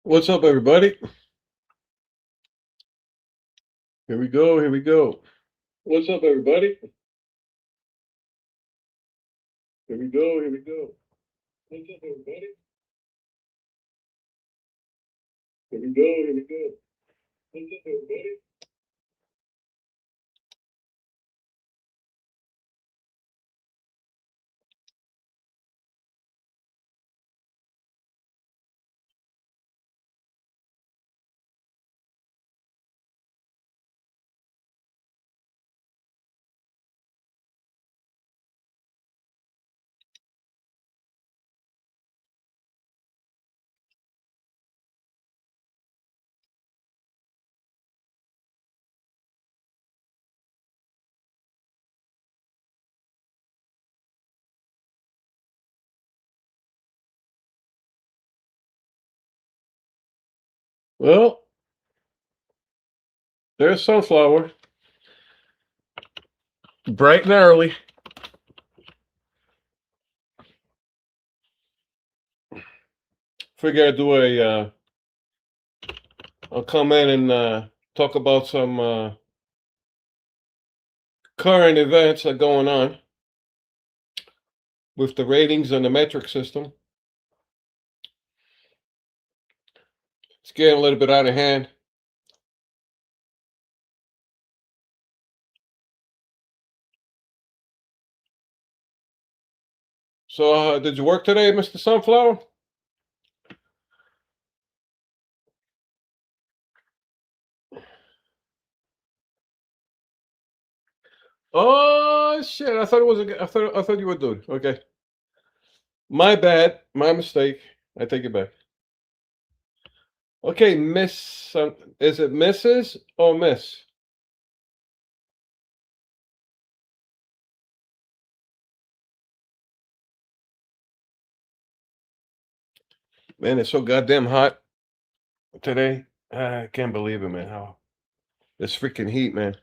What's up, everybody? Here we go. Here we go. What's up, everybody? Here we go. Here we go. What's up, everybody? Here we go. Here we go. What's up, everybody? Well, there's Sunflower. Bright and early. Figure I'd do I'll come in and talk about some current events that are going on with the ratings and the metric system. It's getting a little bit out of hand. So, did you work today, Mr. Sunflower? Oh shit! I thought it was. I thought you were doing. Okay, my bad. My mistake. I take it back. Okay, Miss. Is it Mrs. or Miss? Man, it's so goddamn hot today. I can't believe it, man. How this freaking heat, man.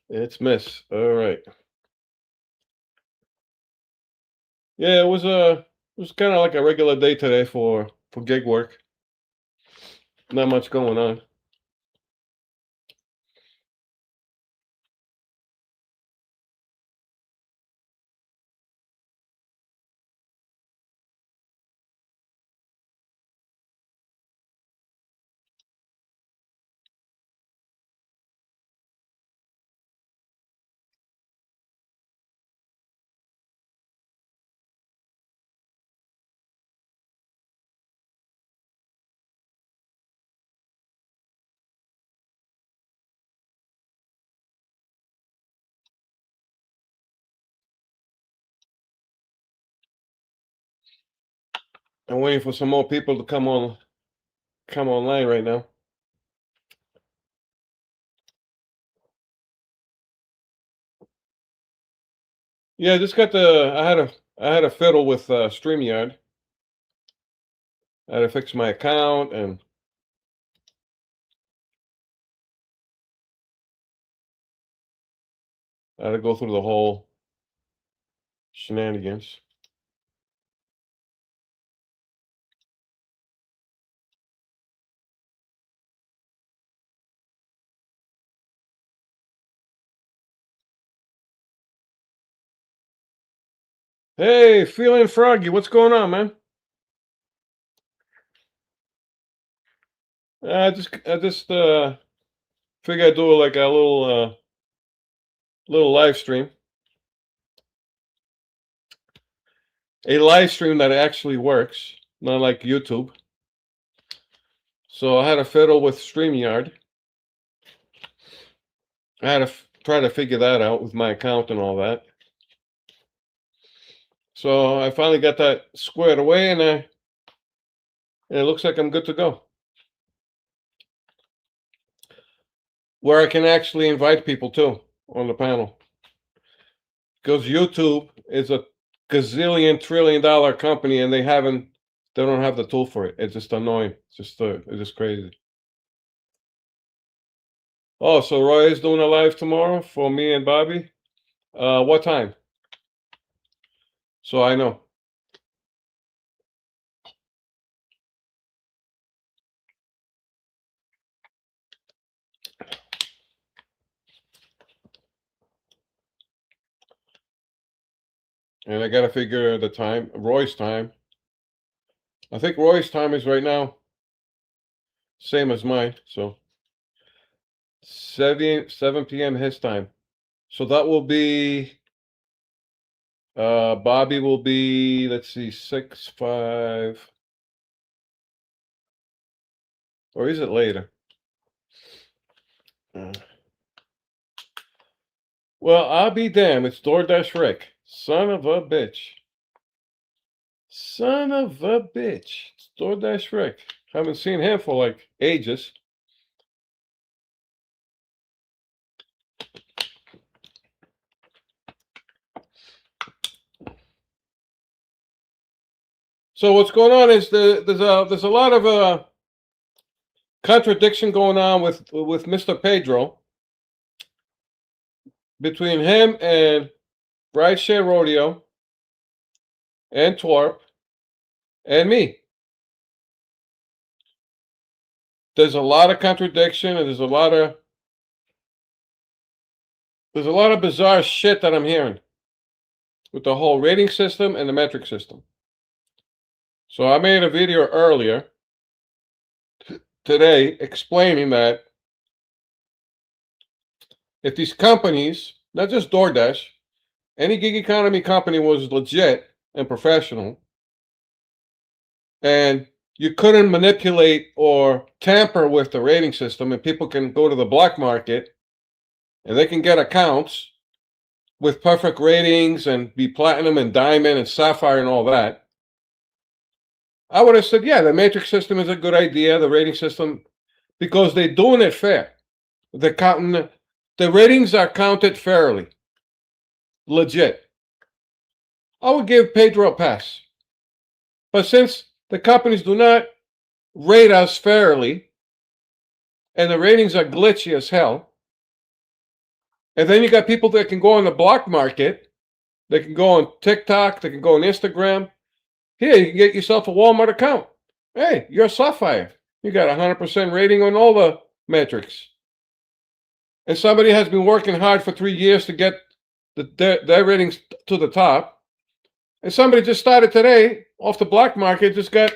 It's Miss. All right. Yeah, it was kind of like a regular day today for gig work. Not much going on. I'm waiting for some more people to come online right now. Yeah, I just got the. I had a fiddle with Streamyard. I had to fix my account and I had to go through the whole shenanigans. Hey, feeling froggy. What's going on, man? I just figure I'd do like a little live stream. A live stream that actually works, not like YouTube. So I had to fiddle with StreamYard. I had to try to figure that out with my account and all that. So I finally got that squared away, and it looks like I'm good to go. Where I can actually invite people too on the panel. Because YouTube is a gazillion trillion dollar company and they don't have the tool for it. It's just annoying. It's just crazy. Oh, so Roy is doing a live tomorrow for me and Bobby. What time? So I know. And I got to figure the time, Roy's time. I think Roy's time is right now same as mine. So 7 p.m. his time. So that will be, Bobby will be, let's see, 6, 5, or is it later? Well, I'll be damned. It's DoorDash Rick. Son of a bitch. Son of a bitch. It's DoorDash Rick. Haven't seen him for like ages. So what's going on is there's a lot of contradiction going on with Mr. Pedro between him and Rideshare Rodeo and Twerp and me. There's a lot of contradiction and there's a lot of bizarre shit that I'm hearing with the whole rating system and the metric system. So I made a video earlier today explaining that if these companies, not just DoorDash, any gig economy company was legit and professional, and you couldn't manipulate or tamper with the rating system, and people can go to the black market and they can get accounts with perfect ratings and be platinum and diamond and sapphire and all that, I would have said, yeah, the matrix system is a good idea, the rating system, because they're doing it fair. They're counting, the ratings are counted fairly, legit. I would give Pedro a pass. But since the companies do not rate us fairly, and the ratings are glitchy as hell, and then you got people that can go on the block market, they can go on TikTok, they can go on Instagram. Here, you can get yourself a Walmart account. Hey, you're a Sapphire. You got 100% rating on all the metrics. And somebody has been working hard for 3 years to get their ratings to the top. And somebody just started today off the black market, just got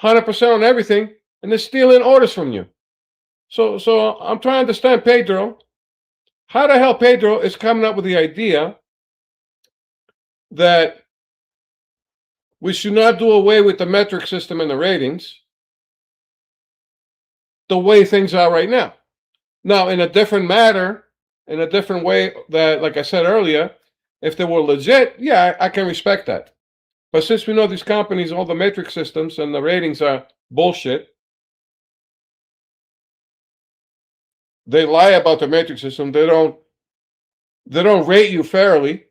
100% on everything, and they're stealing orders from you. So I'm trying to understand Pedro. How the hell Pedro is coming up with the idea that we should not do away with the metric system and the ratings the way things are right now. Now, in a different matter, in a different way that, like I said earlier, if they were legit, yeah, I can respect that. But since we know these companies, all the metric systems and the ratings are bullshit, they lie about the metric system. They don't rate you fairly.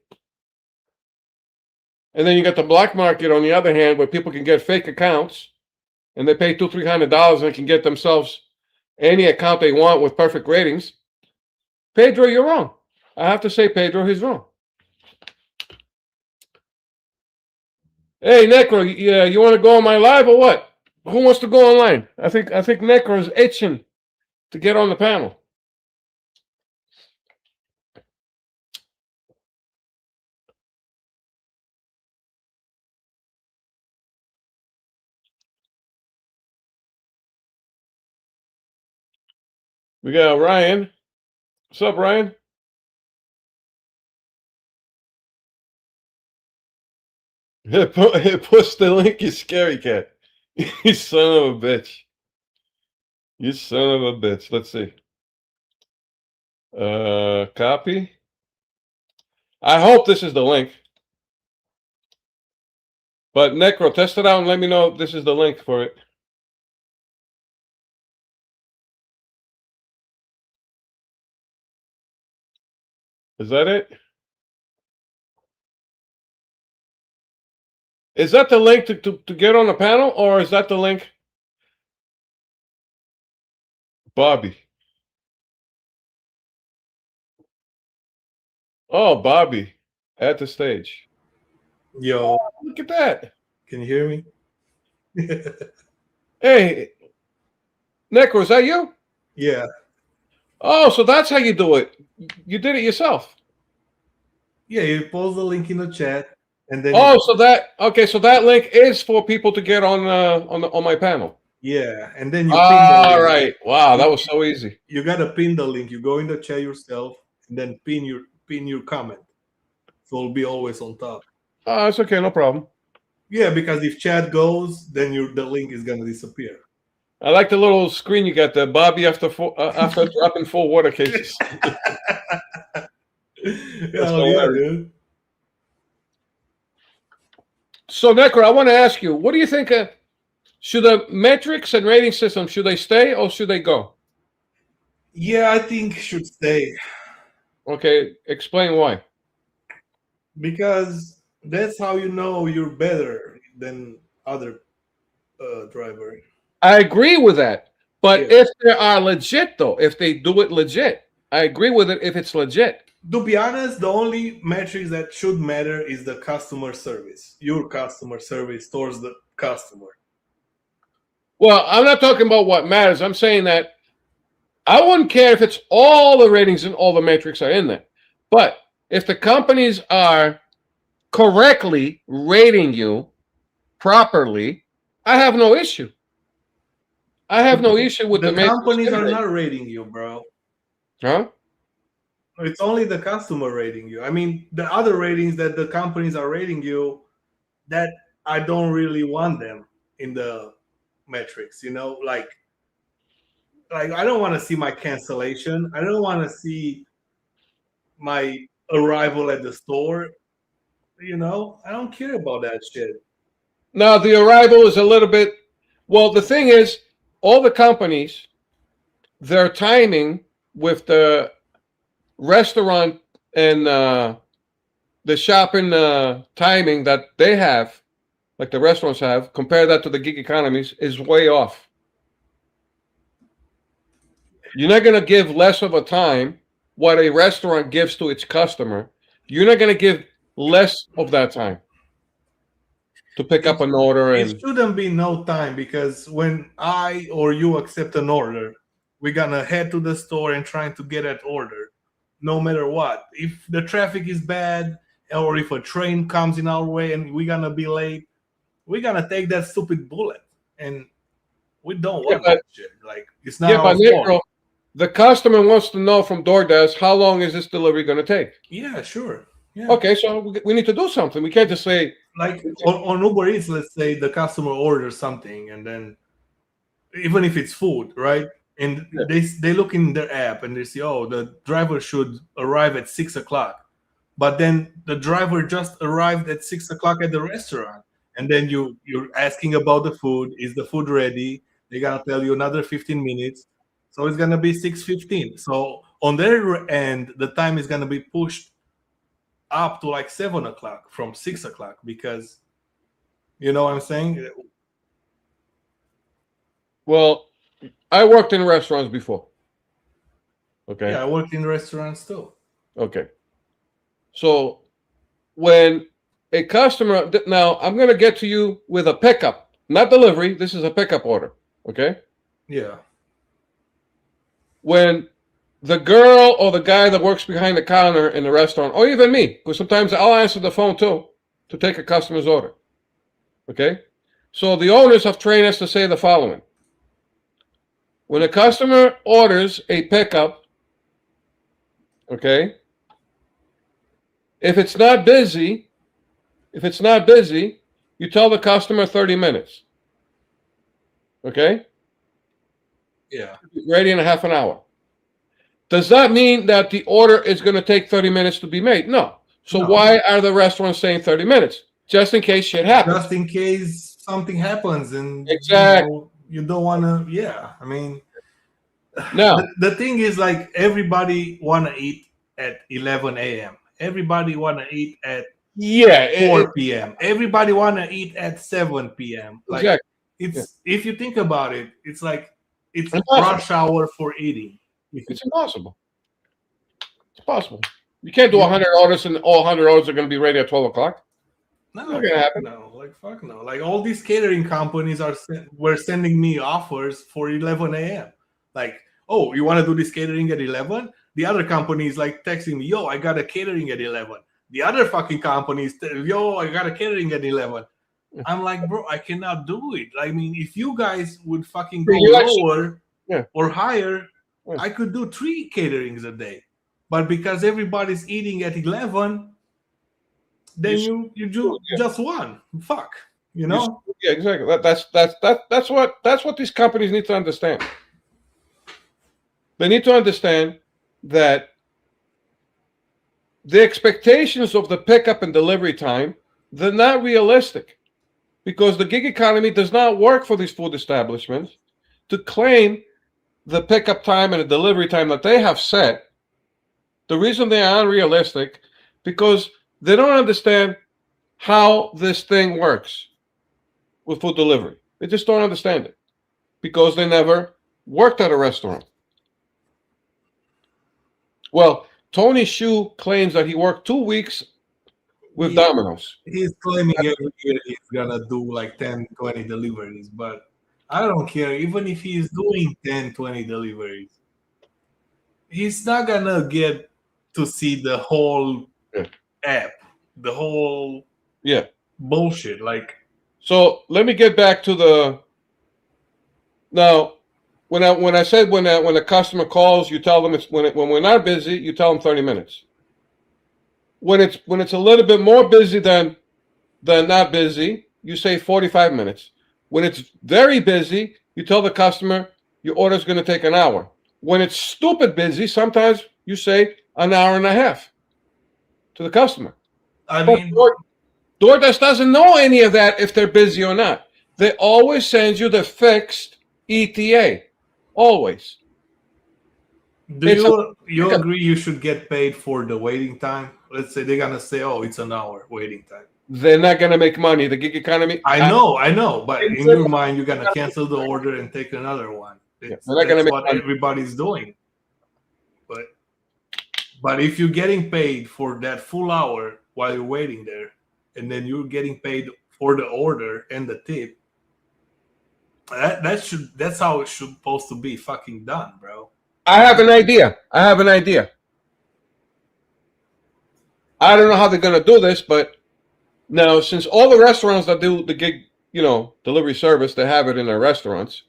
And then you got the black market on the other hand, where people can get fake accounts, and they pay $200-300 and they can get themselves any account they want with perfect ratings. Pedro, you're wrong. I have to say, Pedro, he's wrong. Hey, Necro, you want to go on my live or what? Who wants to go online? I think Necro is itching to get on the panel. We got Ryan. What's up, Ryan? Push the link, you scary cat. You son of a bitch. You son of a bitch. Let's see. Copy. I hope this is the link. But Necro, test it out and let me know if this is the link for it. Is that it? Is that the link to get on the panel, or is that the link? Bobby. Oh, Bobby at the stage. Yo, oh, look at that. Can you hear me? Hey, Necro, is that you? Yeah. Oh, so that's how you do it. You did it yourself. Yeah, you post the link in the chat, and then Oh, so that link is for people to get on my panel. yeah, and then you pin the All link. right. Wow, that was so easy. You gotta pin the link. You go in the chat yourself, and then pin your comment, so it'll be always on top. Oh, it's okay, no problem. Yeah, because if chat goes, then the link is gonna disappear. I like the little screen you got there, Bobby after dropping 4 water cases. Hell yeah, hilarious. dude. So, Necro, I want to ask you, what do you think? Should the metrics and rating system, should they stay or should they go? Yeah, I think should stay Okay, explain why. because that's how you know you're better than other driver. I agree with that. But Yeah. if they are legit, though, if they do it legit, I agree with it if it's legit. To be honest, the only metrics that should matter is the customer service, your customer service towards the customer. Well, I'm not talking about what matters. I'm saying that I wouldn't care if it's all the ratings and all the metrics are in there. But if the companies are correctly rating you properly, I have no issue. I have no issue with The the companies are metrics. not rating you, bro. Huh? It's only the customer rating you. I mean, the other ratings that the companies are rating you, that I don't really want them in the metrics, like I don't want to see my cancellation. I don't want to see my arrival at the store. I don't care about that shit. Now, the arrival is a little bit. Well, the thing is, all the companies, their timing with the restaurant and the shopping timing that they have, like the restaurants have, compare that to the gig economies, is way off. You're not going to give less of a time what a restaurant gives to its customer. You're not going to give less of that time to pick up an order. It And shouldn't be no time because when I or you accept an order, we're gonna head to the store and trying to get that order, no matter what. If the traffic is bad or if a train comes in our way and we're gonna be late, we're gonna take that stupid bullet, and we don't want that shit. Like it's not yeah, our but Nick, fault. the customer wants to know from DoorDash how long is this delivery going to take. Yeah, sure. Yeah. Okay, so we need to do something. We can't just say Like on Uber Eats, let's say the customer orders something, and then even if it's food, right? And they look in their app and they say, oh, the driver should arrive at 6:00, but then the driver just arrived at 6:00 at the restaurant, and then you're asking about the food. Is the food ready? They're gonna tell you another 15 minutes, so it's gonna be 6:15. So on their end, the time is gonna be pushed up to like 7:00 from 6:00 because you know what I'm saying. well, I worked in restaurants before. Okay. Yeah, I worked in restaurants too. Okay. So when a customer, now I'm going to get to you with a pickup, not delivery. This is a pickup order. Okay. Yeah. When the girl or the guy that works behind the counter in the restaurant, or even me, because sometimes I'll answer the phone too to take a customer's order. Okay. So the owners have trained us to say the following. When a customer orders a pickup, okay, if it's not busy, you tell the customer 30 minutes. Okay? Yeah. Ready in a half an hour. Does that mean that the order is going to take 30 minutes to be made? No. So No. why are the restaurants saying 30 minutes? Just in case shit happens. Just in case something happens and Exactly. you don't want to. Yeah. I mean, Now, the thing is like everybody want to eat at 11 a.m. Everybody want to eat at yeah, 4 p.m. Everybody want to eat at 7 p.m. Like exactly. it's if you think about it, it's like it's Impossible. rush hour for eating. It's impossible. It's possible. You can't do 100 orders and all 100 orders are going to be ready at 12 o'clock. No, Not gonna happen. no, like fuck no. Like all these catering companies were sending me offers for 11 a.m. Like, oh, you want to do this catering at 11? The other company is like texting me, yo, I got a catering at 11. The other fucking companies, yo, I got a catering at 11. I'm like, bro, I cannot do it. I mean, if you guys would fucking go You actually- lower Yeah. or higher, Yeah. I could do 3 caterings a day. But because everybody's eating at 11, then you do just one. Fuck, you know? Yeah, exactly. That's what these companies need to understand. They need to understand that the expectations of the pickup and delivery time, they're not realistic, because the gig economy does not work for these food establishments to claim the pickup time and the delivery time that they have set. The reason they are unrealistic, because they don't understand how this thing works with food delivery. They just don't understand it because they never worked at a restaurant. Well, Tony Shu claims that he worked 2 weeks with Yeah. Domino's. He's claiming every year he's gonna do like 10, 20 deliveries, but I don't care. Even if he's doing 10, 20 deliveries, he's not gonna get to see the whole Yeah. app, the whole Yeah. bullshit. Like, So let me get back to the. Now, when I said when a customer calls, you tell them it's when we're not busy, you tell them 30 minutes. When it's a little bit more busy than not busy, you say 45 minutes. When it's very busy, you tell the customer your order is going to take an hour. When it's stupid busy, sometimes you say an hour and a half to the customer. I But mean, DoorDash doesn't know any of that if they're busy or not. They always send you the fixed ETA. Always. do it's you agree you should get paid for the waiting time? Let's say they're gonna say, "Oh, it's an hour waiting time." They're not going to make money. The gig economy. I know, but in your mind, you're gonna cancel the order and take another one. Yeah, they're not gonna That's make what money. everybody's doing. But if you're getting paid for that full hour while you're waiting there, and then you're getting paid for the order and the tip, that's how it's supposed to be fucking done, bro. I have an idea. I don't know how they're going to do this, but now since all the restaurants that do the gig, delivery service, they have it in their restaurants,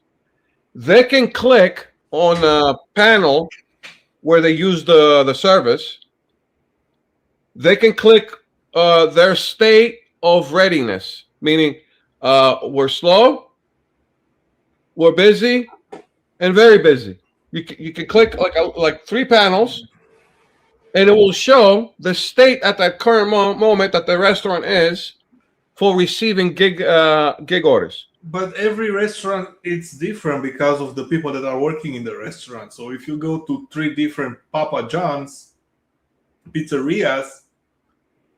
they can click on a panel where they use the service. They can click their state of readiness, meaning we're slow, we're busy, and very busy. You can click like 3 panels, and it will show the state at that current moment that the restaurant is for receiving gig orders. But every restaurant it's different because of the people that are working in the restaurant. So if you go to 3 different Papa John's pizzerias,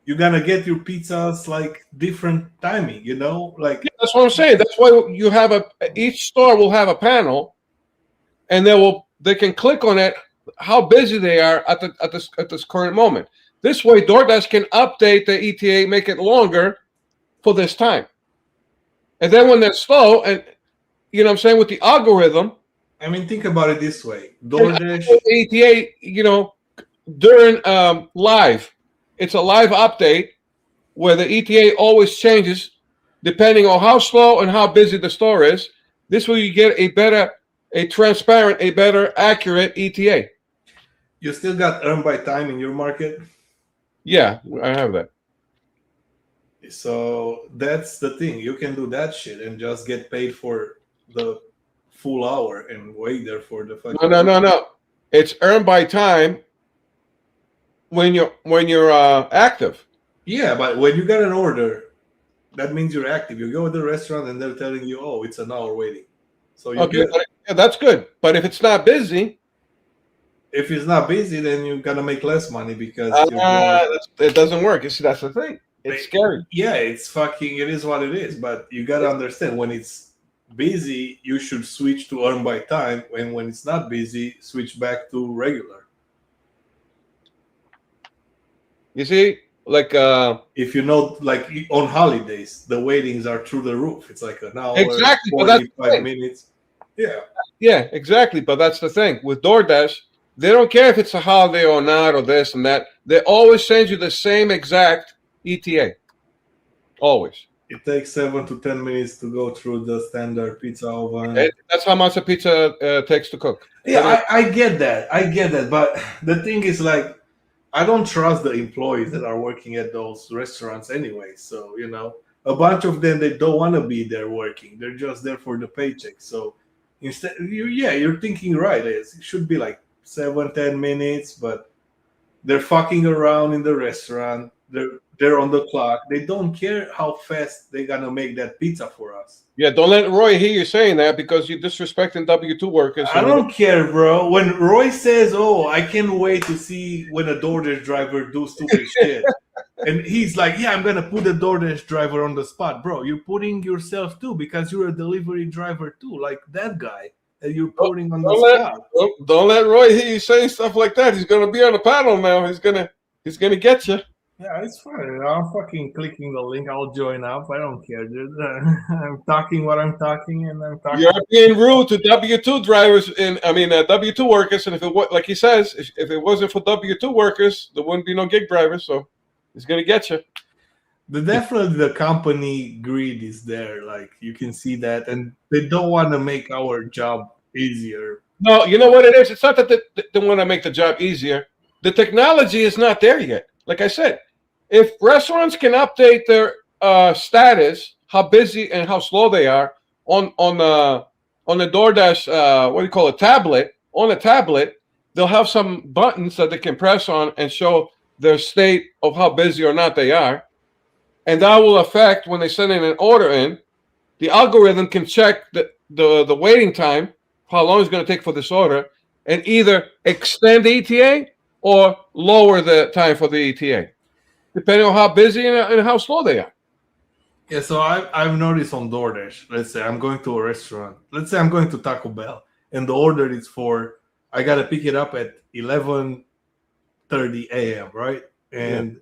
you're gonna get your pizzas like different timing, like That's what I'm saying. That's why you have each store will have a panel, and they can click on it how busy they are at this current moment. This way, DoorDash can update the ETA, make it longer for this time. And then when they're slow, and you know what I'm saying, with the algorithm, I mean, think about it this way: DoorDash, ETA, during live, it's a live update where the ETA always changes depending on how slow and how busy the store is. This way, you get a transparent, a better accurate ETA. you still got earn by time in your market. Yeah, I have that. So that's the thing. You can do that shit and just get paid for the full hour and wait there for the fucking. No. It's earned by time when you're active. Yeah, but when you get an order, that means you're active. You go to the restaurant and they're telling you, "Oh, it's an hour waiting." So you Okay, yeah, that's good. But if it's not busy, if it's not busy, then you're gonna make less money because it doesn't work. You see, that's the thing. It's scary. Yeah, it's fucking. It is what it is. But you gotta understand, when it's busy, you should switch to earn by time. And when it's not busy, switch back to regular. You see, like if like on holidays, the waitings are through the roof. It's like an hour, exactly, 45 minutes. Yeah. Yeah, exactly. But that's the thing with DoorDash. They don't care if it's a holiday or not or this and that. They always send you the same exact ETA. Always. It takes 7 to 10 minutes to go through the standard pizza oven. That's how much a pizza takes to cook. Yeah, I get that. I get that. But the thing is, like, I don't trust the employees that are working at those restaurants anyway. So, you know, a bunch of them, they don't want to be there working. They're just there for the paycheck. So instead, you're thinking right. It should be like 7-10 minutes, but they're fucking around in the restaurant. They're on the clock. They don't care how fast they're gonna make that pizza for us. Yeah, don't let Roy hear you saying that because you're disrespecting W-2 workers. I don't care, bro. When Roy says, "Oh, I can't wait to see when a DoorDash driver do stupid shit," and he's like, "Yeah, I'm gonna put a DoorDash driver on the spot, bro." You're putting yourself too because you're a delivery driver too, like that guy that you're putting on the spot. Don't let Roy hear you saying stuff like that. He's gonna be on the panel now. He's gonna get you. Yeah, it's fine. I'm fucking clicking the link. I'll join up. I don't care, dude. I'm talking what I'm talking, and I'm talking. You're being rude to W-2 drivers, W-2 workers. And if it was, like he says, if it wasn't for W-2 workers, there wouldn't be no gig drivers. So he's gonna get you. Definitely, the company greed is there. Like you can see that, and they don't want to make our job easier. No, you know what it is? It's not that they want to make the job easier. The technology is not there yet. Like I said, if restaurants can update their status, how busy and how slow they are on the DoorDash, tablet. On a tablet, they'll have some buttons that they can press on and show their state of how busy or not they are, and that will affect when they send in an order in. The algorithm can check the waiting time, how long it's going to take for this order, and either extend the ETA or lower the time for the ETA, depending on how busy and how slow they are. Yeah, so I've noticed on DoorDash, let's say I'm going to a restaurant. Let's say I'm going to Taco Bell, and the order is I got to pick it up at 11:30 a.m., right? And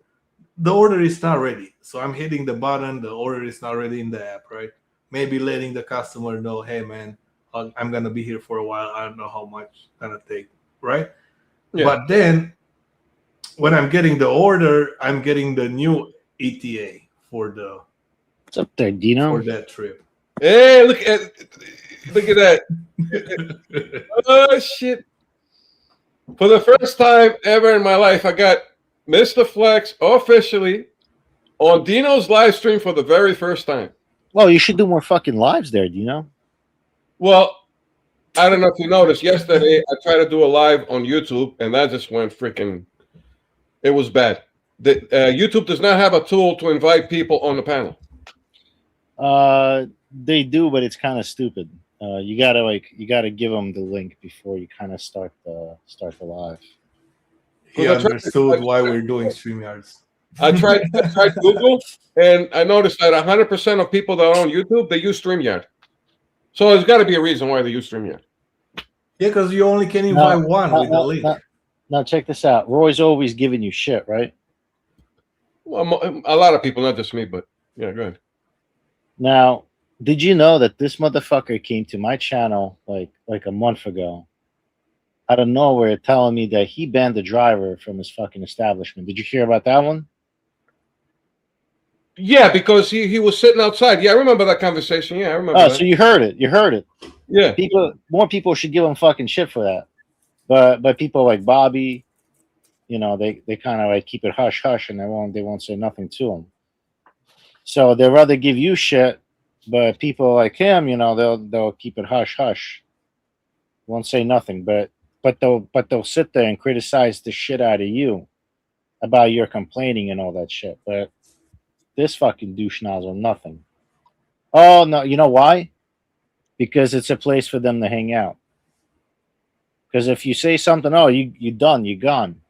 the order is not ready. So I'm hitting the button. The order is not ready in the app, right? Maybe letting the customer know, hey, man, I'm going to be here for a while. I don't know how much it's going to take, right? Yeah. But then when I'm getting the order, I'm getting the new ETA for the What's up there, Dino? For that trip. Hey, look at that. Oh shit. For the first time ever in my life, I got Mr. Flex officially on Dino's live stream for the very first time. Well, you should do more fucking lives there, Dino. Well, I don't know if you noticed, yesterday I tried to do a live on YouTube, and that just went freaking, it was bad. YouTube does not have a tool to invite people on the panel. They do, but it's kind of stupid. You gotta give them the link before you kind of start the live. He understood why we're doing StreamYards. I tried Google, and I noticed that 100% of people that are on YouTube, they use StreamYard. So there's got to be a reason why they use StreamYard. Yeah, because you only can invite one with the link. Now check this out. Roy's always giving you shit, right? Well, a lot of people, not just me, but yeah, go ahead. Now, did you know that this motherfucker came to my channel like a month ago, out of nowhere, telling me that he banned the driver from his fucking establishment? Did you hear about that one? Yeah, because he was sitting outside. Yeah, I remember that conversation. Yeah, I remember. Oh, so you heard it. You heard it. Yeah. More people should give him fucking shit for that. But people like Bobby, you know, they kind of like keep it hush hush, and they won't say nothing to him. So they'd rather give you shit, but people like him, you know, they'll keep it hush hush. Won't say nothing, but they'll sit there and criticize the shit out of you about your complaining and all that shit. But this fucking douche nozzle, nothing. Oh no, you know why? Because it's a place for them to hang out. Because if you say something, oh, you're done, you're gone.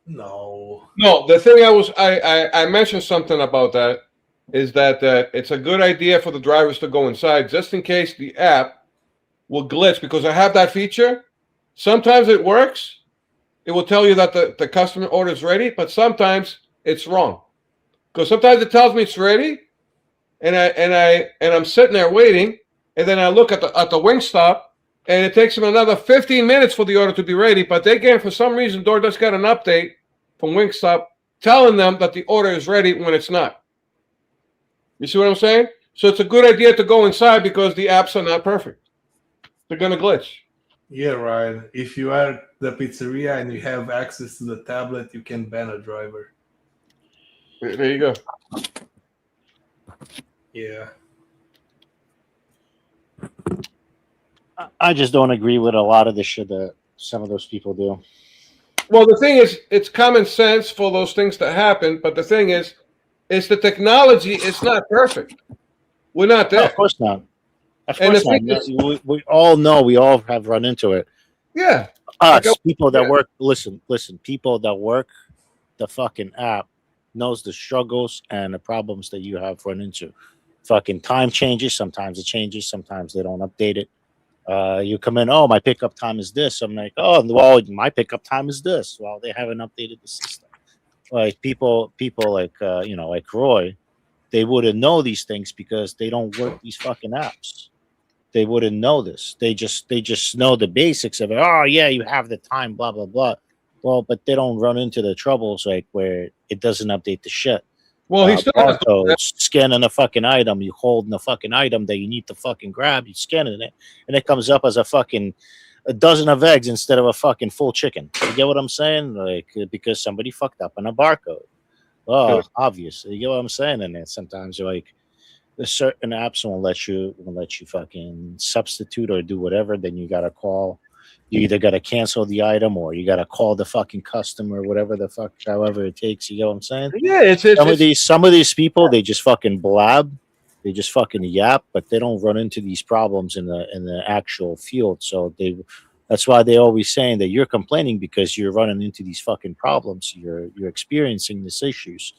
No. The thing I mentioned something about that is that it's a good idea for the drivers to go inside just in case the app will glitch, because I have that feature. Sometimes it works. It will tell you that the customer order is ready, but sometimes it's wrong. Because sometimes it tells me it's ready, and I'm sitting there waiting, and then I look at the Wingstop, and it takes them another 15 minutes for the order to be ready. But they get, for some reason, DoorDash got an update from Wingstop telling them that the order is ready when it's not. You see what I'm saying? So it's a good idea to go inside because the apps are not perfect. They're gonna glitch. Yeah, right. If you are at the pizzeria and you have access to the tablet, you can ban a driver. There you go. Yeah. I just don't agree with a lot of the shit that some of those people do. Well, the thing is, it's common sense for those things to happen. But the thing is the technology is not perfect. We're not No, there. of course not. Of And course the not. thing is- We all know. We all have run into it. Yeah. Us, Like people that yeah. work. Listen. People that work the fucking app knows the struggles and the problems that you have run into. Fucking time changes. Sometimes it changes. Sometimes they don't update it. You come in, oh, my pickup time is this. I'm like, oh, well, my pickup time is this. Well, they haven't updated the system. Like people like like Roy, they wouldn't know these things because they don't work these fucking apps. They wouldn't know this. They just know the basics of it. Oh yeah, you have the time, blah blah blah. Well, but they don't run into the troubles like where it doesn't update the shit. Well, he still has barcodes, scanning a fucking item, you holding a fucking item that you need to fucking grab, you scanning it, and it comes up as a dozen of eggs instead of a fucking full chicken. You get what I'm saying? Like because somebody fucked up on a barcode. Well, Yes. obviously, you get what I'm saying. And then sometimes you're like, there's certain apps won't let you fucking substitute or do whatever. Then you gotta call. You either gotta cancel the item or you gotta call the fucking customer, whatever the fuck, however it takes. You get what I'm saying? Yeah, it's Some of these people, they just fucking blab, they just fucking yap, but they don't run into these problems in the actual field. So that's why they always saying that you're complaining because you're running into these fucking problems. You're experiencing these issues.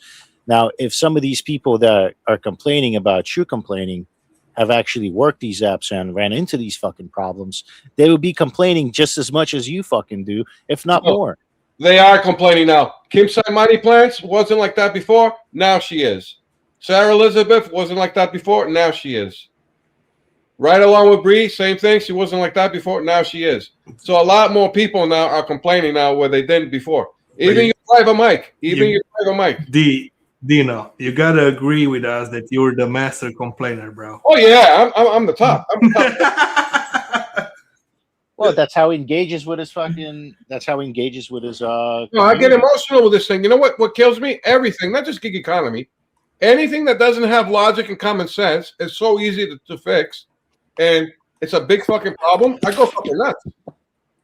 Now, if some of these people that are complaining about you complaining have actually worked these apps and ran into these fucking problems, they would be complaining just as much as you fucking do, if not No. more. They are complaining now. Kim Money Plants wasn't like that before. Now she is. Sarah Elizabeth wasn't like that before. Now she is. Right along with Bree, same thing. She wasn't like that before. Now she is. So a lot more people now are complaining now where they didn't before. Even your driver Mike. Dino, you gotta agree with us that you're the master complainer, bro. Oh yeah, I'm the top. I'm the top. Well, that's how he engages with his fucking. That's how he engages with his. No, I get emotional with this thing. You know what kills me? Everything, not just gig economy. Anything that doesn't have logic and common sense is so easy to fix, and it's a big fucking problem. I go fucking nuts.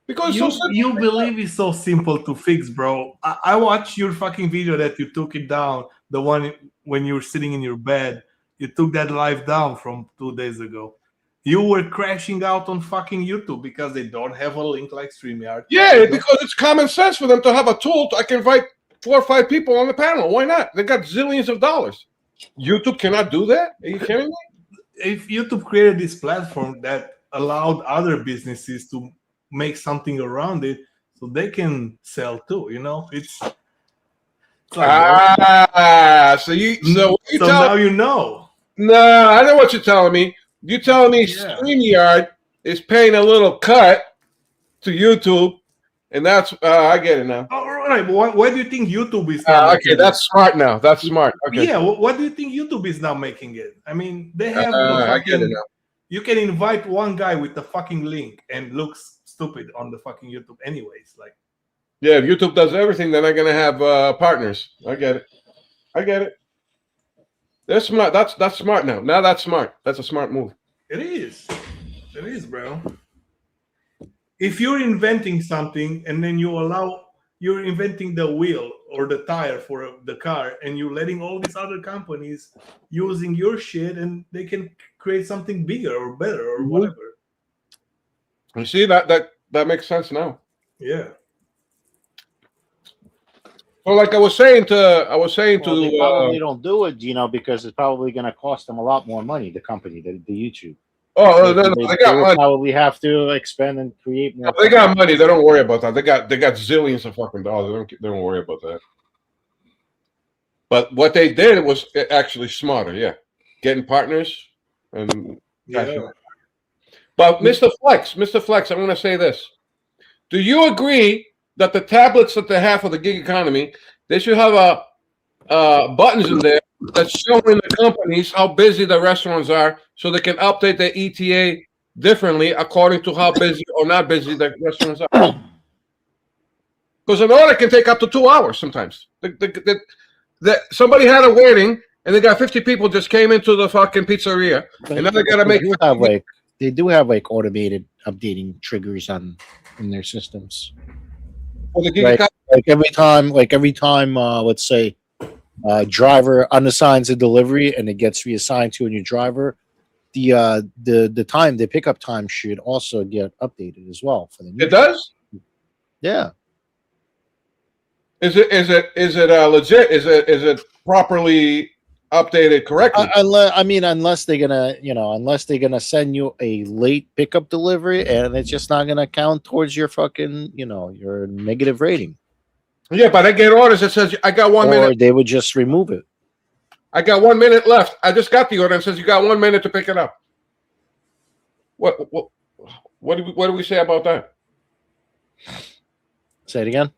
Because you believe it's so simple to fix, bro. I watched your fucking video that you took it down. The one when you were sitting in your bed. You took that live down from 2 days ago. You were crashing out on fucking YouTube because they don't have a link like StreamYard. Yeah, because it's common sense for them to have a tool. I can invite 4 or 5 people on the panel. Why not? They got zillions of dollars. YouTube cannot do that? Are you kidding me? If YouTube created this platform that allowed other businesses to make something around it so they can sell too, it's like, so you now you know. No, I know what you're telling me. You're telling me StreamYard is paying a little cut to YouTube, and that's I get it now. All right, but why do you think YouTube is okay, that's smart now. That's smart. Okay. Yeah, what do you think YouTube is now making it? I mean, they have I get it now. You can invite one guy with the fucking link and looks stupid on the fucking YouTube anyways. Like, yeah, if YouTube does everything, then they're gonna have partners. I get it. That's smart. That's smart now. Now that's smart. That's a smart move. It is, bro. If you're inventing something and then you're inventing the wheel or the tire for the car, and you're letting all these other companies using your shit, and they can create something bigger or better or whatever. You see that makes sense now. Yeah. Well, like I was saying to they probably don't do it, because it's probably going to cost them a lot more money. The company, the YouTube. Oh, they got money. Probably have to expand and create more. They got money. They don't worry about that. They got zillions of fucking dollars. They don't worry about that. But what they did was actually smarter. Yeah, getting partners and. Yeah. But Mr. Flex, I want to say this. Do you agree that the tablets that they have for the gig economy, they should have buttons in there that's showing the companies how busy the restaurants are, so they can update their ETA differently according to how busy or not busy the restaurants are? Because an order can take up to 2 hours sometimes. Somebody had a waiting, and they got 50 people just came into the fucking pizzeria, and now they got to make. They do have like automated updating triggers in their systems. For the gig Like, economy. every time, let's say, driver unassigns a delivery and it gets reassigned to a new driver, the pickup time should also get updated as well for the new. It does. Yeah. Is it legit? Is it properly updated correctly? Unless they're gonna send you a late pickup delivery, and it's just not gonna count towards your fucking, your negative rating. Yeah, but I get orders that says I got 1 minute. Or they would just remove it. I got 1 minute left. I just got the order and says you got 1 minute to pick it up. What do we say about that? Say it again.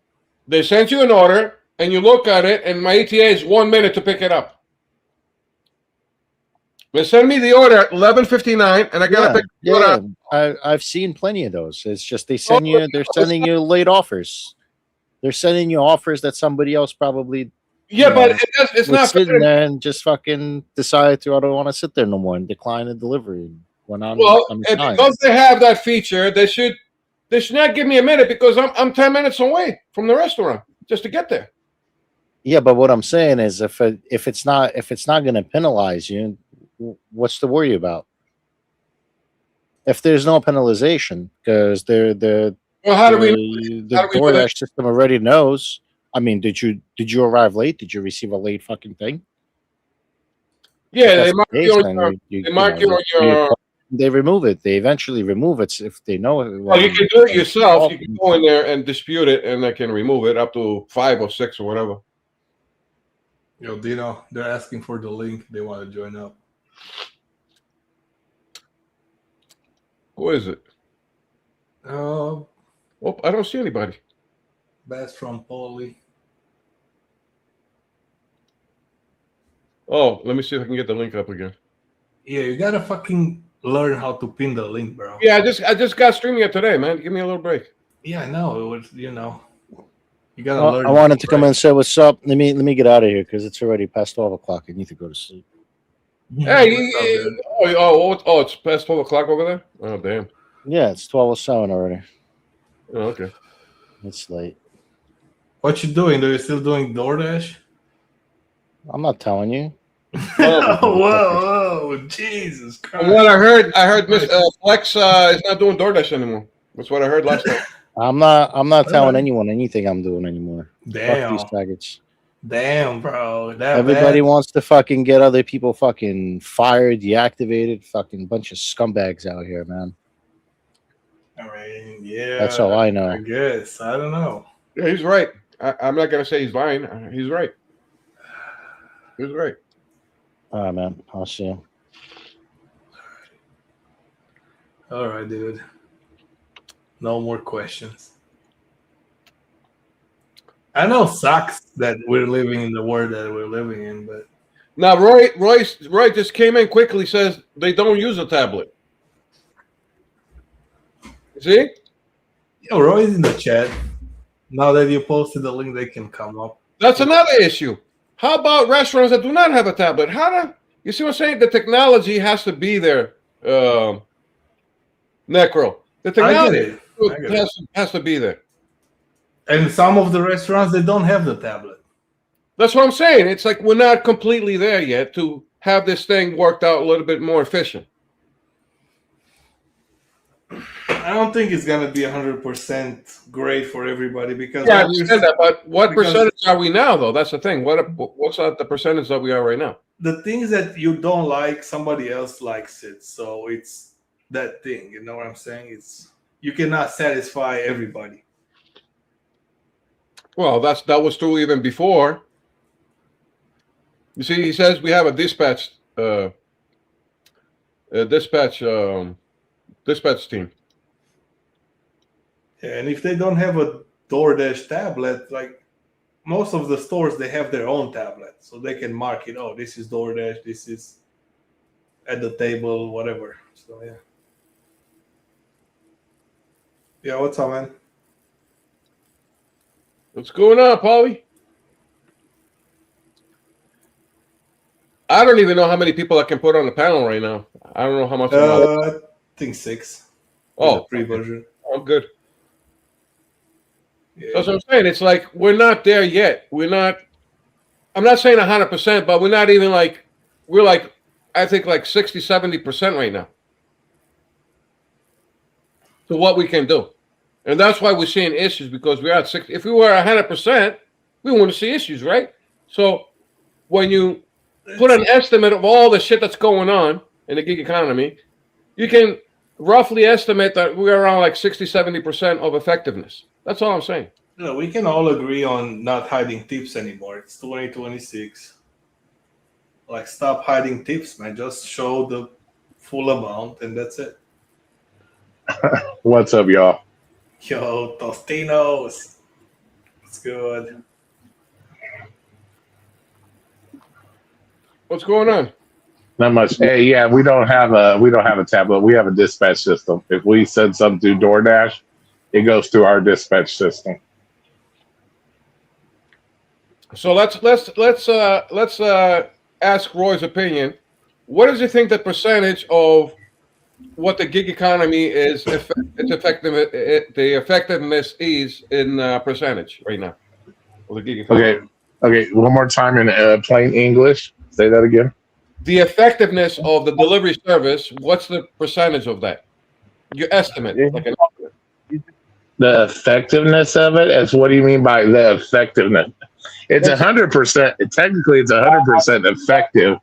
They sent you an order and you look at it, and my ETA is 1 minute to pick it up. They send me the order at 11:59, and I gotta pick it up. I've seen plenty of those. It's just they're sending you late offers. They're sending you offers that somebody else probably. But it's not sitting there and just fucking decided I don't want to sit there no more and decline the delivery. And went on. Well, and because they have that feature, they should not give me a minute, because I'm 10 minutes away from the restaurant just to get there. Yeah, but what I'm saying is, if it's not going to penalize you, what's to worry about? If there's no penalization, because the DoorDash system already knows. I mean, did you arrive late? Did you receive a late fucking thing? Yeah, they mark your. They remove it. They eventually remove it if they know it. Well, you can do it yourself. You can go in there and dispute it, and they can remove it up to 5 or 6 or whatever. Yo, Dino, they're asking for the link. They want to join up. Who is it? Oh, I don't see anybody. Bass from Paulie. Oh, let me see if I can get the link up again. Yeah, you gotta fucking learn how to pin the link, bro. Yeah, I just got streaming it today, man. Give me a little break. Yeah, I know. It was, you gotta learn. I wanted to come in and say what's up. Let me get out of here because it's already past 12 o'clock. I need to go to sleep. Hey, it's past 12 o'clock over there? Oh, damn. Yeah, it's 12:07 already. Oh, okay. It's late. What you doing? Are you still doing DoorDash? I'm not telling you. Whoa, Jesus Christ. From what I heard Miss Flex is not doing DoorDash anymore. That's what I heard last time. I'm not telling anyone anything I'm doing anymore. Damn. Fuck these faggots. Damn, bro. Everybody wants to fucking get other people fucking fired, deactivated, fucking bunch of scumbags out here, man. I mean, yeah. That's all I know. I guess. I don't know. Yeah, he's right. I'm not gonna say he's lying. He's right. He's right. All right, man. I'll see you. All right, dude. No more questions. I know it sucks that we're living in the world that we're living in, but now Roy just came in quickly. Says they don't use a tablet. See? Yo, Roy's in the chat. Now that you posted the link, they can come up. That's another issue. How about restaurants that do not have a tablet? You see what I'm saying? The technology has to be there, Necro. The technology has to be there. And some of the restaurants, they don't have the tablet. That's what I'm saying. It's like we're not completely there yet to have this thing worked out a little bit more efficient. I don't think it's gonna be 100% great for everybody because I understand that, but what percentage are we now, though? That's the thing. What's the percentage that we are right now? The things that you don't like, somebody else likes it, so it's that thing. You know what I'm saying? You cannot satisfy everybody. Well, that was true even before. You see, he says we have a dispatch dispatch team. Yeah, and if they don't have a DoorDash tablet, like most of the stores, they have their own tablet, so they can mark it. Oh, this is DoorDash. This is at the table, whatever. So yeah. Yeah, what's up, man? What's going on, Paulie? I don't even know how many people I can put on the panel right now. I don't know how much. I think 6. Oh, free version. Oh, good. Yeah. That's what I'm saying. It's like we're not there yet. We're not. I'm not saying 100%, but we're not even like. We're like, I think like 60, 70% right now. To what we can do, and that's why we're seeing issues because we're at 60. If we were 100%, we wouldn't see issues, right? So when you put an estimate of all the shit that's going on in the gig economy, you can roughly estimate that we're around like 60, 70% of effectiveness. That's all I'm saying. Yeah, we can all agree on not hiding tips anymore. It's 2026. Like, stop hiding tips, man. Just show the full amount, and that's it. What's up, y'all? Yo, Tostinos. It's good. What's going on? Not much. Hey, yeah, we don't have a tablet. We have a dispatch system. If we send something to DoorDash, it goes through our dispatch system. So let's ask Roy's opinion. What does he think the percentage of what the gig economy is, its effective, the effectiveness is in percentage right now? Of the gig economy? Okay. One more time in plain English. Say that again. The effectiveness of the delivery service. What's the percentage of that? You estimate, like an estimate. The effectiveness of it is, what do you mean by the effectiveness? It's 100%. Technically, it's 100% effective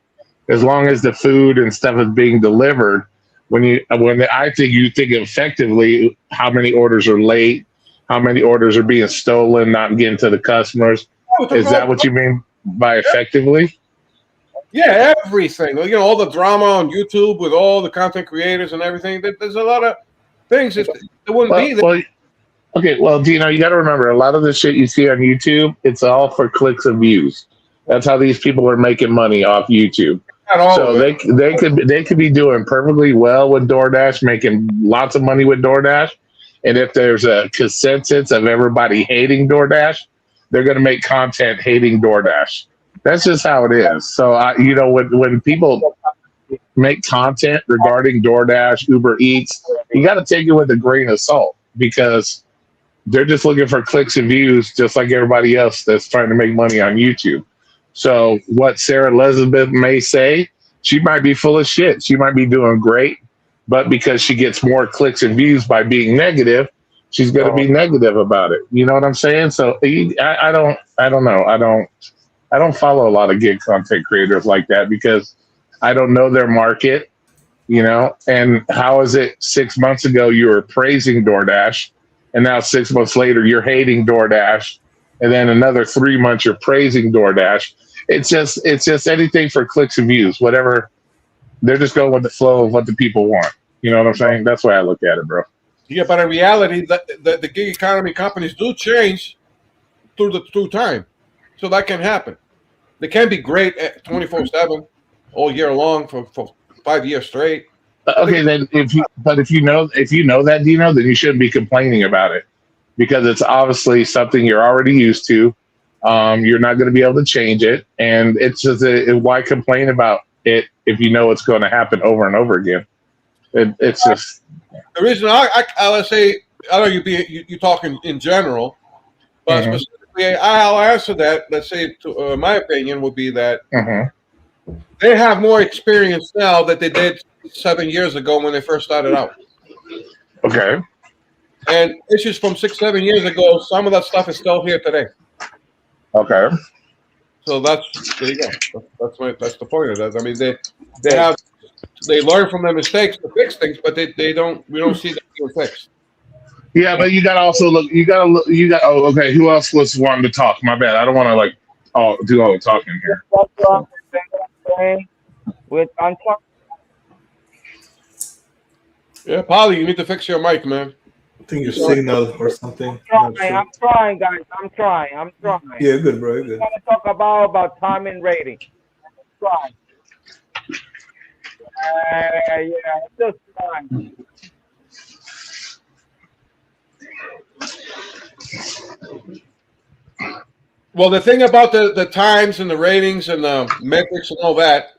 as long as the food and stuff is being delivered. I think you think effectively, how many orders are late, how many orders are being stolen, not getting to the customers. Is that what you mean by effectively? Yeah, everything. You know, all the drama on YouTube with all the content creators and everything. There's a lot of things. It wouldn't be there. Well, Dino, you got to remember, a lot of the shit you see on YouTube, it's all for clicks and views. That's how these people are making money off YouTube. So they could be doing perfectly well with DoorDash, making lots of money with DoorDash. And if there's a consensus of everybody hating DoorDash, they're going to make content hating DoorDash. That's just how it is. So, when people make content regarding DoorDash, Uber Eats, you got to take it with a grain of salt because they're just looking for clicks and views, just like everybody else that's trying to make money on YouTube. So what Sarah Elizabeth may say, she might be full of shit. She might be doing great, but because she gets more clicks and views by being negative, she's going to be negative about it. You know what I'm saying? So I don't know. I don't follow a lot of gig content creators like that because I don't know their market, and how is it 6 months ago you were praising DoorDash and now 6 months later you're hating DoorDash, and then another 3 months you're praising DoorDash. It's just anything for clicks and views, whatever. They're just going with the flow of what the people want. You know what I'm saying? That's why I look at it, bro. Yeah, but in reality, the gig economy companies do change through time, so that can happen. They can be great at 24/7 all year long for 5 years straight. Okay, then if you know that, Dino, then you shouldn't be complaining about it because it's obviously something you're already used to. You're not going to be able to change it, and it's just why complain about it if you know it's going to happen over and over again. It's just the reason let's say I know you talking in general, but specifically I'll answer that. Let's say my opinion would be that they have more experience now that they did 7 years ago when they first started out. Okay. And issues from 6-7 years ago, some of that stuff is still here today. Okay. So there you go. That's the point of that. I mean, they learn from their mistakes to fix things, but we don't see them being fixed. Yeah, but you gotta also look. Oh, okay. Who else was wanting to talk? My bad. I don't want to do all the talking here. With Antoine. Yeah, Polly, you need to fix your mic, man. I think your signal or something. I'm Not trying, sure. I'm trying, guys. I'm trying. Yeah, good, bro. We're Good. gonna talk about time and rating. Try. Yeah, just trying. Well, the thing about the times and the ratings and the metrics and all that,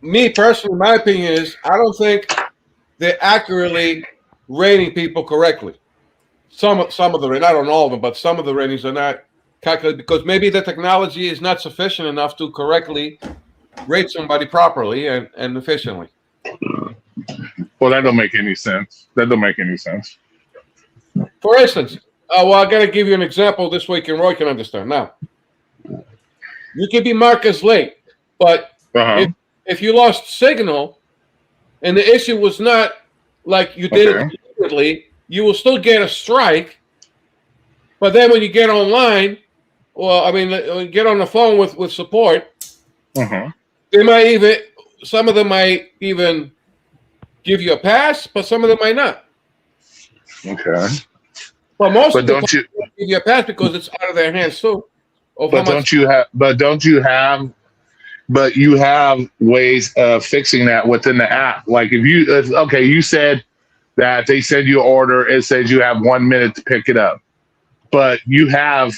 me personally, my opinion is I don't think they're accurately rating people correctly. Some of the not on all of them, but some of the ratings are not calculated because maybe the technology is not sufficient enough to correctly rate somebody properly and efficiently. Well, that don't make any sense. That don't make any sense. For instance, well, I got to give you an example this way Roy can understand. Now, you can be marked as late, but if you lost signal and the issue was not like you did it immediately, you will still get a strike. But then when you get online, well, I mean, when you get on the phone with support, they might even, some of them might even give you a pass, but some of them might not. Okay. But most But of them don't you? give you a pass because it's out of their hands too. But don't you have? But don't you have? But you have ways of fixing that within the app. Like if you said that they send you an order, it says you have 1 minute to pick it up, but you have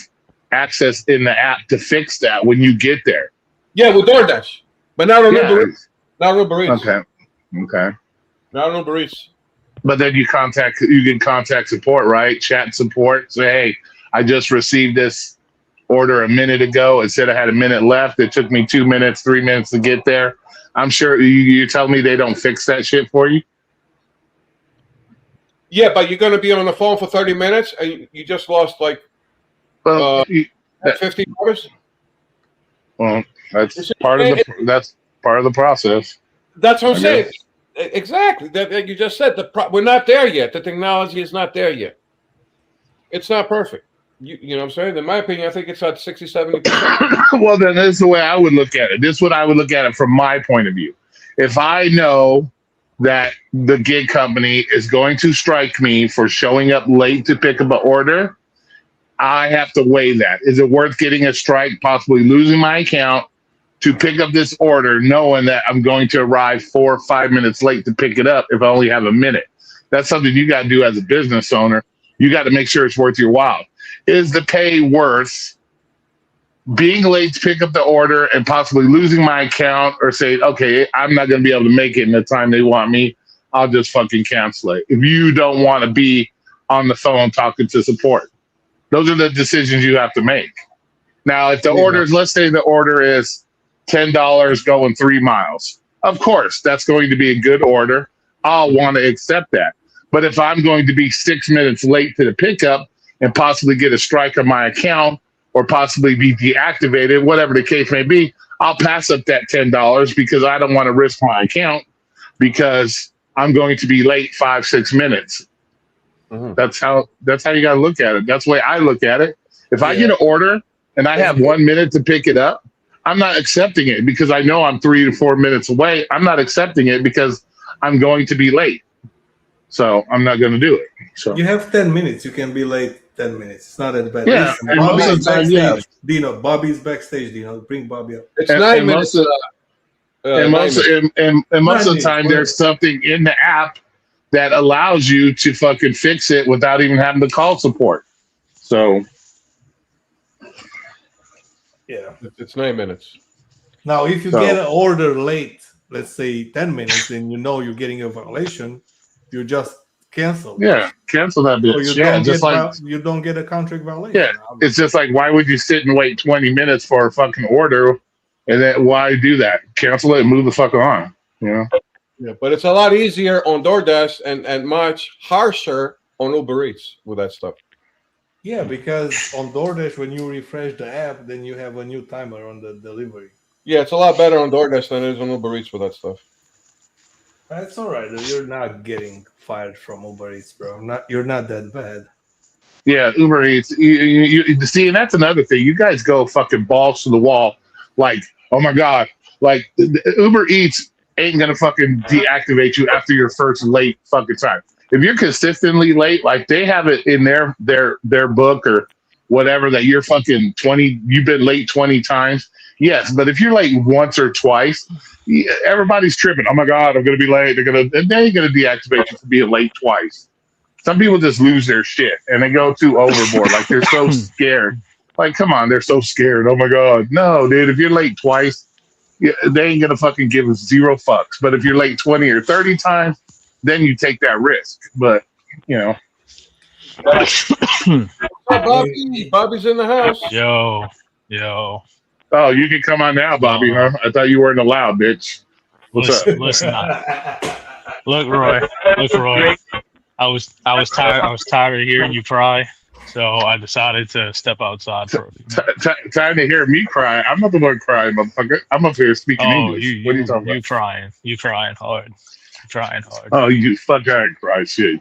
access in the app to fix that when you get there. Yeah, with DoorDash, but not on Uber Eats. Not Uber Eats. Okay. Not on Uber Eats. But then you can contact support, right? Chat support. Say, hey, I just received this order a minute ago. It said I had a minute left. It took me 2 minutes, 3 minutes to get there. I'm sure you tell me they don't fix that shit for you. Yeah, but you're going to be on the phone for 30 minutes and you just lost like $50. Well, that's part of the process. That's what I'm saying. Exactly. That you just said. We're not there yet. The technology is not there yet. It's not perfect. You know what I'm saying? In my opinion, I think it's at 60, 70%. Well, then this is the way I would look at it. This is what I would look at it from my point of view. If I know that the gig company is going to strike me for showing up late to pick up an order, I have to weigh that. Is it worth getting a strike, possibly losing my account to pick up this order, knowing that I'm going to arrive 4 or 5 minutes late to pick it up if I only have a minute? That's something you got to do as a business owner. You got to make sure it's worth your while. Is the pay worth being late to pick up the order and possibly losing my account or saying, okay, I'm not going to be able to make it in the time they want me, I'll just fucking cancel it. If you don't want to be on the phone talking to support, those are the decisions you have to make. Now, if the orders, let's say the order is $10 going 3 miles, of course, that's going to be a good order. I'll want to accept that. But if I'm going to be 6 minutes late to the pickup and possibly get a strike on my account or possibly be deactivated, whatever the case may be, I'll pass up that $10 because I don't want to risk my account because I'm going to be late 5-6 minutes. That's how you got to look at it. That's the way I look at it. If I get an order and I have 1 minute to pick it up, I'm not accepting it because I know I'm 3 to 4 minutes away. I'm not accepting it because I'm going to be late. So I'm not going to do it. So you have 10 minutes. You can be late 10 minutes. It's not that bad. Yeah, Listen, Bobby's backstage. Dino, Bobby's backstage. Dino, bring Bobby up. It's 9 minutes. And most of the time, there's something in the app that allows you to fucking fix it without even having to call support. So yeah, it's 9 minutes. Now, if you get an order late, let's say 10 minutes, and you know you're getting a violation, you just cancel. Yeah, cancel that bitch. You don't get a contract violation. Yeah, it's just like, why would you sit and wait 20 minutes for a fucking order, and then why do that? Cancel it and move the fuck on. You know. Yeah, but it's a lot easier on DoorDash and much harsher on Uber Eats with that stuff. Yeah, because on DoorDash, when you refresh the app, then you have a new timer on the delivery. Yeah, it's a lot better on DoorDash than it is on Uber Eats with that stuff. That's all right. You're not getting fired from Uber Eats, bro. You're not that bad. Yeah, Uber Eats. You see, and that's another thing. You guys go fucking balls to the wall. Like, oh my God. Like, Uber Eats ain't gonna fucking deactivate you after your first late fucking time. If you're consistently late, like they have it in their book or whatever that you're fucking 20, you've been late 20 times. Yes, but if you're late once or twice, everybody's tripping. Oh my God, I'm gonna be late. They ain't gonna deactivate you for being late twice. Some people just lose their shit and they go too overboard. Like they're so scared. Like, come on, they're so scared. Oh my God. No, dude, if you're late twice, they ain't gonna fucking give us 0 fucks. But if you're late 20 or 30 times, then you take that risk. But you know. Bobby's in the house. Yo. Oh, you can come on now, Bobby, huh? I thought you weren't allowed, bitch. What's up? Listen. Look, Roy. I was tired of hearing you cry, so I decided to step outside for a few minutes. Time to hear me cry. I'm not the one crying, motherfucker. I'm up here speaking English. What are you talking about? You crying hard. Oh, you fucking cry shit,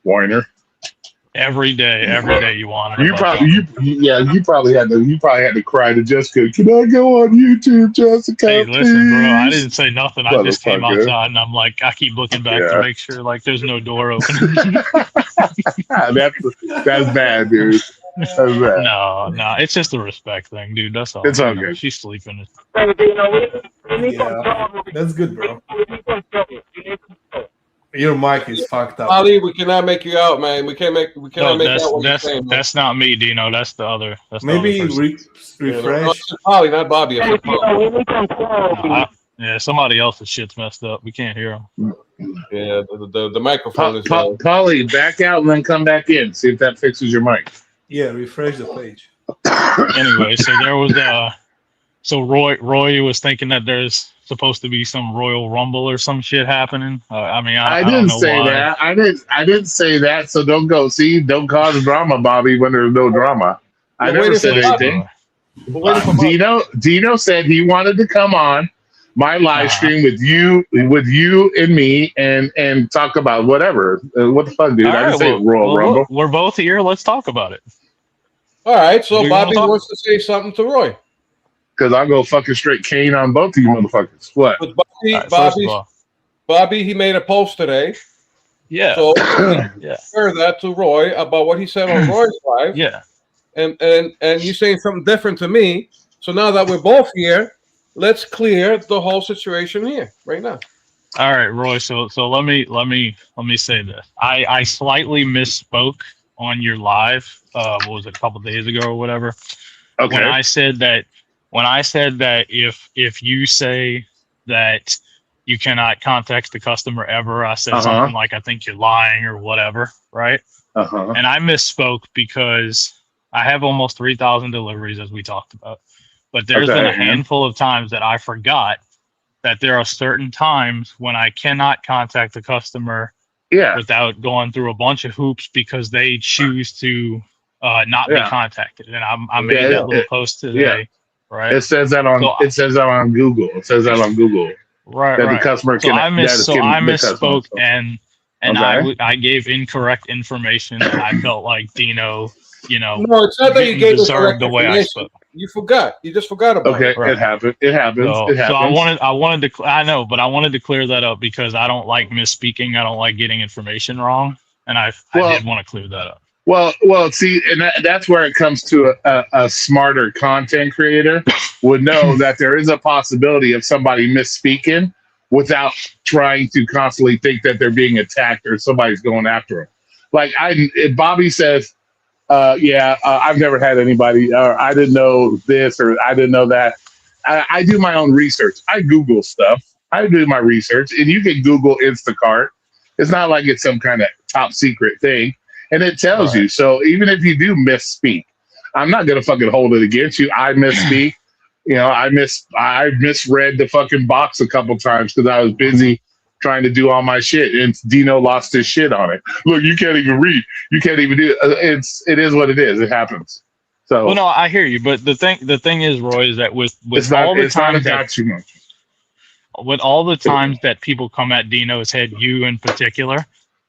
whiner. Every day you want it. You probably had to cry to Jessica. Can I go on YouTube, Jessica? Hey, listen, please? bro. I didn't say nothing. I just came outside, and I'm like, I keep looking back to make sure like there's no door open. That's bad, dude. That's bad. No, it's just a respect thing, dude. That's all. It's all good. She's sleeping. Yeah, that's good, bro. Your mic is fucked up. Ali, we cannot make you out, man. We cannot make out what you're saying. That's not me, Dino. That's the other. Maybe refresh. refresh. Polly, not Bobby. Yeah, somebody else's shit's messed up. We can't hear them. Yeah, the microphone is. Polly, back out and then come back in. See if that fixes your mic. Yeah, refresh the page. Anyway, so there was so Roy was thinking that there's supposed to be some Royal Rumble or some shit happening. I didn't don't know say why. that. I didn't say that. So don't cause drama, Bobby, when there's no drama. I never said anything. Dino said he wanted to come on my live stream with you and me and talk about whatever. What the fuck, dude? I didn't say Royal Rumble. We're both here. Let's talk about it. All right, so Bobby wants to say something to Roy. Because I'll go fucking straight cane on both of you motherfuckers. What? Bobby, he made a post today. Yeah. So share that to Roy about what he said on Roy's live. Yeah. And you saying something different to me. So now that we're both here, let's clear the whole situation here right now. All right, Roy. So let me say this. I slightly misspoke on your live. What was it, a couple days ago or whatever? Okay. When I said that if you say that you cannot contact the customer ever, I said something like, I think you're lying or whatever, right? And I misspoke because I have almost 3,000 deliveries, as we talked about. But there's been a handful of times that I forgot that there are certain times when I cannot contact the customer without going through a bunch of hoops because they choose to not be contacted. And I made that little post today. Right. It says that on Google. It says that on Google. Right. That the customer can. I misspoke and I gave incorrect information. And I felt like Dino, no, it's not that you gave deserved the way I spoke. You forgot. You just forgot about it. Okay, it happened. It happens. So I wanted to. I know, but I wanted to clear that up because I don't like misspeaking. I don't like getting information wrong, and I did want to clear that up. Well, see, and that's where it comes to a smarter content creator would know that there is a possibility of somebody misspeaking without trying to constantly think that they're being attacked or somebody's going after them. Like if Bobby says, I've never had anybody, or I didn't know this, or I didn't know that. I do my own research. I Google stuff. I do my research, and you can Google Instacart. It's not like it's some kind of top secret thing. And it tells you. So even if you do misspeak, I'm not gonna fucking hold it against you. I misspeak. I misread the fucking box a couple times because I was busy trying to do all my shit, and Dino lost his shit on it. Look, you can't even read. You can't even do it. It is what it is. It happens. So well, no, I hear you, but the thing is, Roy, is that with all the times with all the times that people come at Dino's head, you in particular.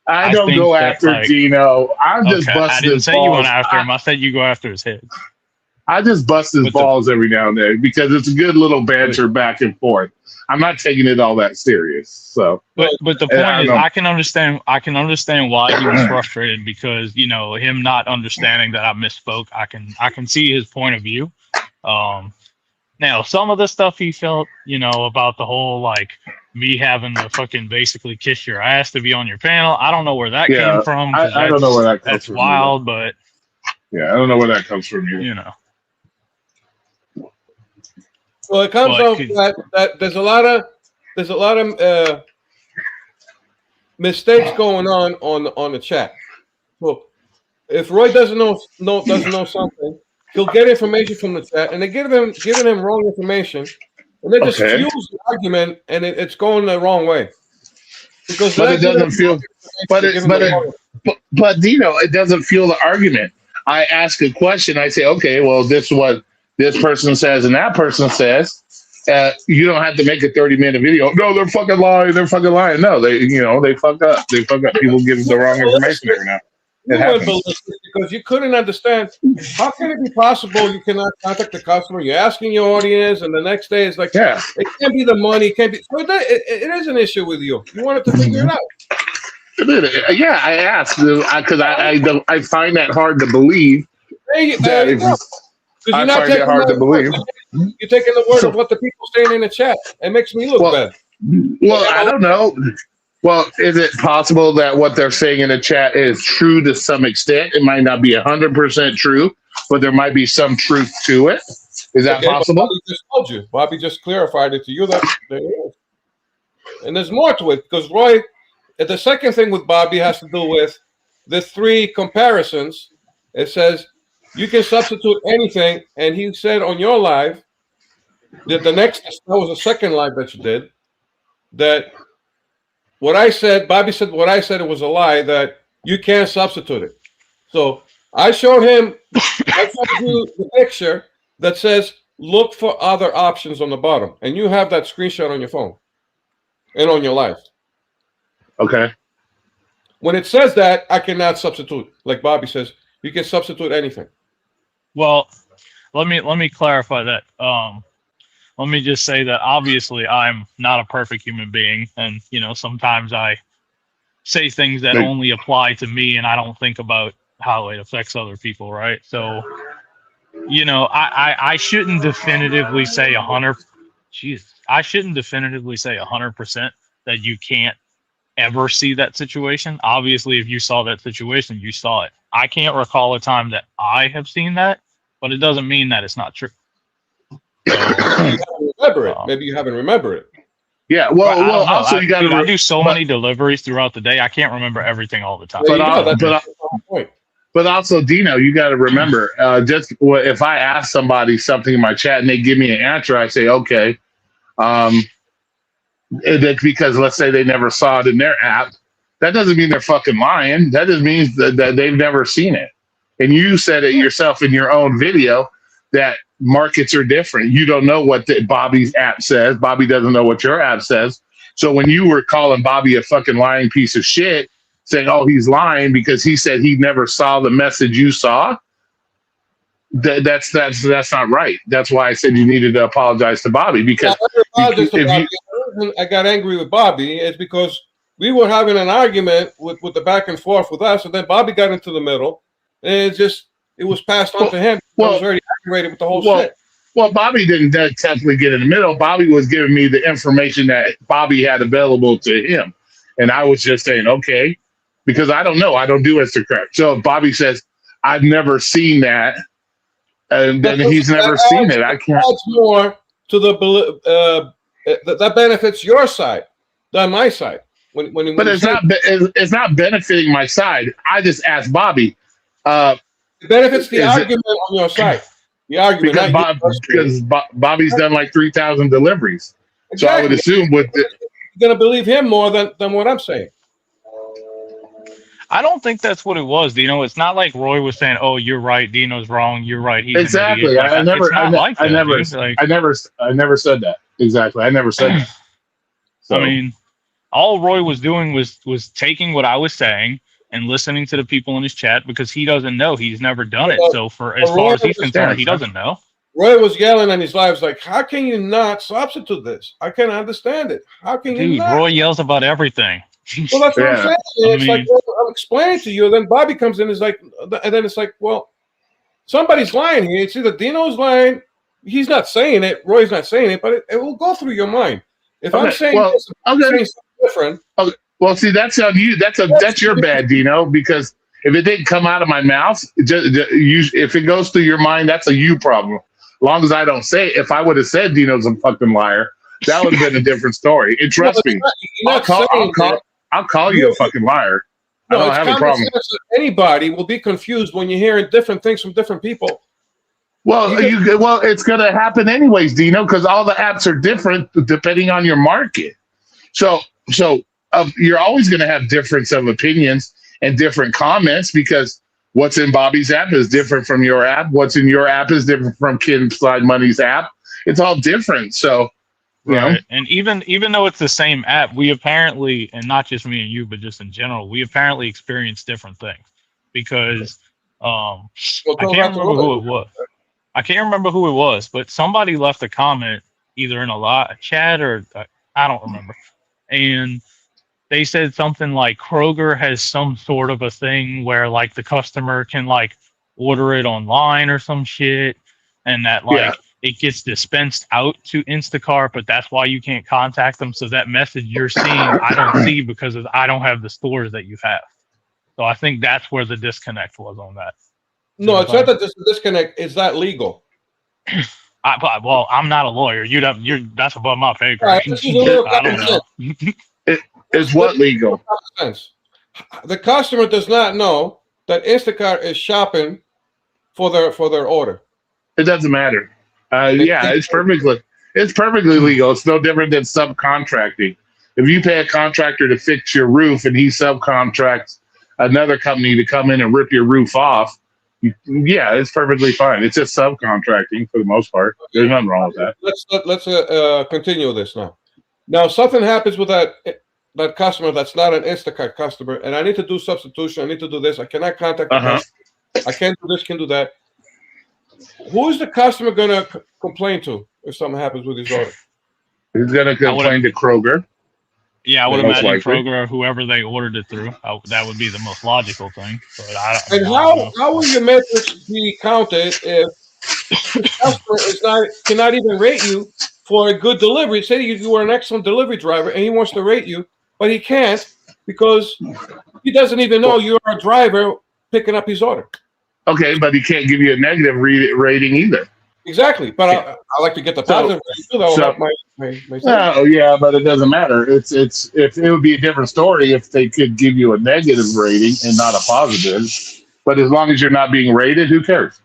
I don't go after Dino. I'm just busting. I didn't say you went after him. I said you go after his head. I just bust his With the- balls every now and then because it's a good little banter back and forth. I'm not taking it all that serious. So, But the And I point is, don't know. I can understand why he was frustrated because him not understanding that I misspoke. I can see his point of view. Now some of the stuff he felt, about the whole like me having to fucking basically kiss your ass to be on your panel. I don't know where that Yeah, came from. 'Cause I don't know where that comes that's from. wild, but Yeah, I don't know where that comes from either. Well, it comes Well, off that there's a lot of mistakes going on the chat. Well, if Roy doesn't know something, he'll get information from the chat, and they're giving him wrong information, and they just Okay. fuels the argument, and it's going the wrong way. Because But it doesn't feel. But Dino, it doesn't fuel the argument. I ask a question. I say, okay, well, this is what this person says and that person says. You don't have to make a 30-minute video. No, they're fucking lying. They're fucking lying. No, they fuck up. They fuck up. People give the wrong information every now. You It went happens. ballistic because you couldn't understand. How can it be possible you cannot contact the customer? You're asking your audience, and the next day it's like, Yeah. it can't be the money. It can't be. So it is an issue with you. You wanted to figure it out. Yeah, I asked because I find that hard to believe. There you go. 'Cause I you're not find it taking hard my to believe. word. You're taking the word of what the people saying in the chat. It makes me look Well, bad. Well, I don't know. Well, is it possible that what they're saying in the chat is true to some extent? It might not be 100% true, but there might be some truth to it. Is that Okay, but possible? Bobby just told you. Bobby just clarified it to you that there is. And there's more to it because Roy, the second thing with Bobby has to do with the 3 comparisons. It says you can substitute anything, and he said on your live that that was the second live that you did, that what I said, Bobby said what I said, it was a lie, that you can't substitute it. So I showed you the picture that says look for other options on the bottom, and you have that screenshot on your phone and on your live. Okay. When it says that, I cannot substitute. Like Bobby says, you can substitute anything. Well, let me clarify that. Let me just say that obviously I'm not a perfect human being, and sometimes I say things that only apply to me, and I don't think about how it affects other people, right? So, I shouldn't definitively say 100. I shouldn't definitively say 100% that you can't ever see that situation. Obviously, if you saw that situation, you saw it. I can't recall a time that I have seen that, but it doesn't mean that it's not true. You haven't remember it. Maybe you haven't remembered it. Yeah. I Well, don't know. also you got to. I do so many deliveries throughout the day. I can't remember everything all the time. There you But, go. That's but- the whole point. But also, Dino, you got to remember, if I ask somebody something in my chat and they give me an answer, I say, okay. Because let's say they never saw it in their app. That doesn't mean they're fucking lying. That just means that they've never seen it. And you said it yourself in your own video that markets are different. You don't know what Bobby's app says. Bobby doesn't know what your app says. So when you were calling Bobby a fucking lying piece of shit, saying, oh, he's lying because he said he never saw the message you saw, that's not right. That's why I said you needed to apologize to Bobby, because I got angry with Bobby is because we were having an argument with the back and forth with us, and then Bobby got into the middle, and it was passed on to him. I was very aggravated with the whole shit. Well, Bobby didn't technically get in the middle. Bobby was giving me the information that Bobby had available to him, and I was just saying, okay, because I don't know. I don't do Instacart. So if Bobby says, I've never seen that, and then he's never seen it. I can't. Adds more to that benefits your side than my side. But it's not benefiting my side. I just asked Bobby. It benefits the argument on your side. The argument because Bobby's done like 3,000 deliveries. Exactly. So I would assume you're going to believe him more than what I'm saying. I don't think that's what it was, Dino. It's not like Roy was saying, "Oh, you're right, Dino's wrong. You're right, he's exactly." An idiot. I never said that. Exactly, I never said that. So. I mean, all Roy was doing was taking what I was saying and listening to the people in his chat because he doesn't know. He's never done it. Well, So for as well, far Roy as he's concerned, understands, he huh? doesn't know. Roy was yelling on his lives like, how can you not substitute this? I can't understand it. How can you Dude, not? Roy yells about everything. Well, that's what I'm Yeah. saying. It's like, well, I'm explaining to you. Then Bobby comes in, is like, and then it's like, well, somebody's lying here. It's either Dino's lying. He's not saying it. Roy's not saying it, but it will go through your mind. If I'm Okay, saying well, this, I'm okay. saying something different. Well, see, that's on you. That's your bad, Dino. Because if it didn't come out of my mouth, if it goes through your mind, that's a you problem. As long as I don't say it. If I would have said Dino's a fucking liar, that would have been a different story. And trust me, You're not saying that. I'll call you a fucking liar. I No, don't it's have a common problem. sense that anybody will be confused when you're hearing different things from different people. Well, it's going to happen anyways, Dino, because all the apps are different depending on your market. So you're always going to have difference of opinions and different comments because what's in Bobby's app is different from your app. What's in your app is different from Ken Slide Money's app. It's all different. So, you know. And even though it's the same app, we apparently, and not just me and you, but just in general, we apparently experience different things because I can't remember who it was. I can't remember who it was, but somebody left a comment either in a chat or I don't remember. And they said something like Kroger has some sort of a thing where like the customer can like order it online or some shit, and that like it gets dispensed out to Instacart, but that's why you can't contact them. So that message you're seeing, I don't see because I don't have the stores that you have. So I think that's where the disconnect was on that. No, it's not that this disconnect. It's not legal. Well, I'm not a lawyer. That's above my pay grade. Right, this is a little I don't know. It's what legal? Sense. The customer does not know that Instacart is shopping for their order. It doesn't matter. It's perfectly legal. It's no different than subcontracting. If you pay a contractor to fix your roof and he subcontracts another company to come in and rip your roof off, it's perfectly fine. It's just subcontracting for the most part. There's nothing wrong with that. Let's continue this now. Now something happens with that customer that's not an Instacart customer, and I need to do substitution. I need to do this. I cannot contact the customer. I can't do this. Can do that. Who is the customer going to complain to if something happens with his order? He's going to complain to Kroger. Yeah, I would Most imagine likely. Kroger or whoever they ordered it through. That would be the most logical thing. But And how will your metrics be counted if the customer cannot even rate you for a good delivery? Say you are an excellent delivery driver and he wants to rate you, but he can't because he doesn't even know you're a driver picking up his order. Okay, but he can't give you a negative rating either. Exactly, but I like to get the positive rating too. That will help my Oh yeah, but it doesn't matter. If it would be a different story if they could give you a negative rating and not a positive. But as long as you're not being rated, who cares?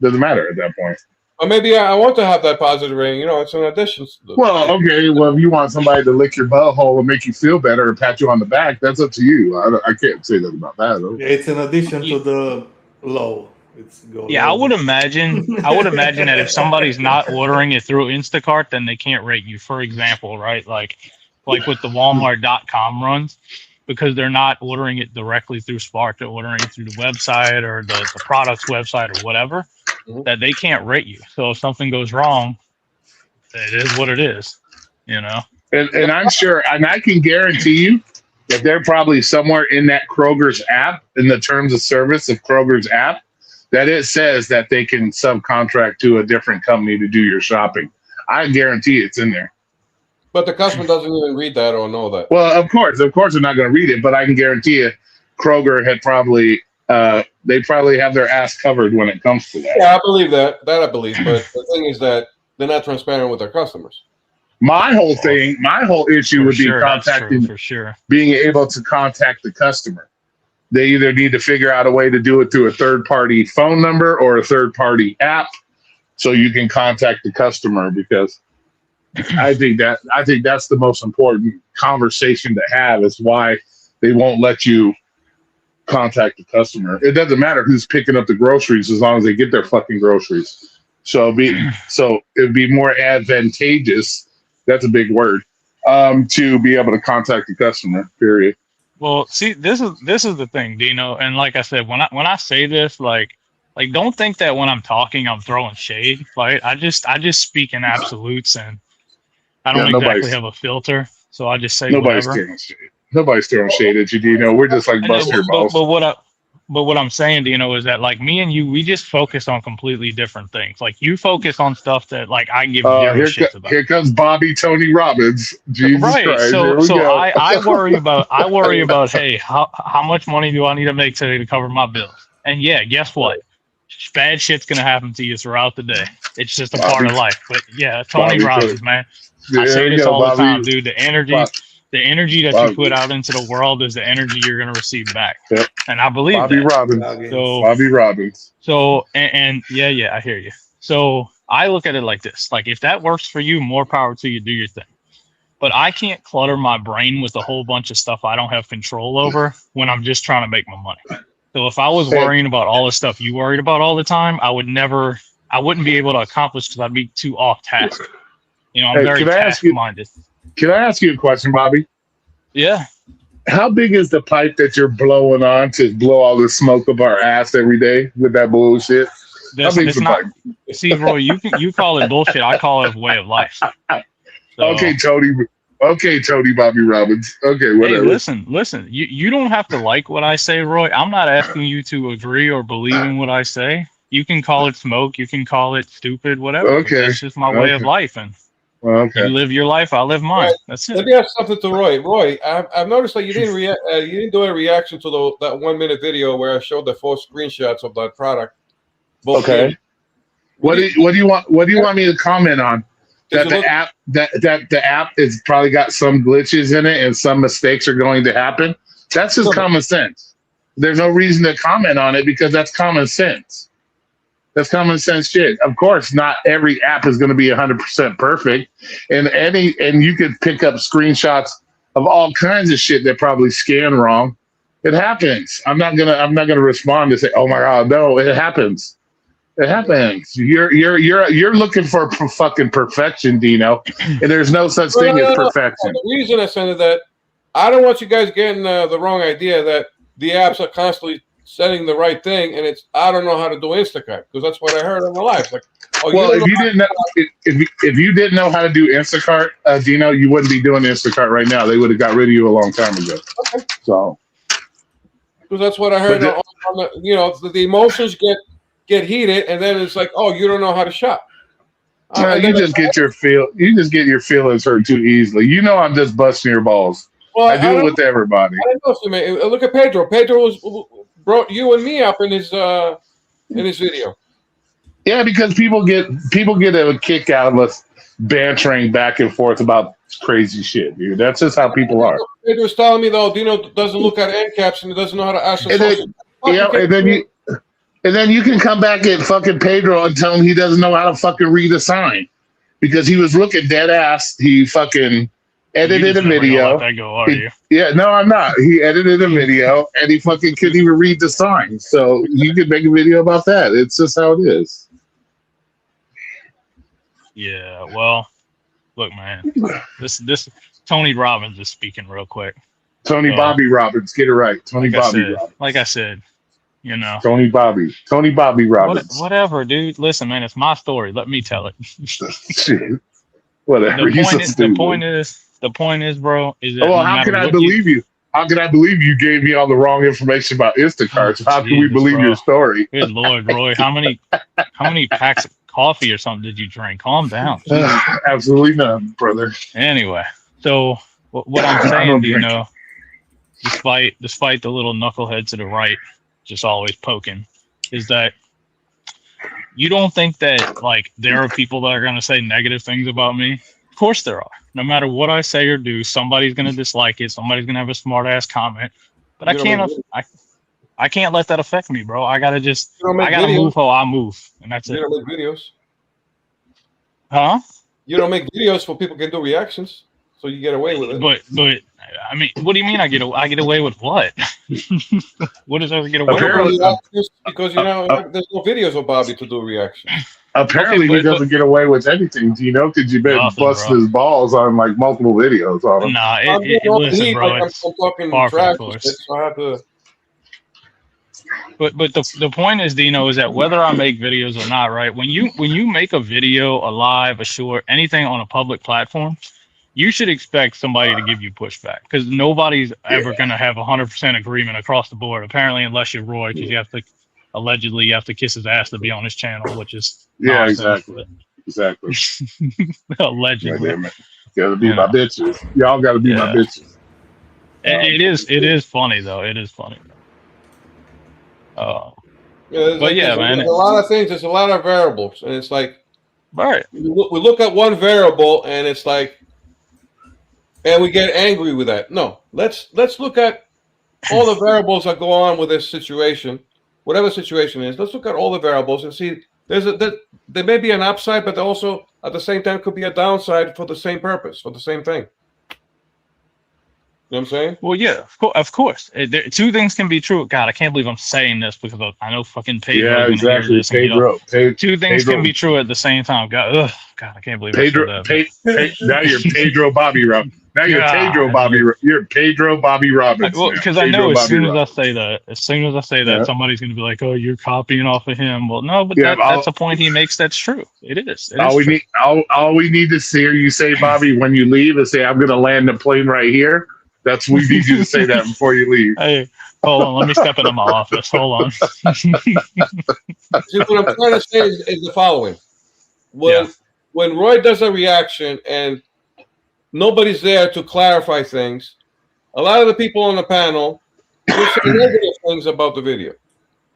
Doesn't matter at that point. Or maybe I want to have that positive rating. It's an addition. Well, okay. Well, if you want somebody to lick your butthole and make you feel better and pat you on the back, that's up to you. I can't say that about that. Though. It's an addition to the low. I would imagine that if somebody's not ordering it through Instacart, then they can't rate you. For example, right? Like with the Walmart.com runs, because they're not ordering it directly through Spark, they're ordering it through the website or the product's website or whatever, that they can't rate you. So if something goes wrong, it is what it is, And I'm sure, and I can guarantee you that they're probably somewhere in that Kroger's app, in the terms of service of Kroger's app, that it says that they can subcontract to a different company to do your shopping. I guarantee it's in there. But the customer doesn't even read that or know that. Well, of course, they're not going to read it, but I can guarantee you Kroger had probably, they probably have their ass covered when it comes to that. Yeah, I believe that. That I believe. But the thing is that they're not transparent with their customers. My whole issue would be contacting, for sure, being able to contact the customer. They either need to figure out a way to do it through a third-party phone number or a third-party app, so you can contact the customer. Because I think that's the most important conversation to have. Is why they won't let you contact the customer. It doesn't matter who's picking up the groceries as long as they get their fucking groceries. So it'd be more advantageous. That's a big word. To be able to contact the customer. Period. Well, see, this is the thing, Dino, and like I said, when I say this, like don't think that when I'm talking I'm throwing shade. Like I just speak in absolutes, and I don't exactly have a filter, so I just say nobody's whatever. throwing shade. Nobody's throwing shade at you, Dino. We're just like busting your balls. But what I'm saying, Dino, is that like me and you, we just focus on completely different things. Like you focus on stuff that like I give zero shits about. Here comes Bobby Tony Robbins. Jesus Christ. So I worry about hey, how much money do I need to make today to cover my bills? And yeah, guess what? Bad shit's gonna happen to you throughout the day. It's just a part of life. But yeah, Tony Robbins, man. I say this all the time, dude. The energy that you put out into the world is the energy you're going to receive back. Yep. And I believe Bobby that. Robbins. So, Bobby Robbins. So, and yeah, I hear you. So I look at it like this. Like if that works for you, more power to you, do your thing. But I can't clutter my brain with a whole bunch of stuff I don't have control over when I'm just trying to make my money. So if I was worrying about all the stuff you worried about all the time, I wouldn't be able to accomplish because I'd be too off task. You know, I'm very task-minded. Can I ask you a question, Bobby? Yeah. How big is the pipe that you're blowing on to blow all the smoke up our ass every day with that bullshit? How big is the pipe? See, Roy, you call it bullshit. I call it a way of life. So, okay, Tony, Bobby Robbins. Okay, whatever. Hey, listen. You don't have to like what I say, Roy. I'm not asking you to agree or believe in what I say. You can call it smoke. You can call it stupid, whatever. Okay. That's just my way of life. And okay. You live your life, I live mine. That's it. Let me ask something to Roy. Roy, I've noticed that you didn't do a reaction to that 1 minute video where I showed the 4 screenshots of that product. Okay. What do you want me to comment on? That the app is probably got some glitches in it and some mistakes are going to happen. That's just common sense. There's no reason to comment on it because that's common sense. That's common sense shit. Of course, not every app is going to be 100% perfect, and you could pick up screenshots of all kinds of shit that probably scan wrong. It happens. I'm not gonna respond to say, "Oh my God, no!" It happens. It happens. You're looking for fucking perfection, Dino, and there's no such thing as perfection. The reason I said that, I don't want you guys getting the wrong idea that the apps are constantly setting the right thing, and I don't know how to do Instacart because that's what I heard in my life. Like, if you didn't know how to do Instacart, Dino, you wouldn't be doing Instacart right now. They would have got rid of you a long time ago. Okay. So, because that's what I heard. The emotions get heated, and then it's like, oh, you don't know how to shop. You just get your feelings hurt too easily. You know, I'm just busting your balls. Well, I do it with everybody. I don't know, man. Look at Pedro. Pedro brought you and me up in his video. Yeah, because people get a kick out of us bantering back and forth about crazy shit, dude. That's just how people are. Pedro was telling me though, Dino doesn't look at end caps and he doesn't know how to ask. And then you can come back at fucking Pedro and tell him he doesn't know how to fucking read a sign because he was looking dead ass. He fucking edited a video. Yeah, no, I'm not. He edited a video and he fucking couldn't even read the sign. So you could make a video about that. It's just how it is. Yeah, well, look, man. This Tony Robbins is speaking real quick. Bobby Robbins, get it right. Robbins. Like I said, you know. Tony Bobby Robbins. Whatever, dude. Listen, man, it's my story. Let me tell it. Shit. Whatever. The point is, bro, is that how can I believe you? How can I believe you gave me all the wrong information about Instacart? How can we believe your story? Good Lord, Roy. How many packs of coffee or something did you drink? Calm down. Absolutely none, brother. Anyway, so what I'm saying, you know, despite the little knucklehead to the right just always poking, is that you don't think that like there are people that are going to say negative things about me? Of course there are. No matter what I say or do, somebody's going to dislike it. Somebody's going to have a smart ass comment. But I can't let that affect me, bro. I gotta move how I move, and that's it. You don't make videos, huh? You don't make videos so people can do reactions, so you get away with it. But I mean, what do you mean? I get away with what? What does I get away with? Because there's no videos of Bobby to do reactions. Apparently, he doesn't get away with anything, Dino, because you've been busting his balls on like multiple videos on him. Nah, listen, bro. It's talking far from trash, the course. so I have to. But the point is, Dino, is that whether I make videos or not, right? When you make a video, a live, a short, anything on a public platform, you should expect somebody to give you pushback because nobody's ever going to have 100% agreement across the board. Apparently, unless you're Roy, because you have to kiss his ass to be on his channel, which is nonsense, exactly. Allegedly, Gotta be my bitches. Y'all gotta be my bitches. It is funny though. It is funny. But man, there's a lot of things. There's a lot of variables, and it's like, all right, we look at one variable, and it's like, and we get angry with that. No, let's look at all the variables that go on with this situation, whatever the situation is. Let's look at all the variables and see. There may be an upside, but also at the same time could be a downside for the same purpose, for the same thing. You know what I'm saying? Well, yeah, of course. Two things can be true. God, I can't believe I'm saying this because I know fucking Pedro. Yeah, exactly. Pedro. Two things can be true at the same time. God, I can't believe Pedro. Now you're Pedro Bobby Rob. Now you're Pedro Bobby. You're Pedro Bobby Robinson. Well, because I know as soon as I say that, somebody's going to be like, "Oh, you're copying off of him." Well, no, but that's a point he makes. That's true. It is. All we need to hear you say, Bobby, when you leave, is say, "I'm going to land the plane right here." We need you to say that before you leave. Hey, hold on. Let me step into my office. Hold on. See, what I'm trying to say is the following: when Roy does a reaction and nobody's there to clarify things, a lot of the people on the panel will say negative things about the video.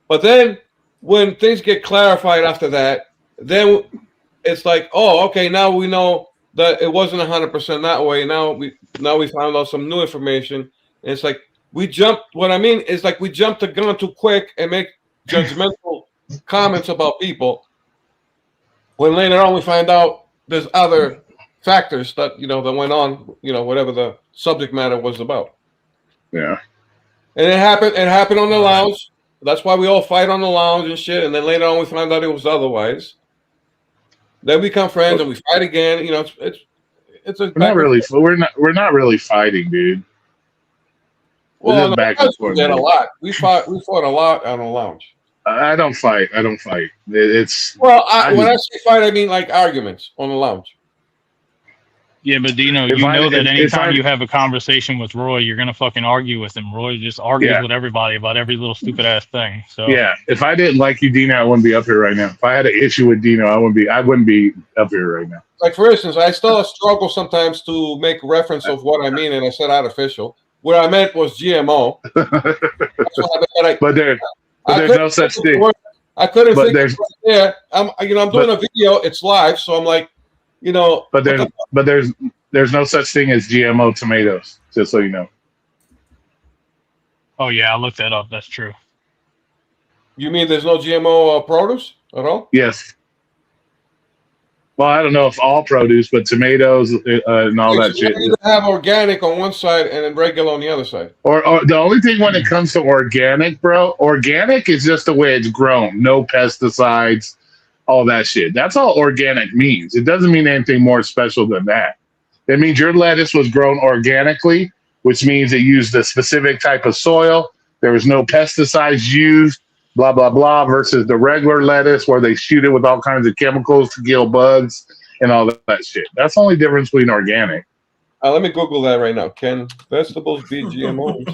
But then when things get clarified after that, then it's like, oh, okay, now we know that it wasn't 100% that way. Now we found out some new information. And it's like we jumped. What I mean is like we jumped the gun too quick and make judgmental comments about people. When later on we find out there's other factors that that went on. Whatever the subject matter was about. Yeah. And it happened on the lounge. That's why we all fight on the lounge and shit. And then later on we find out it was otherwise. Then we become friends and we fight again. It's a. We're not really fighting, dude. Well, back and forth. A lot. We fought a lot on the lounge. I don't fight. It's when I say fight, I mean like arguments on the lounge. Yeah, but Dino, that anytime you have a conversation with Roy, you're gonna fucking argue with him. Roy just argues with everybody about every little stupid ass thing. So yeah, if I didn't like you, Dino, I wouldn't be up here right now. If I had an issue with Dino, I wouldn't be up here right now. Like for instance, I still struggle sometimes to make reference of what I mean, and I said artificial. What I meant was GMO. But there's no such thing. I couldn't think of it. I'm doing a video. It's live, so I'm like. But there's no such thing as GMO tomatoes, just so you know. Oh yeah, I looked that up. That's true. You mean there's no GMO produce at all? Yes. Well, I don't know if all produce, but tomatoes and all that shit. You have organic on one side and then regular on the other side. Or the only thing when it comes to organic, bro, organic is just the way it's grown. No pesticides. All that shit. That's all organic means. It doesn't mean anything more special than that. It means your lettuce was grown organically, which means it used a specific type of soil. There was no pesticides used, blah, blah, blah, versus the regular lettuce where they shoot it with all kinds of chemicals to kill bugs and all that shit. That's the only difference between organic. Let me Google that right now. Can vegetables be GMOs?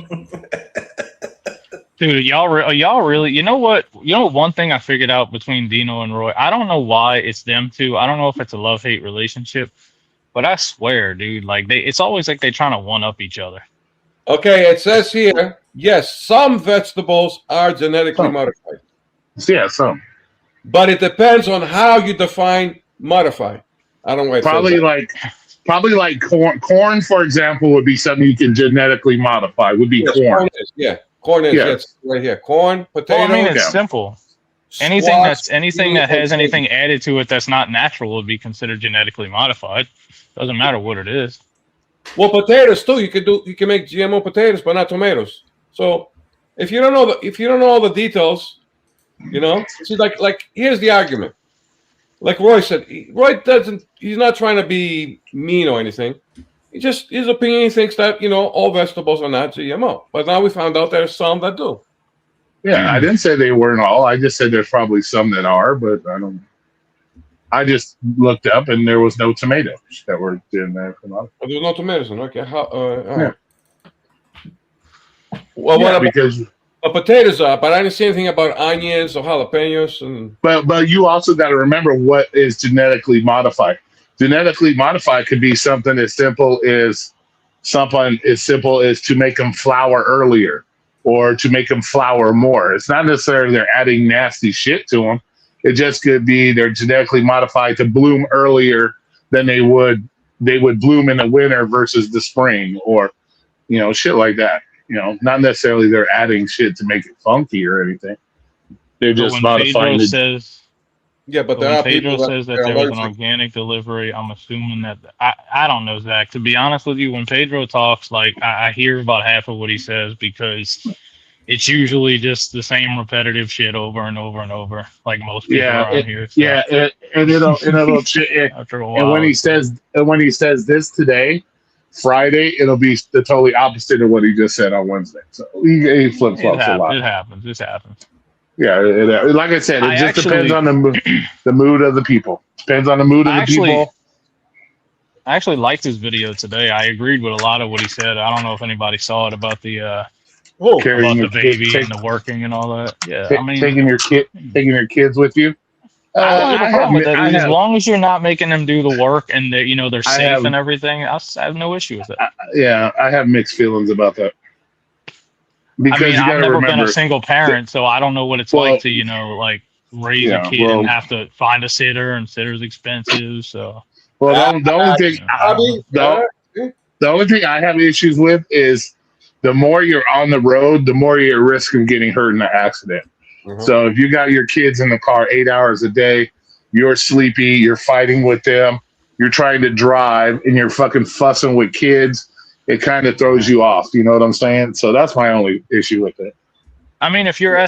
Dude, y'all really, you know what? One thing I figured out between Dino and Roy, I don't know why it's them two. I don't know if it's a love-hate relationship, but I swear, dude, like it's always like they're trying to one-up each other. Okay, it says here, yes, some vegetables are genetically modified. Yeah, some. But it depends on how you define modify. I don't know. Probably like corn. Corn, for example, would be something you can genetically modify. Would be corn. Corn is right here. Corn, potato. Well, I mean, it's simple. Anything that has anything added to it that's not natural would be considered genetically modified. Doesn't matter what it is. Well, potatoes too. You can make GMO potatoes, but not tomatoes. So if you don't know all the details, see, like here's the argument. like Roy said, Roy doesn't. He's not trying to be mean or anything. He just his opinion. He thinks that all vegetables are not GMO. But now we found out there's some that do. Yeah, I didn't say they weren't all. I just said there's probably some that are, but I don't. I just looked up and there was no tomatoes that were in there. Oh, there's no tomatoes in. Okay. All Yeah. right. Well, Yeah, what about because potatoes are? But I didn't see anything about onions or jalapenos and. but you also got to remember what is genetically modified. Genetically modified could be something as simple as to make them flower earlier or to make them flower more. It's not necessarily they're adding nasty shit to them. It just could be they're genetically modified to bloom earlier than they would bloom in the winter versus the spring, or shit like that. Not necessarily they're adding shit to make it funky or anything. They're But just when modifying Pedro it. says, Yeah, but but there when are Pedro people says that they're there was an allergic. organic delivery, I'm assuming that I don't know, Zach. To be honest with you, when Pedro talks, like I hear about half of what he says because it's usually just the same repetitive shit over and over and over, like most people around here. So And it'll after a and while, when he says this today, Friday, it'll be the totally opposite of what he just said on Wednesday. So he flip flops a lot. it happens. This happens. Yeah, like I said, it I just actually- depends on the mood of the people. Depends on the mood of the people. I actually liked his video today. I agreed with a lot of what he said. I don't know if anybody saw it about the Carrying your baby kid, and the working and all that. Yeah, I mean, taking your kids with you. I don't have a problem with that. I Dude. As have- long as you're not making them do the work and they're I safe have- and everything, I have no issue with it. I have mixed feelings about that. Because I mean, you got I've to never remember, been a single parent, so I don't know what it's Well, like to raise yeah, a kid well- and have to find a sitter, and sitter's expensive. So well, the only thing Bobby, the only thing I have issues with is the more you're on the road, the more you're at risk of getting hurt in an accident. Mhm. So if you got your kids in the car 8 hours a day, you're sleepy, you're fighting with them, you're trying to drive, and you're fucking fussing with kids, it kind of throws you off. You know what I'm saying? So that's my only issue with it. I mean, if you're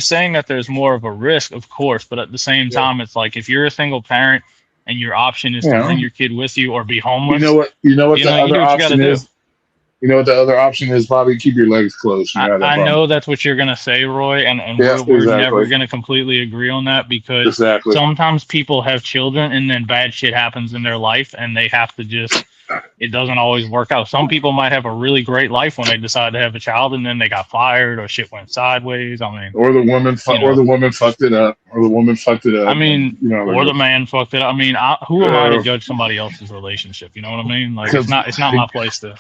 saying that there's more of a risk, of course, but at the same time, it's like if you're a single parent and your option is to bring your kid with you or be homeless. You know what you the know what other you gotta option do. is? You know what the other option is, Bobby? Keep your legs closed. You know that I problem. know that's what you're gonna say, Roy, and Yeah, we're exactly. never gonna completely agree on that because Exactly. sometimes people have children and then bad shit happens in their life and they have to it doesn't always work out. Some people might have a really great life when they decide to have a child and then they got fired or shit went sideways. I mean, Or the woman, or the woman fucked it up, or the woman fucked it up. I mean, or like the man fucked it up. I mean, who am I to Yeah. judge somebody else's relationship? You know what I mean? Like, Because- it's not my place to.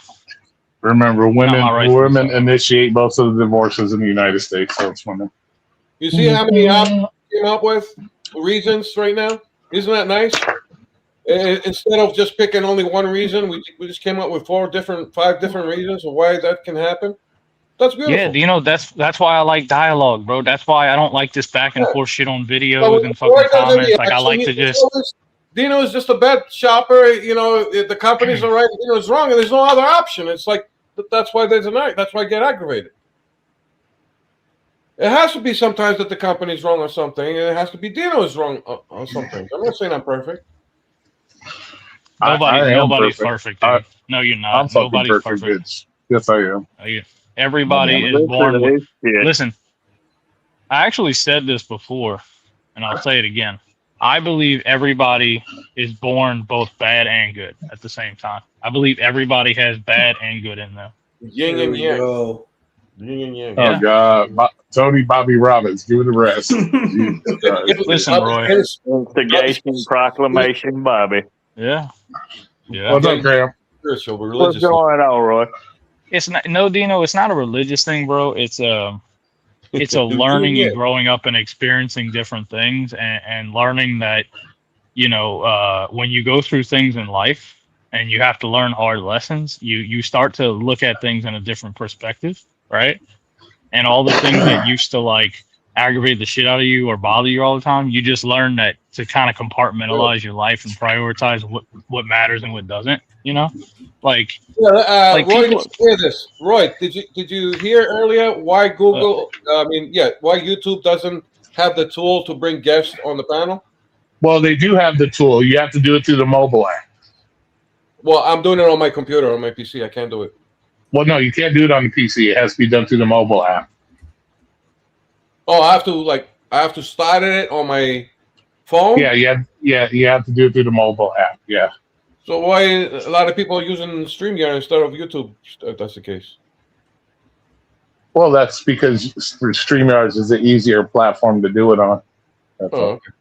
remember, not my right to women decide. initiate most of the divorces in the United States. So it's women. You see how many options we came up with reasons right now? Isn't that nice? Instead of just picking only one reason, we just came up with 5 different reasons of why that can happen. That's beautiful. Yeah, that's why I like dialogue, bro. That's why I don't like this back and forth shit on videos Well, and Roy fucking doesn't comments. Like I actually like to need just. know this. Dino is just a bad shopper. The companies are right. Dino's wrong, and there's no other option. It's like that's why there's that's why I get aggravated. It has to be sometimes that the company's wrong or something, and it has to be Dino's wrong on something. I'm not saying I'm perfect. Nobody's perfect. perfect. Dude. No, you're I'm not. fucking Nobody's perfect. perfect. Bitch. Yes, I am. Everybody is born with. Listen, I actually said this before, and I'll say it again. I believe everybody is born both bad and good at the same time. I believe everybody has bad and good in them. Yin and yang. Yin and yang. Yeah. Oh God, Tony Bobby Robbins, give it a rest. Jesus Christ. Listen, Roy. Instigation proclamation, Bobby. Yeah. Yeah. What's up, Graham? Spiritual, but What's religious. going on, Roy? It's not Dino, it's not a religious thing, bro. It's a learning and growing up and experiencing different things and learning that, when you go through things in life and you have to learn hard lessons, you start to look at things in a different perspective, right? And all the things that used to aggravate the shit out of you or bother you all the time, you just learn that to kind of compartmentalize your life and prioritize what matters and what doesn't, Roy, Roy, did you hear this? Roy, did you hear earlier why Google? Why YouTube doesn't have the tool to bring guests on the panel? Well, they do have the tool. You have to do it through the mobile app. Well, I'm doing it on my computer, on my PC. I can't do it. Well, no, you can't do it on the PC. It has to be done through the mobile app. Oh, I have to start it on my phone? Yeah, you have to do it through the mobile app. Yeah. So why a lot of people are using StreamYard instead of YouTube, if that's the case? Well, that's because for StreamYards is the easier platform to do it on. That's all. Okay.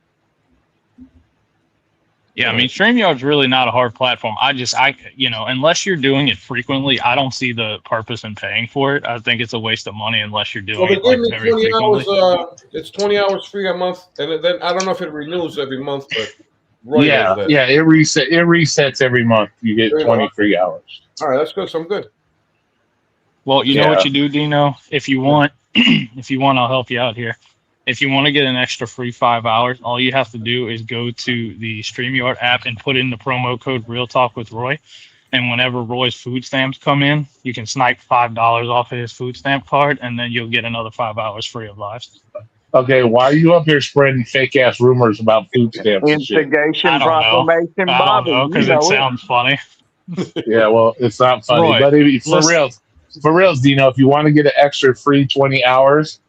Yeah, I mean, StreamYard's really not a hard platform. Unless you're doing it frequently, I don't see the purpose in paying for it. I think it's a waste of money unless you're doing Well, they it like give me very 20 frequently. hours. It's 20 hours free a month, and then I don't know if it renews every month, but Roy does that. Yeah, it resets every month. You get 20 free hours. All right, that's good. So I'm good. Well, you know what you do, Dino? If you want, I'll help you out here. If you want to get an extra free 5 hours, all you have to do is go to the StreamYard app and put in the promo code Real Talk with Roy. And whenever Roy's food stamps come in, you can snipe $5 off of his food stamp card, and then you'll get another 5 hours free of lives. Okay, why are you up here spreading fake ass rumors about food stamps and shit? Instigation proclamation, Bobby. I don't know, because it sounds funny. Yeah, well, it's not funny. Roy, But for reals, Dino, if you want to get an extra free 20 hours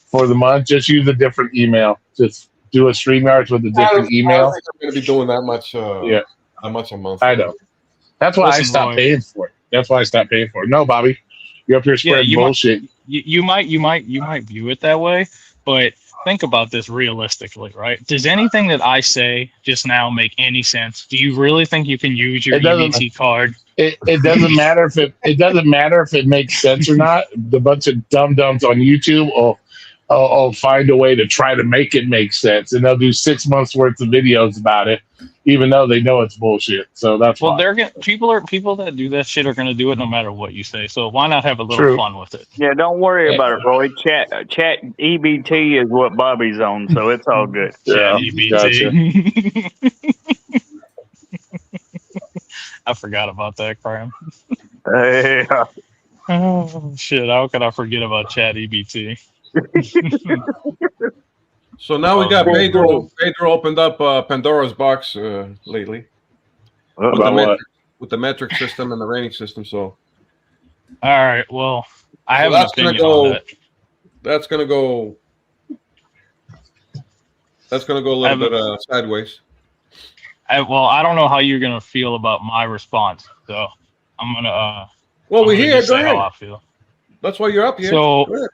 for the month, just use a different email. Just do a StreamYards with a different email. I don't think I'm going to be doing that much. That much a month. I know. That's why I stopped paying for it. No, Bobby, you're up here spreading bullshit. You might view it that way, but think about this realistically, right? Does anything that I say just now make any sense? Do you really think you can use your EBT card? It doesn't matter if it makes sense or not. The bunch of dum-dums on YouTube will find a way to try to make it make sense, and they'll do 6 months worth of videos about it, even though they know it's bullshit. So that's well, people that do that shit are gonna do it no matter what you say. So why not have a little True. fun with it? Yeah, don't worry about it, Roy. Chat EBT is what Bobby's on, so it's all good. Yeah, EBT. I forgot about that, Cram. Yeah. Oh shit! How could I forget about Chat EBT? So now we got Pedro. Pedro opened up Pandora's box lately with the metric system and the rating system. So, all right. Well, I have an opinion on that. That's gonna go a little bit sideways. I don't know how you're gonna feel about my response, so I'm gonna. Well, we're here. Go ahead. How I feel. That's why you're up here. So,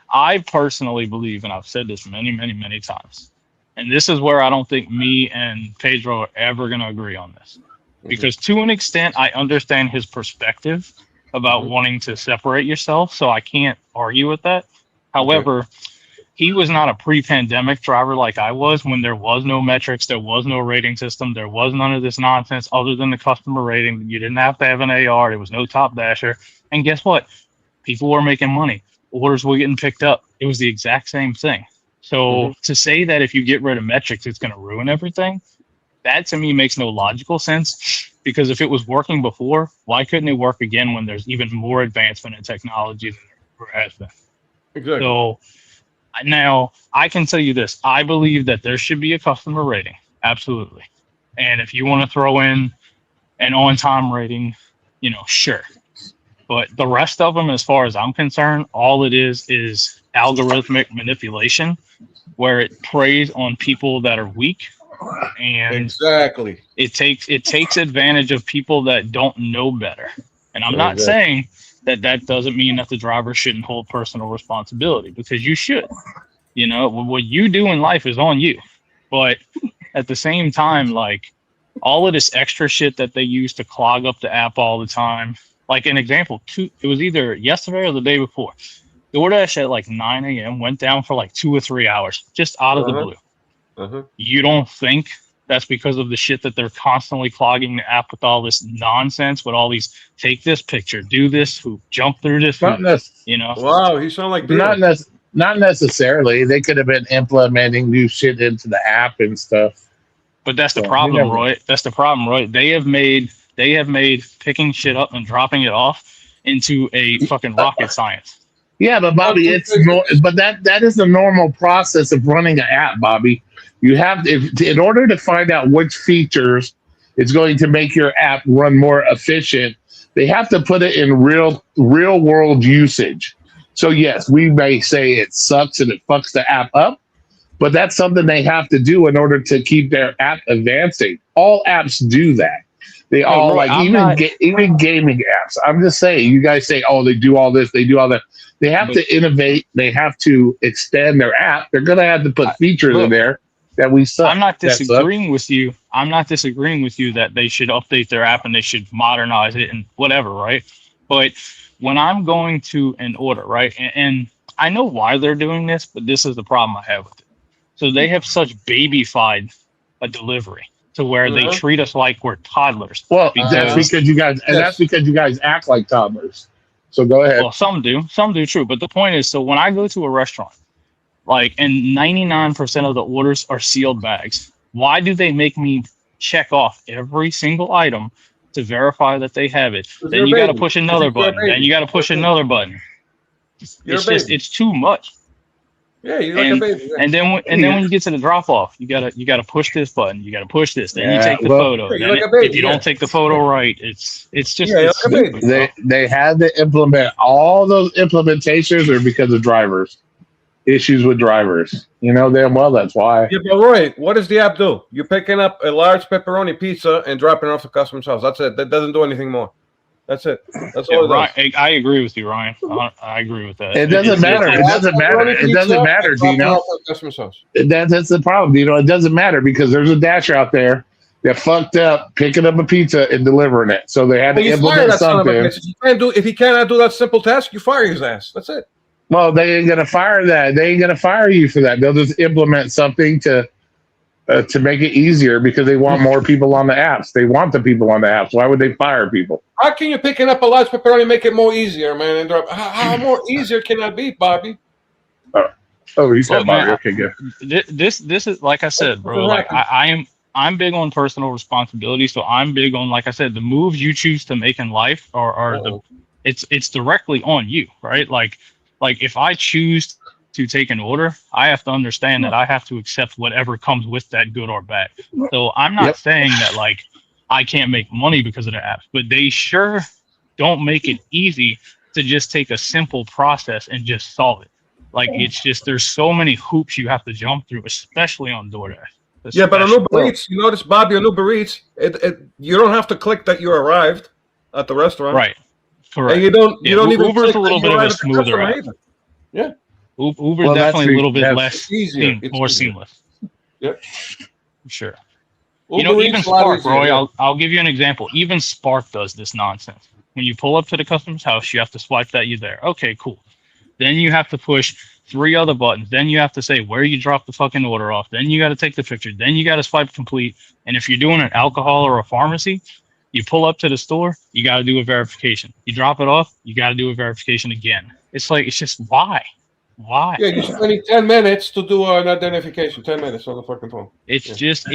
I personally believe, and I've said this many, many, many times, and this is where I don't think me and Pedro are ever going to agree on this. Because to an extent, I understand his perspective about wanting to separate yourself, so I can't argue with that. However, he was not a pre-pandemic driver like I was, when there was no metrics, there was no rating system, there was none of this nonsense other than the customer rating. You didn't have to have an AR, there was no top dasher. And guess what? People were making money. Orders were getting picked up. It was the exact same thing. So to say that if you get rid of metrics, it's going to ruin everything, that to me makes no logical sense. Because if it was working before, why couldn't it work again when there's even more advancement in technology than there ever has been? Exactly. So now I can tell you this. I believe that there should be a customer rating. Absolutely. And if you want to throw in an on-time rating, sure. But the rest of them, as far as I'm concerned, all it is algorithmic manipulation, where it preys on people that are weak, and exactly it takes advantage of people that don't know better. And I'm not saying that doesn't mean that the driver shouldn't hold personal responsibility, because you should. What you do in life is on you. But at the same time, like, all of this extra shit that they use to clog up the app all the time. Like an example, it was either yesterday or the day before. The DoorDash at like 9 a.m. went down for like 2 or 3 hours, just out of the blue. You don't think that's because of the shit that they're constantly clogging the app with all this nonsense, with all these take this picture, do this hoop, jump through this hoop, Wow, he sound like not necessarily. They could have been implementing new shit into the app and stuff. But that's the problem, Roy. That's the problem, Roy. They have made picking shit up and dropping it off into a fucking rocket science. Yeah, but Bobby, but that is the normal process of running an app, Bobby. You have in order to find out which features is going to make your app run more efficient, they have to put it in real world usage. So yes, we may say it sucks and it fucks the app up, but that's something they have to do in order to keep their app advancing. All apps do that. They all Roy, even gaming apps. I'm just saying, you guys say, oh, they do all this, they do all that. They have to innovate. They have to extend their app. They're going to have to put features in there that we suck. I'm not disagreeing with you. I'm not disagreeing with you that they should update their app and they should modernize it and whatever, right? But when I'm going to an order, right, and I know why they're doing this, but this is the problem I have with it. So they have such babyfied a delivery to where they treat us like we're toddlers. Well, that's because you guys act like toddlers. So go ahead. Well, some do, true. But the point is, so when I go to a restaurant, like, and 99% of the orders are sealed bags, why do they make me check off every single item to verify that they have it? Then you got to push another button. Then you got to push another button. It's too much. Yeah, you're like a baby. And then when you get to the drop off, you gotta push this button. You gotta push this. Then you take the photo. If you don't take the photo right, it's just they had to implement all those implementations are because of drivers. Issues with drivers. You know damn well that's why. Yeah, but Roy, what does the app do? You're picking up a large pepperoni pizza and dropping it off the customer's house. That's it. That doesn't do anything more. That's it. That's all it does. I agree with you, Ryan. I agree with that. It doesn't matter. It doesn't matter. It doesn't matter, Dino. That's the problem, Dino. It doesn't matter because there's a dasher out there that fucked up picking up a pizza and delivering it. So they had to implement something. If he cannot do that simple task, you fire his ass. That's it. Well, they ain't gonna fire that. They ain't gonna fire you for that. They'll just implement something to make it easier because they want more people on the apps. They want the people on the apps. Why would they fire people? How can you picking up a large pepperoni and make it more easier, man? And drop? How more easier can that be, Bobby? Oh, you said Bobby. Okay, good. This is like I said, bro. Like I'm big on personal responsibility, so I'm big on, like I said, the moves you choose to make in life it's directly on you, right? Like if I choose to take an order, I have to understand that I have to accept whatever comes with that, good or bad. So I'm not saying that like I can't make money because of the apps, but they sure don't make it easy to just take a simple process and just solve it. Like it's just there's so many hoops you have to jump through, especially on DoorDash. Yeah, but on Uber Eats, you notice, Bobby, on Uber Eats, you don't have to click that you arrived at the restaurant, right? Correct. And you don't even. Uber's a little bit of a smoother app. Yeah. Uber's definitely a little bit less easier. More seamless. Yep. Sure. Uber even Spark, Roy, I'll give you an example. Even Spark does this nonsense. When you pull up to the customer's house, you have to swipe that you're there. Okay, cool. Then you have to push 3 other buttons. Then you have to say where you drop the fucking order off. Then you got to take the picture. Then you got to swipe complete. And if you're doing an alcohol or a pharmacy, you pull up to the store, you got to do a verification. You drop it off, you got to do a verification again. It's just why? Why? Yeah, you're spending 10 minutes to do an identification. 10 minutes on the fucking phone. It's just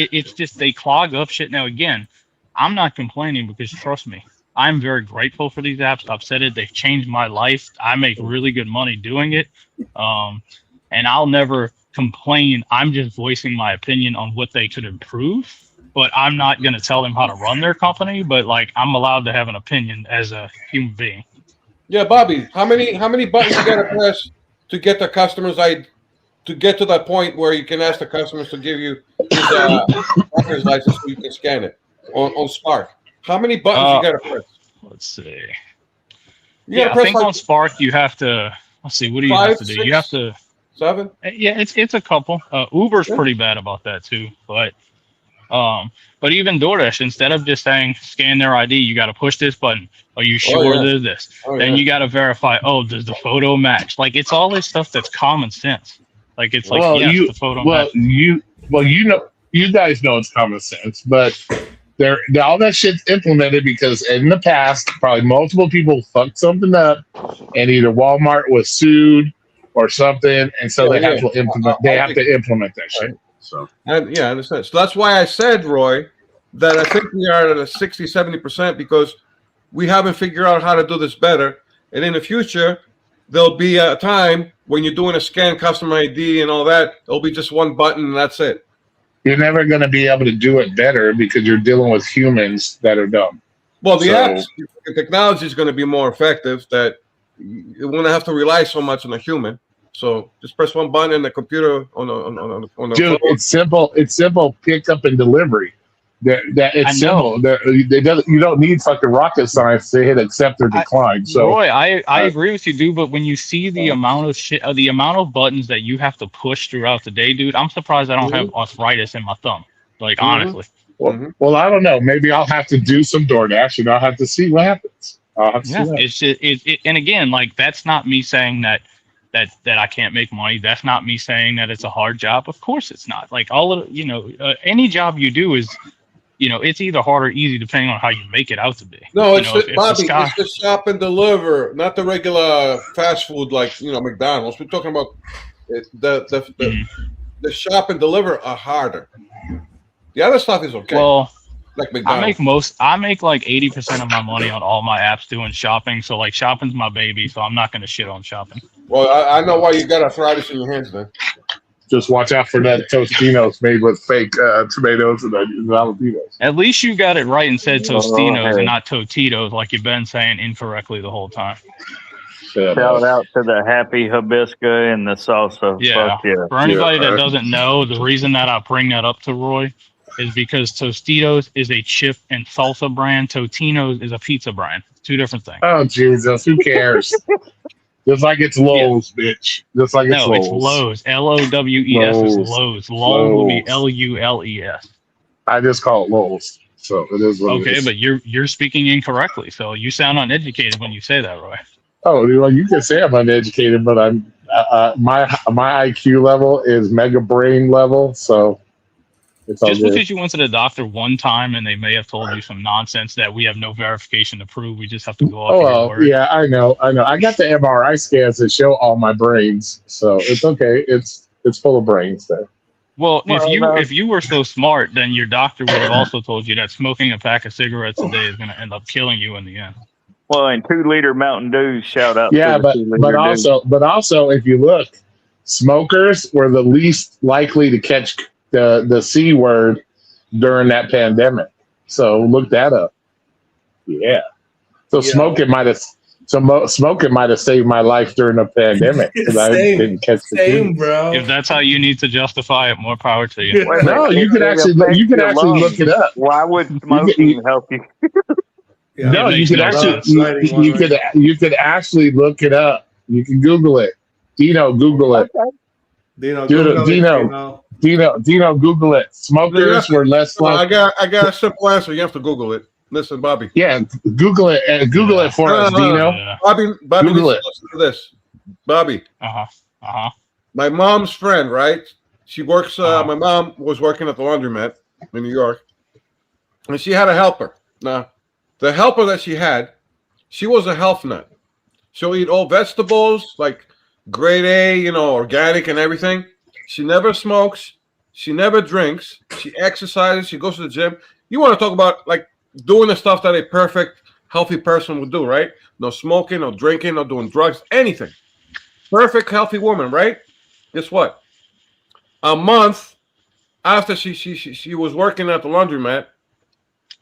they clog up shit. Now again, I'm not complaining because trust me, I'm very grateful for these apps. I've said it. They've changed my life. I make really good money doing it. And I'll never complain. I'm just voicing my opinion on what they could improve. But I'm not going to tell them how to run their company. But like, I'm allowed to have an opinion as a human being. Yeah, Bobby, how many buttons you got to press to get the customers to get to that point where you can ask the customers to give you his driver's license so you can scan it on Spark? How many buttons you got to press? Let's see. I think on Spark you have to. Let's see. What do you have to do? You have to 7. Yeah, it's a couple. Uber's pretty bad about that too. But even DoorDash, instead of just saying scan their ID, you got to push this button. Are you sure there's this? Then you got to verify. Oh, does the photo match? Like it's all this stuff that's common sense. Like it's like the photo match. You guys know it's common sense, but all that shit's implemented because in the past, probably multiple people fucked something up, and either Walmart was sued or something, and so they have to implement. They have to implement that shit. So I understand. So that's why I said, Roy, that I think we are at a 60-70% because we haven't figured out how to do this better. And in the future, there'll be a time when you're doing a scan customer ID and all that. It'll be just one button and that's it. You're never going to be able to do it better because you're dealing with humans that are dumb. Well, the technology is going to be more effective. That you won't have to rely so much on a human. So just press one button in the computer on the Dude, phone. it's simple. It's simple pickup and delivery. It's simple. You don't need fucking rocket science to hit accept or decline. So Roy, I agree with you, dude. But when you see the amount of shit, the amount of buttons that you have to push throughout the day, dude, I'm surprised I don't have arthritis in my thumb. Like honestly. Well, I don't know. Maybe I'll have to do some DoorDash and I'll have to see what happens. It's just and again, like that's not me saying that I can't make money. That's not me saying that it's a hard job. Of course it's not. Like all of any job you do is, it's either hard or easy depending on how you make it out to be. No, it's Bobby. It's the shop and deliver, not the regular fast food like McDonald's. We're talking about the shop and deliver are harder. The other stuff is okay. Well, like McDonald's. I make like 80% of my money on all my apps doing shopping. So like shopping's my baby. So I'm not going to shit on shopping. Well, I know why you got arthritis in your hands then. Just watch out for that Tostinos made with fake tomatoes and jalapenos. At least you got it right and said Tostinos and not Totitos, like you've been saying incorrectly the whole time. Shout out to the Happy Hibisca and the salsa. Yeah. For anybody that doesn't know, the reason that I bring that up to Roy is because Tostitos is a chip and salsa brand. Totino's is a pizza brand. Two different things. Oh, Jesus. Who cares? Just like it's Lowe's, bitch. Just like it's Lowe's. It's Lowe's. Lowes is Lowe's. Lowe's will be Lules. I just call it Lowe's. So it is what it is. Okay, but you're speaking incorrectly. So you sound uneducated when you say that, Roy. Oh, well, you can say I'm uneducated, but I'm my IQ level is mega brain level, so it's all just good. because you went to the doctor one time and they may have told you some nonsense that we have no verification to prove, we just have to go off your word. Yeah, I know. I got the MRI scans that show all my brains, so it's okay. It's full of brains there. Well, if you were so smart, then your doctor would have also told you that smoking a pack of cigarettes a day is going to end up killing you in the end. Well, and 2-liter Mountain Dew, shout out. Yeah, but also, if you look, smokers were the least likely to catch the C word during that pandemic. So look that up. Yeah. So smoking might have saved my life during the pandemic because I didn't catch the C. Bro. If that's how you need to justify it, more power to you. No, you could actually look it up. Why would smoking help you? No, you could actually look it up. You can Google it. Dino, Google it. Dino, Google it. Smokers were less likely. I got a simple answer. You have to Google it. Listen, Bobby. Yeah, Google it and Google it for us, Dino. Yeah. Bobby, Google it. Listen to this. Bobby. My mom's friend, right? She works. My mom was working at the laundromat in New York, and she had a helper. Now, the helper that she had, she was a health nut. She'll eat all vegetables, like grade A, organic and everything. She never smokes. She never drinks. She exercises. She goes to the gym. You want to talk about like doing the stuff that a perfect, healthy person would do, right? No smoking, no drinking, no doing drugs, anything. Perfect, healthy woman, right? Guess what? A month after she was working at the laundromat,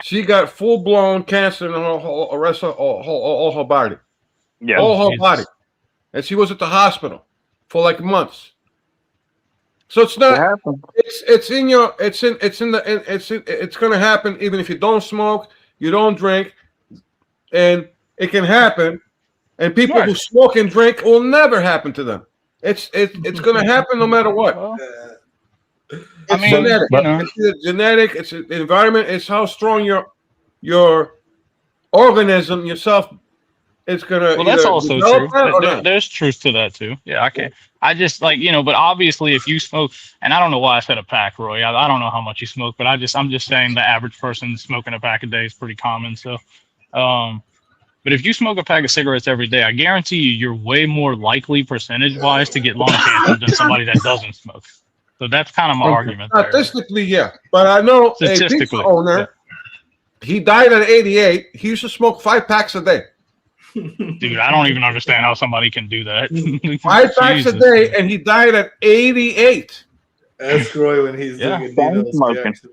she got full-blown cancer in all her body. Yeah, all her body. And she was at the hospital for like months. So it's not. It's going to happen even if you don't smoke, you don't drink, and it can happen. And people who smoke and drink will never happen to them. It's going to happen no matter what. It's genetic. It's genetic. It's the environment. It's how strong your organism yourself. It's gonna. Well, that's also true. There's truth to that too. Yeah, I can't. I just but obviously, if you smoke, and I don't know why I said a pack, Roy. I don't know how much you smoke, but I'm just saying the average person smoking a pack a day is pretty common. So, but if you smoke a pack of cigarettes every day, I guarantee you're way more likely percentage-wise to get lung cancer than somebody that doesn't smoke. So that's kind of my argument. Statistically, yeah, but I know a pizza owner. Yeah. He died at 88. He used to smoke 5 packs a day. Dude, I don't even understand how somebody can do that. 5 packs a Jesus. day, and he died at 88. Ask Roy when he's Yeah. doing Bang Dino's smoking. reaction.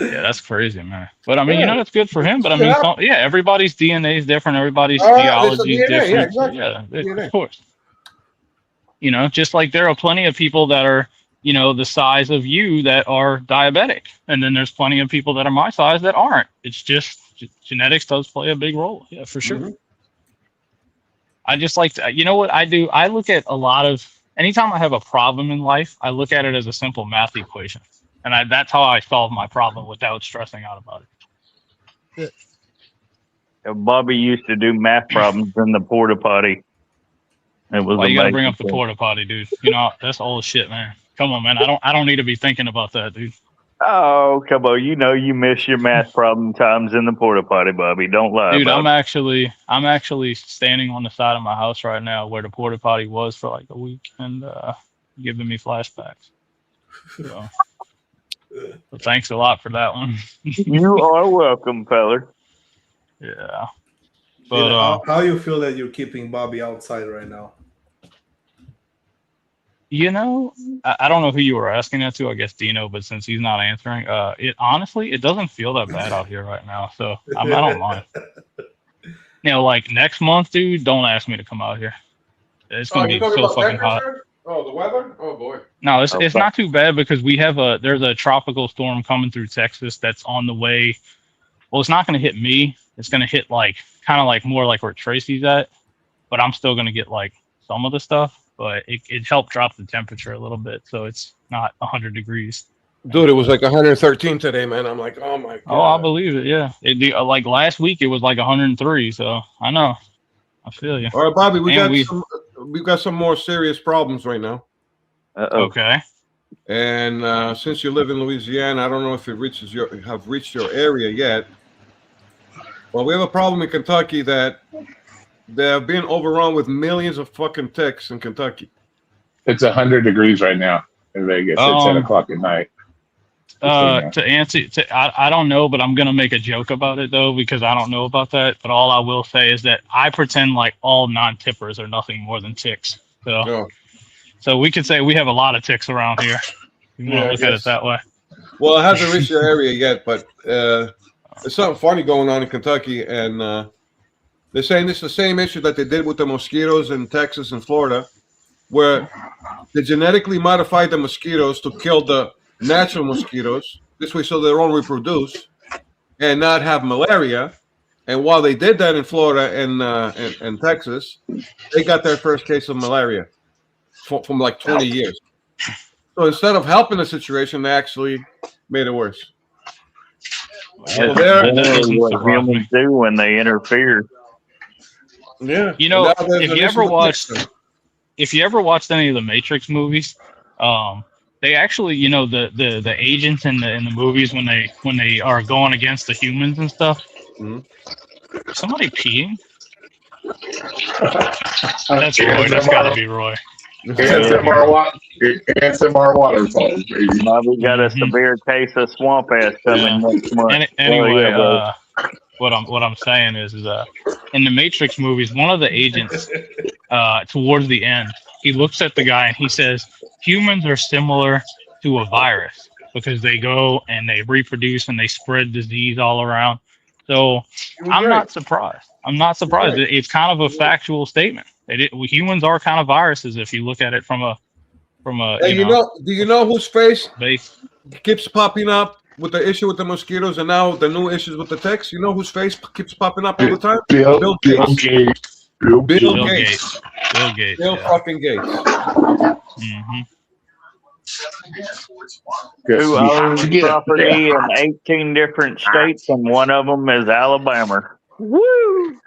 Yeah, that's crazy, man. But I mean, Yeah. that's good for him. But I mean, everybody's DNA is different. Everybody's It's a theology is DNA, different. yeah, exactly. Yeah, DNA. of course. Just like there are plenty of people that are, the size of you that are diabetic, and then there's plenty of people that are my size that aren't. It's just genetics does play a big role. Yeah, for sure. Mhm. I just like to, what I do? I look at a lot of, anytime I have a problem in life, I look at it as a simple math equation. And that's how I solve my problem without stressing out about it. Bobby used to do math problems in the porta potty. It was Why you gotta amazing. bring up the porta potty, dude? That's old shit, man. Come on, man. I don't need to be thinking about that, dude. Oh, come on. You miss your math problem times in the porta potty, Bobby. Don't lie. Dude, about I'm actually standing on the side of my house right now where the porta potty was for like a week, and giving me flashbacks. So thanks a lot for that one. You are welcome, feller. Yeah. But How you feel that you're keeping Bobby outside right now? I don't know who you were asking that to. I guess Dino, but since he's not answering, it doesn't feel that bad out here right now. So I don't mind. Like next month, dude, don't ask me to come out here. It's gonna be so fucking hot. Oh, the weather? Oh boy. No, it's not too bad because there's a tropical storm coming through Texas that's on the way. Well, it's not going to hit me. It's going to hit kind of more like where Tracy's at, but I'm still going to get some of the stuff. But it helped drop the temperature a little bit, so it's not 100 degrees. Dude, it was like 113 today, man. I'm like, oh my god. Oh, I believe it. Yeah, last week it was like 103. So I know. I feel you. All right, Bobby, And we've got some more serious problems right now. Okay. And since you live in Louisiana, I don't know if it have reached your area yet. Well, we have a problem in Kentucky that they have been overrun with millions of fucking ticks in Kentucky. It's 100 degrees right now in Vegas. It's 10 o'clock at night. To answer, I don't know, but I'm gonna make a joke about it though because I don't know about that. But all I will say is that I pretend like all non-tippers are nothing more than ticks. So we could say we have a lot of ticks around here. You want to look at it that way. Well, it hasn't reached your area yet, but there's something funny going on in Kentucky, and they're saying this is the same issue that they did with the mosquitoes in Texas and Florida, where they genetically modified the mosquitoes to kill the natural mosquitoes, this way so they don't reproduce and not have malaria. And while they did that in Florida and Texas, they got their first case of malaria from like 20 years. So instead of helping the situation, they actually made it worse. Well, that's what humans do when they interfere. Yeah. If you ever watched any of the Matrix movies, they actually, the agents in the movies when they are going against the humans and stuff. Mm-hmm. Somebody peeing? That's Roy. That's gotta be Roy. ASMR waterfalls, baby. We got a severe case of swamp ass coming next month. Anyway, what I'm saying is in the Matrix movies, one of the agents towards the end, he looks at the guy and he says, humans are similar to a virus because they go and they reproduce and they spread disease all around. So I'm not surprised. It's kind of a factual statement. Humans are kind of viruses if you look at it from a. Hey, do you know whose face base keeps popping up with the issue with the mosquitoes and now the new issues with the ticks? You know whose face keeps popping up all the time? Bill Gates. Bill Gates. Bill fucking Gates. Mm-hmm. Who owns property in 18 different states, and one of them is Alabama. Woo!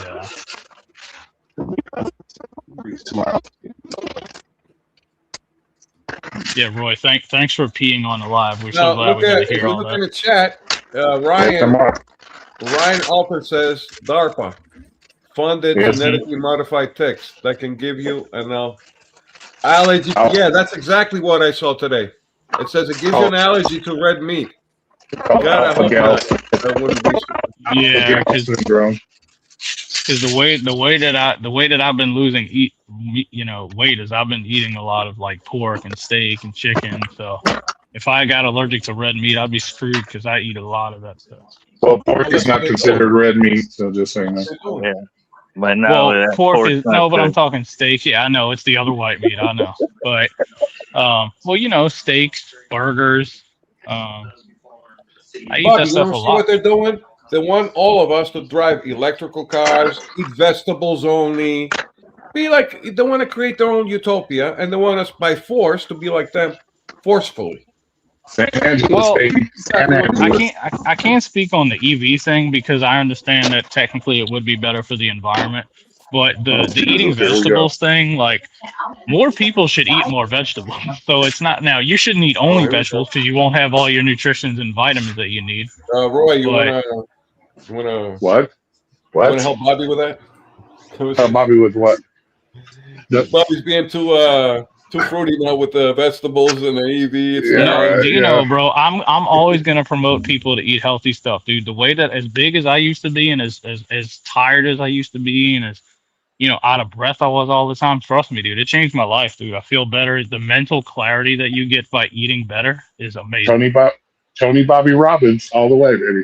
Yeah. Yeah, Roy. Thanks for peeing on the live. We're so glad we got to hear all that. Look in the chat. Ryan Alter says DARPA funded genetically modified ticks that can give you an allergy. Yeah, that's exactly what I saw today. It says it gives you an allergy to red meat. It's That wouldn't be. Yeah, Down syndrome. because the way that I've been losing weight is I've been eating a lot of like pork and steak and chicken. So if I got allergic to red meat, I'd be screwed because I eat a lot of that stuff. Well, pork is not considered red meat, so just saying that. Yeah. But no, Well, that pork is not no, but I'm good. talking steak. Yeah, I know it's the other white meat. I know, but well, steaks, burgers. I eat Bobby, that you stuff want a to see what lot. they're doing? They want all of us to drive electrical cars, eat vegetables only. Be like they want to create their own utopia, and they want us by force to be like them, forcefully. San Angeles, Well, baby. San I Angeles. can't speak on the EV thing because I understand that technically it would be better for the environment. But the eating Here we go. vegetables thing, like more people should eat more vegetables. So it's not now you shouldn't eat only here we go. vegetables because you won't have all your nutritions and vitamins that you need. Roy, you But- wanna What? What? help Bobby with that? Bobby with what? Bobby's being too fruity now with the vegetables and the EV. It's Yeah, not- Do you know, bro? I'm always gonna promote people to eat healthy stuff, dude. The way that as big as I used to be, and as tired as I used to be, and as out of breath I was all the time. Trust me, dude. It changed my life, dude. I feel better. The mental clarity that you get by eating better is amazing. Tony Bobby Robbins, all the way, baby.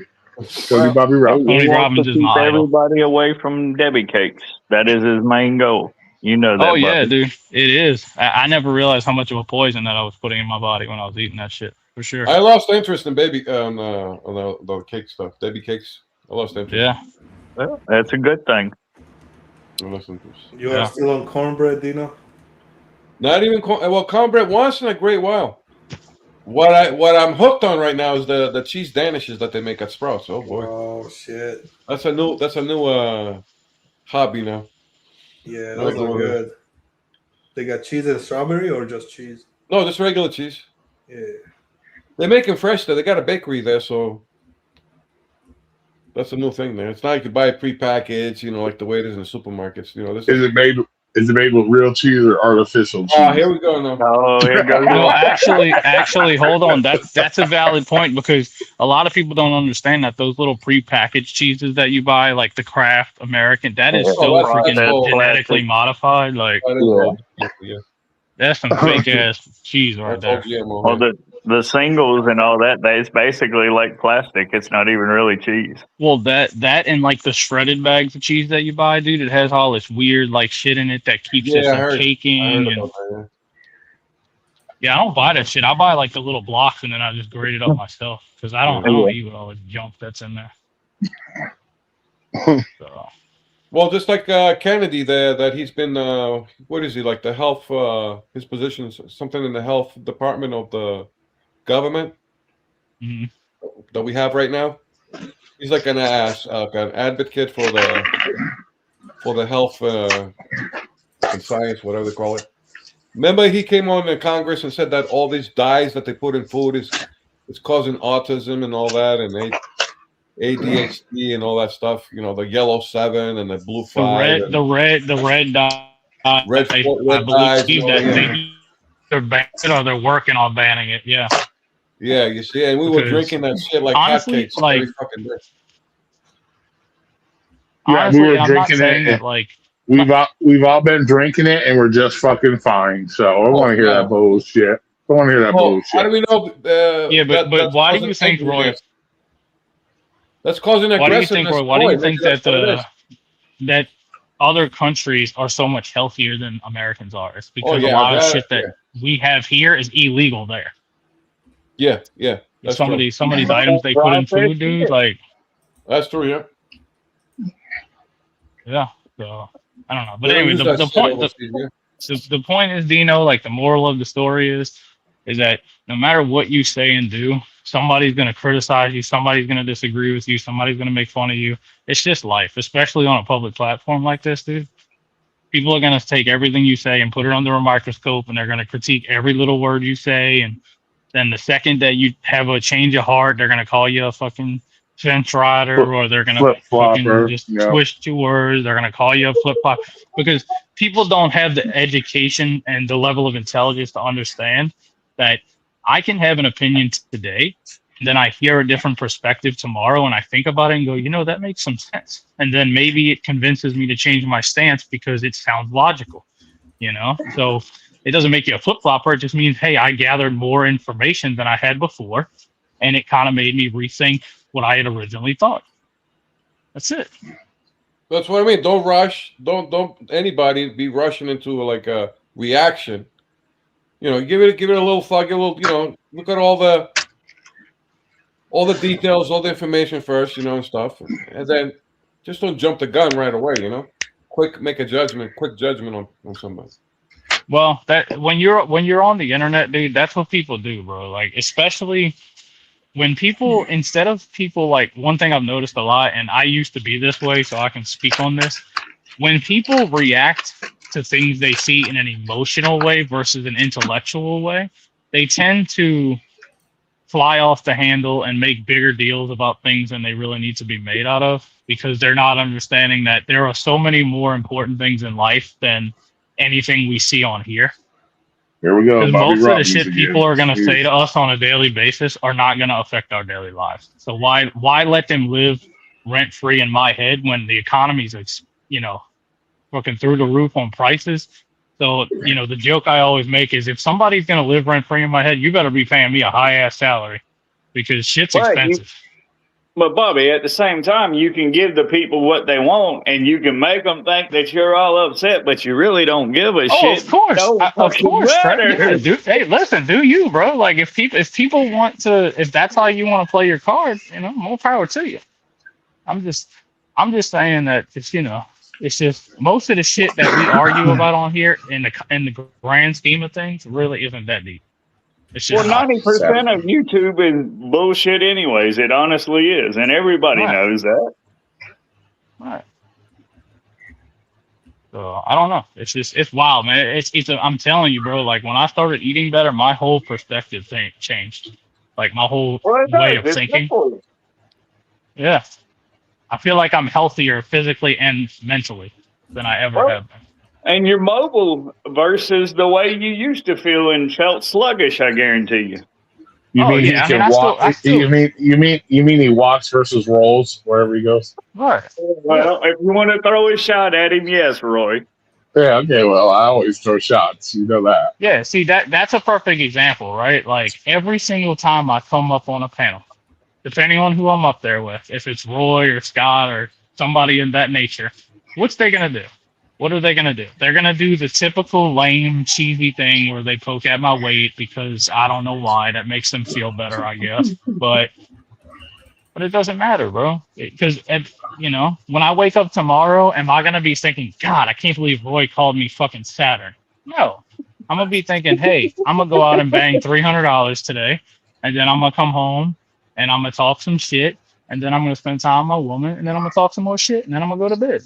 Tony Bobby Robbins. Tony He wants Robbins to is keep my idol. everybody away from Debbie cakes. That is his main goal. You know that. Oh yeah, Bobby. dude. It is. I never realized how much of a poison that I was putting in my body when I was eating that shit. For sure. I lost interest in baby on the cake stuff, Debbie cakes. I lost interest. Yeah. Well, that's a good thing. I lost interest. You Yeah. are still on cornbread, Dino? Not even cornbread once in a great while. What I'm hooked on right now is the cheese danishes that they make at Sprouts. Oh boy, Oh shit! that's a new hobby now. Yeah, Like those are over good. They got cheese and strawberry, or just cheese? No, just regular cheese. Yeah. They make them fresh there. They got a bakery there, so that's a new thing there. It's not like you buy it prepackaged, like the way it is in the supermarkets. This Is it made with real cheese or artificial cheese? Oh, here we go now. Oh, here goes. Well, actually, hold on. That's a valid point because a lot of people don't understand that those little prepackaged cheeses that you buy, like the Kraft American, that is Oh, so that's freaking all genetically modified. Like Yeah. that's some fake ass cheese right That's all there. GMO. Well, the singles and all that, it's basically like plastic. It's not even really cheese. Well, that and like the shredded bags of cheese that you buy, dude, it has all this weird like shit in it that keeps it Yeah, I from heard caking. And about that, yeah, I don't buy that shit. I buy like the little blocks and then I just grate it up myself because I don't eat with all this junk that's in there. So. Well, just like Kennedy there, that he's been, what is he, like the health, his position is something in the health department of the government Mhm. that we have right now. He's like an advocate for the health and science, whatever they call it. Remember, he came on in Congress and said that all these dyes that they put in food is causing autism and all that, and ADHD and all that stuff. The yellow 7 and the blue 5. The red dye. Red I dyes, believe that they're working on banning it. Yeah. Yeah, you see, and we were Because drinking that shit like honestly, hotcakes like- every fucking day. Yeah, Honestly, we were I'm not drinking saying it. that like We've all been drinking it, and we're just fucking fine. So I want to hear yeah. that bullshit. I want to hear that Well, how do bullshit. we know? Yeah, but that's why do causing you think, Roy? aggressiveness? That's causing Why do you aggressiveness. think, Roy? Why do Boy, you think maybe that's that what it is. that other countries are so much healthier than Americans are? It's because yeah, a lot of that- shit that we have here is illegal there. Yeah, that's Some true. of these items they put in food, dude. Like, That's true. Yeah. yeah. So I don't know, but They don't anyway, use the that shit point overseas, yeah. the point is, Dino, like the moral of the story is that no matter what you say and do, somebody's going to criticize you, somebody's going to disagree with you, somebody's going to make fun of you. It's just life, especially on a public platform like this, dude. People are going to take everything you say and put it under a microscope, and they're going to critique every little word you say. And then the second that you have a change of heart, they're going to call you a fucking fence rider, or they're going to Flip-flopper, just yeah. twist your words. They're going to call you a flip flop because people don't have the education and the level of intelligence to understand that I can have an opinion today, then I hear a different perspective tomorrow and I think about it and go, you know, that makes some sense. And then maybe it convinces me to change my stance because it sounds logical, you know? So it doesn't make you a flip-flopper. It just means, hey, I gathered more information than I had before. And it kind of made me rethink what I had originally thought. That's it. That's what I mean. Don't rush. Don't anybody be rushing into like a reaction. You know, give it a little thought, give a little, you know, look at all the details, all the information first, you know, and stuff. And then just don't jump the gun right away, you know. Quick judgment on somebody. Well, that when you're on the internet, dude, that's what people do, bro. Like, especially when people, instead of people, like, one thing I've noticed a lot, and I used to be this way, so I can speak on this. When people react to things they see in an emotional way versus an intellectual way, they tend to fly off the handle and make bigger deals about things than they really need to be made out of, because they're not understanding that there are so many more important things in life than anything we see on here. Here we go. Because Bobby most Robbins of the shit again. people are going to say to us on a daily basis are not going to affect our daily lives. So why let them live rent free in my head when the economy's, you know, fucking through the roof on prices? So, you know, the joke I always make is, if somebody's going to live rent free in my head, you better be paying me a high ass salary, because shit's expensive. But Bobby, at the same time, you can give the people what they want, and you can make them think that you're all upset, but you really don't give a shit. Of course, Don't of fucking course, matter. yeah, dude. Hey, listen, do you, bro? Like, if people want to, if that's how you want to play your cards, you know, more power to you. I'm just saying that it's, you know, it's just most of the shit that we argue about on here in the grand scheme of things really isn't that deep. It's just Well, 90% of YouTube is bullshit anyways. It honestly is, and everybody Right. knows that. Right. So I don't know. It's wild, man. I'm telling you, bro. Like, when I started eating better, my whole perspective changed. Like, my whole way of thinking. Yeah. I feel like I'm healthier physically and mentally than I ever have been. And you're mobile versus the way you used to feel and felt sluggish, I guarantee you. You Oh, mean yeah, he I mean, can I walk? still- You mean he walks versus rolls wherever he goes? Right. Well, if you want to throw a shot at him, yes, Roy. Yeah. Okay. Well, I always throw shots. You know that. Yeah, see, that's a perfect example, right? Like, every single time I come up on a panel, depending on who I'm up there with, if it's Roy or Scott or somebody in that nature, what's they gonna do? What are they gonna do? They're gonna do the typical lame, cheesy thing where they poke at my weight because I don't know why. That makes them feel better, I guess. But it doesn't matter, bro. Because, you know, when I wake up tomorrow, am I gonna be thinking, God, I can't believe Roy called me fucking Saturn? No. I'm gonna be thinking, hey, I'm gonna go out and bang $300 today, and then I'm gonna come home and I'm gonna talk some shit, and then I'm gonna spend time with my woman, and then I'm gonna talk some more shit, and then I'm gonna go to bed.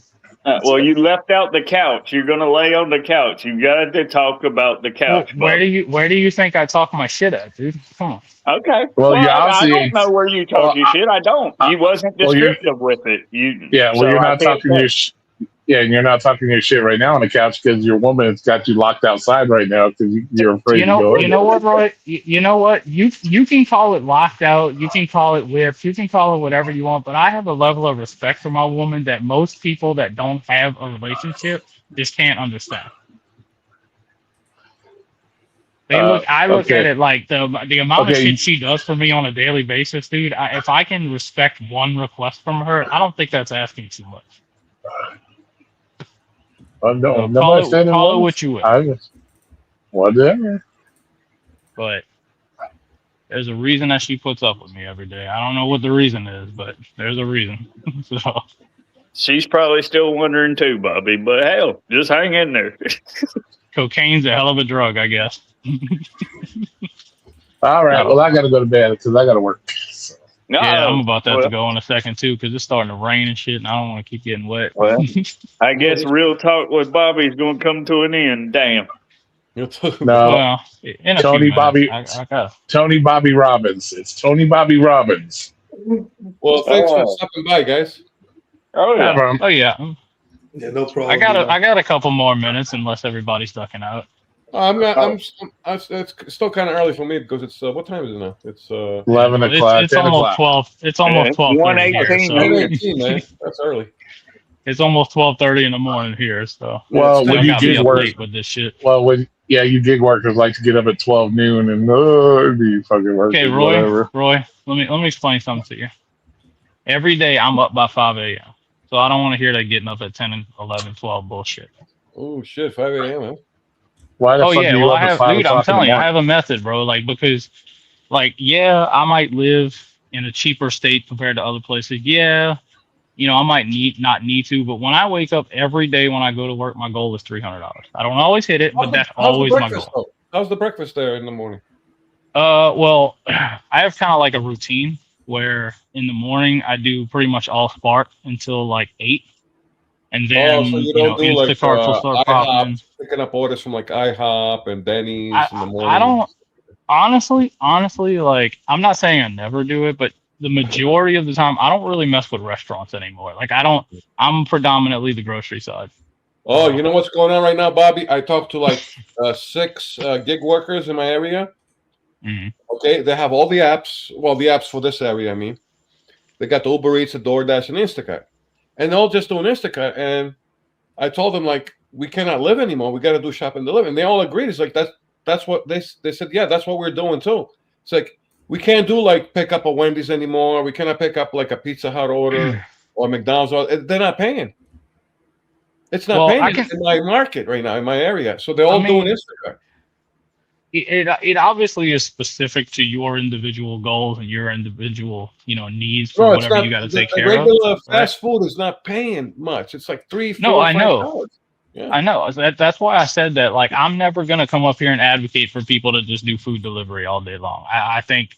Well, you left out the couch. You're gonna lay on the couch. You got to talk about the couch. Where do you think I talk my shit at, dude? Come on. Okay. Well, you I obviously- don't know where you talk your shit. I don't. You wasn't well, you're- descriptive with it. Yeah. Well, so you're I not can't talking your. Yeah, and you're not talking your shit right now on the couch because your woman's got you locked outside right now because you're afraid to go in. You know what, Roy? You know what? You can call it locked out. You can call it whipped. You can call it whatever you want. But I have a level of respect for my woman that most people that don't have a relationship just can't understand. I look okay. at it like the amount of Okay. shit she does for me on a daily basis, dude. If I can respect one request from her, I don't think that's asking too much. No, Call it what you will. Whatever. But there's a reason that she puts up with me every day. I don't know what the reason is, but there's a reason. So She's probably still wondering too, Bobby. But hell, just hang in there. cocaine's a hell of a drug, I guess. All right. Well, I got to go to bed because I got to work. So. No, Yeah, I'm about that well, to go in a second too, because it's starting to rain and shit, and I don't want to keep getting wet. Well, I guess real talk with Bobby's going to come to an end. Damn. No, Well, in a Tony few Bobby- minutes, I gotta. Tony Bobby Robbins. It's Tony Bobby Robbins. Well, thanks for stopping by, guys. Oh, yeah. Oh yeah, Yeah, no problem. I got a couple more minutes unless everybody's ducking out. I'm not. It's still kind of early for me because it's what time is it now? It's 11 o'clock. It's 10 almost o'clock. 12. It's almost Yeah, 12:30 here. 1:18 So here. 18, man. That's early. it's almost 12:30 in the morning here. So Well, it's when y'all you got me gig up work, late with this shit. you gig workers like to get up at 12 noon and be fucking working. Okay, Roy. Whatever. Roy, let me explain something to you. Every day I'm up by 5 a.m. So I don't want to hear that getting up at 10 and 11, 12 bullshit. Oh shit, 5 a.m. Huh? Why the Oh fuck yeah, are you well up I at have, 5 dude. I'm o'clock in the telling you, I morning? have a method, bro. Like because, like, yeah, I might live in a cheaper state compared to other places. Yeah, you know, I might not need to, but when I wake up every day when I go to work, my goal is $300. I don't always hit it, but that's How's the always my breakfast goal. though? How's the breakfast there in the morning? Well, I have kind of like a routine where in the morning I do pretty much all Spark until like 8. And then, Oh, so you don't do like Instacarts will start popping IHOP, in. picking up orders from like IHOP and Denny's in the I morning. don't honestly, like, I'm not saying I never do it, but the majority of the time, I don't really mess with restaurants anymore. Like, I'm predominantly the grocery side. Oh, you know what's going on right now, Bobby? I talked to like 6 gig workers in my area. Mm-hmm. Okay, they have all the apps. Well, the apps for this area, I mean. They got the Uber Eats, the DoorDash, and Instacart. And they're all just doing Instacart. And I told them, like, we cannot live anymore. We got to do shop and deliver. And they all agreed. It's like, that's what they said. Yeah, that's what we're doing too. It's like, we can't do like pick up a Wendy's anymore. We cannot pick up like a Pizza Hut order or McDonald's order. They're not paying. It's not paying in my market right now, in my area. So they're all doing Instacart. It obviously is specific to your individual goals and your individual, needs for whatever you got to take care of. Regular fast food is not paying much. It's like $3, $4, $5. Yeah. I know. That's why I said that. Like, I'm never gonna come up here and advocate for people to just do food delivery all day long. I think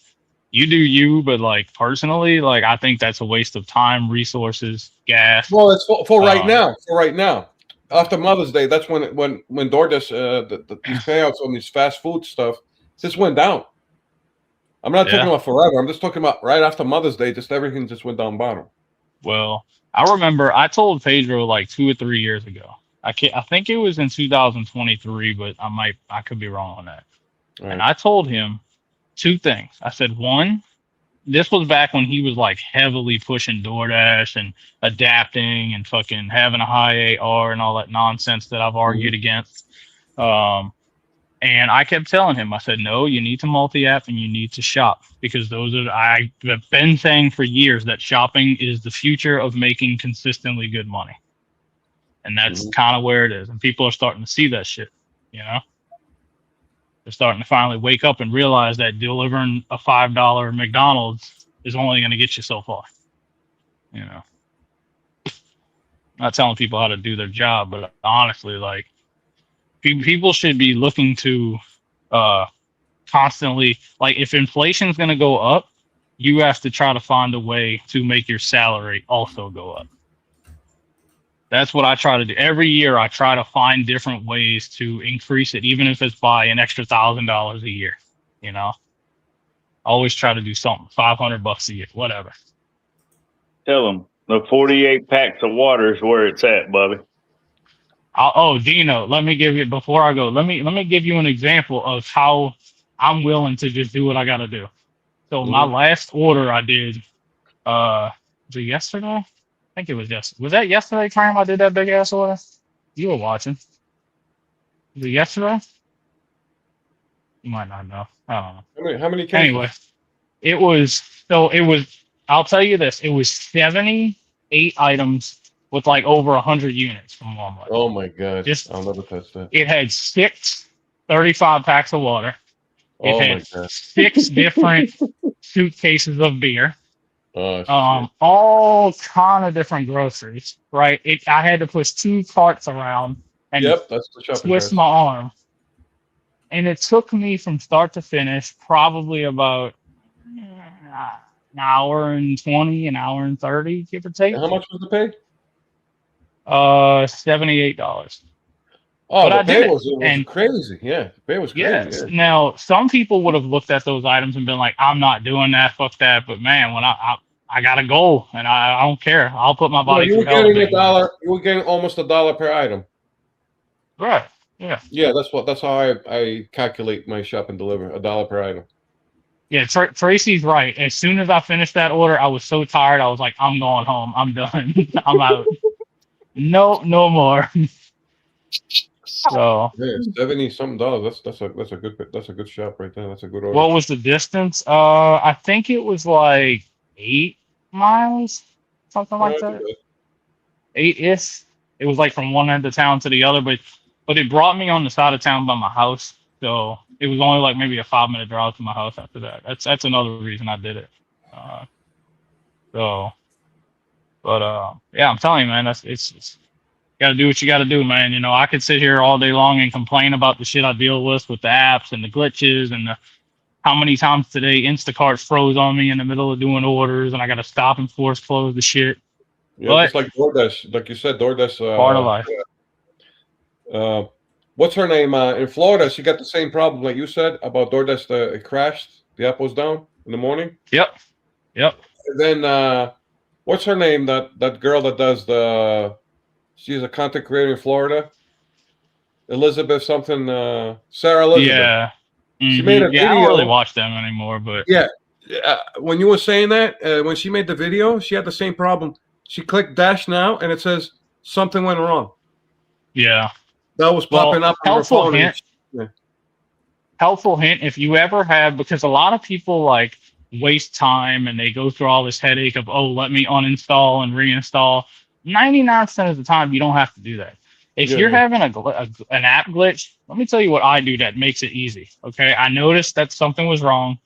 you do you, but like personally, like I think that's a waste of time, resources, gas. Well, it's for right now. For right now. After Mother's Day, that's when DoorDash these payouts on these fast food stuff just went down. I'm not talking about forever. I'm just talking about right after Mother's Day, just everything just went down bottom. Well, I remember I told Pedro like 2 or 3 years ago. I think it was in 2023, but I could be wrong on that. Right. And I told him 2 things. I said, one, this was back when he was like heavily pushing DoorDash and adapting and fucking having a high AR and all that nonsense that I've argued against. And I kept telling him, I said, no, you need to multi-app and you need to shop, because I've been saying for years that shopping is the future of making consistently good money. And that's kind of where it is. And people are starting to see that shit, They're starting to finally wake up and realize that delivering a $5 McDonald's is only going to get you so far. Not telling people how to do their job, but honestly, like, people should be looking to constantly, like, if inflation's going to go up, you have to try to find a way to make your salary also go up. That's what I try to do. Every year, I try to find different ways to increase it, even if it's by an extra $1,000 a year. Always try to do something. $500 a year, whatever. Tell them the 48 packs of water is where it's at, Bubby. Dino, let me give you, before I go, let me give you an example of how I'm willing to just do what I got to do. So my last order I did, was it yesterday? I think it was yesterday. Was that yesterday time I did that big ass order? You were watching. Was it yesterday? You might not know. I don't know. How many cases? Anyway, I'll tell you this. It was 78 items with like over 100 units from Walmart. Oh my God. I'll never touch that. It had 6 35 packs of water. It had 6 different suitcases of beer. All kind of different groceries, right? I had to push 2 carts around and that's the twist my arm. And it took me from start to finish probably about an hour and 20, an hour and 30, give or take. And how much was the pay? $78. Oh, but the pay was crazy. Yeah, the pay was crazy. Yes. Yeah. Now, some people would have looked at those items and been like, I'm not doing that, fuck that. But man, when I got a goal and I don't care. I'll put my body through hell. You were getting almost $1 per item. Right. Yeah, that's how I calculate my shop and deliver $1 per item. Yeah, Tracy's right. As soon as I finished that order, I was so tired. I was like, I'm going home. I'm done. I'm out. No more. So, Yeah, $70 something. That's a good shop right there. That's a good order. what was the distance? I think it was like 8 miles, something like that. 8-ish. It was like from one end of town to the other, but it brought me on the side of town by my house. So it was only like maybe a 5-minute drive to my house after that. That's another reason I did it. Yeah, I'm telling you, man, it's got to do what you got to do, man. You know, I could sit here all day long and complain about the shit I deal with the apps and the glitches and how many times today Instacart froze on me in the middle of doing orders and I got to stop and force close the shit. Yeah, But- just like DoorDash, like you said, DoorDash. Part of life. What's her name? In Florida, she got the same problem like you said about DoorDash. It crashed. The app was down in the morning. Yep. And then what's her name? That girl that does she's a content creator in Florida. Elizabeth something. Sarah Elizabeth. Yeah. She made a I don't video. really watch them anymore, but Yeah. When you were saying that, when she made the video, she had the same problem. She clicked dash now, and it says something went wrong. yeah. That was popping up on her helpful phone. hint. Helpful hint if you ever have, because a lot of people like waste time and they go through all this headache of, oh, let me uninstall and reinstall. 99% of the time, you don't have to do that. If you're having an app glitch, let me tell you what I do that makes it easy. Okay, I noticed that something was wrong.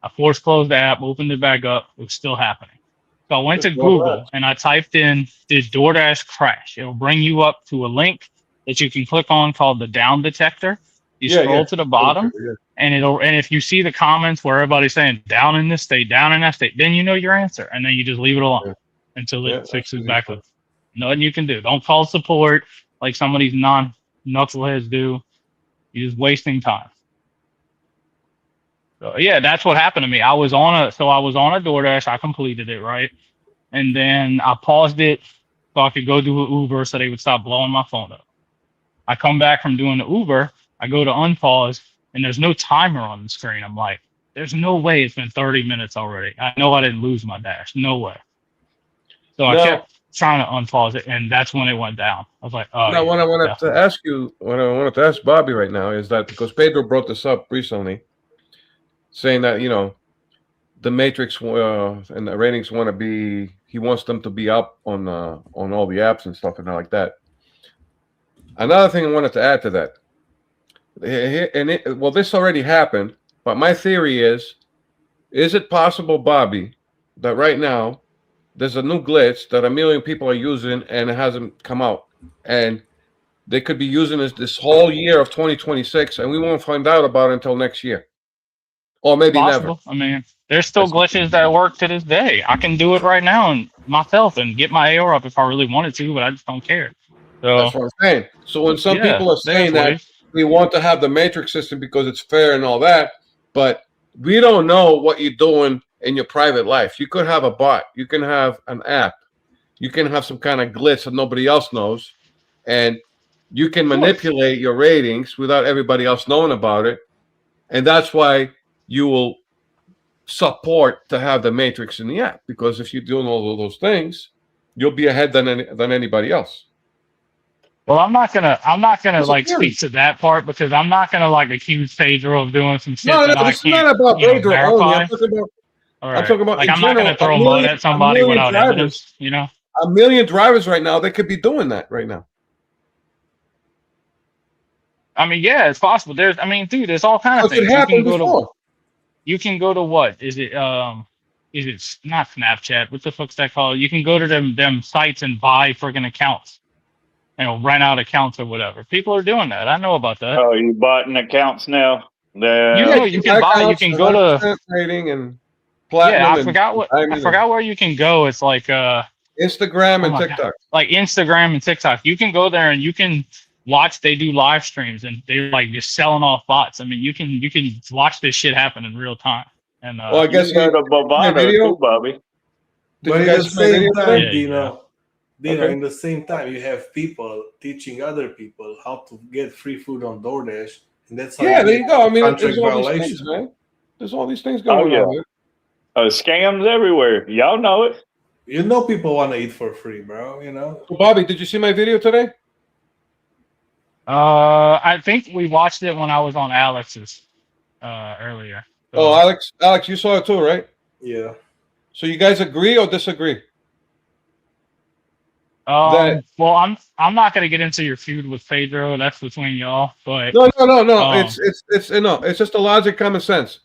I force closed the app, opened it back up. It was still happening. So I went to Google and I typed in, did DoorDash crash? It'll bring you up to a link that you can click on called the down detector. You scroll to the bottom and if you see the comments where everybody's saying down in this state, down in that state, then you know your answer. And then you just leave it alone until it fixes back up. Nothing you can do. Don't call support like some of these non-knuckleheads do. You're just wasting time. So yeah, that's what happened to me. I was on a DoorDash. I completed it, right? And then I paused it so I could go do an Uber so they would stop blowing my phone up. I come back from doing the Uber. I go to unpause and there's no timer on the screen. I'm like, there's no way it's been 30 minutes already. I know I didn't lose my dash. No way. So I kept trying to unpause it, and that's when it went down. I was like, oh. Now, what I wanted to ask Bobby right now is that because Pedro brought this up recently, saying that the Matrix and the ratings want to be, he wants them to be up on all the apps and stuff and like that. Another thing I wanted to add to that, well, this already happened, but my theory is it possible, Bobby, that right now there's a new glitch that 1 million people are using and it hasn't come out, and they could be using this whole year of 2026, and we won't find out about it until next year, or maybe never. I mean, there's still glitches that work to this day. I can do it right now and myself and get my AR up if I really wanted to, but I just don't care. So that's what I'm saying. So when some people are saying that we want to have the Matrix system because it's fair and all that, but we don't know what you're doing in your private life. You could have a bot, you can have an app, you can have some kind of glitch that nobody else knows, and you can manipulate your ratings without everybody else knowing about it. And that's why you will support to have the Matrix in the app, because if you're doing all of those things, you'll be ahead than anybody else. Well, I'm not gonna like speak to that part, because I'm not gonna like accuse Pedro of doing some shit. No, it's not about Pedro only. I'm talking about like, I'm not gonna throw mud at somebody without evidence. 1 million drivers right now, they could be doing that right now. I mean, yeah, it's possible. Dude, there's all kinds of things. It happened before. You can go to what? Is it not Snapchat? What the fuck's that called? You can go to them sites and buy friggin' accounts. Rent out accounts or whatever. People are doing that. I know about that. Oh, you bought accounts now? You can buy. You can go to trading and platinum. Yeah, I forgot where you can go. It's like Instagram and TikTok. God. Like Instagram and TikTok. You can go there and you can watch. They do live streams and they're like just selling off bots. I mean, you can watch this shit happen in real time. And I guess you got a Bovado too, Bobby. But at the same time, Dino, Okay. in the same time, you have people teaching other people how to get free food on DoorDash, and that's how Yeah, there get you go. I mean, contract there's all these violation. things, man. There's all these things Oh going yeah, on, man. scams everywhere. Y'all know it. You know, people want to eat for free, bro. You know. So, Bobby, did you see my video today? I think we watched it when I was on Alex's earlier. So, Oh, Alex, you saw it too, right? Yeah. So you guys agree or disagree? that- well, I'm not gonna get into your feud with Pedro. That's between y'all. But No. Um, It's just a logic, common sense.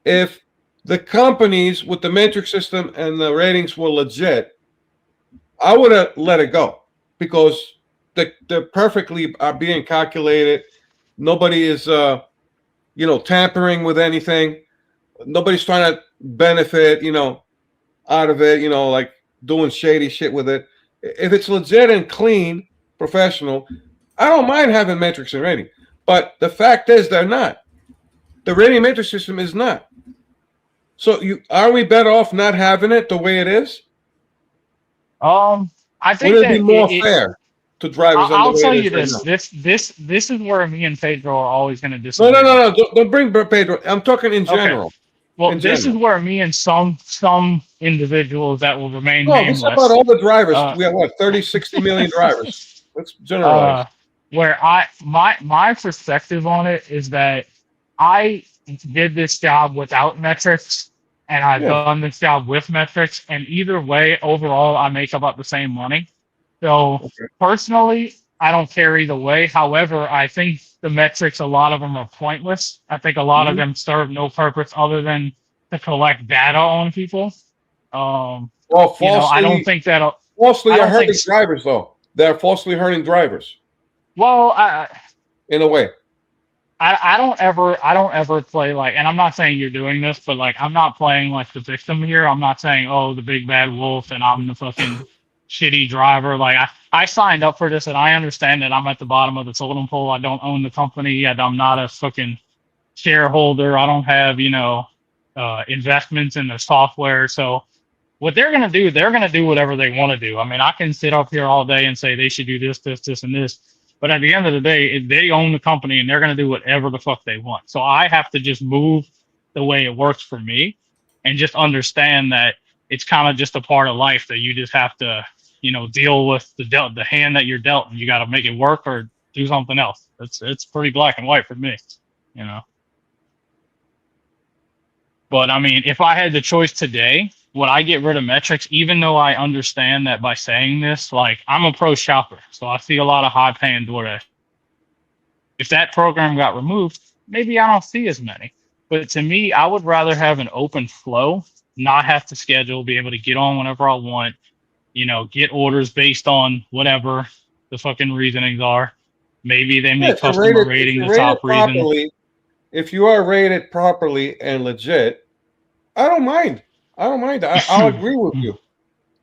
If the companies with the metric system and the ratings were legit, I would have let it go because they're perfectly are being calculated. Nobody is tampering with anything. Nobody's trying to benefit, out of it, like doing shady shit with it. If it's legit and clean, professional, I don't mind having metrics and rating. But the fact is, they're not. The rating metric system is not. So, are we better off not having it the way it is? I think Would it that be more fair to drivers? I'll tell you this. this. This is where me and Pedro are always going to disagree. No. Don't bring Pedro. I'm talking in general. Well, in this general. is where me and some individuals that will remain No, nameless. it's about all the drivers. We have 30, 60 million drivers. Let's generalize. Where my perspective on it is that I did this job without metrics, and I've done this job with metrics, and either way, overall, I make about the same money. So personally, I don't care either way. However, I think the metrics, a lot of them are pointless. I think a lot of them serve no purpose other than to collect data on people. Well, falsely, I don't think that falsely are hurting drivers, though. They're falsely hurting drivers. Well, in a way. I don't ever play like, and I'm not saying you're doing this, but like I'm not playing like the victim here. I'm not saying, oh, the big bad wolf and I'm the fucking shitty driver. Like I signed up for this and I understand that I'm at the bottom of the totem pole. I don't own the company yet. I'm not a fucking shareholder. I don't have, investments in the software. So what they're going to do whatever they want to do. I mean, I can sit up here all day and say they should do this, and this. But at the end of the day, they own the company and they're going to do whatever the fuck they want. So I have to just move the way it works for me and just understand that it's kind of just a part of life that you just have to, deal with the hand that you're dealt, and you got to make it work or do something else. It's pretty black and white for me, But I mean, if I had the choice today, would I get rid of metrics? Even though I understand that by saying this, like I'm a pro shopper, so I see a lot of high-paying DoorDash. If that program got removed, maybe I don't see as many. But to me, I would rather have an open flow, not have to schedule, be able to get on whenever I want, get orders based on whatever the fucking reasonings are. Maybe they make customer rating the top reason. If you are rated properly and legit, I don't mind. I'll agree with you.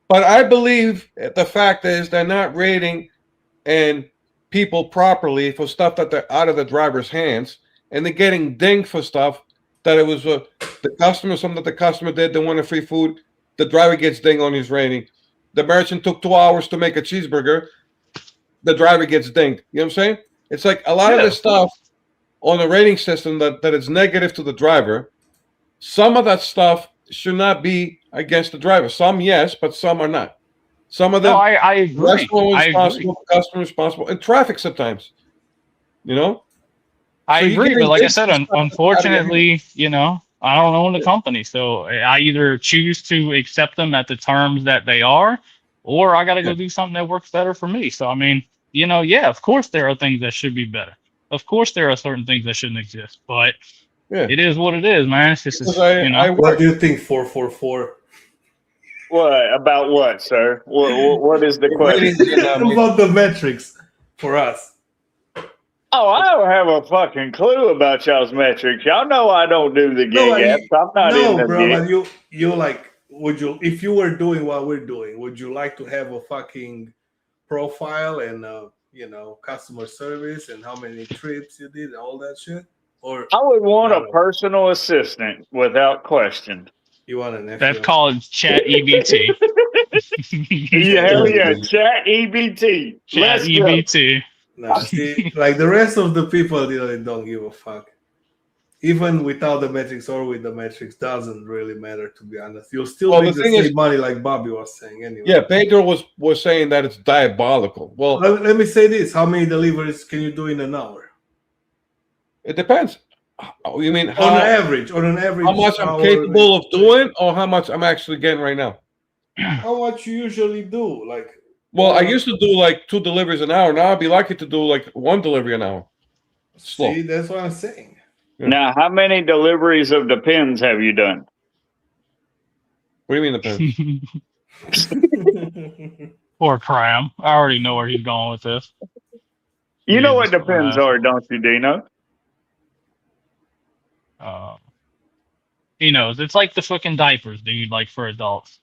But I believe the fact is they're not rating and people properly for stuff that they're out of the driver's hands, and they're getting dinged for stuff that it was the customer, something that the customer did. They wanted free food. The driver gets dinged on his rating. The merchant took 2 hours to make a cheeseburger. The driver gets dinged. You know what I'm saying? It's like a lot of this stuff on the rating system that is negative to the driver. Some of that stuff should not be against the driver. Some, yes, but some are not. Some of them, I agree. Restaurant responsible, customer responsible, and traffic sometimes. I agree, but like I said, unfortunately, I don't own the company, so I either choose to accept them at the terms that they are, or I got to go do something that works better for me. So I mean, of course there are things that should be better. Of course there are certain things that shouldn't exist, but it is what it is, man. It's just What do you think? 444. What about what, sir? What is the question? About the metrics for us. Oh, I don't have a fucking clue about y'all's metrics. Y'all know I don't do the gig apps. I'm not in the bro, gig. but you like, would you, if you were doing what we're doing, would you like to have a fucking profile and customer service and how many trips you did, all that shit? Or I would want a personal assistant without question. You want an That's called Chat EBT. Yeah, hell yeah, chat EBT. Chat Let's go. EBT. No, see, like the rest of the people, they don't give a fuck. Even without the metrics or with the metrics, doesn't really matter, to be honest. You'll still Well, make the the thing same is- money, like Bobby was saying. Anyway. Yeah, Pedro was saying that it's diabolical. Well, Let me say this: how many deliveries can you do in an hour? it depends. You mean On an average, how much I'm hour, capable of doing, or how much I'm actually getting right now? How much you usually do? Like, Well, I used to do like 2 deliveries an hour. Now I'd be lucky to do like 1 delivery an hour. Slow. see, that's what I'm saying. Now, how many deliveries of Depends have you done? What do you mean depends? Poor Cram. I already know where he's going with this. You know what Jesus Depends Christ. are, don't you, Dino? He knows. It's like the fucking diapers, dude, like for adults.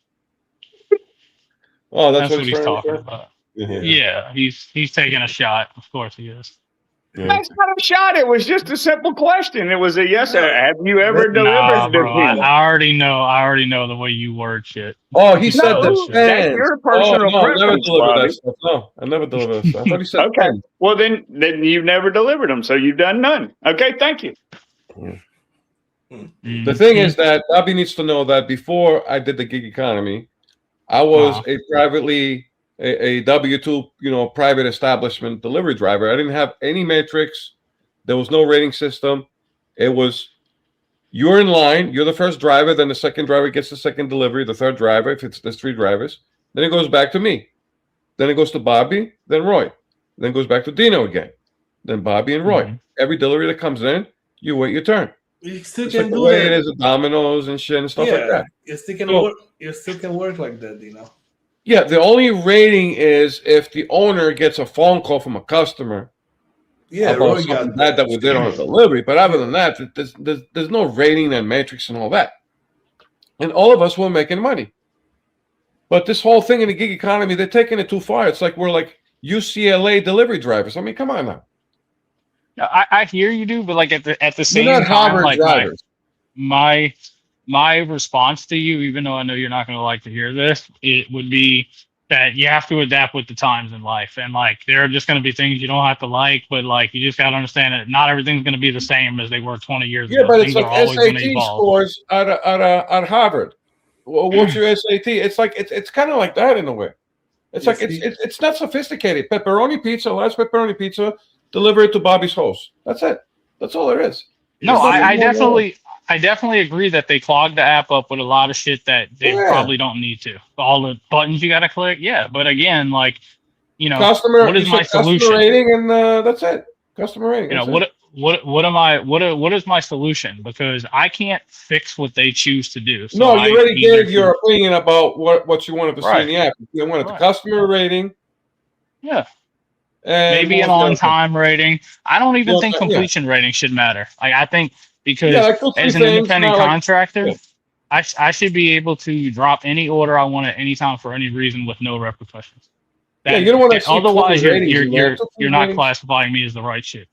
Oh, that's That's what what he's trying to talking say? about. Yeah. Yeah, he's taking a shot. Of course he is. Yeah. That's not a shot. It was just a simple question. It was a yes. Have you ever Nah, delivered bro. Depends? I already know the way you word shit. Oh, he said No, depends. that's your personal Oh, no, I never preference, delivered Bobby. that stuff. No, I never delivered that stuff. I thought he said Okay. depends. Well, then you've never delivered them, so you've done none. Okay, thank you. The thing is that Bobby needs to know that before I did the gig economy, I was a privately a W-2, private establishment delivery driver. I didn't have any metrics. There was no rating system. It was you're in line. You're the first driver. Then the second driver gets the second delivery. The third driver, if there's 3 drivers, then it goes back to me. Then it goes to Bobby. Then Roy. Then it goes back to Dino again. Then Bobby and Roy. Mhm. Every delivery that comes in, you wait your turn. You still It's can like the do way it that. is at Domino's and shit and stuff like that. You still can So- work. You still can work like that, Yeah, the only rating is if the owner gets a phone call from a customer Yeah, about Roy something got bad that we did on a delivery. But other than that, there's no rating and matrix and all that. And all of us were making money. But this whole thing in the gig economy, they're taking it too far. It's like we're like UCLA delivery drivers. I mean, come on now. I hear you do, but like at the You're same not time, Harvard like drivers. my response to you, even though I know you're not going to like to hear this, it would be that you have to adapt with the times in life, and like there are just going to be things you don't have to like, but like you just got to understand that not everything's going to be the same as they were 20 years Yeah, ago. but it's Things like are always going to SAT evolve. scores at Harvard. Well, what's your SAT? It's like it's kind of like that in a way. It's You like see- it's not sophisticated. Pepperoni pizza, large pepperoni pizza, deliver it to Bobby's house. That's it. That's all there is. No, There's I nothing more to it. definitely agree that they clogged the app up with a lot of shit that they Yeah. probably don't need to. All the buttons you got to click, yeah. But again, like Customer. what is you my said customer solution? rating, and that's it. Customer rating. that's it. What is my solution? Because I can't fix what they choose to do. So No, I you already either gave your opinion about what you wanted to see in Right. the app. You wanted the Right. customer rating. Yeah. And maybe an what was the other thing? on-time rating. I don't even Well, think yeah. completion rating should matter. Like I think because Yeah, like those as three an things, independent not like- contractor, yeah. I should be able to drop any order I want at any time for any reason with no repercussions. Yeah, you don't wanna see Otherwise, 20 ratings, you're not ratings. classifying me as the right shit.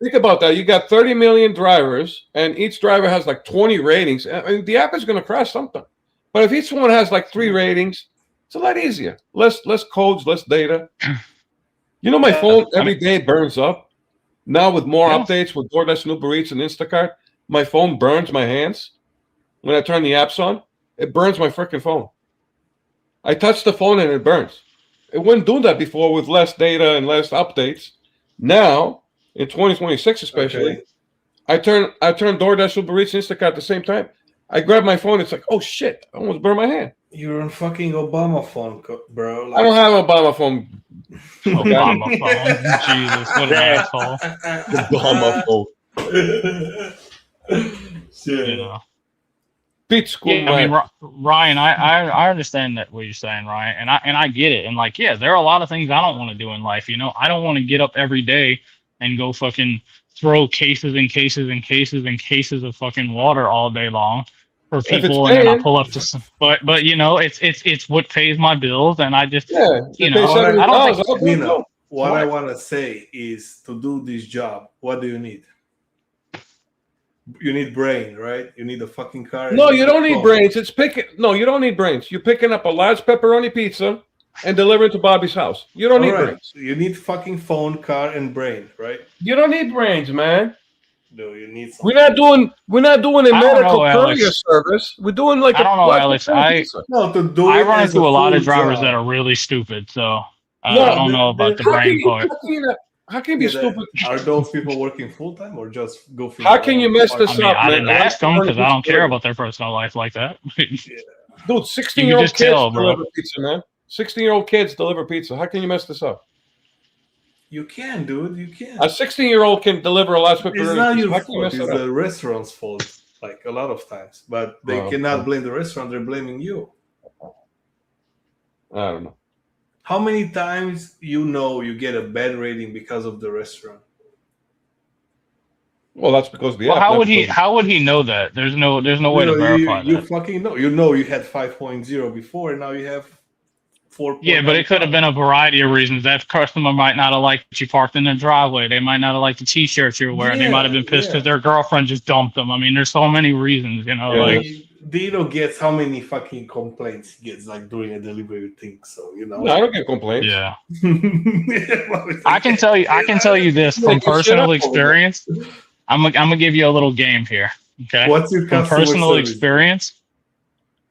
Think about that. You got 30 million drivers, and each driver has like 20 ratings. I mean, the app is going to crash sometime. But if each one has like 3 ratings, it's a lot easier. Less codes, less data. My phone every day burns up. Now with more Yeah. updates with DoorDash, Uber Eats, and Instacart, my phone burns my hands. When I turn the apps on, it burns my freaking phone. I touch the phone and it burns. It wouldn't do that before with less data and less updates. Now, in 2026 especially, Okay. I turn DoorDash, Uber Eats, Instacart at the same time. I grab my phone. It's like, oh shit! I almost burned my hand. You're on fucking Obama phone, bro. I don't have an Obama phone. Obama phone. Jesus, what an Yeah. asshole. Obama phone. Shit. Pete School. Yeah, I mean, Ryan, I understand that what you're saying, Ryan, and I get it. And like, yeah, there are a lot of things I don't want to do in life. I don't want to get up every day and go fucking throw cases and cases and cases and cases of fucking water all day long for it's people, and then I paying. pull up to some. But it's what pays my bills, and I just Yeah, you they know, pay I don't $70. think- I'll do it Nino, too. what What? I want to say is to do this job, what do you need? you need brain, right? You need a fucking car. No, and you don't need phone. brains. It's picking. No, you don't need brains. You're picking up a large pepperoni pizza and delivering it to Bobby's house. You don't need All right. brains. You need fucking phone, car, and brain, right? You don't need brains, man. No, you need. We're not doing a I don't medical know, courier Alex. service. We're doing like I don't know, large Alex. pepperoni pizza. No, to do I it run as into a lot of full drivers job. that are really stupid, so No, I don't know about the How brain can part. how can you be Yeah, stupid? Are those people working full time or just goofing? How can you mess I this mean, up, I man? didn't ask them because I don't care about their personal life like that. Dude, You 16-year-old just kids tell, bro. deliver pizza, man. 16-year-old kids deliver pizza. How can you mess this up? You can, dude. You can. A 16-year-old can deliver a large It's pepperoni not pizza. your How can you fault. mess It's it up? the restaurant's fault. Like a lot of times, but they Oh, cannot okay. blame the restaurant. They're blaming you. I don't know. How many times you get a bad rating because of the restaurant? Well, that's because of the Well, app. how not would he? because- How would he know that? There's no way to verify you that. fucking know. You know you had 5.0 before, and now you have 4. Yeah, but it could have been a variety of reasons. That customer might not have liked that you parked in their driveway. They might not have liked the T-shirts you're wearing. They might have been pissed because their girlfriend just dumped them. I mean, there's so many reasons, you know. Yeah. Like, Dino gets how many fucking complaints he gets like during a delivery thing. So you know. No, I don't get complaints. yeah, Well, I can tell you. I can tell you this from Make this shit personal up over experience. I'm gonna give you a little game here. Okay. What's your From customer personal service? experience,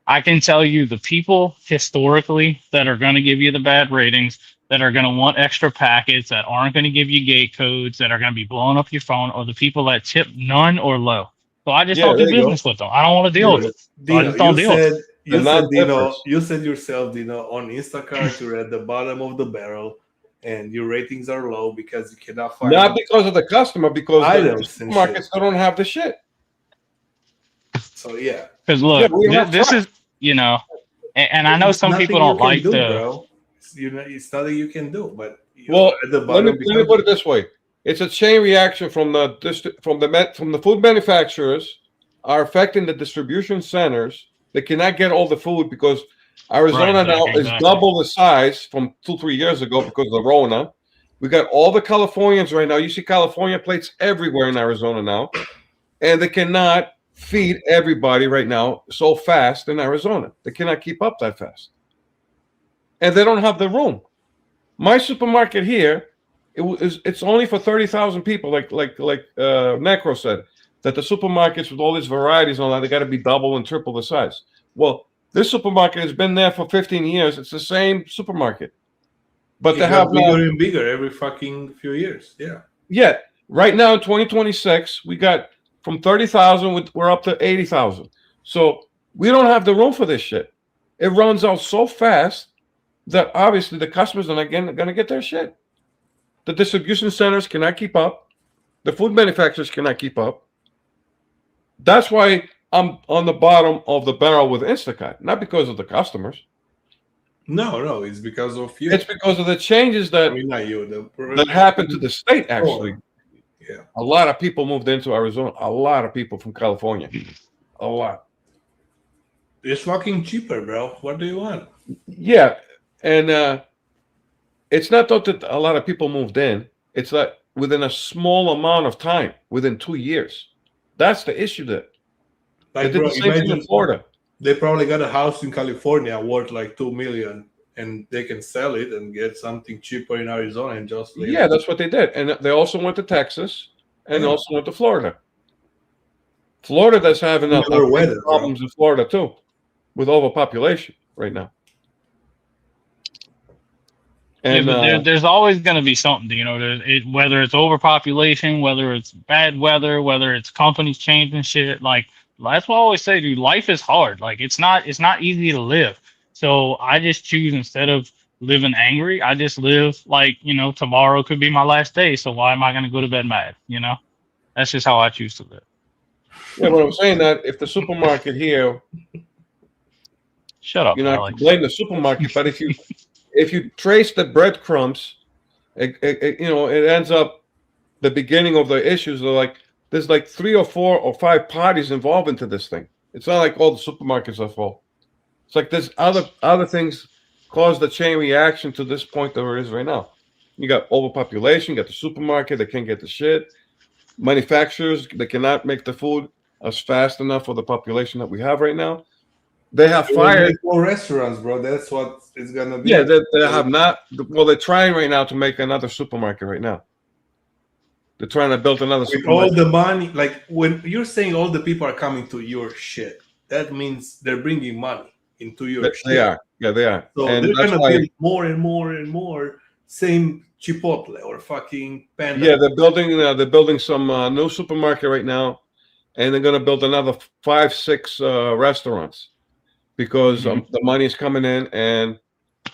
I can tell you the people historically that are going to give you the bad ratings, that are going to want extra packets, that aren't going to give you gate codes, that are going to be blowing up your phone, or the people that tip none or low. So I just Yeah, don't do there you go. business with them. I don't want to deal with it. Dino, I just don't you deal with said, you The said, Dino, non-difference. you said yourself, Dino, on Instacart, you're at the bottom of the barrel, and your ratings are low because you cannot find. Not because of the customer, because the Items and supermarkets shit. don't have the shit. So yeah, Because look, Yeah, we have this tried. is, you know, and I know There's some nothing people don't you can like do, the. bro. It's nothing you can do, but Well, at the Let bottom me put it this way: it's a chain reaction from the food manufacturers are affecting the distribution centers. They cannot get all the food because Arizona Right, now exactly. is double the size from 2-3 years ago because of the Rona. We got all the Californians right now. You see California plates everywhere in Arizona now, and they cannot feed everybody right now so fast in Arizona. They cannot keep up that fast, and they don't have the room. My supermarket here, it's only for 30,000 people, like Necro said, that the supermarkets with all these varieties and all that, they got to be double and triple the size. Well, this supermarket has been there for 15 years. It's the same supermarket, but it they got have bigger and bigger every fucking few years. Yeah. yeah. Right now in 2026, we got from 30,000, we're up to 80,000. So we don't have the room for this shit. It runs out so fast that obviously the customers are not going to get their shit. The distribution centers cannot keep up. The food manufacturers cannot keep up. That's why I'm on the bottom of the barrel with Instacart, not because of the customers. No, it's because of you. It's because of the changes I that mean, not you. that happened to the state. Actually, Yeah. a lot of people moved into Arizona. A lot of people from California. A lot. It's fucking cheaper, bro. What do you want? Yeah, and it's not that a lot of people moved in. It's that within a small amount of time, within 2 years. That's the issue there. They Like, did bro, the same thing in imagine Florida. they probably got a house in California worth like $2 million, and they can sell it and get something cheaper in Arizona and just live. Yeah, that's what they did. And they also went to Texas and Yeah. also went to Florida. Florida that's having Similar weather, bro. problems in Florida too, with overpopulation right now. And Yeah, but there's always going to be something, you know, whether it's overpopulation, whether it's bad weather, whether it's companies changing shit. Like, that's what I always say, dude. Life is hard. Like, it's not easy to live. So I just choose, instead of living angry, I just live like, you know, tomorrow could be my last day. So why am I going to go to bed mad? You know, that's just how I choose to live. yeah, but I'm saying that if the supermarket here, Shut up, you know, I Alex. can blame the supermarket, but if you trace the breadcrumbs, you know, it ends up the beginning of the issues are like there's like 3 or 4 or 5 parties involved into this thing. It's not like all the supermarkets are full. It's like there's other things cause the chain reaction to this point that it is right now. You got overpopulation, you got the supermarket that can't get the shit. manufacturers, they cannot make the food as fast enough for the population that we have right now. They have They will fired. make more restaurants, bro. That's what it's gonna be. Yeah, they have not. Well, they're trying right now to make another supermarket right now. They're trying to build another With all supermarket. the money, like when you're saying all the people are coming to your shit, that means they're bringing money into your shit. They are. Yeah, they are. So And they're that's gonna why, build more and more and more. Same Chipotle or fucking Panda. yeah, they're building some new supermarket right now, and they're going to build another 5-6 restaurants because the money is coming in, and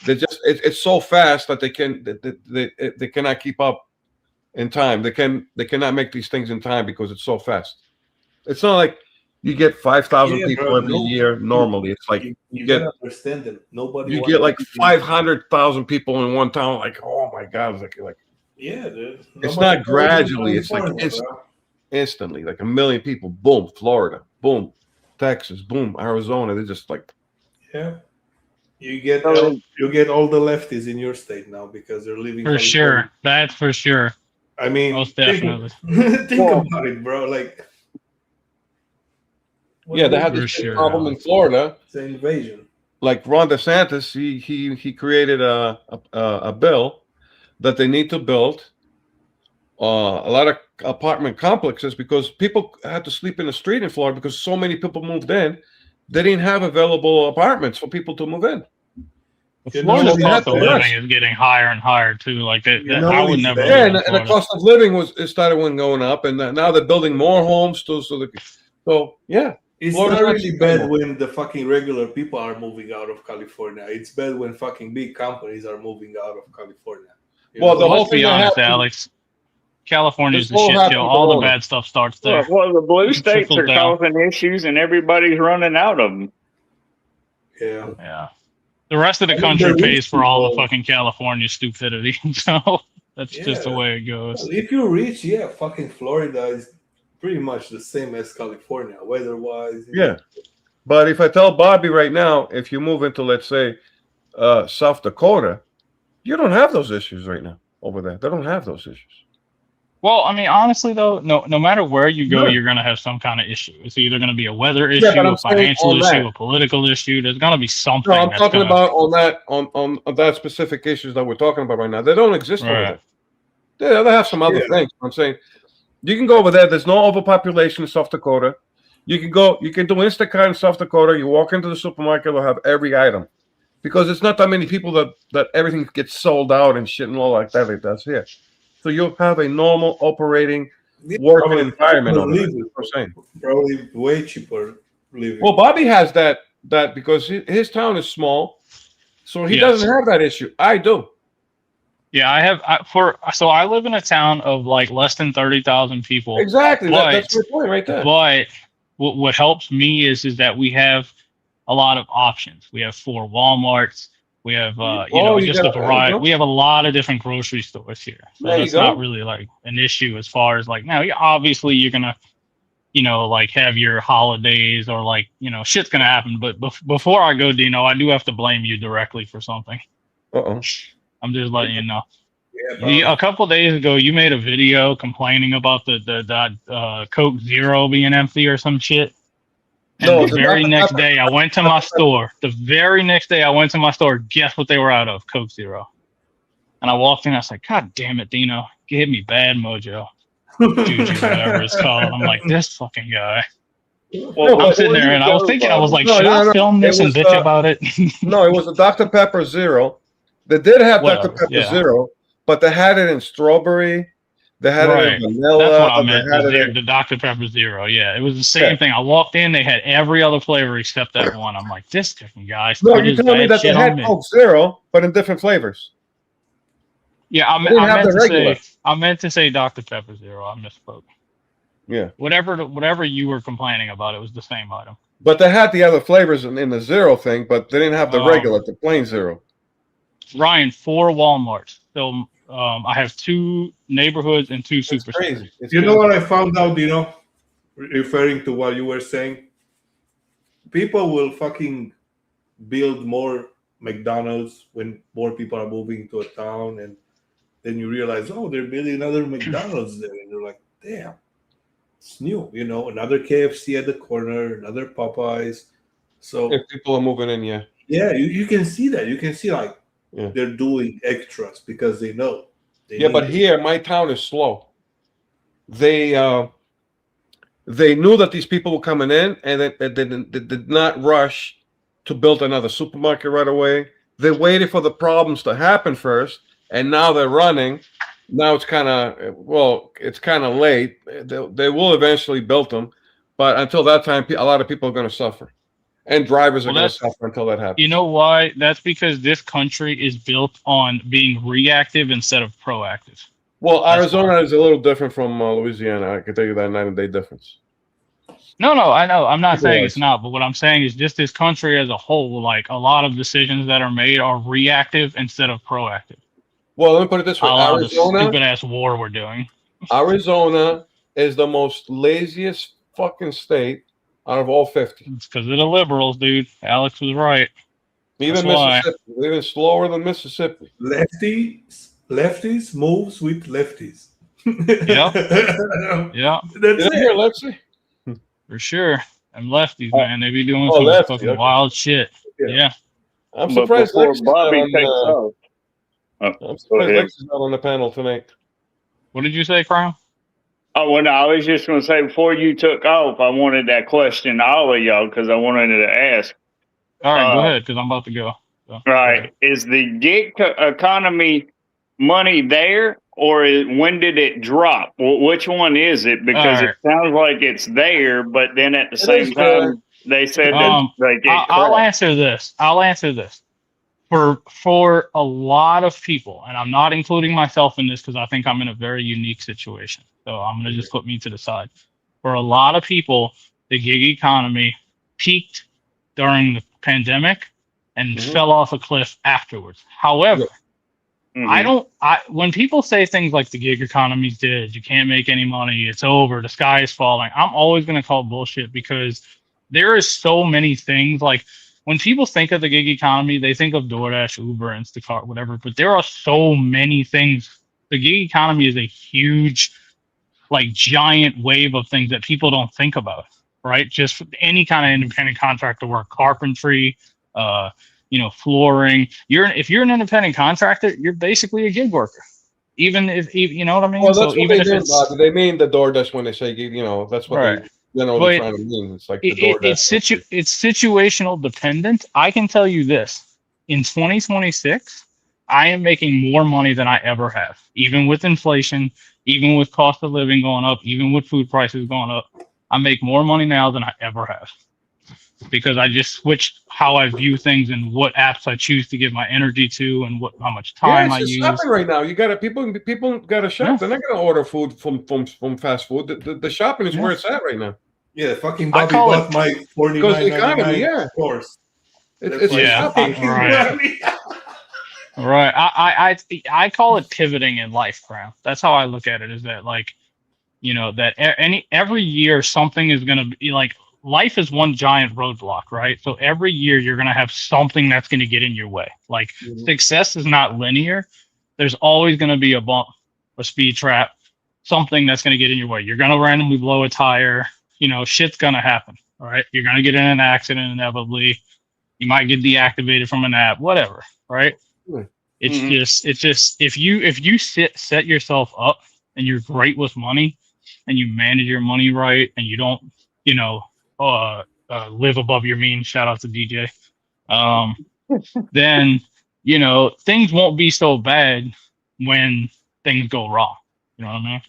they just it's so fast that they cannot keep up in time. They cannot make these things in time because it's so fast. It's not like you get 5,000 Yeah, people bro, every year normally. It's like you get- gotta understand them. Nobody you wants get like to be- 500,000 people in one town. Like, oh my god, it's like Yeah, dude. It's Nobody not wants to be gradually, it's like California, instant. bro. instantly, like 1 million people. Boom, Florida. Boom, Texas. Boom, Arizona. They're just like, Yeah. You get all the lefties in your state now because they're leaving. For California. sure. That's for sure. I mean, Most think definitely. about it, bro. Like, yeah, they had For this big sure, problem yeah. in Florida. It's an invasion. Like Ron DeSantis, he created a bill that they need to build a lot of apartment complexes because people had to sleep in the street in Florida because so many people moved in. They didn't have available apartments for people to move in. You Florida's know, cost of yeah, living is getting higher and higher too. Like that, You know, I would it's never. bad. Yeah, live and in the Florida. cost of living started going up, and now they're building more homes too. So yeah, It's Florida's not not really cheap bad anymore. when the fucking regular people are moving out of California. It's bad when fucking big companies are moving out of California. You Well, know? the whole Let's be thing that honest, happened- Alex. California's the This all shit happened show. with All the Corona. bad stuff starts there. Well, the blue states Trickles are down. causing issues, and everybody's running out of them. Yeah. Yeah. The rest of the I mean, country the rich pays for all the people- fucking California stupidity. So that's just the Yeah. way it goes. If you're rich, yeah, fucking Florida is pretty much the same as California, weather-wise. Yeah. But if I tell Bobby right now, if you move into, let's say, South Dakota, you don't have those issues right now over there. They don't have those issues. Well, I mean, honestly though, no matter where you go, Sure. you're gonna have some kind of issue. It's either gonna be a weather Yeah, issue, but I'm a saying financial on issue, that. a political issue. There's gonna be something. No, I'm that's talking gonna- about on that specific issues that we're talking about right now. They don't exist over Right. there. They have some other Yeah. things. I'm saying you can go over there. There's no overpopulation in South Dakota. You can do Instacart in South Dakota. You walk into the supermarket, they'll have every item. Because it's not that many people that everything gets sold out and shit and all like that it does here. So you'll have a normal operating working Probably environment over there. living. That's what I'm saying. Probably way cheaper living. Well, Bobby has that because his town is small, so he Yes. doesn't have that issue. I do. Yeah, so I live in a town of like less than 30,000 people. Exactly. But- That's my point right there. But what helps me is that we have a lot of options. We have 4 Walmarts. We have you just a got- variety. We have a lot of different grocery stores here. So There you it's go. not really like an issue as far as like now. Obviously, you're gonna like have your holidays or like shit's gonna happen. But before I go, Dino, I do have to blame you directly for something. Uh-oh. I'm just letting you know. Yeah, bro. A couple days ago, you made a video complaining about the Coke Zero being empty or some shit. And No, the the very Dr. next Pepper. day, I went to my store. The very next day, I went to my store. Guess what they were out of? Coke Zero. And I walked in. I was like, God damn it, Dino. Give me bad mojo. Juju, whatever it's called. I'm like, this fucking guy. No, I'm sitting there and I was thinking, I was like, should I film this and bitch about it? No, it was a Dr. Pepper Zero. They did have Whatever, Dr. Pepper yeah. Zero, but they had it in strawberry. They had it Right. in vanilla. That's what I they meant. had The, it in- the Dr. Pepper Zero. Yeah, it was the same Yeah. thing. I walked in, they had every other flavor except that one. I'm like, this fucking guy. No, sprayed you his telling me bad that they shit on had me. Coke Zero, but in different flavors. Yeah, I didn't have the regular. meant to say Dr. Pepper Zero. I misspoke. Yeah, Whatever you were complaining about, it was the same item. but they had the other flavors in the Zero thing, but they didn't have the Oh. regular, the plain Zero. Ryan, 4 Walmarts. So I have 2 neighborhoods and 2 It's super crazy. stores. It's You know crazy. what I found out, referring to what you were saying? People will fucking build more McDonald's when more people are moving to a town, and then you realize, oh, they're building another McDonald's there, and you're like, damn. it's new. You know, another KFC at the corner, another Popeyes. So If people are moving in, yeah. yeah, you can see that. You can see like Yeah. they're doing extras because they know. Yeah, but here, my town is slow. They knew that these people were coming in, and they did not rush to build another supermarket right away. They waited for the problems to happen first, and now they're running. Now it's kind of late. They will eventually build them, but until that time, a lot of people are going to suffer, and drivers are Well, going to that's- suffer until that happens. You know why? That's because this country is built on being reactive instead of proactive. Well, That's Arizona is a little different from Louisiana. I can tell you that night and day difference. No, I know. I'm not saying it's Otherwise- not, but what I'm saying is just this country as a whole, like a lot of decisions that are made are reactive instead of proactive. Well, let me put it this way: A lot of the Arizona, stupid ass war we're doing. Arizona is the most laziest fucking state out of all 50. It's because of the liberals, dude. Alex was right. Even That's why. Mississippi, even slower than Mississippi. Lefties moves with lefties. Yeah. Did That's I hear it. Lexi? For sure. And lefties, man, they be doing Oh, some lefty, fucking okay. wild shit. Yeah. Yeah. I'm But surprised before Lexi's Bobby not takes on, off. I'm Go surprised ahead. Lexi's not on the panel tonight. What did you say, Crown? Oh, well, no, I was just going to say before you took off, I wanted that question to all of y'all because I wanted to ask. All right, go Uh, ahead, because I'm about to go. So, Right. Is the gig economy money there, or when did it drop? Which one is it? Because All it sounds like it's there, but then at the It same is there. time, they said that Um, they get I'll crap. answer this. I'll answer this. For a lot of people, and I'm not including myself in this because I think I'm in a very unique situation. So I'm gonna just put me to the side. For a lot of people, the gig economy peaked during the pandemic and Mhm. fell off a cliff afterwards. However, Mhm. when people say things like the gig economy's dead, you can't make any money, it's over, the sky is falling, I'm always going to call bullshit because there is so many things. Like when people think of the gig economy, they think of DoorDash, Uber, Instacart, whatever, but there are so many things. The gig economy is a huge, like giant wave of things that people don't think about, right? Just any kind of independent contractor work, carpentry, flooring. If you're an independent contractor, you're basically a gig worker. Even if you know what I mean. Well, that's So what even they if mean, it's Bobby. They mean the DoorDash when they say, that's what right, they generally But trying to mean. It's like the DoorDash. it's situational dependent. I can tell you this: in 2026, I am making more money than I ever have, even with inflation, even with cost of living going up, even with food prices going up. I make more money now than I ever have because I just switched how I view things and what apps I choose to give my energy to and how much time Yeah, I it's just use. shopping right now. You got to people got to shop. Yeah. They're not going to order food from fast food. The shopping is Yeah. where it's at right now. Yeah, fucking I Bobby call bought my Because the economy, $49.99 yeah. course. It's Yeah, shopping. right. Right. I call it pivoting in life, Crown. That's how I look at it. Is that that every year something is going to be like life is one giant roadblock, right? So every year you're going to have something that's going to get in your way. Like success is not linear. There's always going to be a bump, a speed trap, something that's going to get in your way. You're going to randomly blow a tire. Shit's going to happen. All right. You're going to get in an accident inevitably. You might get deactivated from an app, whatever. Right. It's just if you set yourself up and you're great with money and you manage your money right and you don't live above your means, shout out to DJ, then things won't be so bad when things go wrong. You know what I mean?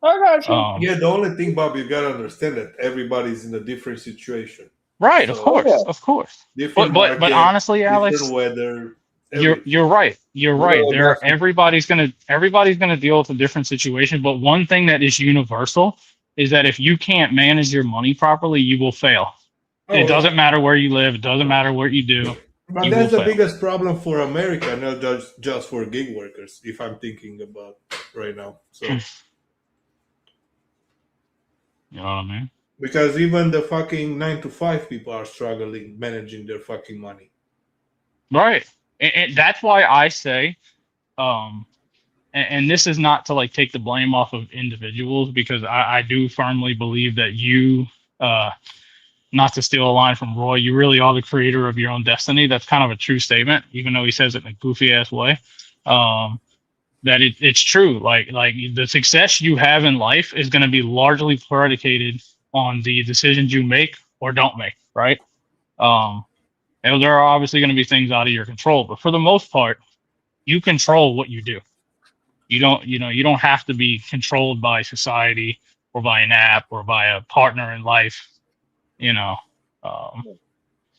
I got you. Yeah, the only thing, Bob, you gotta understand that everybody's in a different situation. Right, So, of course. Different But market, honestly, Alex, different weather. you're right. You're right. Well, Everybody's gonna deal with a different situation. But one thing that is universal is that if you can't manage your money properly, you will fail. It doesn't matter where you live. It doesn't matter what you do. But you that's will the fail. biggest problem for America, not just for gig workers, if I'm thinking about right now. So You know what I mean? because even the fucking 9 to 5 people are struggling managing their fucking money. Right. And that's why I say, and this is not to like take the blame off of individuals, because I do firmly believe that you, not to steal a line from Roy, you really are the creator of your own destiny. That's kind of a true statement, even though he says it in a goofy ass way. That it's true. Like the success you have in life is going to be largely predicated on the decisions you make or don't make, right? And there are obviously going to be things out of your control, but for the most part, you control what you do. You don't have to be controlled by society or by an app or by a partner in life.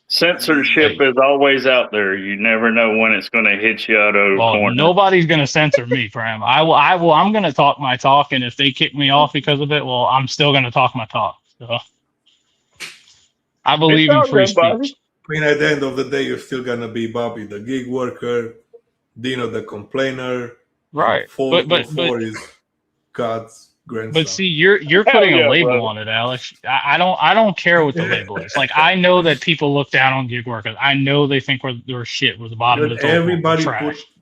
Censorship is always out there. You never know when it's going to hit you out of the corner. Nobody's going to censor me, Cram. I'm going to talk my talk, and if they kick me off because of it, well, I'm still going to talk my talk. So I believe in free speech. I mean, at the end of the day, you're still gonna be Bobby, the gig worker, Dino, the complainer. Right. Ford is God's grandson. But see, you're putting a label on it, Alex. I don't care what the label is. Like, I know that people look down on gig workers. I know they think we're shit. We're the bottom of the totem. Everybody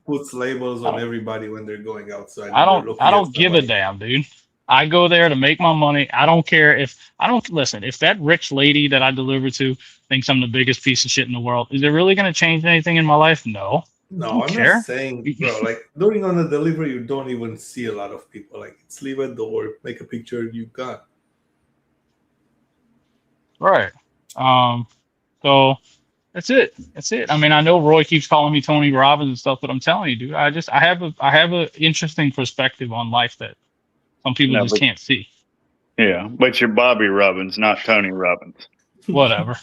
puts labels on everybody when they're going outside. I don't give a damn, dude. I go there to make my money. I don't care if that rich lady that I deliver to thinks I'm the biggest piece of shit in the world. Is it really going to change anything in my life? No. No, I'm not saying, bro. Like during on the delivery, you don't even see a lot of people. Like, it's leave at the door, make a picture, you got. Right. So that's it. I mean, I know Roy keeps calling me Tony Robbins and stuff, but I'm telling you, dude, I have a interesting perspective on life that some people just can't see. Yeah, but you're Bobby Robbins, not Tony Robbins. Whatever.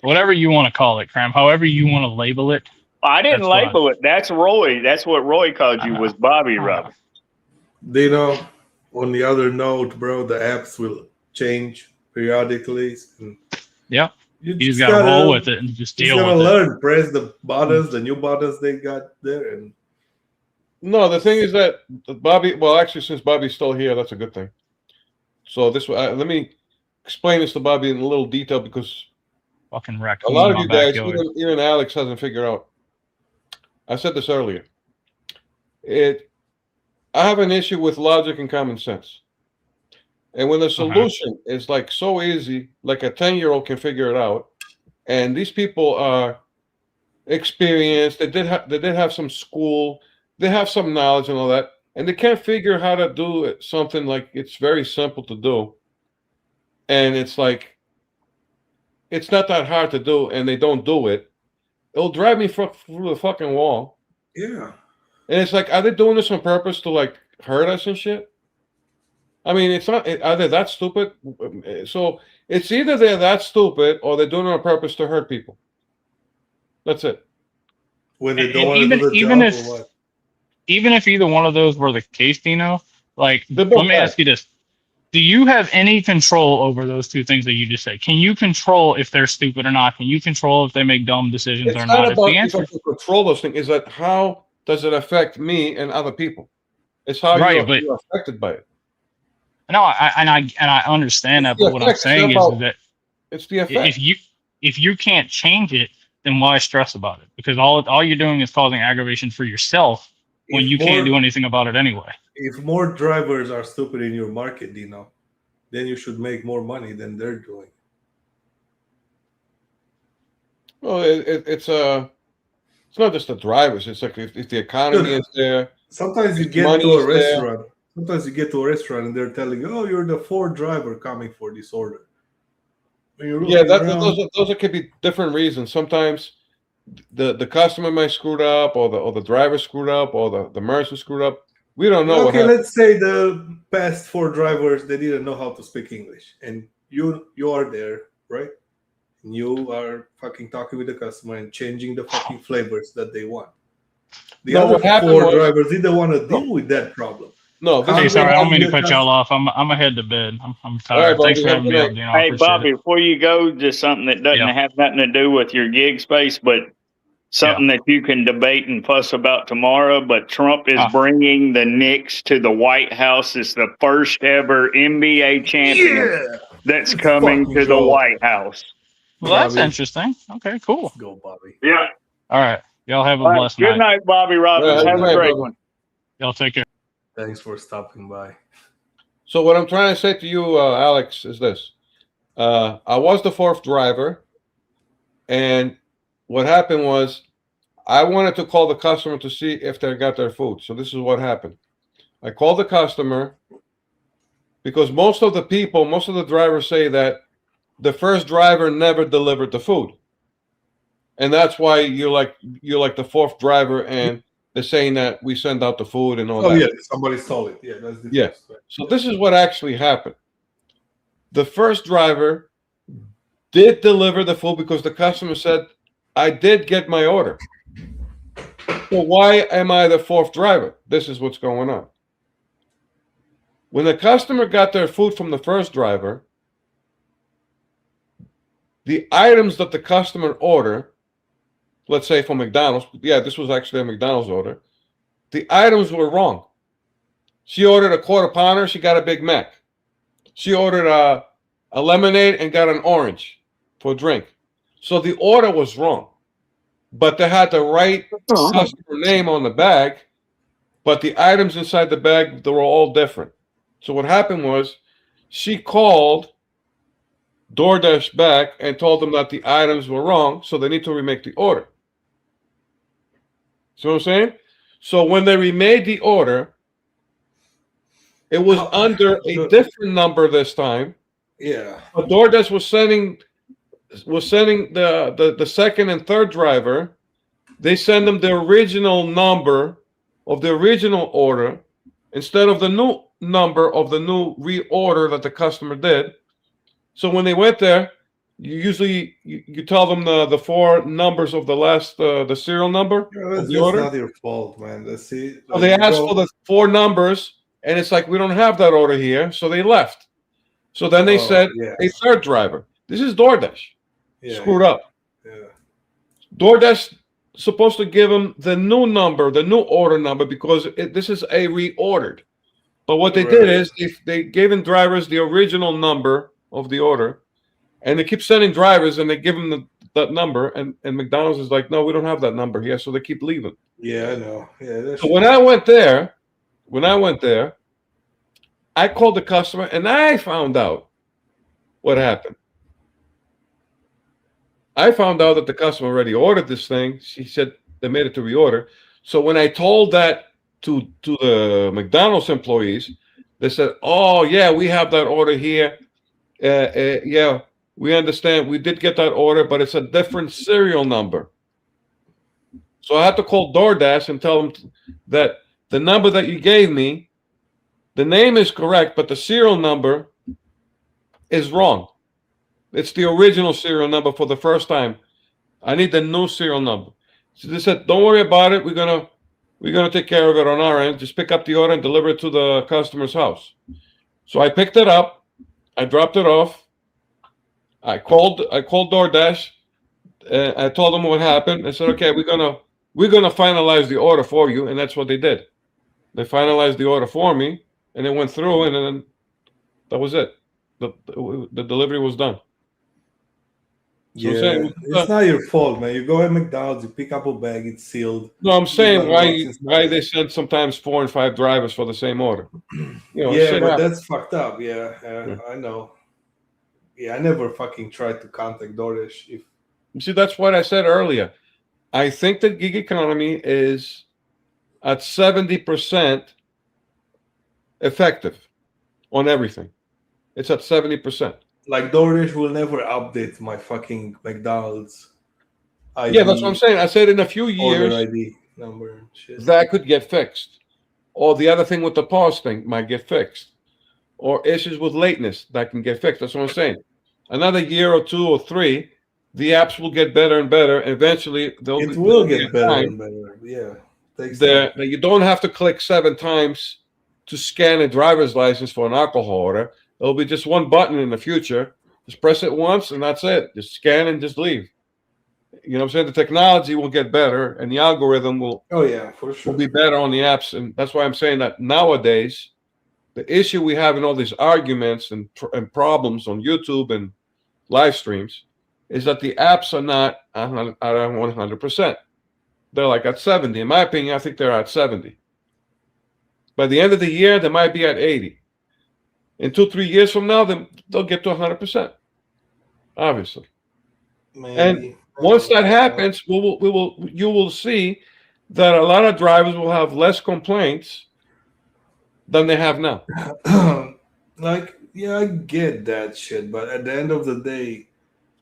Whatever you want to call it, Cram. However you want to label it. I didn't label it. That's Roy. That's what Roy called you, was Bobby Robbins. Dino, on the other note, bro, the apps will change periodically. Yep. You just got to roll with it and just deal with it. You got to learn. Press the buttons, the new buttons they got there. And no, the thing is that Bobby, well, actually, since Bobby's still here, that's a good thing. So let me explain this to Bobby in a little detail, because fucking wreck. A lot of you guys, even Alex hasn't figured out. I said this earlier. I have an issue with logic and common sense. And when the solution is like so easy, like a 10-year-old can figure it out, and these people are experienced, they did have some school, they have some knowledge and all that, and they can't figure how to do it, something like it's very simple to do. And it's like, it's not that hard to do, and they don't do it. It'll drive me through the fucking wall. Yeah. And it's like, are they doing this on purpose to like hurt us and shit? I mean, it's not, are they that stupid? So it's either they're that stupid or they're doing it on purpose to hurt people. That's it. When they don't want to do the job or what? Even if either one of those were the case, Dino, like, let me ask you this. Do you have any control over those two things that you just said? Can you control if they're stupid or not? Can you control if they make dumb decisions or not? It's not about if you control those things. Is that how does it affect me and other people? It's how you're affected by it. No, I understand that, but what I'm saying is that it's the effect. If you can't change it, then why stress about it? Because all you're doing is causing aggravation for yourself when you can't do anything about it anyway. If more drivers are stupid in your market, Dino, then you should make more money than they're doing. Well, it's not just the drivers. It's like if the economy is there. Sometimes you get to a restaurant. Sometimes you get to a restaurant and they're telling you, "Oh, you're the Ford driver coming for this order." Yeah, those could be different reasons. Sometimes the customer might screwed up, or the driver screwed up, or the merchant screwed up. We don't know. Okay, let's say the past 4 drivers, they didn't know how to speak English, and you are there, right? And you are fucking talking with the customer and changing the fucking flavors that they want. The other 4 drivers didn't want to deal with that problem. No, hey, sorry, I don't mean to cut y'all off. I'm head to bed. I'm tired. Right, thanks for having me up, Dino. Hey, Bobby, before you go, just something that doesn't have nothing to do with your gig space, but something that you can debate and fuss about tomorrow. But Trump is bringing the Knicks to the White House. It's the first ever NBA champion that's coming to the White House. Well, that's interesting. Okay, cool. Let's go, Bobby. Yeah. All right. Y'all have a blessed night. Good night, Bobby Robbins. Have a great one. Y'all take care. Thanks for stopping by. So what I'm trying to say to you, Alex, is this. I was the fourth driver, and what happened was I wanted to call the customer to see if they got their food. So this is what happened. I called the customer because most of the drivers say that the first driver never delivered the food. And that's why you're like the fourth driver, and they're saying that we send out the food and all that. Oh yeah, somebody stole it. Yeah, that's the Yeah. first. So this is what actually happened. The first driver did deliver the food because the customer said, I did get my order. So why am I the fourth driver? This is what's going on. When the customer got their food from the first driver, the items that the customer ordered, let's say from McDonald's, this was actually a McDonald's order, the items were wrong. She ordered a quarter pounder, she got a Big Mac. She ordered a lemonade and got an orange for a drink. So the order was wrong. But they had the right customer name on the bag, but the items inside the bag, they were all different. So what happened was she called DoorDash back and told them that the items were wrong, so they need to remake the order. See what I'm saying? So when they remade the order, it was under a different number this time. Yeah. But DoorDash was sending the second and third driver. They send them the original number of the original order instead of the new number of the new reorder that the customer did. So when they went there, you tell them the four numbers of the last the serial number of the order. That's not your fault, man. Let's see. So they asked for the four numbers, and it's like, we don't have that order here, so they left. So then they said a third driver. This is DoorDash. Screwed up. Yeah. DoorDash supposed to give them the new number, the new order number, because this is a reordered. But what they did is they gave them drivers the original number of the order, and they keep sending drivers, and they give them that number, and McDonald's is like, no, we don't have that number here, so they keep leaving. Yeah, I know. Yeah. So when I went there, I called the customer, and I found out what happened. I found out that the customer already ordered this thing. She said they made it to reorder. So when I told that to the McDonald's employees, they said, oh, yeah, we have that order here. Yeah, we understand. We did get that order, but it's a different serial number. So I had to call DoorDash and tell them that the number that you gave me, the name is correct, but the serial number is wrong. It's the original serial number for the first time. I need the new serial number. So they said, don't worry about it. We're gonna take care of it on our end. Just pick up the order and deliver it to the customer's house. So I picked it up. I dropped it off. I called DoorDash. I told them what happened. I said, okay, we're gonna finalize the order for you, and that's what they did. They finalized the order for me, and it went through, and then that was it. The delivery was done. So it's not your fault, man. You go at McDonald's, you pick up a bag, it's sealed. No, I'm saying why they send sometimes 4 and 5 drivers for the same order. But that's fucked up. Yeah, I know. Yeah, I never fucking tried to contact DoorDash. You see, that's what I said earlier. I think that gig economy is at 70% effective on everything. It's at 70%. Like DoorDash will never update my fucking McDonald's ID. Yeah, that's what I'm saying. I said in a few years, ID number shit. That could get fixed. Or the other thing with the pause thing might get fixed. Or issues with lateness that can get fixed. That's what I'm saying. Another year or 2 or 3, the apps will get better and better. Eventually, It will get better and better. Yeah. That you don't have to click 7 times to scan a driver's license for an alcohol order. It'll be just one button in the future. Just press it once and that's it. Just scan and just leave. You know what I'm saying? The technology will get better and the algorithm will for sure. will be better on the apps. And that's why I'm saying that nowadays, the issue we have in all these arguments and problems on YouTube and live streams is that the apps are not at 100%. They're like at 70. In my opinion, I think they're at 70. By the end of the year, they might be at 80. In 2-3 years from now, they'll get to 100%. Obviously. Maybe. And once that happens, you will see that a lot of drivers will have less complaints than they have now. Like, yeah, I get that shit, but at the end of the day,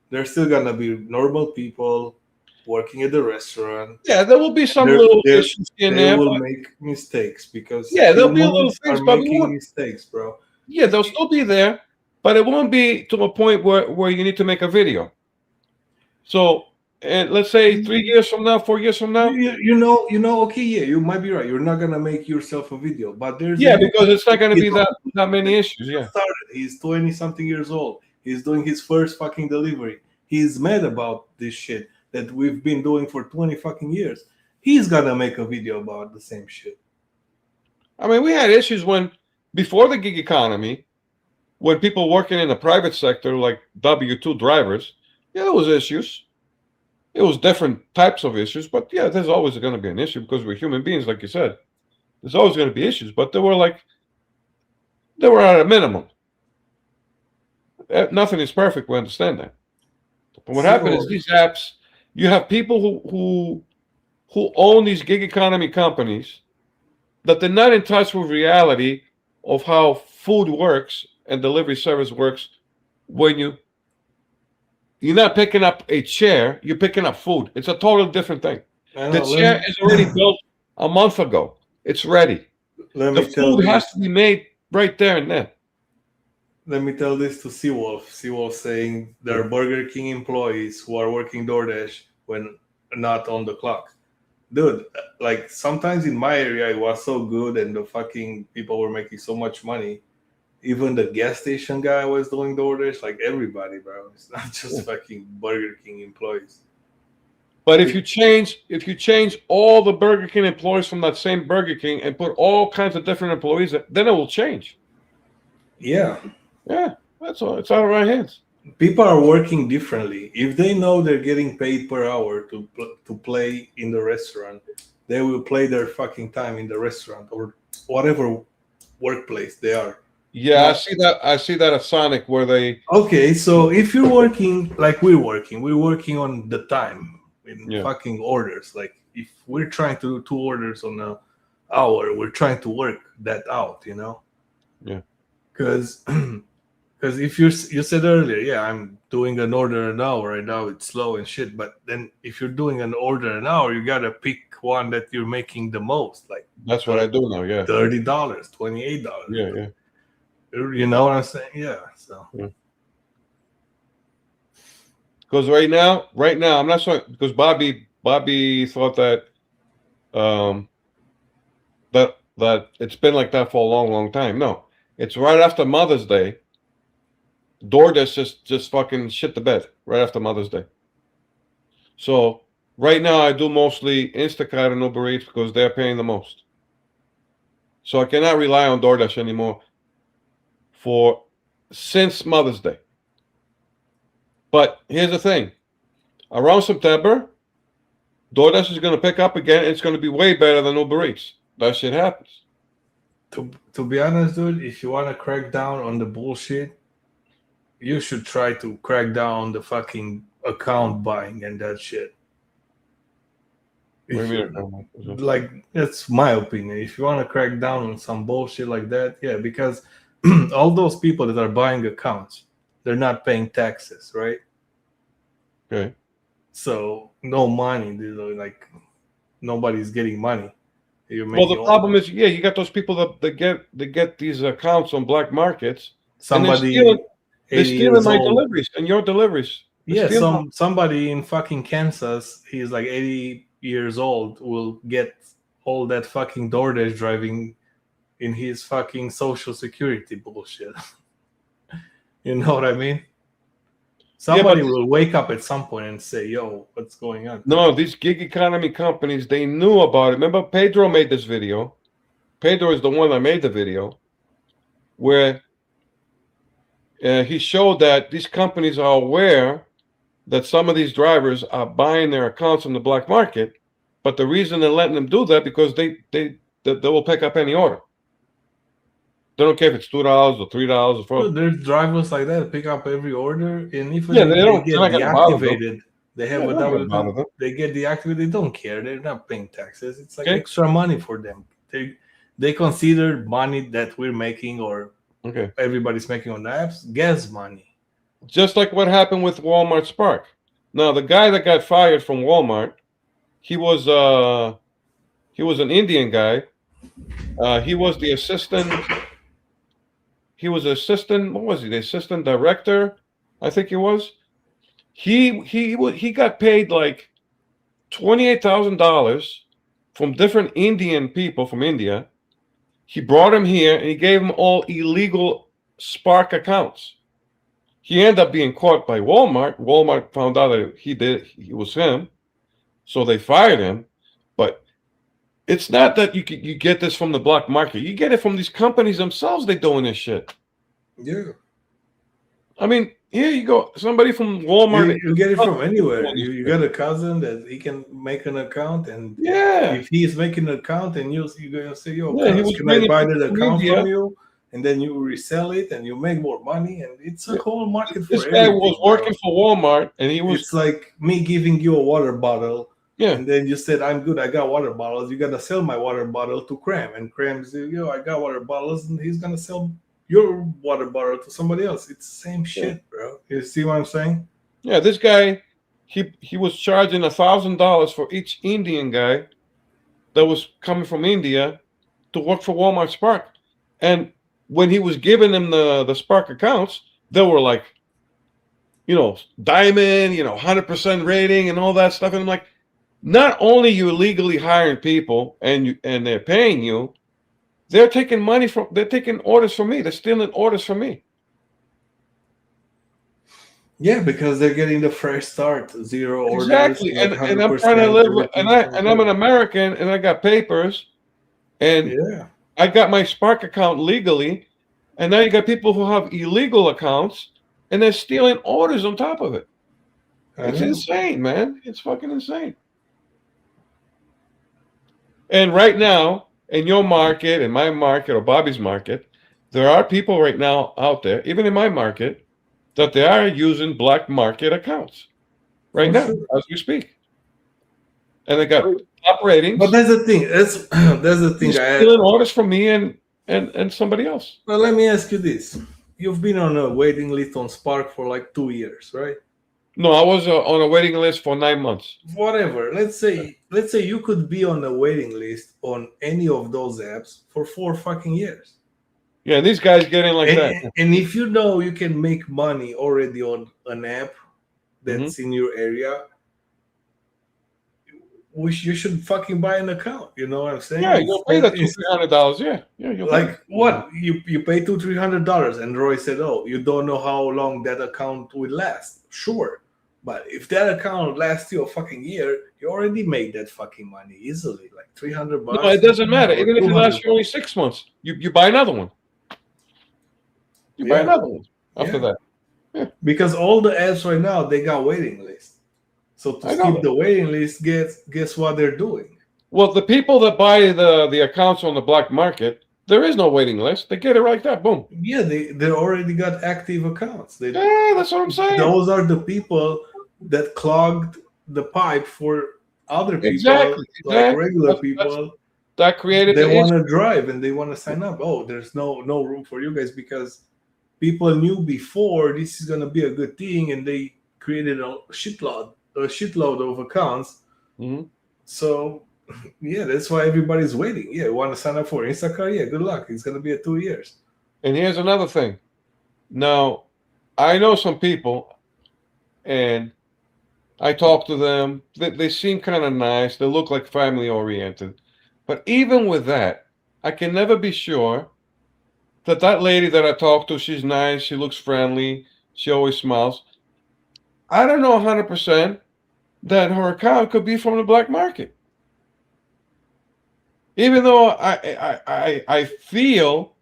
there's still gonna be normal people working at the restaurant. Yeah, there will be some They're- little they're- issues in They there. will But make mistakes because Yeah, there'll be little humans things, are but making more- mistakes, bro. yeah, they'll still be there, but it won't be to a point where you need to make a video. So, and let's say 3 years from now, 4 years from now, You know. Okay, yeah, you might be right. You're not gonna make yourself a video, but there's yeah, because it's not going to be that many issues. Yeah, started. He's 20-something years old. He's doing his first fucking delivery. He's mad about this shit that we've been doing for 20 fucking years. He's gonna make a video about the same shit. I mean, we had issues before the gig economy, when people working in the private sector, like W-2 drivers, yeah, there was issues. It was different types of issues, but yeah, there's always going to be an issue because we're human beings, like you said. There's always going to be issues, but they were at a minimum. Nothing is perfect. We understand that. But what happened is these apps, you have people who own these gig economy companies that they're not in touch with reality of how food works and delivery service works. When you're not picking up a chair, you're picking up food. It's a totally different thing. The chair is already built a month ago. It's ready. The food has to be made right there and then. Let me tell this to Seawolf. Seawolf saying there are Burger King employees who are working DoorDash when not on the clock. Dude, like sometimes in my area it was so good and the fucking people were making so much money. Even the gas station guy was doing DoorDash, like everybody, bro. It's not just fucking Burger King employees. But if you change all the Burger King employees from that same Burger King and put all kinds of different employees, then it will change. Yeah. Yeah, that's all. It's out of our hands. People are working differently. If they know they're getting paid per hour to play in the restaurant, they will play their fucking time in the restaurant or whatever workplace they are. Yeah, I see that at Sonic where they. Okay, so if you're working like we're working on the time in fucking orders. Like if we're trying to do 2 orders on an hour, we're trying to work that out, you know? Yeah. Because if you said earlier, yeah, I'm doing an order an hour right now, it's slow and shit. But then if you're doing an order an hour, you gotta pick one that you're making the most. Like that's what I do now. Yeah, $30, $28. Yeah. You know what I'm saying? Yeah. So. Because right now, I'm not sure because Bobby thought that that it's been like that for a long time. No, it's right after Mother's Day. DoorDash just fucking shit the bed right after Mother's Day. So right now I do mostly Instacart and Uber Eats because they're paying the most. So I cannot rely on DoorDash anymore since Mother's Day. But here's the thing. Around September, DoorDash is going to pick up again. It's going to be way better than Uber Eats. That shit happens. To be honest, dude, if you want to crack down on the bullshit, you should try to crack down on the fucking account buying and that shit. Like, that's my opinion. If you want to crack down on some bullshit like that, yeah, because all those people that are buying accounts, they're not paying taxes, right? Okay. So no money, like nobody's getting money. Well, the problem is, you got those people that get these accounts on black markets. Somebody they're stealing my deliveries and your deliveries. Somebody in fucking Kansas, he's like 80 years old, will get all that fucking DoorDash driving in his fucking social security bullshit. You know what I mean? Somebody will wake up at some point and say, yo, what's going on? No, these gig economy companies, they knew about it. Remember, Pedro made this video. Pedro is the one that made the video where he showed that these companies are aware that some of these drivers are buying their accounts on the black market, but the reason they're letting them do that because they will pick up any order. They don't care if it's $2 or $3 or Well, $4. there's drivers like that pick up every order, and even Yeah, if they they don't- get they're not gonna bother them. deactivated, they have Yeah, a they're not gonna double. bother them. They get deactivated. They don't care. They're not paying taxes. It's like Okay. extra money for them. They consider money that we're making or Okay. everybody's making on the apps gas money. Just like what happened with Walmart Spark. Now, the guy that got fired from Walmart, he was an Indian guy. He was the assistant. He was assistant. What was he? The assistant director, I think he was. He got paid like $28,000 from different Indian people from India. He brought him here and he gave him all illegal Spark accounts. He ended up being caught by Walmart. Walmart found out that he was him, so they fired him. But it's not that you get this from the black market. You get it from these companies themselves. They're doing this shit. Yeah, I mean, here you go. Somebody from Walmart. you get it from anywhere. You got a cousin that he can make an account, and Yeah. if he's making an account, and you're gonna say, "Yo, Yeah, he cuz, was can I bringing buy it that from account India. from you?" And then you resell it, and you make more money, and it's a whole market for This guy everything, was bro. working for Walmart, and he was It's like me giving you a water bottle, yeah. and then you said, "I'm good. I got water bottles." You gotta sell my water bottle to Cram, and Cram says, "Yo, I got water bottles," and he's gonna sell your water bottle to somebody else. It's the same shit, bro. You see what I'm saying? Yeah, this guy, he was charging $1,000 for each Indian guy that was coming from India to work for Walmart Spark. And when he was giving them the Spark accounts, they were like, diamond, 100% rating and all that stuff. And I'm like, not only you illegally hiring people and they're paying you, they're taking orders from me. They're stealing orders from me. Yeah, because they're getting the fresh start, zero orders. Exactly, like and I'm trying to 100%, live, and I'm everything. an American, and I got papers, and Yeah. I got my Spark account legally, and now you got people who have illegal accounts, and they're stealing orders on top of it. It's insane, man. It's fucking insane. And right now, in your market, in my market, or Bobby's market, there are people right now out there, even in my market, that they are using black market accounts right now as we speak, and they got top ratings. But that's the thing. That's the thing. Stealing orders from me and somebody else. Well, let me ask you this: you've been on a waiting list on Spark for like 2 years, right? No, I was on a waiting list for 9 months. Whatever. Let's say you could be on a waiting list on any of those apps for 4 fucking years. Yeah, these guys get in like that. And if you know you can make money already on an app that's in your area, you should fucking buy an account. You know what I'm saying? Yeah, you'll pay that $200-$300. Yeah, you'll pay. Like what? You pay $200-$300, and Roy said, "Oh, you don't know how long that account will last." Sure, but if that account lasts you a fucking year, you already made that fucking money easily, like $300. No, it doesn't matter. Even if it lasts you only 6 months, you buy another one. You buy another one after that. Because all the apps right now, they got waiting lists. So to skip the waiting list, guess what they're doing? Well, the people that buy the accounts on the black market, there is no waiting list. They get it like that. Boom. Yeah, they already got active accounts. Yeah, that's what I'm saying. Those are the people that clogged the pipe for other people, Exactly. like regular people. That created. They want to drive and they want to sign up. Oh, there's no room for you guys because people knew before this is gonna be a good thing, and they created a shitload of accounts. Mm-hmm. So yeah, that's why everybody's waiting. Yeah, you want to sign up for Instacart? Yeah, good luck. It's gonna be 2 years. And here's another thing. Now, I know some people, and I talk to them. They seem kind of nice. They look like family oriented. But even with that, I can never be sure that lady that I talk to, she's nice, she looks friendly, she always smiles. I don't know 100% that her account could be from the black market. Even though I feel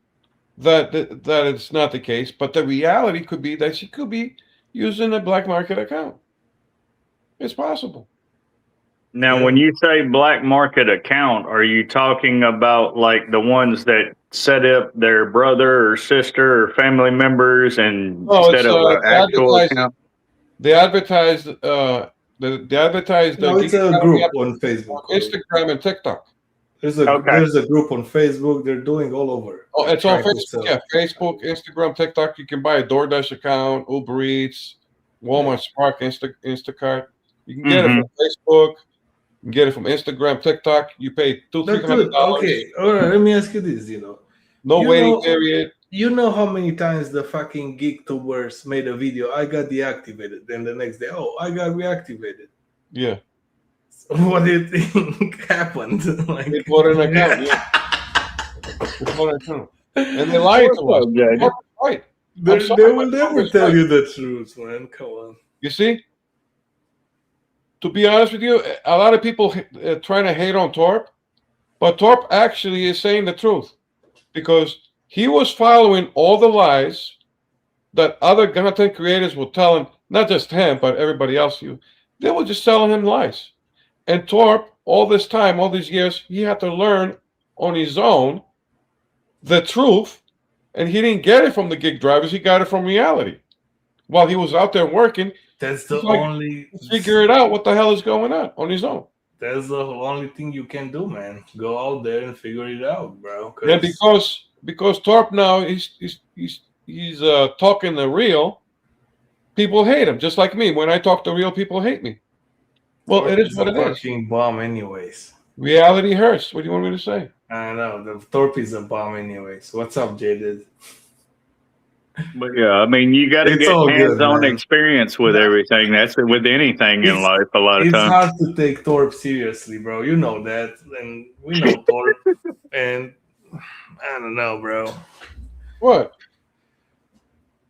that it's not the case, but the reality could be that she could be using a black market account. It's possible. Now, when you say black market account, are you talking about like the ones that set up their brother or sister or family members and No, set it's, up an actual advertised. account? They advertise they advertise the No, it's Gig a Economy group app on Facebook. on Instagram and TikTok. Okay. There's a group on Facebook. They're doing all over. Oh, it's on Trying to Facebook. sell. Yeah, Facebook, Instagram, TikTok. You can buy a DoorDash account, Uber Eats, Walmart Spark, Instacart. You can get it from Facebook. You can get it from Instagram, TikTok. You pay That's $200-$300. good. Okay, all right. Let me ask you this. No You waiting know- period. You know how many times the fucking GeekTubers made a video? I got deactivated. Then the next day, oh, I got reactivated. Yeah, So what do you think happened? Like, they bought an account. Yeah, they bought an account, and they lied to us. Jay? Right. They I'm sorry, will my never numbers tell right. you the truth, man. Come on. You see, to be honest with you, a lot of people trying to hate on Torp, but Torp actually is saying the truth because he was following all the lies that other content creators will tell him, not just him, but everybody else. They were just telling him lies. And Torp, all this time, all these years, he had to learn on his own the truth, and he didn't get it from the gig drivers. He got it from reality. While he was out there working, That's the It's like- only. figure it out what the hell is going on his own. That's the only thing you can do, man. Go out there and figure it out, bro. 'Cause- And because Torp now he's talking the real, people hate him. Just like me, when I talk to real, people hate me. Well, Torp it is what a it is. fucking bomb, anyways. Reality hurts. What do you want me to say? I know the Torp is a bomb, anyways. What's up, Jaded? But yeah, I mean, you got to It's get all good, hands-on man. experience with everything. That's it with anything in It's- life. A lot of It's times. hard to take Torp seriously, bro. You know that, and we know Torp. And I don't know, bro. What?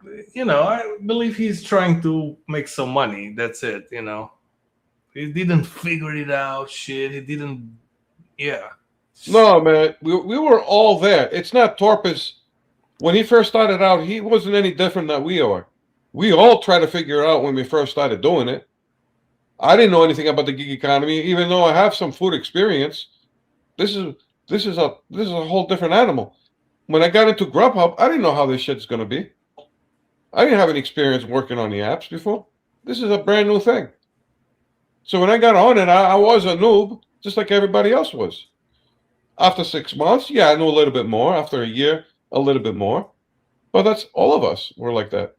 I believe he's trying to make some money. That's it. He didn't figure it out. Shit, he didn't. Yeah. No, man. We were all there. It's not Torp's. When he first started out, he wasn't any different than we are. We all tried to figure it out when we first started doing it. I didn't know anything about the gig economy, even though I have some food experience. This is a whole different animal. When I got into Grubhub, I didn't know how this shit's gonna be. I didn't have any experience working on the apps before. This is a brand new thing. So when I got on it, I was a noob, just like everybody else was. After 6 months, yeah, I knew a little bit more. After a year, a little bit more. But that's all of us were like that.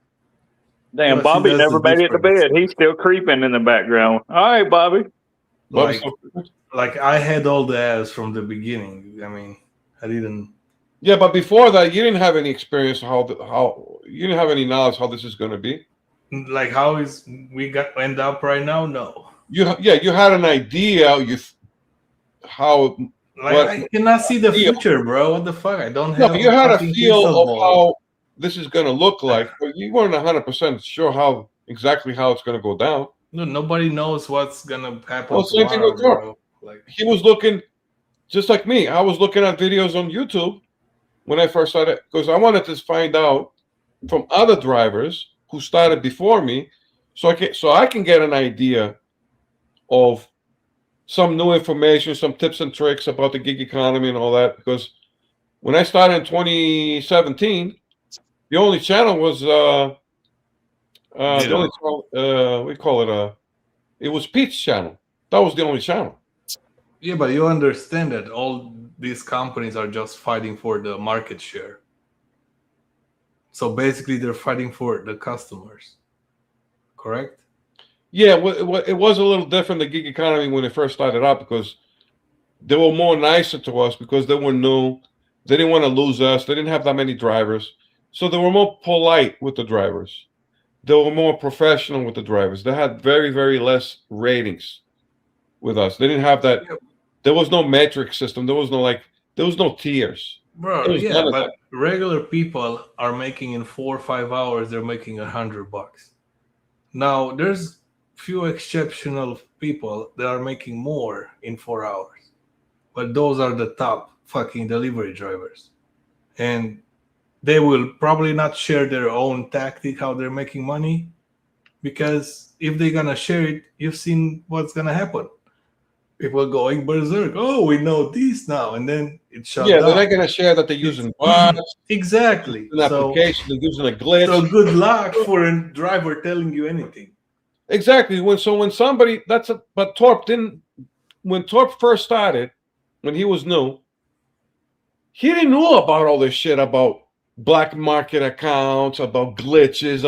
Damn, Yes, Bobby he does never the made it to difference. bed. He's still creeping in the background. All right, Bobby. Like, But- like I had all the ads from the beginning. I mean, I didn't. yeah, but before that, you didn't have any experience how you didn't have any knowledge how this is going to be. Like, how is we got end up right now? No. You had an idea how Like, What- I cannot see the feel. future, bro. What the fuck? I don't no, have. you had a fucking feel crystal of ball. how this is going to look like, but you weren't 100% sure exactly how it's going to go down. No, nobody knows what's gonna happen. Well, same thing tomorrow, with Torp. bro. Like, He was looking just like me. I was looking at videos on YouTube when I first started because I wanted to find out from other drivers who started before me, so I can get an idea of some new information, some tips and tricks about the gig economy and all that. Because when I started in 2017, the only channel was the only channel, we call it it was Pete's channel. That was the only channel. yeah, but you understand that all these companies are just fighting for the market share. So basically, they're fighting for the customers. Correct? Yeah, it was a little different, the gig economy, when it first started out, because they were more nicer to us because they were new. They didn't want to lose us. They didn't have that many drivers. So they were more polite with the drivers. They were more professional with the drivers. They had very, very less ratings with us. They didn't have that. There was no metric system. There was no tiers. Bro, It was yeah, none of but that. regular people are making in 4 or 5 hours, they're making $100. Now, there's few exceptional people that are making more in 4 hours, but those are the top fucking delivery drivers, and they will probably not share their own tactic how they're making money, because if they're gonna share it, you've seen what's gonna happen. People going berserk. Oh, we know this now, and then it shut Yeah, down. they're not going to share that they're using bots, Exactly. an application, they're using a glitch. So good luck for a driver telling you anything. Exactly. When somebody but Torp didn't. When Torp first started, when he was new, he didn't know about all this shit about black market accounts, about glitches,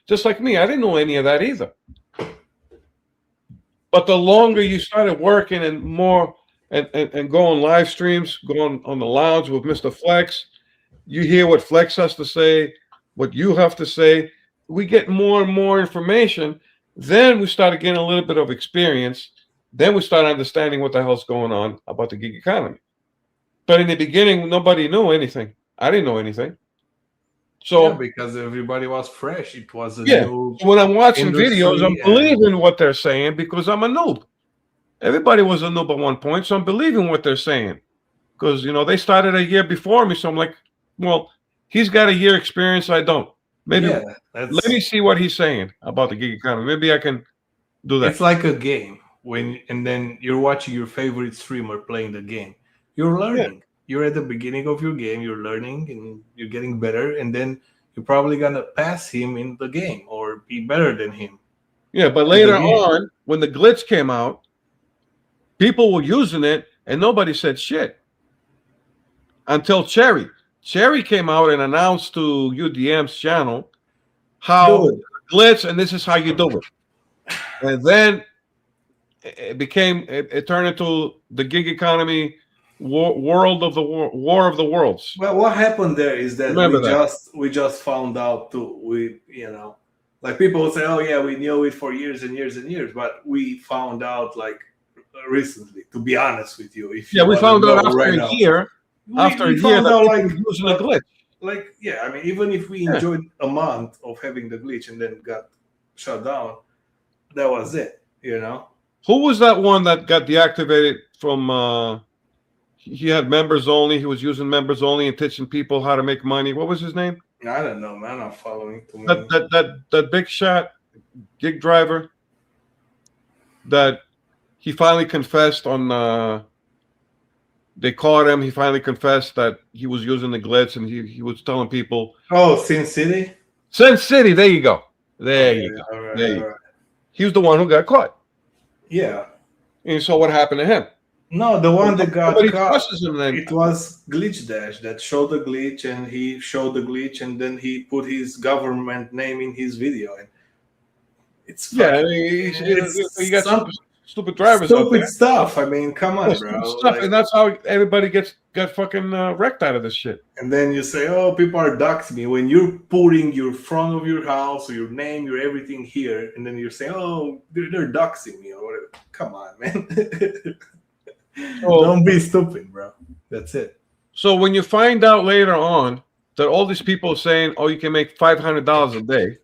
just like me. I didn't know any of that either. But the longer you started working and more and go on live streams, going on the lounge with Mr. Flex, you hear what Flex has to say, what you have to say. We get more and more information. Then we started getting a little bit of experience. Then we start understanding what the hell's going on about the gig economy. But in the beginning, nobody knew anything. I didn't know anything. So yeah, because everybody was fresh. It was a new when I'm watching industry, videos, I'm believing what they're saying because I'm a noob. Everybody was a noob at one point, so I'm believing what they're saying. Because they started a year before me, so I'm like, well, he's got a year experience, I don't. Maybe let me see what he's saying about the gig economy. Maybe I can do that. It's like a game and then you're watching your favorite streamer playing the game. You're learning. Yeah. You're at the beginning of your game. You're learning and you're getting better, and then you're probably gonna pass him in the game or be better than him. Yeah, but later on, when the glitch came out, people were using it, and nobody said shit until Cherry. Cherry came out and announced to UDM's channel how glitch, and this is how you do it. And then it turned into the gig economy war of the worlds. Well, what happened there is that we just found out too. Like people would say, oh yeah, we knew it for years and years and years, but we found out like recently. To be honest with you, we found out after a year. After a year, like using a glitch. Like I mean, even if we enjoyed a month of having the glitch and then got shut down, that was it. Who was that one that got deactivated from? He had members only. He was using members only and teaching people how to make money. What was his name? I don't know, man. I'm following too many. That big shot gig driver that he finally confessed on. They caught him. He finally confessed that he was using the glitch, and he was telling people. Oh, Sin City. Sin City. There you go. There you go. Right, there you go. He was the one who got caught. Yeah. And so what happened to him? No, the one that got caught, him it was Glitch Dash that showed the glitch, and he showed the glitch, and then he put his government name in his video. And it's you got stupid drivers. Stupid stuff. I mean, come on, bro. And that's how everybody got fucking wrecked out of this shit. And then you say, "Oh, people are doxing me." When you're putting your front of your house or your name, your everything here, and then you're saying, "Oh, they're doxing me" or whatever. Come on, man. Don't be stupid, bro. That's it. So when you find out later on that all these people are saying, "Oh, you can make $500 a day,"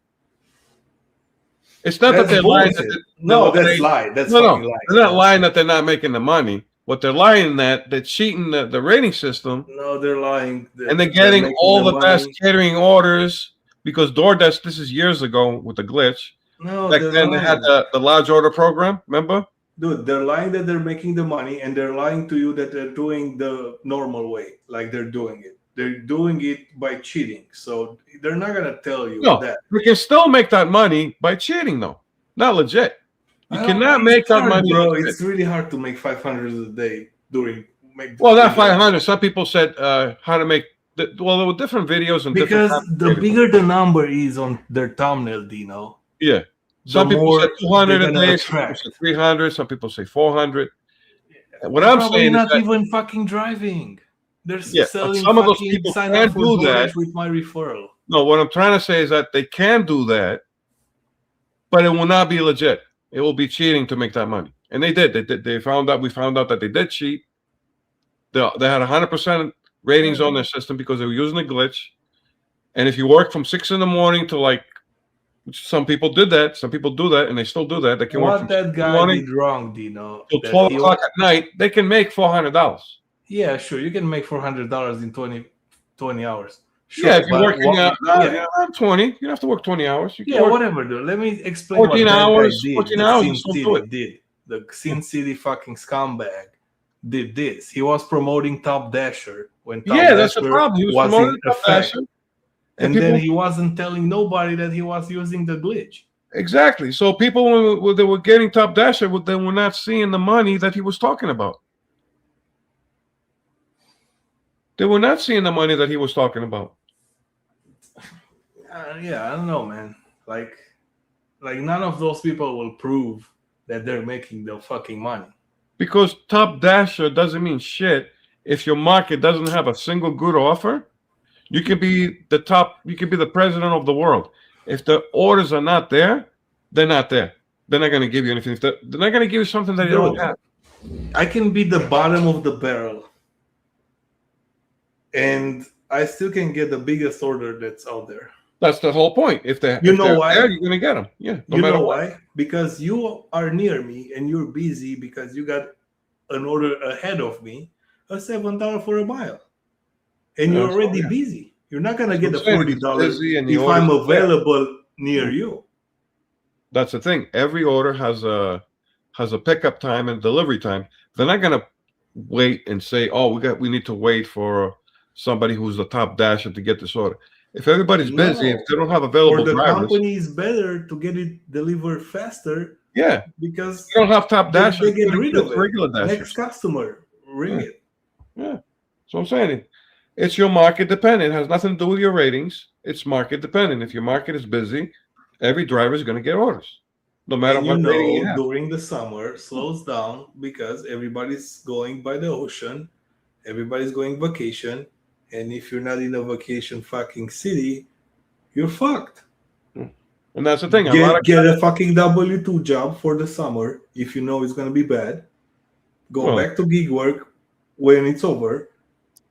it's not that they're lying. That's lie. That's fucking lie. They're not lying that they're not making the money. What they're lying that they're cheating the rating system. No, they're lying. And they're getting all the best catering orders because DoorDash. This is years ago with the glitch. No, back then they had the large order program. Remember? Dude, they're lying that they're making the money, and they're lying to you that they're doing the normal way, like they're doing it. They're doing it by cheating. So they're not gonna tell you that. You can still make that money by cheating, though. Not legit. You cannot make that money, bro. It's really hard to make 500 a day Well, not 500. Some people said how to make. There were different videos and because the bigger the number is on their thumbnail, Dino. Yeah. Some people say 200 a day, some people say 300, some people say 400. What I'm saying is not even fucking driving. They're selling some of those people can do that with my referral. No, what I'm trying to say is that they can do that, but it will not be legit. It will be cheating to make that money. And they did. We found out that they did cheat. They had 100% ratings on their system because they were using a glitch. And if you work from 6 a.m. to like, some people did that. Some people do that, and they still do that. They can work from that guy did wrong, Dino. Till 12 o'clock at night, they can make $400. Yeah, sure. You can make $400 in 20 hours. Sure, yeah, if you're working around 20, you don't have to work 20 hours. You can whatever, dude. Let me explain 14 hours. 14 hours. Did. the Sin City fucking scumbag, did this. He was promoting Top Dasher when Top Yeah, that's the Dasher problem. He was was promoting in Top effect. Dasher, And people, then he wasn't telling nobody that he was using the glitch. exactly. So people, when they were getting Top Dasher, they were not seeing the money that he was talking about. They were not seeing the money that he was talking about. Yeah, I don't know, man. Like none of those people will prove that they're making the fucking money. Because Top Dasher doesn't mean shit if your market doesn't have a single good offer. You can be the top, you can be the president of the world. If the orders are not there, they're not there. They're not going to give you anything. They're not going to give you something that you don't have. I can be the bottom of the barrel, and I still can get the biggest order that's out there. That's the whole point. If they're why? there, you're going to get them. Yeah. You know why? Because you are near me and you're busy because you got an order ahead of me, a $7 for a mile. And you're already busy. You're not going to get the $40 if I'm available near you. That's the thing. Every order has a pickup time and delivery time. They're not going to wait and say, "Oh, we need to wait for somebody who's the Top Dasher to get this order." If everybody's busy, if they don't have available drivers, drivers, company is better to get it delivered faster. Yeah, because you don't have Top Dasher. They get rid of it. Regular Dashers. Next customer, ring it. Yeah, so I'm saying it's your market dependent. It has nothing to do with your ratings. It's market dependent. If your market is busy, every driver is going to get orders, no matter what rating you have. During the summer, slows down because everybody's going by the ocean, everybody's going vacation, and if you're not in a vacation fucking city, you're fucked. And that's the thing. Get a fucking W-2 job for the summer if you know it's going to be bad. Go back to gig work when it's over,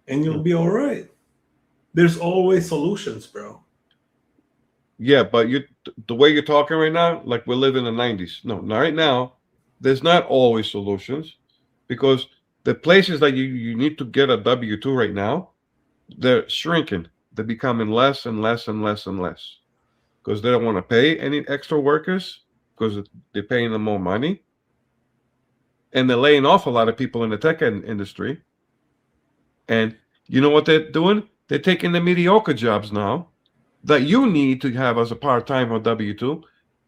and you'll be all right. There's always solutions, bro. Yeah, but the way you're talking right now, like we live in the 90s. No, right now, there's not always solutions because the places that you need to get a W-2 right now, they're shrinking. They're becoming less and less and less and less because they don't want to pay any extra workers because they're paying them more money. And they're laying off a lot of people in the tech industry. And you know what they're doing? They're taking the mediocre jobs now that you need to have as a part-time or W-2.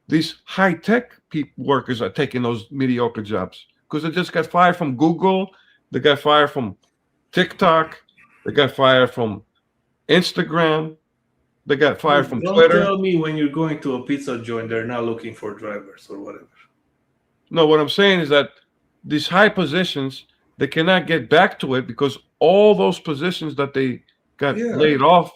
These high-tech workers are taking those mediocre jobs because they just got fired from Google. They got fired from TikTok. They got fired from Instagram. They got fired from Twitter. Don't tell me when you're going to a pizza joint, they're not looking for drivers or whatever. No, what I'm saying is that these high positions, they cannot get back to it because all those positions that they got laid off,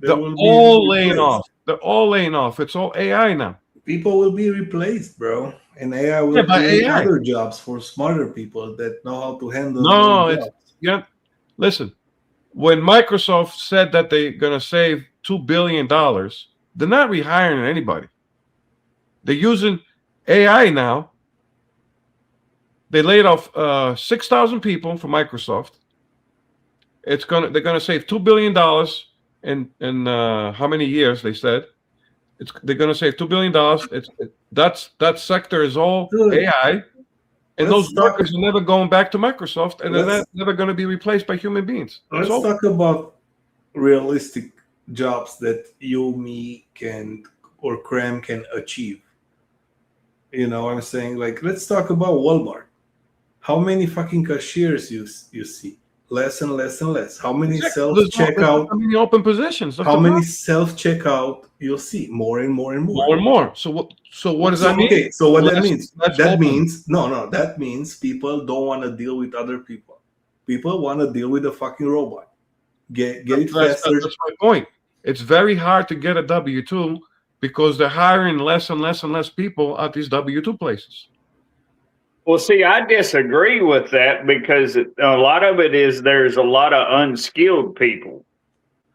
they're all laying off. They're all laying off. It's all AI now. People will be replaced, bro. And AI will do other jobs for smarter people that know how to handle Listen, when Microsoft said that they're going to save $2 billion, they're not rehiring anybody. They're using AI now. They laid off 6,000 people from Microsoft. They're going to save $2 billion in how many years? They said they're going to save $2 billion. That sector is all AI, and those workers are never going back to Microsoft, and they're never going to be replaced by human beings. Let's talk about realistic jobs that you, me, or Cram can achieve. You know what I'm saying? Like, let's talk about Walmart. How many fucking cashiers you see? Less and less and less. How many self-checkout? How many open positions? How many self-checkout you'll see? More and more and more. More and more. So what does that mean? Okay, so what that means? That means people don't want to deal with other people. People want to deal with a fucking robot. Get it faster. That's my point. It's very hard to get a W-2 because they're hiring less and less and less people at these W-2 places. Well, see, I disagree with that because a lot of it is there's a lot of unskilled people.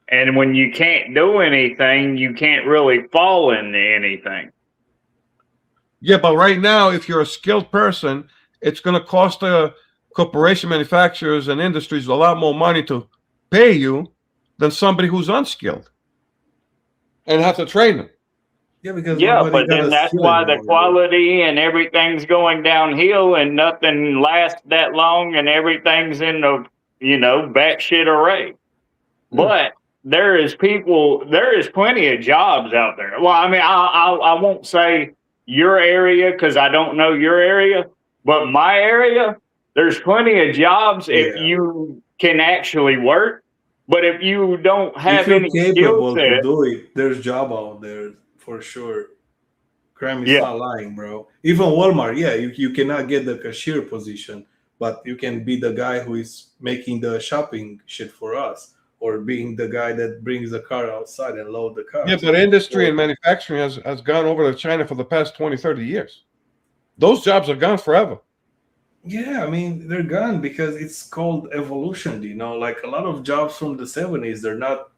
And when you can't do anything, you can't really fall into anything. Yeah, but right now, if you're a skilled person, it's going to cost the corporation manufacturers and industries a lot more money to pay you than somebody who's unskilled and have to train them. Yeah, because Yeah, nobody but got then a that's skill why the anymore, dude. quality and everything's going downhill and nothing lasts that long and everything's in the, batshit array. But there is plenty of jobs out there. Well, I mean, I won't say your area because I don't know your area, but my area, there's plenty of jobs if Yeah. you can actually work. But if you don't If have you're any skill capable to set, do it, there's job out there for sure. Crime is Yeah. not lying, bro. Even Walmart, yeah, you cannot get the cashier position, but you can be the guy who is making the shopping shit for us, or being the guy that brings the car outside and load the car. Yeah, but industry and manufacturing has gone over to China for the past 20, 30 years. Those jobs are gone forever. Yeah, I mean, they're gone because it's called evolution, like a lot of jobs from the 70s, they're not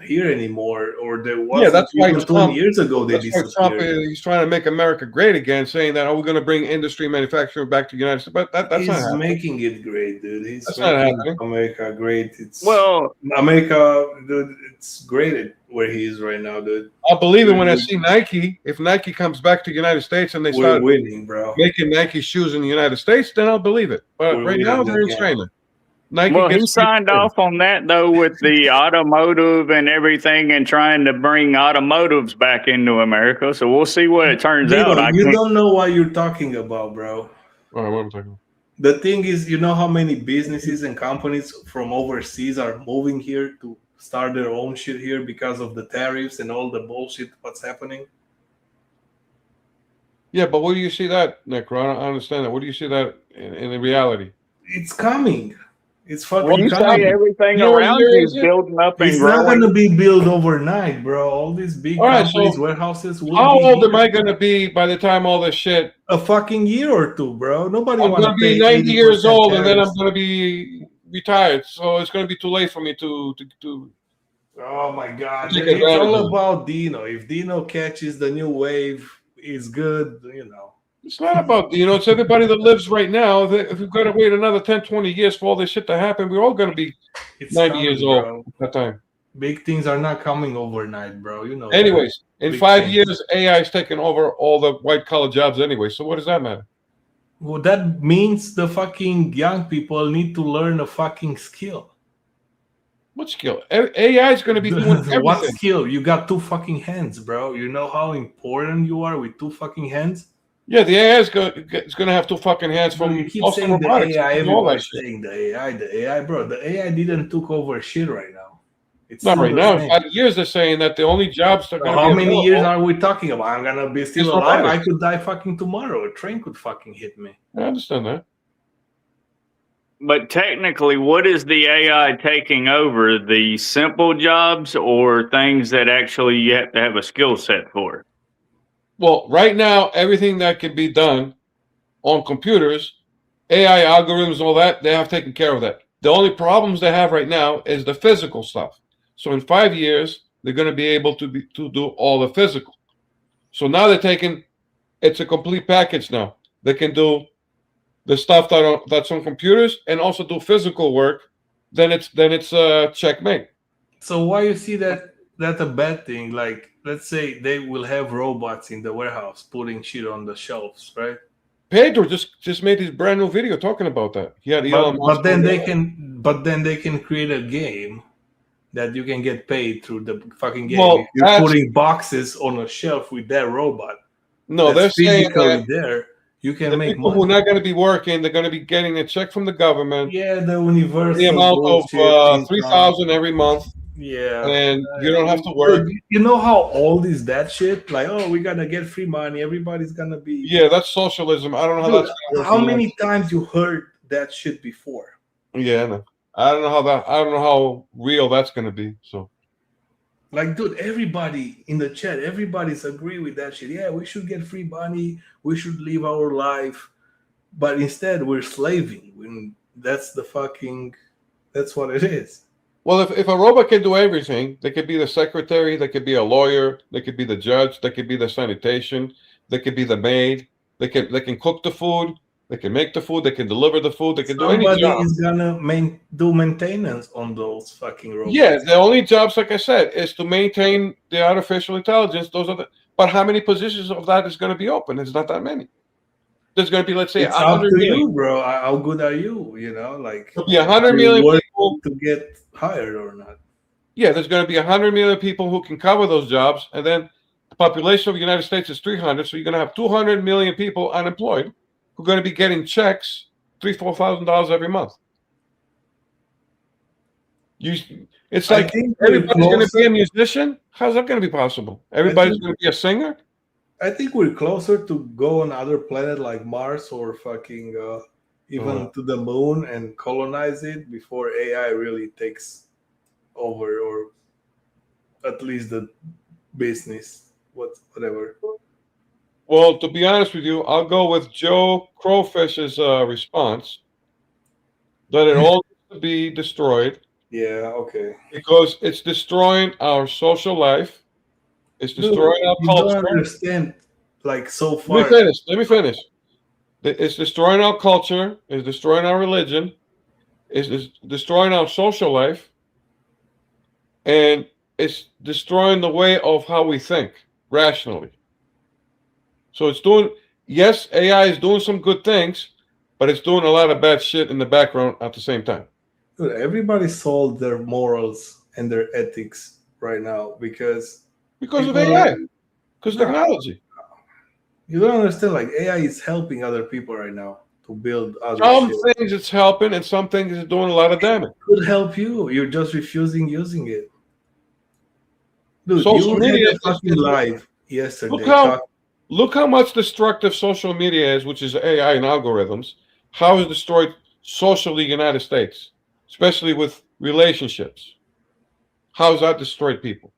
here anymore, or there was that's why even 20 Trump- years ago they That's why Trump disappeared. he's trying to make America great again, saying that we're going to bring industry and manufacturing back to the United States. But that's He's not happening. making it great, dude. He's That's not making happening. America great. It's well, America, dude, it's great where he is right now, dude. I'll believe it when I see Nike. If Nike comes back to the United States and they We're start winning, bro. making Nike shoes in the United States, then I'll believe it. But We're right now winning they're in again. China. Nike well, he gets signed off on that though with the automotive and everything, and trying to bring automotives back into America. So we'll see what it turns Dino, out. you don't know what you're talking about, bro. All right, what am I talking about? The thing is, you know how many businesses and companies from overseas are moving here to start their own shit here because of the tariffs and all the bullshit what's happening? Yeah, but where do you see that, Necro? I don't understand that. Where do you see that in the reality? It's coming. It's Well, fucking You What's say coming. everything You know what around year you is is it? building up and It's not growing. going to be built overnight, bro. All these big All right, companies, so warehouses will How be old am here I going to be by the time all this shit? a fucking year or two, bro. Nobody I'm want going to to be pay 90 years 80% old, and then I'm tariffs. going to be retired. So it's going to be too late for me to Oh my god. take It's advantage all of it. about Dino. If Dino catches the new wave, it's good, It's not about, it's everybody that lives right now. If we've got to wait another 10, 20 years for all this shit to happen, we're all going to be It's 90 coming, years old bro. at that time. Big things are not coming overnight, bro. You know. Anyways, in Big 5 things. years, AI is taking over all the white collar jobs anyway. So what does that matter? Well, that means the fucking young people need to learn a fucking skill. What skill? AI is going to be doing What everything. skill? You got two fucking hands, bro. You know how important you are with two fucking hands? Yeah, the AI is going to have two fucking hands from You keep Austin saying the Robotics. AI, and all that everybody's shit. saying the AI, bro. The AI didn't took over shit right now. It's Not still right the now. In same. 5 years, they're saying that the only jobs that are going to How be many available- years are we talking about? I'm gonna be still It's alive. robotics. I could die fucking tomorrow. A train could fucking hit me. I understand that. But technically, what is the AI taking over? The simple jobs or things that actually you have to have a skill set for? Well, right now, everything that can be done on computers, AI algorithms, all that, they have taken care of that. The only problems they have right now is the physical stuff. So in 5 years, they're going to be able to do all the physical. So now it's a complete package now. They can do the stuff that's on computers and also do physical work. Then it's checkmate. So why you see that a bad thing? Like, let's say they will have robots in the warehouse putting shit on the shelves, right? Pedro just made his brand new video talking about that. Yeah, But then they can create a game that you can get paid through the fucking game. Well, If you're that's- putting boxes on a shelf with that robot, No, they're that's saying physically that there. You can the make people who are money. not going to be working, they're going to be getting a check from the government, Yeah, the universal the amount of bullshit, $3,000 every month, Yeah. and you don't have to work. Dude, you know how old is that shit? Like, oh, we gotta get free money. Everybody's gonna be. Yeah, that's socialism. I don't know how Dude, that's gonna work how in many times you heard that shit before? life. Yeah, no. I don't know how real that's going to be. So Like, dude, everybody in the chat, everybody's agree with that shit. Yeah, we should get free money. We should live our life, but instead we're slaving. That's what it is. well, if a robot can do everything, they could be the secretary, they could be a lawyer, they could be the judge, they could be the sanitation, they could be the maid, they can cook the food, they can make the food, they can deliver the food, they can do any Somebody job. is gonna do maintenance on those fucking robots. Yeah, the only jobs, like I said, is to maintain the artificial intelligence. But how many positions of that is going to be open? It's not that many. There's going to be, let's say, It's up 100 to million. you, bro. How good are you? You know, like There'll be 100 million worth people. to get hired or not. Yeah, there's going to be 100 million people who can cover those jobs, and then the population of the United States is 300, so you're going to have 200 million people unemployed who are going to be getting checks, $3,000-$4,000 every month. It's like everybody's going to be a musician. How's that going to be possible? Everybody's going to be a singer. I think we're closer to go on other planet like Mars or fucking even to the moon and colonize it before AI really takes over, or at least the business, whatever. Well, to be honest with you, I'll go with Joe Crowfish's response that it all needs to be destroyed. Yeah, okay. Because it's destroying our social life. It's destroying our culture. You don't understand, like, so far. Let me finish. It's destroying our culture. It's destroying our religion. It's destroying our social life. And it's destroying the way of how we think rationally. So it's doing, yes, AI is doing some good things, but it's doing a lot of bad shit in the background at the same time. Dude, everybody sold their morals and their ethics right now because of AI, because technology. You don't understand, like, AI is helping other people right now to build other some shit. Things it's helping, and some things it's doing a lot of damage. It could help you. You're just refusing using it. Dude, social media had a fucking live yesterday. Look how much destructive social media is, which is AI and algorithms. How it's destroyed socially the United States, especially with relationships. How has that destroyed people?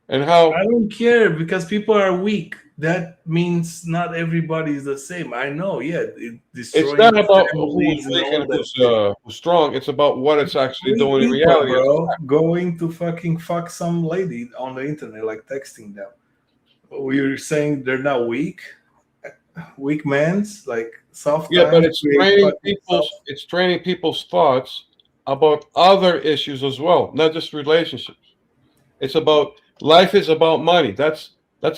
And how I don't care, because people are weak. That means not everybody is the same. I know, yeah. It's not about who's weak and who's strong. It's about what it's actually doing in reality. Bro, going to fucking fuck some lady on the internet, like texting them. You're saying they're not weak? Weak men's, like soft. Yeah, but it's training people's thoughts about other issues as well, not just relationships. It's about life is about money. That's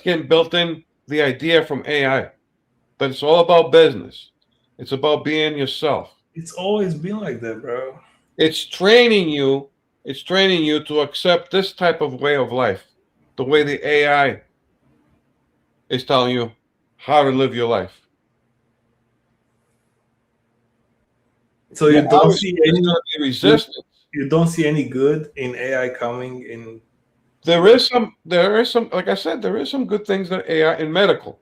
getting built in the idea from AI. But it's all about business. It's about being yourself. It's always been like that, bro. It's training you to accept this type of way of life, the way the AI is telling you how to live your life. So you don't see any resistance. You don't see any good in AI coming in. There is some, like I said, there is some good things that AI in medical.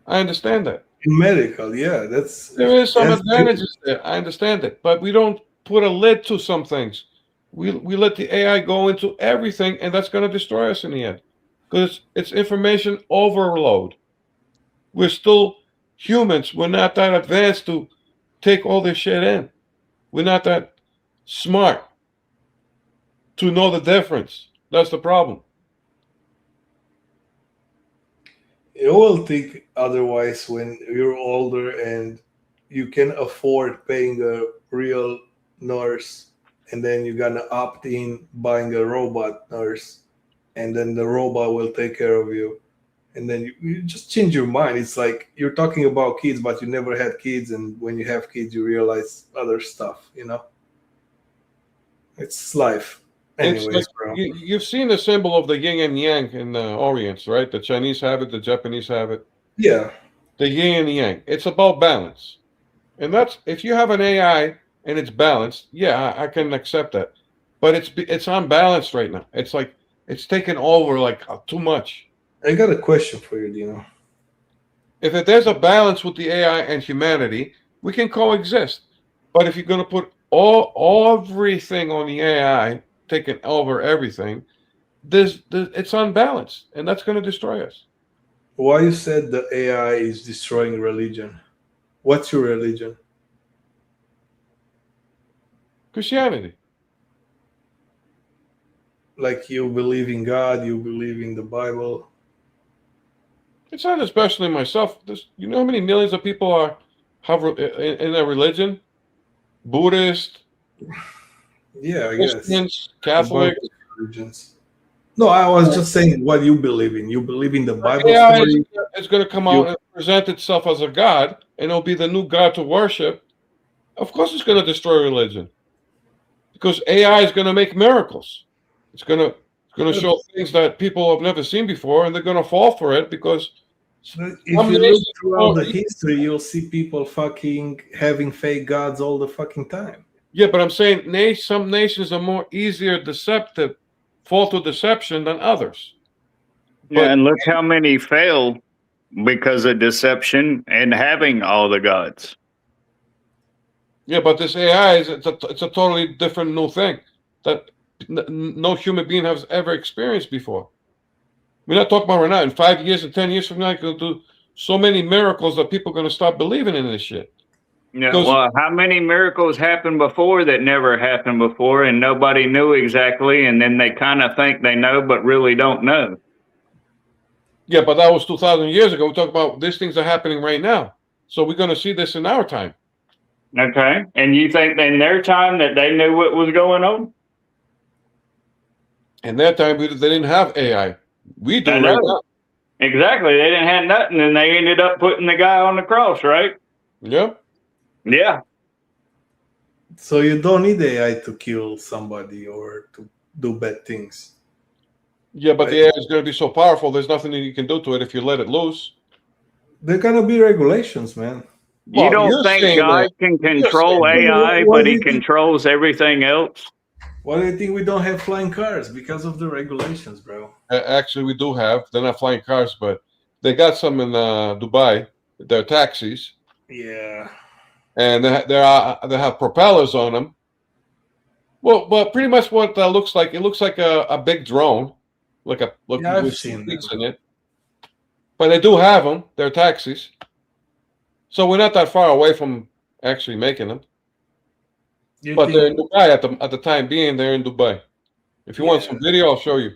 I understand that. In medical, yeah, there is some advantages there. I understand it, but we don't put a lid to some things. We let the AI go into everything, and that's going to destroy us in the end, because it's information overload. We're still humans. We're not that advanced to take all this shit in. We're not that smart to know the difference. That's the problem. You will think otherwise when you're older and you can afford paying a real nurse, and then you're gonna opt in buying a robot nurse, and then the robot will take care of you, and then you just change your mind. It's like you're talking about kids, but you never had kids, and when you have kids, you realize other stuff. You know, it's life. Anyways, bro. You've seen the symbol of the yin and yang in the Orient, right? The Chinese have it, the Japanese have it. Yeah. The yin and yang. It's about balance. And that's, if you have an AI and it's balanced, yeah, I can accept that. But it's unbalanced right now. It's like, it's taken over like too much. I got a question for you, Dino. If there's a balance with the AI and humanity, we can coexist. But if you're going to put everything on the AI, taking over everything, it's unbalanced, and that's going to destroy us. Why you said the AI is destroying religion? What's your religion? Christianity. Like, you believe in God, you believe in the Bible? It's not especially myself. You know how many millions of people have in a religion? Buddhist. Yeah, I Christians, Catholics. religions. No, I was just saying what you believe in. You believe in the Bible AI story. is going to come out and present itself as a god, and it'll be the new god to worship. Of course, it's going to destroy religion because AI is going to make miracles. It's going to show things that people have never seen before, and they're going to fall for it because If you look throughout the history, you'll see people fucking having fake gods all the fucking time. Yeah, but I'm saying some nations are more easier deceptive, fall to deception than others. Yeah, and look how many fail because of deception and having all the gods. Yeah, but this AI it's a totally different new thing that no human being has ever experienced before. We're not talking about right now. In 5 years and 10 years from now, you're going to do so many miracles that people are going to stop believing in this shit. Yeah, well, how many miracles happened before that never happened before and nobody knew exactly, and then they kind of think they know but really don't know? Yeah, but that was 2,000 years ago. We talk about these things are happening right now. So we're going to see this in our time. Okay. And you think in their time that they knew what was going on? In that time, they didn't have AI. We do right now. Exactly. They didn't have nothing, and they ended up putting the guy on the cross, right? Yep. Yeah. So you don't need AI to kill somebody or to do bad things. Yeah, but the AI is going to be so powerful, there's nothing that you can do to it if you let it loose. There are going to be regulations, man. You don't think God can control AI, but he controls everything else? Why do you think we don't have flying cars? Because of the regulations, bro. Actually, we do have. They're not flying cars, but they got some in Dubai. They're taxis. Yeah. And they have propellers on them. Well, but pretty much what that looks like, it looks like a big drone, with seats in it. But they do have them. They're taxis. So we're not that far away from actually making them. But they're in Dubai at the time being. They're in Dubai. If you want some video, I'll show you.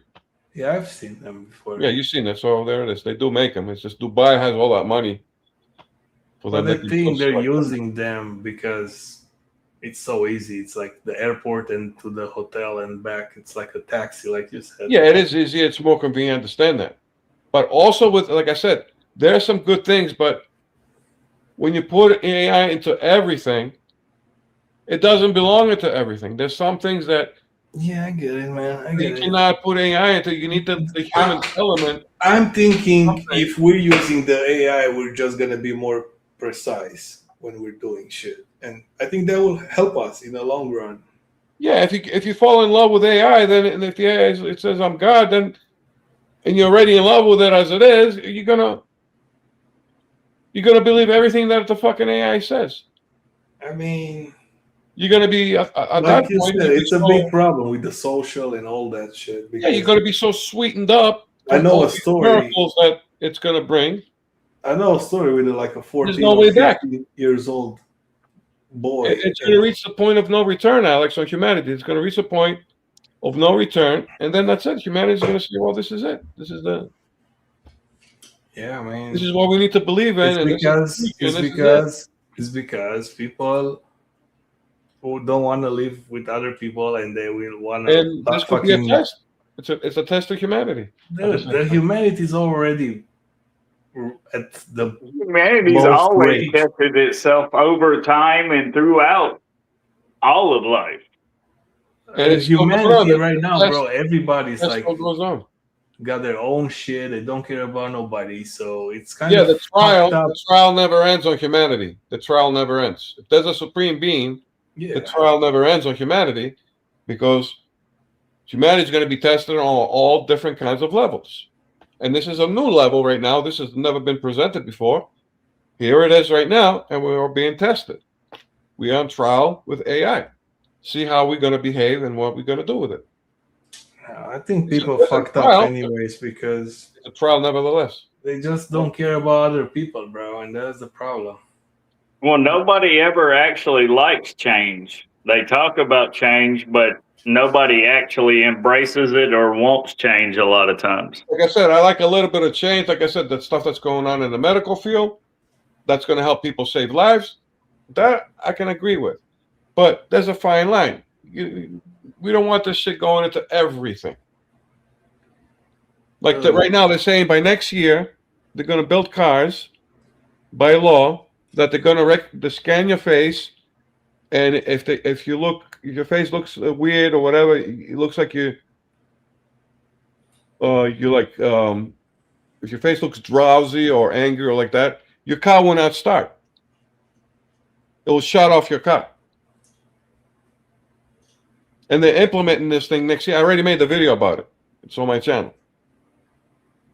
Yeah, I've seen them before. Yeah, you've seen it. So there it is. They do make them. It's just Dubai has all that money. But the thing, they're using them because it's so easy. It's like the airport and to the hotel and back. It's like a taxi, like you said. Yeah, it is easy. It's more convenient. I understand that. But also with, like I said, there are some good things. But when you put AI into everything, it doesn't belong into everything. There's some things that I get it, man. You cannot put AI into. You need the human element. I'm thinking if we're using the AI, we're just gonna be more precise when we're doing shit, and I think that will help us in the long run. Yeah, if you fall in love with AI, then and if the AI it says I'm God, then and you're already in love with it as it is, you're gonna believe everything that the fucking AI says. I mean, you're gonna be at that point. It's a big problem with the social and all that shit. Yeah, you're gonna be so sweetened up. I know a story miracles that it's gonna bring. I know a story with like a 14 no way back. years old boy. It's gonna reach the point of no return, Alex, on humanity. It's gonna reach the point of no return, and then that's it. Humanity's gonna say, "Well, this is it. This is the." Yeah, man. This is what we need to believe in. It's because people who don't want to live with other people and they will want to. And this could be a test. It's a test of humanity. The humanity is already at the. Humanity's always tested itself over time and throughout all of life. And it's humanity right now, bro. Everybody's like what goes on. Got their own shit. They don't care about nobody. So it's kind of the trial never ends on humanity. The trial never ends. If there's a supreme being, the trial never ends on humanity, because humanity is going to be tested on all different kinds of levels. And this is a new level right now. This has never been presented before. Here it is right now, and we are being tested. We are on trial with AI. See how we're going to behave and what we're going to do with it. I think people fucked up anyways, because it's a trial nevertheless. They just don't care about other people, bro, and that's the problem. Well, nobody ever actually likes change. They talk about change, but nobody actually embraces it or wants change a lot of times. Like I said, I like a little bit of change. Like I said, that stuff that's going on in the medical field, that's going to help people save lives. That I can agree with. But there's a fine line. We don't want this shit going into everything. Like right now, they're saying by next year they're going to build cars by law that they're going to scan your face, and if your face looks weird or whatever, it looks like you like if your face looks drowsy or angry or like that, your car will not start. It will shut off your car. And they're implementing this thing next year. I already made the video about it. It's on my channel.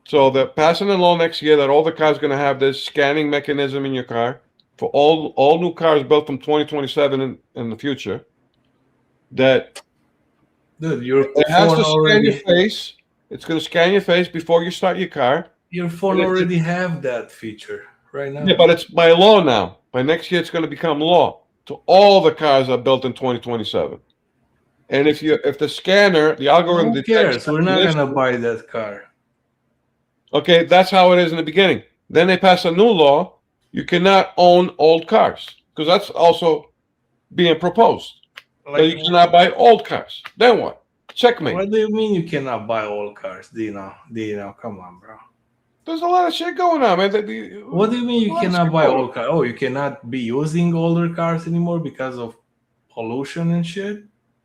So they're passing a law next year that all the cars are going to have this scanning mechanism in your car for all new cars built from 2027 in the future. That dude, your it has phone to scan already, your face. It's going to scan your face before you start your car. your phone already have that feature right now. Yeah, but it's by law now. By next year, it's going to become law. So all the cars are built in 2027. And if the scanner, the algorithm Who detects, cares? We're not gonna buy that car. okay, that's how it is in the beginning. Then they pass a new law. You cannot own old cars because that's also being proposed. So you cannot buy old cars. Then what? Checkmate. What do you mean you cannot buy old cars, Dino? Come on, bro. There's a lot of shit going on, man. What do you mean you cannot buy old cars? Oh, you cannot be using older cars anymore because of pollution and shit?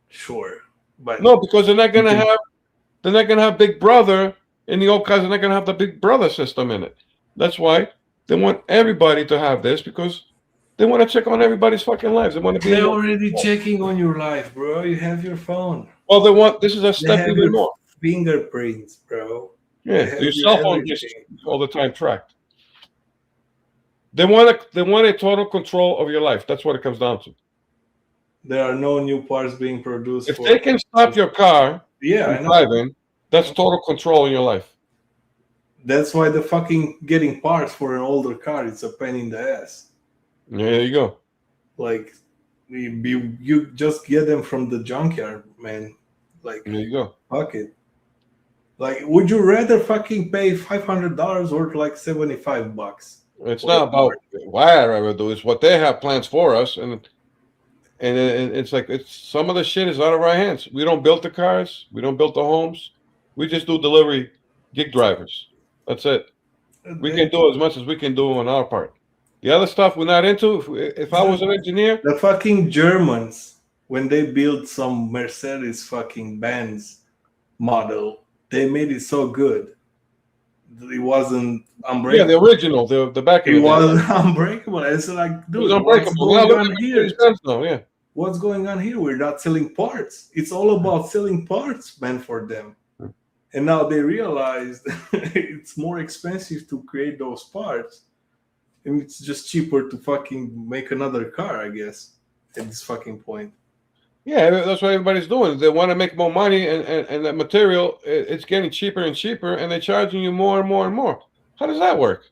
Sure. But no, because they're not gonna have Big Brother in the old cars. They're not gonna have the Big Brother system in it. That's why they want everybody to have this, because they want to check on everybody's fucking lives. They want to be. They're already checking on your life, bro. You have your phone. Well, this is a step even more. Fingerprints, bro. Yeah, your cell phone gets all the time tracked. They want a total control of your life. That's what it comes down to. There are no new parts being produced. If they can stop your car from driving, that's total control in your life. That's why the fucking getting parts for an older car, it's a pain in the ass. Yeah, there you go. Like, you just get them from the junkyard, man. Like, there you go. Fuck it. Like, would you rather fucking pay $500 or like $75? It's not about why I'd rather do. It's what they have plans for us, and it's like some of the shit is out of our hands. We don't build the cars, we don't build the homes, we just do delivery gig drivers. That's it. We can do as much as we can do on our part. The other stuff we're not into. If I was an engineer, the fucking Germans, when they built some Mercedes fucking Benz model, they made it so good. It wasn't unbreakable. Yeah, the original, the back. It wasn't unbreakable. It's like, dude, it was unbreakable. What's going on here? Yeah. What's going on here? We're not selling parts. It's all about selling parts, man, for them. And now they realize it's more expensive to create those parts. And it's just cheaper to fucking make another car, I guess, at this fucking point. Yeah, that's what everybody's doing. They want to make more money, and that material, it's getting cheaper and cheaper, and they're charging you more and more and more. How does that work?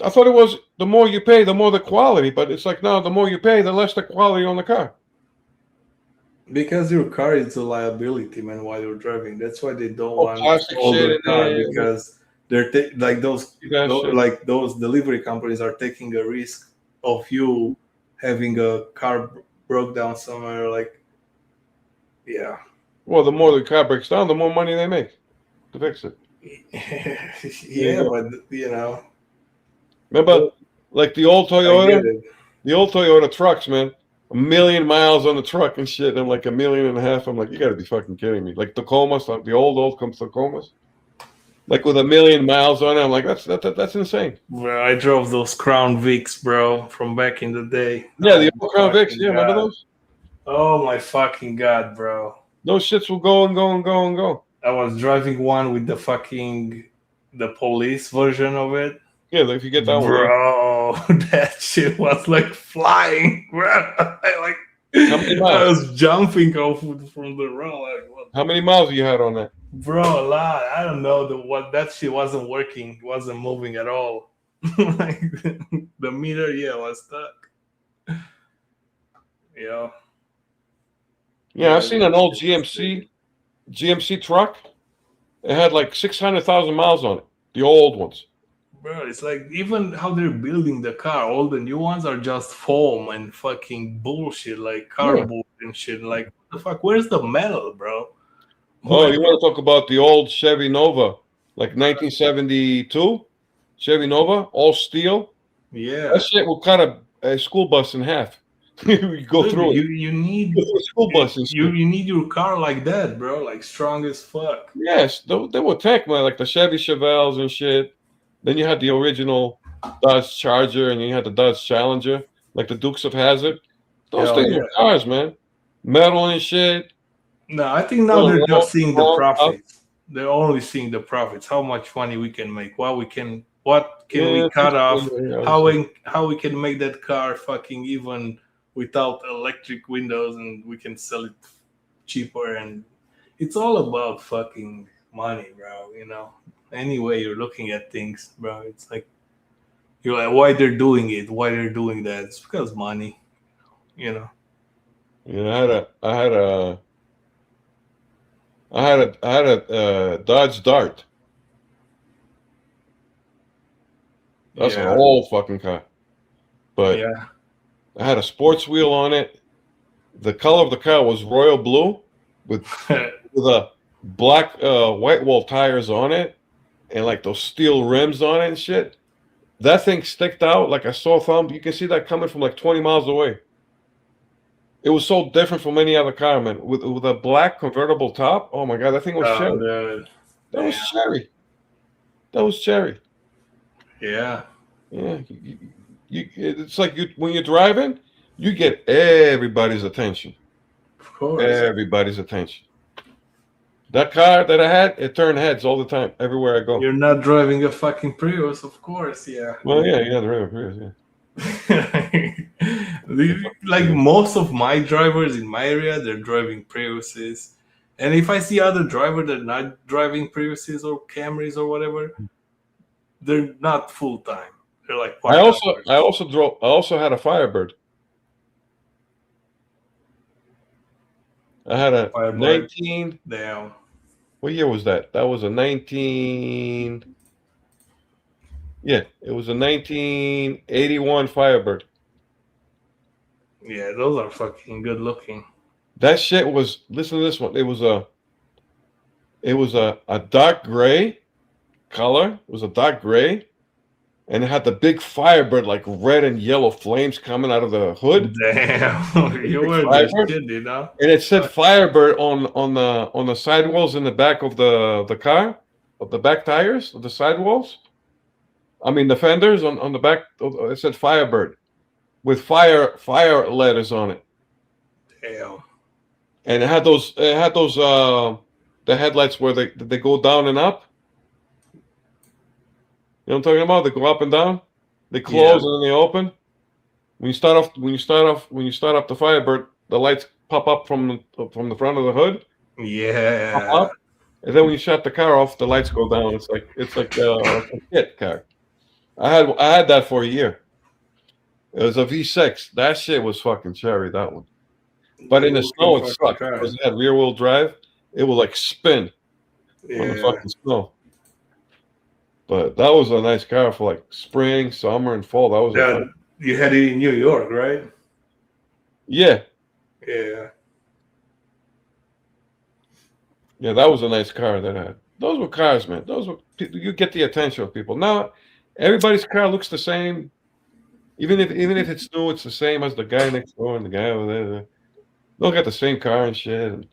I thought it was the more you pay, the more the quality, but it's like now the more you pay, the less the quality on the car. Because your car is a liability, man, while you're driving. That's why they don't want plastic older shit car, because they're like those delivery companies are taking a risk of you having a car broke down somewhere. Like, yeah. Well, the more the car breaks down, the more money they make to fix it. Yeah, but you know. Remember, like the old Toyota trucks, man. 1 million miles on the truck and shit, and I'm like 1.5 million. I'm like, you got to be fucking kidding me. Like Tacomas, like the old Tacomas, like with 1 million miles on it. I'm like, that's insane. Bro, I drove those Crown Vics, bro, from back in the day. Yeah, the old Crown Vics. Yeah, remember those? Oh my fucking god, bro. Those shits will go and go and go and go. I was driving one with the police version of it. Yeah, like if you get that one. Bro, that shit was like flying, bro. I was jumping off from the road. Like, what? How many miles you had on that? Bro, a lot. I don't know. That shit wasn't working. It wasn't moving at all. Like the meter, was stuck. Yeah. Yeah, I've seen an old GMC truck. It had like 600,000 miles on it. The old ones. Bro, it's like even how they're building the car, all the new ones are just foam and fucking bullshit, like cardboard and shit. Like, what the fuck? Where's the metal, bro? Oh, you want to talk about the old Chevy Nova, like 1972 Chevy Nova, all steel? Yeah. That shit will cut a school bus in half. You go Dude, through it. you need Go through a school bus and you, shit. you need your car like that, bro. Like strong as fuck. Yes, they were tank, man, like the Chevy Chevelles and shit. Then you had the original Dodge Charger, and you had the Dodge Challenger, like the Dukes of Hazzard. Those Hell things yeah. were cars, man. Metal and shit. No, I think now Well, they're long- just seeing the long- profits. They're only seeing the profits. How much money we can make? What can Yeah, we cut off? yeah, How we can make that car fucking even without electric windows, and we can sell it cheaper. And it's all about fucking money, bro. You know, any way you're looking at things, bro. It's like you're like, why they're doing it? Why they're doing that? It's because money. You know. Yeah, I had a Dodge Dart. That's an Yeah. old fucking car. But Yeah. I had a sports wheel on it. The color of the car was royal blue with a black white wall tires on it and like those steel rims on it and shit. That thing sticked out like a sore thumb. You can see that coming from like 20 miles away. It was so different from any other car, man. With a black convertible top. Oh my god, that thing was cherry. Dude. That was cherry. That was cherry. Yeah. Yeah, it's like when you're driving, you get everybody's attention. Of course. Everybody's attention. That car that I had, it turned heads all the time, everywhere I go. You're not driving a fucking Prius, of course, yeah. Well, yeah, the Ram Prius, yeah. Like most of my drivers in my area, they're driving Priuses. And if I see other drivers that are not driving Priuses or Camrys or whatever, they're not full time. They're like I also had a Firebird. I had a Firebird. 19. Damn. What year was that? That was a 19. Yeah, it was a 1981 Firebird. Yeah, those are fucking good looking. That shit was. Listen to this one. It was a dark gray color. It was a dark gray, and it had the big Firebird, like red and yellow flames coming out of the hood. Damn, you were the kid, you know. And it said Firebird on the sidewalls in the back of the car, of the back tires of the sidewalls. I mean the fenders on the back. It said Firebird with fire letters on it. Damn. And it had those the headlights where they go down and up. You know what I'm talking about? They go up and down. They close and then they open. When you start up the Firebird, the lights pop up from the front of the hood. Yeah. Pop up, and then when you shut the car off, the lights go down. It's like a kit car. I had that for a year. It was a V6. That shit was fucking cherry. That one. But in the snow, it sucked because it had rear wheel drive. It would like spin on the fucking snow. But that was a nice car for like spring, summer, and fall. That was you had it in New York, right? Yeah. Yeah. Yeah, that was a nice car that I had. Those were cars, man. Those were you get the attention of people. Now everybody's car looks the same. Even if it's new, it's the same as the guy next door and the guy over there. They all got the same car and shit. And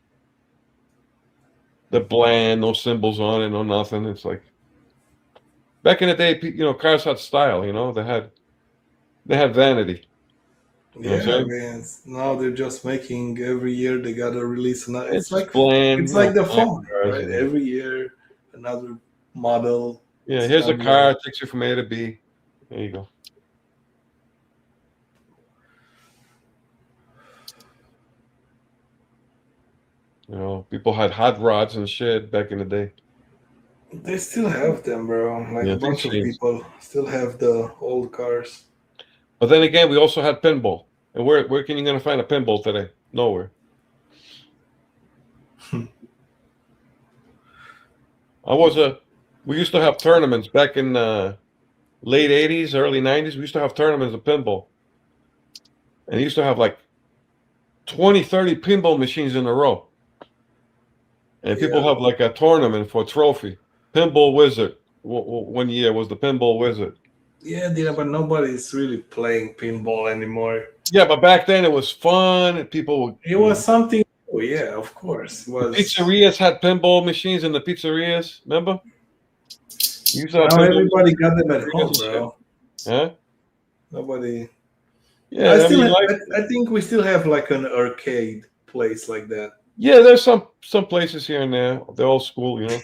they're bland, no symbols on it, no nothing. It's like back in the day, cars had style. They had vanity. Yeah, man. Now they're just making every year they gotta release another. It's like bland. It's like the phone, cars, right? Every year another model. Yeah, here's a car, takes you from A to B. There you go. People had hot rods and shit back in the day. They still have them, bro. Like a bunch of people still have the old cars. But then again, we also had pinball. And where can you gonna find a pinball today? Nowhere. We used to have tournaments back in late 80s, early 90s. We used to have tournaments of pinball. And you used to have like 20, 30 pinball machines in a row. And people have like a tournament for a trophy. Pinball Wizard. One year was the Pinball Wizard. Yeah, but nobody's really playing pinball anymore. Yeah, but back then it was fun. And people. It was something. Oh yeah, of course. It was. Pizzerias had pinball machines in the pizzerias. Remember? Now everybody got them at home, bro. Huh? Nobody. Yeah, I think we still have like an arcade place like that. Yeah, there's some places here and there. They're old school, you know.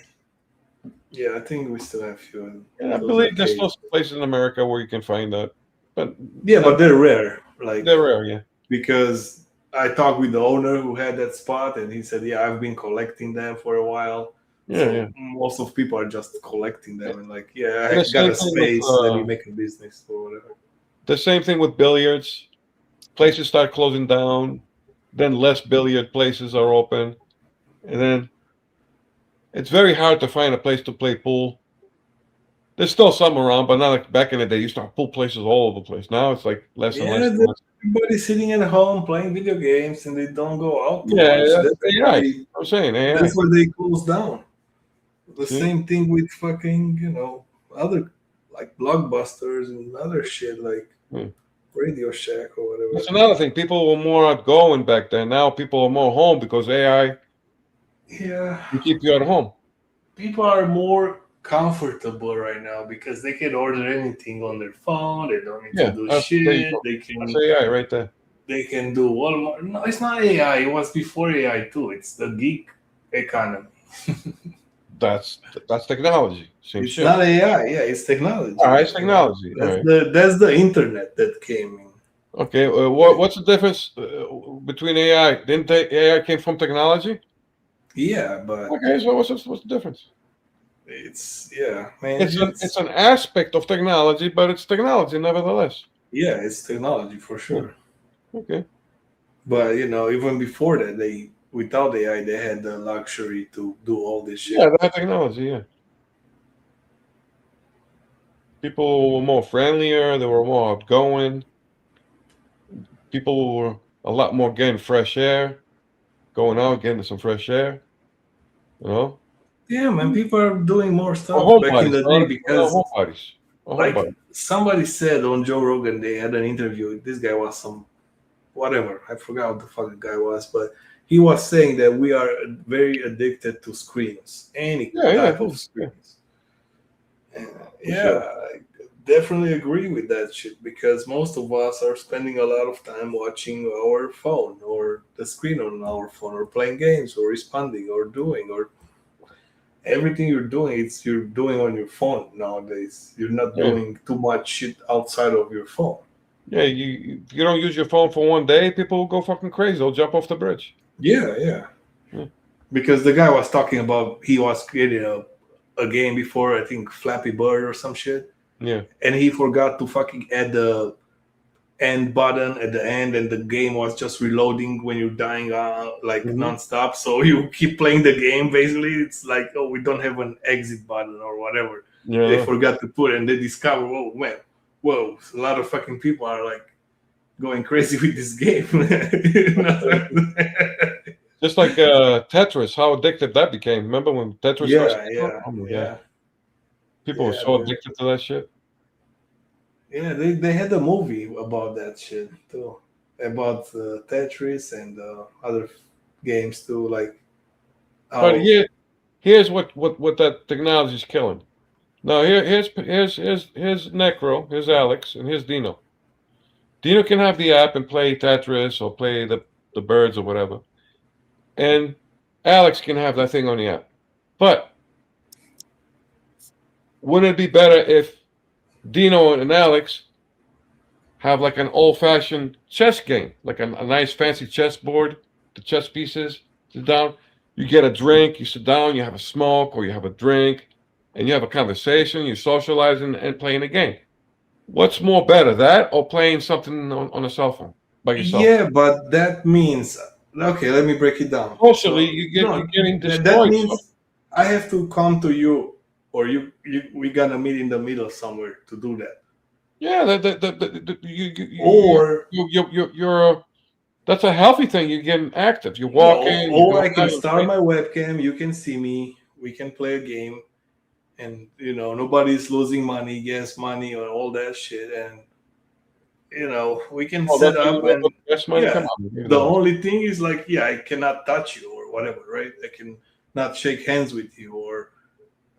Yeah, I think we still have few. Yeah, I believe there's still some places in America where you can find that. But yeah, but they're rare. Like they're rare, yeah. Because I talked with the owner who had that spot, and he said, "Yeah, I've been collecting them for a while." Yeah, so yeah. Most of people are just collecting them, and like, yeah, I got a space. Let me make a business or whatever. The same thing with billiards. Places start closing down, then less billiard places are open, and then it's very hard to find a place to play pool. There's still some around, but not like back in the day. You used to have pool places all over the place. Now it's like less and less. Everybody's sitting at home playing video games, and they don't go out. I'm saying that's why they close down. The same thing with fucking, other like Blockbusters and other shit like Radio Shack or whatever. That's another thing. People were more outgoing back then. Now people are more home because AI. Yeah. You keep you at home. People are more comfortable right now because they can order anything on their phone. They don't need to do shit. They can. That's AI right there. They can do Walmart. No, it's not AI. It was before AI too. It's the gig economy. That's technology. Same it's shit. Not AI. Yeah, it's technology. All right, it's technology. That's the internet that came in. Okay, what's the difference between AI? Didn't AI came from technology? Yeah, but okay. So what's the difference? It's man. It's an aspect of technology, but it's technology nevertheless. Yeah, it's technology for sure. Okay. But even before that, without AI, they had the luxury to do all this shit. Yeah, they had technology. Yeah. People were more friendlier. They were more outgoing. People were a lot more getting fresh air, going out, getting some fresh air. Yeah, man. People are doing more stuff back in the day because, somebody said on Joe Rogan, they had an interview. This guy was whatever. I forgot what the fuck the guy was, but he was saying that we are very addicted to screens, any type of screens. I definitely agree with that shit because most of us are spending a lot of time watching our phone or the screen on our phone or playing games or responding or doing or everything you're doing. You're doing on your phone nowadays. You're not doing too much shit outside of your phone. Yeah, you don't use your phone for one day, people will go fucking crazy. They'll jump off the bridge. Yeah. Because the guy was talking about he was creating a game before, I think Flappy Bird or some shit. Yeah. And he forgot to fucking add the end button at the end, and the game was just reloading when you're dying nonstop. So you keep playing the game. Basically, it's like, oh, we don't have an exit button or whatever. Yeah. They forgot to put it, and they discover, oh man, whoa, a lot of fucking people are like going crazy with this game. Just like Tetris, how addictive that became. Remember when Tetris Yeah. People were so addicted to that shit. Yeah, they had a movie about that shit too, about Tetris and other games too. Like, but here's what that technology is killing. Now here's Necro, here's Alex, and here's Dino. Dino can have the app and play Tetris or play the birds or whatever, and Alex can have that thing on the app. But wouldn't it be better if Dino and Alex have like an old-fashioned chess game, like a nice fancy chessboard, the chess pieces, sit down, you get a drink, you sit down, you have a smoke or you have a drink, and you have a conversation, you're socializing and playing a game. What's more better, that or playing something on a cell phone by yourself? Yeah, but that means, okay, let me break it down. Socially, you're getting destroyed. That means I have to come to you, or we gotta meet in the middle somewhere to do that. Yeah, That's a healthy thing. You're getting active. You walk in. You Or go I can out, start my webcam. You can see me. We can play a game, and nobody's losing money, gas money, or all that shit. And we can Oh, set don't you up love and best money? yeah. Come on. Maybe The not. only thing is like, yeah, I cannot touch you or whatever, right? I can not shake hands with you, or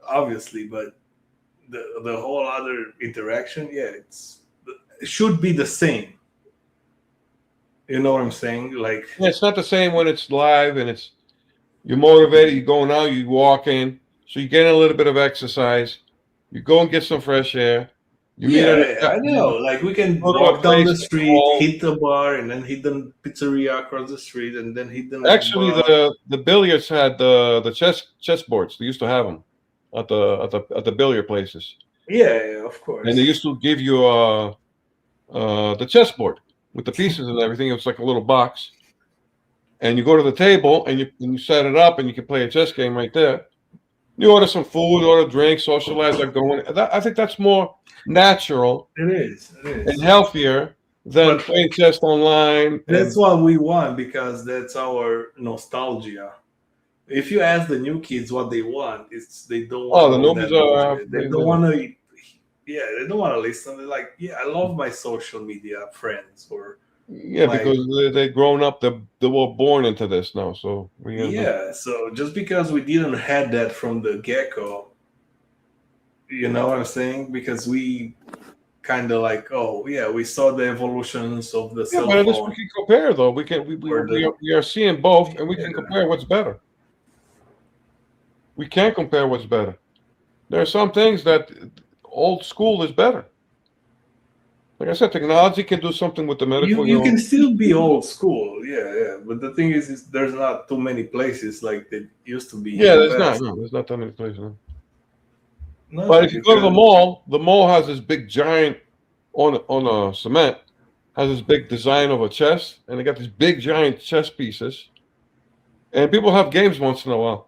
obviously, but the whole other interaction, yeah, it should be the same. You know what I'm saying? Like, Yeah, it's not the same when it's live and you're motivated. You go out, you walk in, so you get a little bit of exercise. You go and get some fresh air. You meet at yeah, I know. Like, we can go to a walk down the place street, called- hit the bar, and then hit the pizzeria across the street, and then hit the next Actually, bar. the billiards had the chess boards. They used to have them at the billiard places, Yeah, of course. and they used to give you the chessboard with the pieces and everything. It was like a little box, and you go to the table and you set it up, and you can play a chess game right there. You order some food, order drinks, socialize, like going. I think that's more natural It is. and healthier than But- playing chess online. That's what we want, because that's our nostalgia. If you ask the new kids what they want, they don't want. Oh, the newbies are. They don't want to. Yeah, they don't want to listen. They're like, yeah, I love my social media friends, or Yeah, because they've grown up. They were born into this now. So yeah. So just because we didn't had that from the get-go, you know what I'm saying? Because we kind of like, oh yeah, we saw the evolutions of the Yeah, cell but at least phone. we can compare though. We are seeing both, and we can compare what's better. We can compare what's better. There are some things that old school is better. Like I said, technology can do something with the medical. You can still be old school, yeah. But the thing is there's not too many places like there used to be. Yeah, in the there's not. past. No, there's not that many places. No. No, But if you go to because- the mall has this big giant on a cement, has this big design of a chess, and they got these big giant chess pieces. And people have games once in a while.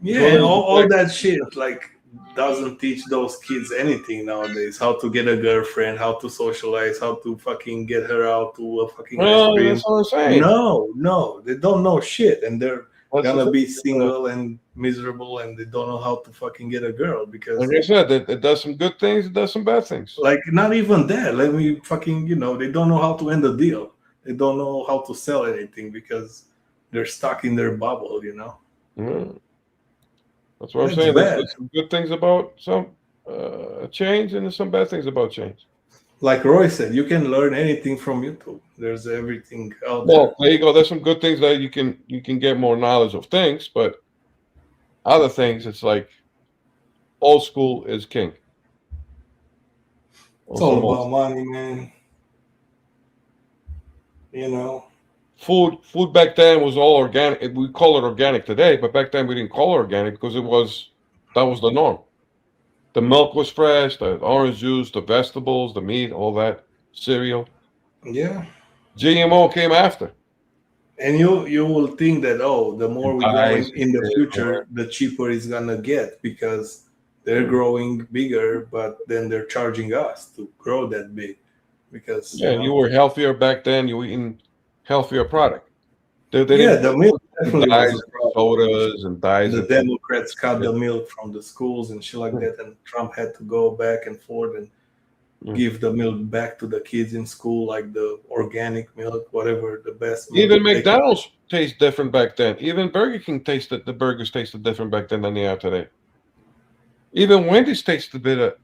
yeah, Go and to all the- that shit like doesn't teach those kids anything nowadays. How to get a girlfriend, how to socialize, how to fucking get her out to a fucking Well, ice cream. that's what I'm saying. No, they don't know shit, and they're That's gonna the be thing. single and miserable, and they don't know how to fucking get a girl because Like I said, it does some good things, it does some bad things. like not even that. Let me fucking they don't know how to end a deal. They don't know how to sell anything because they're stuck in their bubble. Mm. That's what I'm That's saying. bad. There's some good things about some change, and there's some bad things about change. Like Roy said, you can learn anything from YouTube. There's everything out Well, there you go. There's some good things that you can get more knowledge of things, but other things, it's like old school is king. It's all about money, man. Food back then was all organic. We call it organic today, but back then we didn't call it organic because that was the norm. The milk was fresh, the orange juice, the vegetables, the meat, all that, cereal. Yeah. GMO came after. And you will think that the more we go Eyes, in the yeah, future, the cheaper it's gonna get because they're growing bigger, but then they're charging us to grow that big because Yeah, you were healthier back then. You were eating healthier product. They yeah, didn't the milk definitely dyes, was a problem. sodas, and dyes. The and- Democrats cut the milk from the schools and shit like that, and Trump had to go back and forth and give the milk back to the kids in school, like the organic milk, whatever the best. Milk Even they can- McDonald's tastes different back then. Even Burger King the burgers tasted different back then than they are today. Even Wendy's tasted better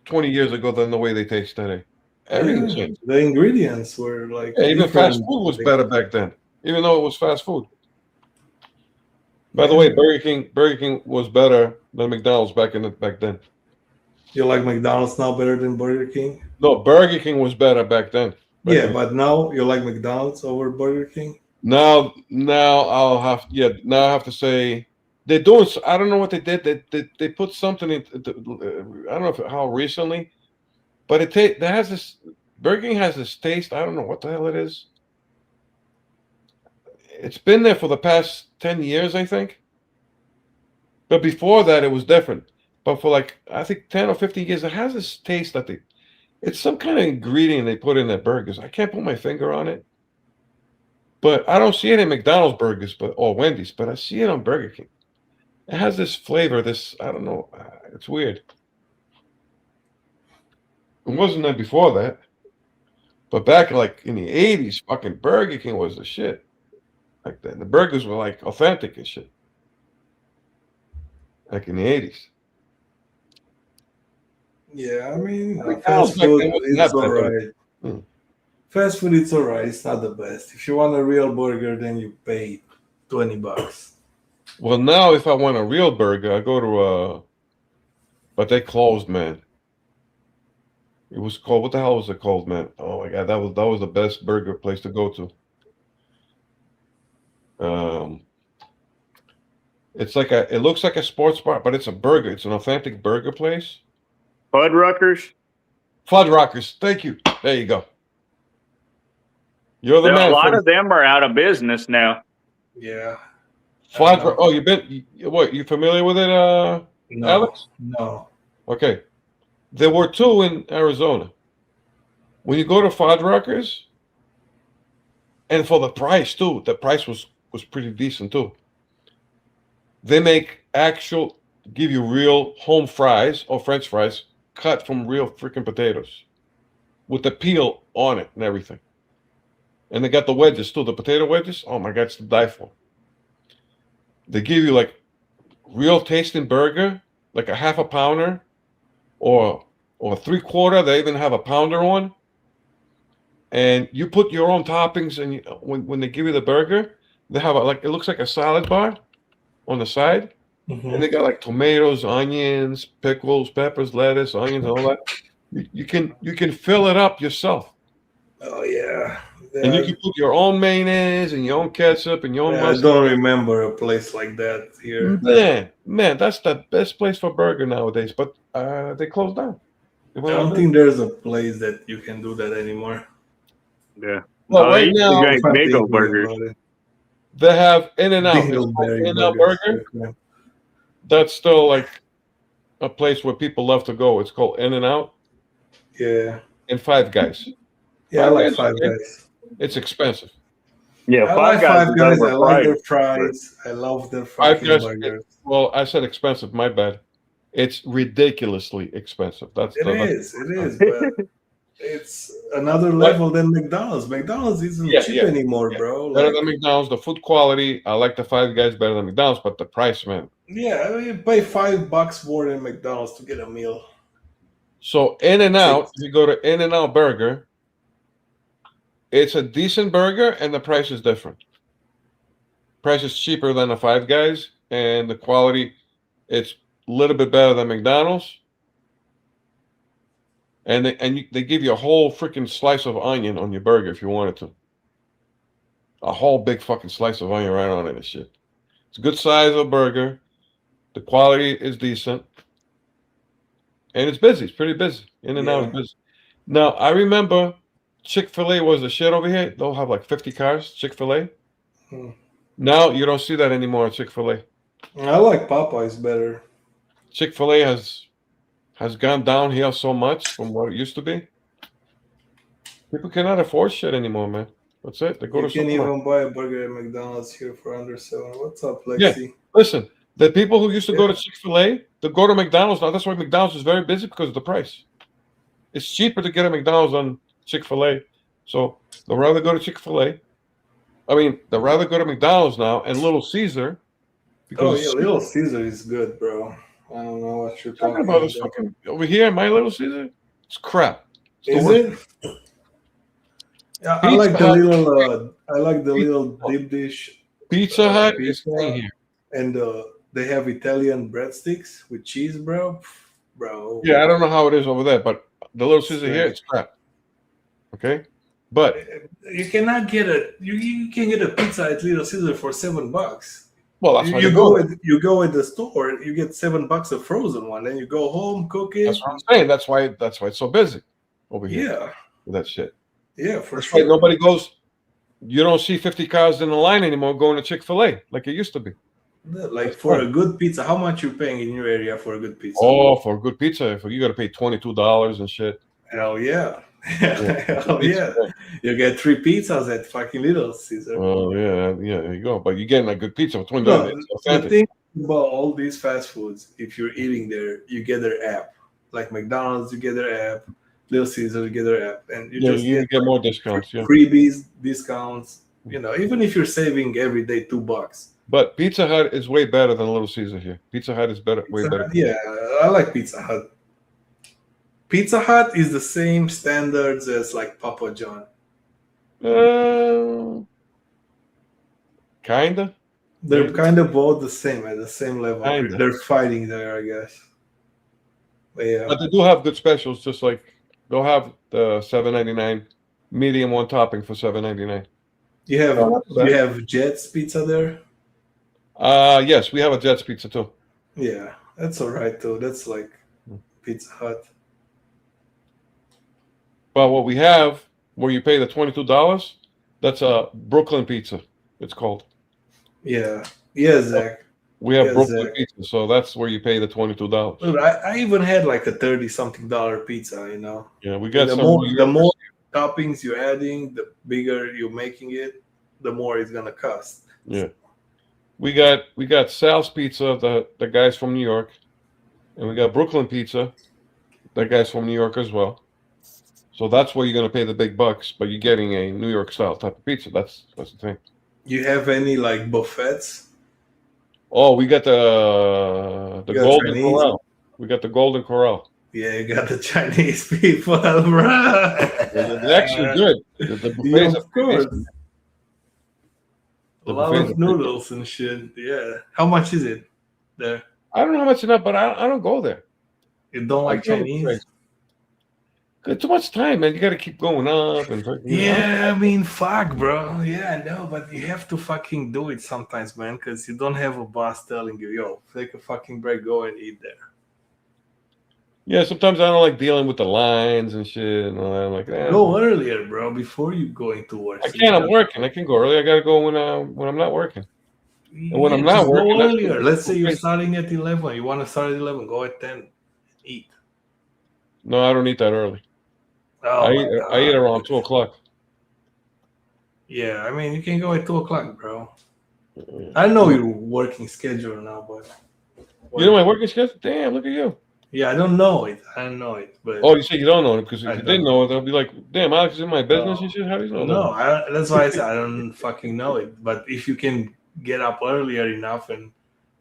20 years ago than the way they taste today. Everything Yeah, changed. the ingredients were like Yeah, even fast different. food was better back then, even though it was fast food. By the way, Burger King was better than McDonald's back then. You like McDonald's now better than Burger King? No, Burger King was better back then. Yeah, but now you like McDonald's over Burger King? Now I have to say they're doing. I don't know what they did. They put something in. I don't know how recently, but has this. Burger King has this taste. I don't know what the hell it is. It's been there for the past 10 years, I think. But before that, it was different. But for I think 10 or 15 years, it has this taste that it's some kind of ingredient they put in their burgers. I can't put my finger on it. But I don't see it in McDonald's burgers, or Wendy's, but I see it on Burger King. It has this flavor. I don't know. It's weird. It wasn't there before that. But back like in the 80s, fucking Burger King was the shit. Like the burgers were like authentic and shit. Like in the 80s. Yeah, I mean, McDonald's fast back food then wasn't is that bad, alright. Hmm. Fast food, it's alright. It's not the best. If you want a real burger, then you pay $20. Well, now if I want a real burger, I go to but they closed, man. It was called, what the hell was it called, man? Oh my god, that was the best burger place to go to. It's like it looks like a sports bar, but it's a burger. It's an authentic burger place. Fuddruckers. Fuddruckers, thank you. There you go. You're the man. A lot of them are out of business now. Yeah. Fuddruckers. Oh, what? You familiar with it, No. Alex? No. Okay. There were two in Arizona. When you go to Fuddruckers, and for the price too, the price was pretty decent too. They give you real home fries or French fries cut from real freaking potatoes with the peel on it and everything. And they got the wedges too, the potato wedges. Oh my God, it's to die for. They give you like real tasting burger, like a half a pounder or 3/4. They even have a pounder one. And you put your own toppings, and when they give you the burger, they have it looks like a salad bar on the side. Mhm. And they got like tomatoes, onions, pickles, peppers, lettuce, onions, all that. You can fill it up yourself. Oh yeah. And you can put your own mayonnaise and your own ketchup and your own I mustard. don't remember a place like that here. Man, that's the best place for burger nowadays. But they closed down. I don't think there's a place that you can do that anymore. Yeah. Well, right now Bagel burgers. they have In-N-Out. Dingleberry In-N-Out burgers. burger. That's still like a place where people love to go. It's called In-N-Out Yeah. and Five Guys. Yeah, I like Guys, Five okay. Guys. It's expensive. Yeah, I like Five Guys. I like their overpriced. fries. I love their Five fucking Guys. burgers. Well, I said expensive. My bad. It's ridiculously expensive. It is, but it's another level than McDonald's. McDonald's isn't cheap anymore, bro. Better Like, than McDonald's. The food quality, I like the Five Guys better than McDonald's, but the price, man. yeah, I mean, you pay $5 more than McDonald's to get a meal. So In-N-Out, if you go to In-N-Out Burger, it's a decent burger and the price is different. Price is cheaper than the Five Guys, and the quality, it's a little bit better than McDonald's. And they give you a whole freaking slice of onion on your burger if you wanted to. A whole big fucking slice of onion right on it and shit. It's a good size of burger. The quality is decent. And it's busy. It's pretty busy. In-N-Out is busy. Now, I remember Chick-fil-A was the shit over here. They'll have like 50 cars, Chick-fil-A. Hmm. Now, you don't see that anymore at Chick-fil-A. I like Popeyes better. Chick-fil-A has gone downhill so much from what it used to be. People cannot afford shit anymore, man. That's it. They go You to can't supermarket. even buy a burger at McDonald's here for under $7. What's up, Lexi? Listen, the people who used to go to Chick-fil-A, they go to McDonald's now. That's why McDonald's is very busy because of the price. It's cheaper to get a McDonald's than Chick-fil-A. So they'll rather go to Chick-fil-A. I mean, they'll rather go to McDonald's now and Little Caesar. Oh, yeah, Little Caesar is good, bro. I don't know what you're Talking about this fucking over here, my Little Caesar, it's crap. Is it? Yeah, I like the little deep dish. Pizza Hut is pizza. here. And they have Italian breadsticks with cheese, bro. Bro. Yeah, I don't know how it is over there, but the Little Caesar here, it's crap. Okay, but You cannot get you can get a pizza at Little Caesar for $7. well, that's why You they go go. you go at the store, you get $7 a frozen one, then you go home, cook it. That's what I'm saying. That's why it's so busy over here. Yeah, With that shit. yeah, for That's why sure. nobody goes. You don't see 50 cars in the line anymore going to Chick-fil-A like it used to be. Like for a good pizza, how much you paying in your area for a good pizza? Oh, for a good pizza, you got to pay $22 and shit. Hell yeah, Oh yeah, you get 3 pizzas at fucking Little Caesar. Oh yeah, there you go. But you're getting a good pizza for $20. No, It's the authentic. thing about all these fast foods, if you're eating there, you get their app. Like McDonald's, you get their app. Little Caesar, you get their app, and you Yeah, just you get more discounts. Yeah, freebies, discounts. You know, even if you're saving every day $2. but Pizza Hut is way better than Little Caesar here. Pizza Hut is better, way Pizza better. Hut, yeah, I like Pizza Hut. Pizza Hut is the same standards as like Papa John. Kinda. They're Maybe. kind of both the same at the same level. Kinda. They're fighting there, I guess. But yeah, But they do have good specials. Just like they'll have the $7.99 medium one topping for $7.99. you have Oh, not bad. you have Jets Pizza there. Yes, we have a Jets Pizza too. Yeah, that's all right too. That's like Pizza Hut. But what we have, where you pay the $22, that's a Brooklyn Pizza. It's called. Yeah, yeah, Zach. We have Yeah, Brooklyn Zach. Pizza, so that's where you pay the $22. Dude, I even had like a $30-something pizza. You know, Yeah, we got the some. more New the Yorkers. more toppings you're adding, the bigger you're making it, the more it's gonna cost. Yeah, we got Sal's Pizza, the guys from New York, and we got Brooklyn Pizza, the guys from New York as well. So that's where you're gonna pay the big bucks, but you're getting a New York style type of pizza. That's the thing. You have any like buffets? Oh, we got the You got Golden Chinese? Corral. We got the Golden Corral. Yeah, you got the Chinese people, bro. It's actually good. The Yeah, buffets of are course. amazing. A The lot buffets of are good. noodles and shit. Yeah. How much is it there? I don't know how much enough, but I don't go there. You don't like I go Chinese? there. Got too much time, man. You got to keep going up and Yeah, I mean, fuck, bro. Yeah, I know, but you have to fucking do it sometimes, man, because you don't have a boss telling you, yo, take a fucking break, go and eat there. Yeah, sometimes I don't like dealing with the lines and shit, and all that. I'm like, Go earlier, bro, before you go into work. I can't. I'm working. I can go early. I got to go when I'm not working. And when I'm Yeah, not just go working, that's earlier. good. Let's say you're Okay. starting at 11. You want to start at 11, go at 10. Eat. No, I don't eat that early. Oh, I eat around 2:00. Yeah, I mean, you can go at 2 o'clock, bro. I know your working schedule now, but You know my working schedule? Damn, look at you. yeah, I don't know it. I don't know it, but Oh, you say you don't know it because if I you don't didn't know it, they'll be like, "Damn, Alex is in my business and shit." How do you know no, that? that's why I said I don't fucking know it. But if you can get up earlier enough and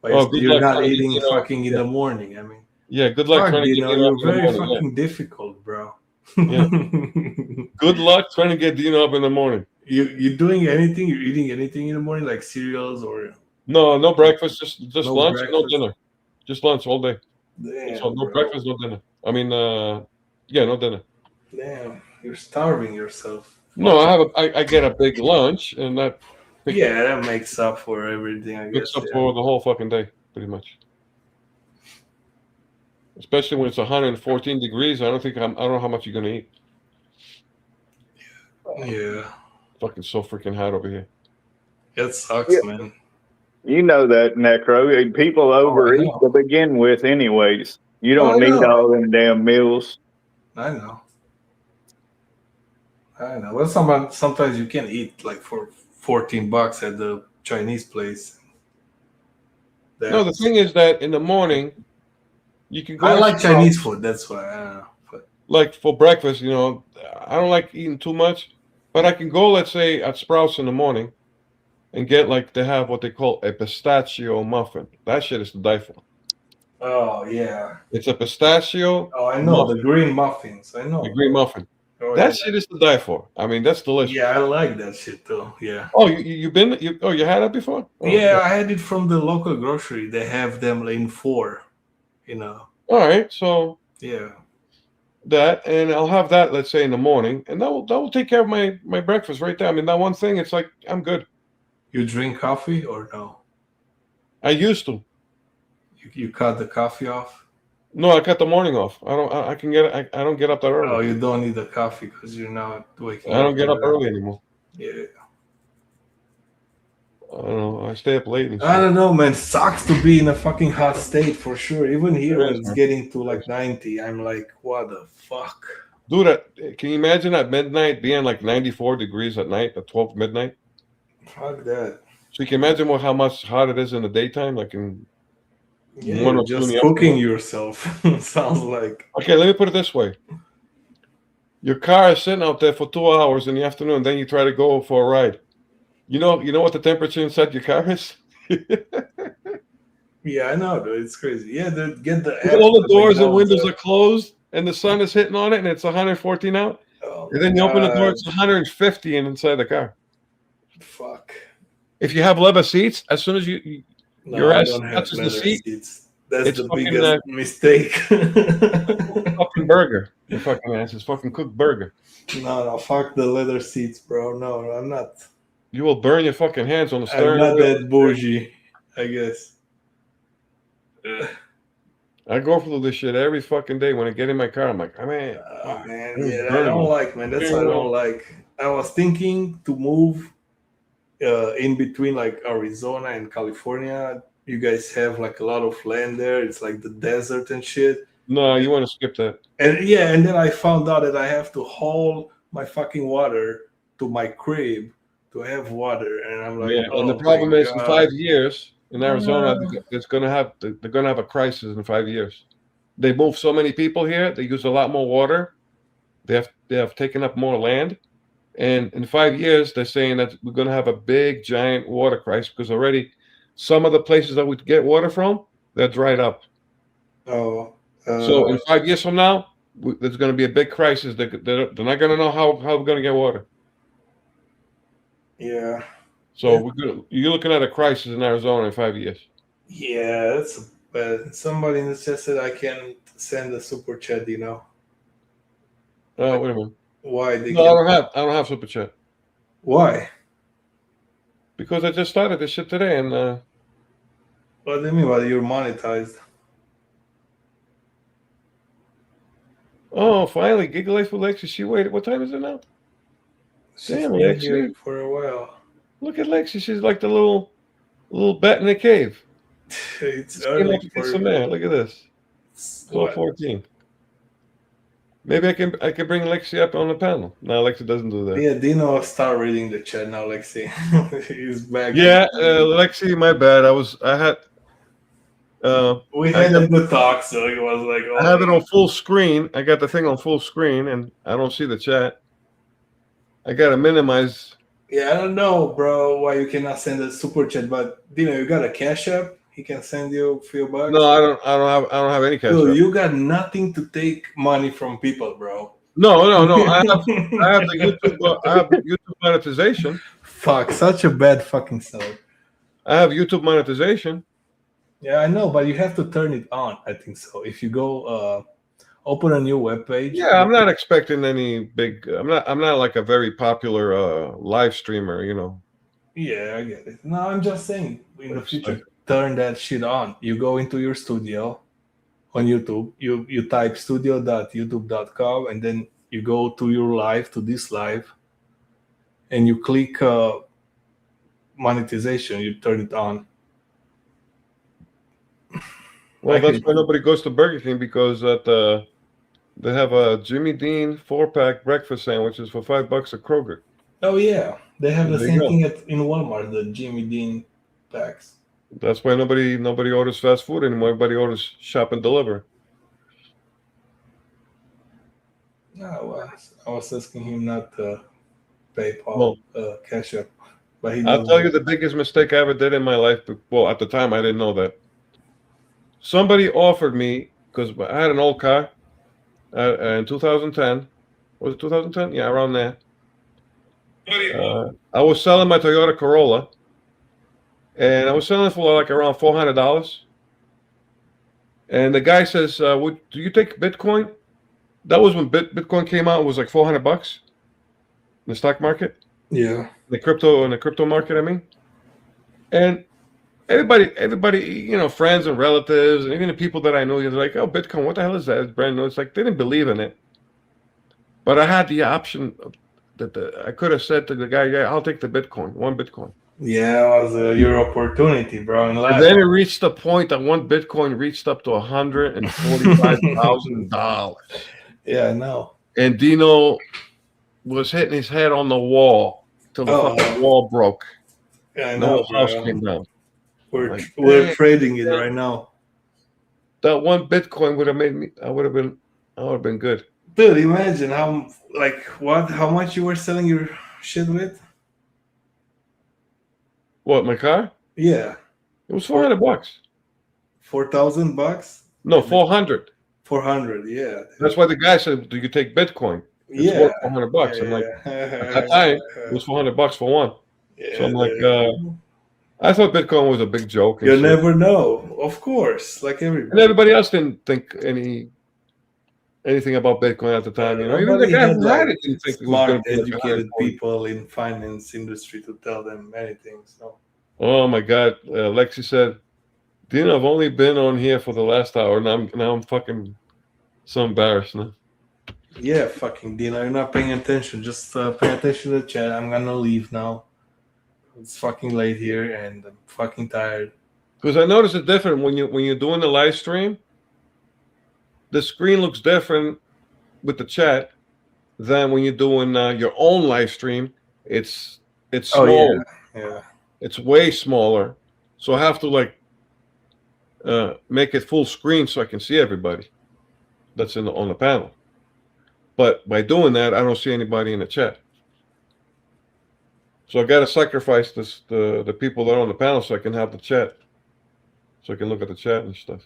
Oh, good you're luck not trying to get eating Dino. fucking in the morning, I mean, Yeah, good luck fuck, trying to you get know, Dino up you're in the very morning. Yeah. fucking difficult, bro. Yeah. Good luck trying to get Dino up in the morning. You doing anything? You're eating anything in the morning, like cereals or No breakfast, just No lunch, and no breakfast. dinner. Just lunch all day. damn, So no bro. breakfast, no dinner. I mean, yeah, no dinner. Damn, you're starving yourself. No, I get a big lunch, and that Yeah, that makes up for everything, I picks guess. up Yeah. for the whole fucking day, pretty much. Especially when it's 114 degrees. I don't know how much you're gonna eat. Yeah, Fucking so freaking hot over here. that sucks, Yeah. man. You know that, Necro. People overeat know. to begin with, anyways. You Oh, I don't need know. all them damn meals. I know. Well, sometimes you can eat like for $14 at the Chinese place. No, the thing is that in the morning, you can go. I like out- Chinese food. That's why I don't know. But Like for breakfast, you know, I don't like eating too much, but I can go, let's say, at Sprouts in the morning, and get like they have what they call a pistachio muffin. That shit is to die for. oh yeah. It's a pistachio, Oh, I know Muffin. the green muffins. I know a green muffin. Oh, That yeah. shit is to die for. I mean, that's delicious. Yeah, I like that shit too. Yeah. Oh, you had that before? Oh, Yeah, I had it from the local grocery. They have them in 4. You know. All right, so Yeah. that, and I'll have that, let's say, in the morning, and that will take care of my breakfast right there. I mean, that one thing, it's like I'm good. You drink coffee or no? I used to. You cut the coffee off? No, I cut the morning off. I don't get up that early. Oh, you don't need the coffee because you're not waking I don't get up early. early anymore. Yeah. I don't know. I stay up late and I shit. don't know, man. Sucks to be in a fucking hot state for sure. Even here, It when is, it's man. getting to like 90, I'm like, what the fuck? Dude, can you imagine at midnight being like 94 degrees at night at 12 midnight? Fuck that. So you can imagine how much hot it is in the daytime, like in Yeah, one or you're two in just the cooking afternoon. yourself. Sounds like. Okay, let me put it this way. Your car is sitting out there for 2 hours in the afternoon, then you try to go for a ride. You know what the temperature inside your car is? Yeah, I know, dude. It's crazy. Yeah, dude, get the app. All the doors and McDonald's windows app. are closed and the sun is hitting on it and it's 114 out. Oh, And then you open the door, God. it's 150 inside the car. Fuck. If you have leather seats, as soon as you No, Your I ass don't have touches the leather seat, seats. That's it's the fucking, biggest mistake. fucking burger, your fucking ass is fucking cooked burger. No, fuck the leather seats, bro. No, I'm not. You will burn your fucking hands on the I'm steering not wheel. that bougie, I guess. I go through this shit every fucking day. When I get in my car, I'm like, oh, man, Man, I'm yeah, I burning. don't like, man. That's what I don't like. I was thinking to move in between like Arizona and California. You guys have like a lot of land there. It's like the desert and shit. No, you want to skip that. And yeah, and then I found out that I have to haul my fucking water to my crib to have water, and I'm like, Yeah, and the oh problem my is in God. 5 years in Arizona, they're gonna have a crisis in 5 years. They move so many people here. They use a lot more water. They have taken up more land, and in 5 years, they're saying that we're gonna have a big, giant water crisis because already some of the places that we get water from, they're dried up. Oh, So in 5 years from now, there's going to be a big crisis. They're not going to know how we're going to get water. yeah, So you're looking at a crisis in Arizona in 5 years. yeah, that's bad. Somebody in the chat said I can send a super chat. You know Oh, wait a minute. why they? No, can- I don't have super chat Why? because I just started this shit today, and What do you mean? Why you're monetized? oh, finally, Gig Life with Lexi. She waited. What time is it now? She's Damn, been Lexi. here for a while. Look at Lexi. She's like the little bat in the cave. It's Just came early up to get for some air. Look at this. what? 12:14. Maybe I can bring Lexi up on the panel. No, Lexi doesn't do that. Yeah, Dino, start reading the chat now, Lexi. He's back. Yeah, Lexi, my bad. We had a good talk, so it was like, oh, I have it on full screen. I got the thing on full screen, and I don't see the chat. I gotta minimize. yeah, I don't know, bro, why you cannot send a super chat, but Dino, you got a cash app? He can send you a few bucks. No, I don't have any cash. Dude, App. you got nothing to take money from people, bro. No. I have the YouTube. I have YouTube monetization. Fuck, such a bad fucking seller. I have YouTube monetization. Yeah, I know, but you have to turn it on. I think so. If you go open a new web page. Yeah, I'm not expecting any big. I'm not like a very popular live streamer. You know. Yeah, I get it. No, I'm just saying in the future, turn that shit on. You go into your studio on YouTube, you type studio.youtube.com, and then you go to your live, to this live, and you click monetization, you turn it on. Well, that's why nobody goes to Burger King, because they have a Jimmy Dean 4-pack breakfast sandwiches for $5 at Kroger. Oh yeah, they have the There same you go. thing in Walmart, the Jimmy Dean packs. That's why nobody orders fast food anymore. Everybody orders shop and deliver. No, I was asking him not to PayPal, Cash App, but he. I'll tell you the biggest mistake I ever did in my life. Well, at the time I didn't know that. Somebody offered me, because I had an old car in 2010. Was it 2010? Yeah, around there. I was selling my Toyota Corolla, and I was selling it for like around $400. And the guy says, do you take Bitcoin? That was when Bitcoin came out. It was like $400 in the stock market. Yeah. In the crypto market, I mean. And everybody, you know, friends and relatives, and even the people that I know, they're like, oh, Bitcoin, what the hell is that? It's brand new. It's like they didn't believe in it. But I had the option that I could have said to the guy, yeah, I'll take the Bitcoin, one Bitcoin. Yeah, it was your opportunity, bro. In life. And then it reached the point that one Bitcoin reached up to $145,000. Yeah, I know. and Dino was hitting his head on the wall till the fucking wall broke. Yeah, I The know, whole house bro. came down. We're Like, trading it damn. right now. That one Bitcoin would have made me. I would have been good. Dude, imagine how much you were selling your shit with? What, my car? Yeah, It was $400. $4,000. No, 400. 400. Yeah. That's why the guy said, "Do you take Bitcoin? It's Yeah. worth $400." I'm like, at that time, it was $400 for one. So I'm like, I thought Bitcoin was a big joke. And you shit. never know, of course, like And everybody. everybody else didn't think anything about Bitcoin at the time. You know, even the Nobody guy had, who had like, it didn't think it was smart, going to be like a educated high coin. people in finance industry to tell them anything. So Oh my God, Lexi said, "Dino, I've only been on here for the last hour, and now I'm fucking so embarrassed now." yeah, fucking Dino, you're not paying attention. Just pay attention to the chat. I'm gonna leave now. It's fucking late here, and I'm fucking tired. Because I noticed it different when you're doing the live stream. The screen looks different with the chat than when you're doing your own live stream. It's small. Yeah. It's way smaller. So I have to make it full screen so I can see everybody that's on the panel. But by doing that, I don't see anybody in the chat. So I got to sacrifice the people that are on the panel so I can have the chat, so I can look at the chat and stuff.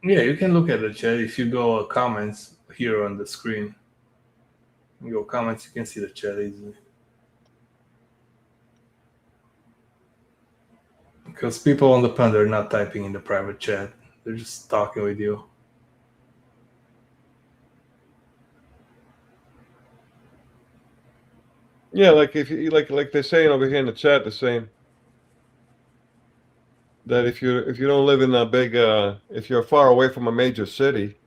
Yeah, you can look at the chat if you go comments here on the screen. You go comments, you can see the chat easily. Because people on the panel are not typing in the private chat; they're just talking with you. Yeah, like if you like they're saying over here in the chat, they're saying that if you don't live in a big if you're far away from a major city,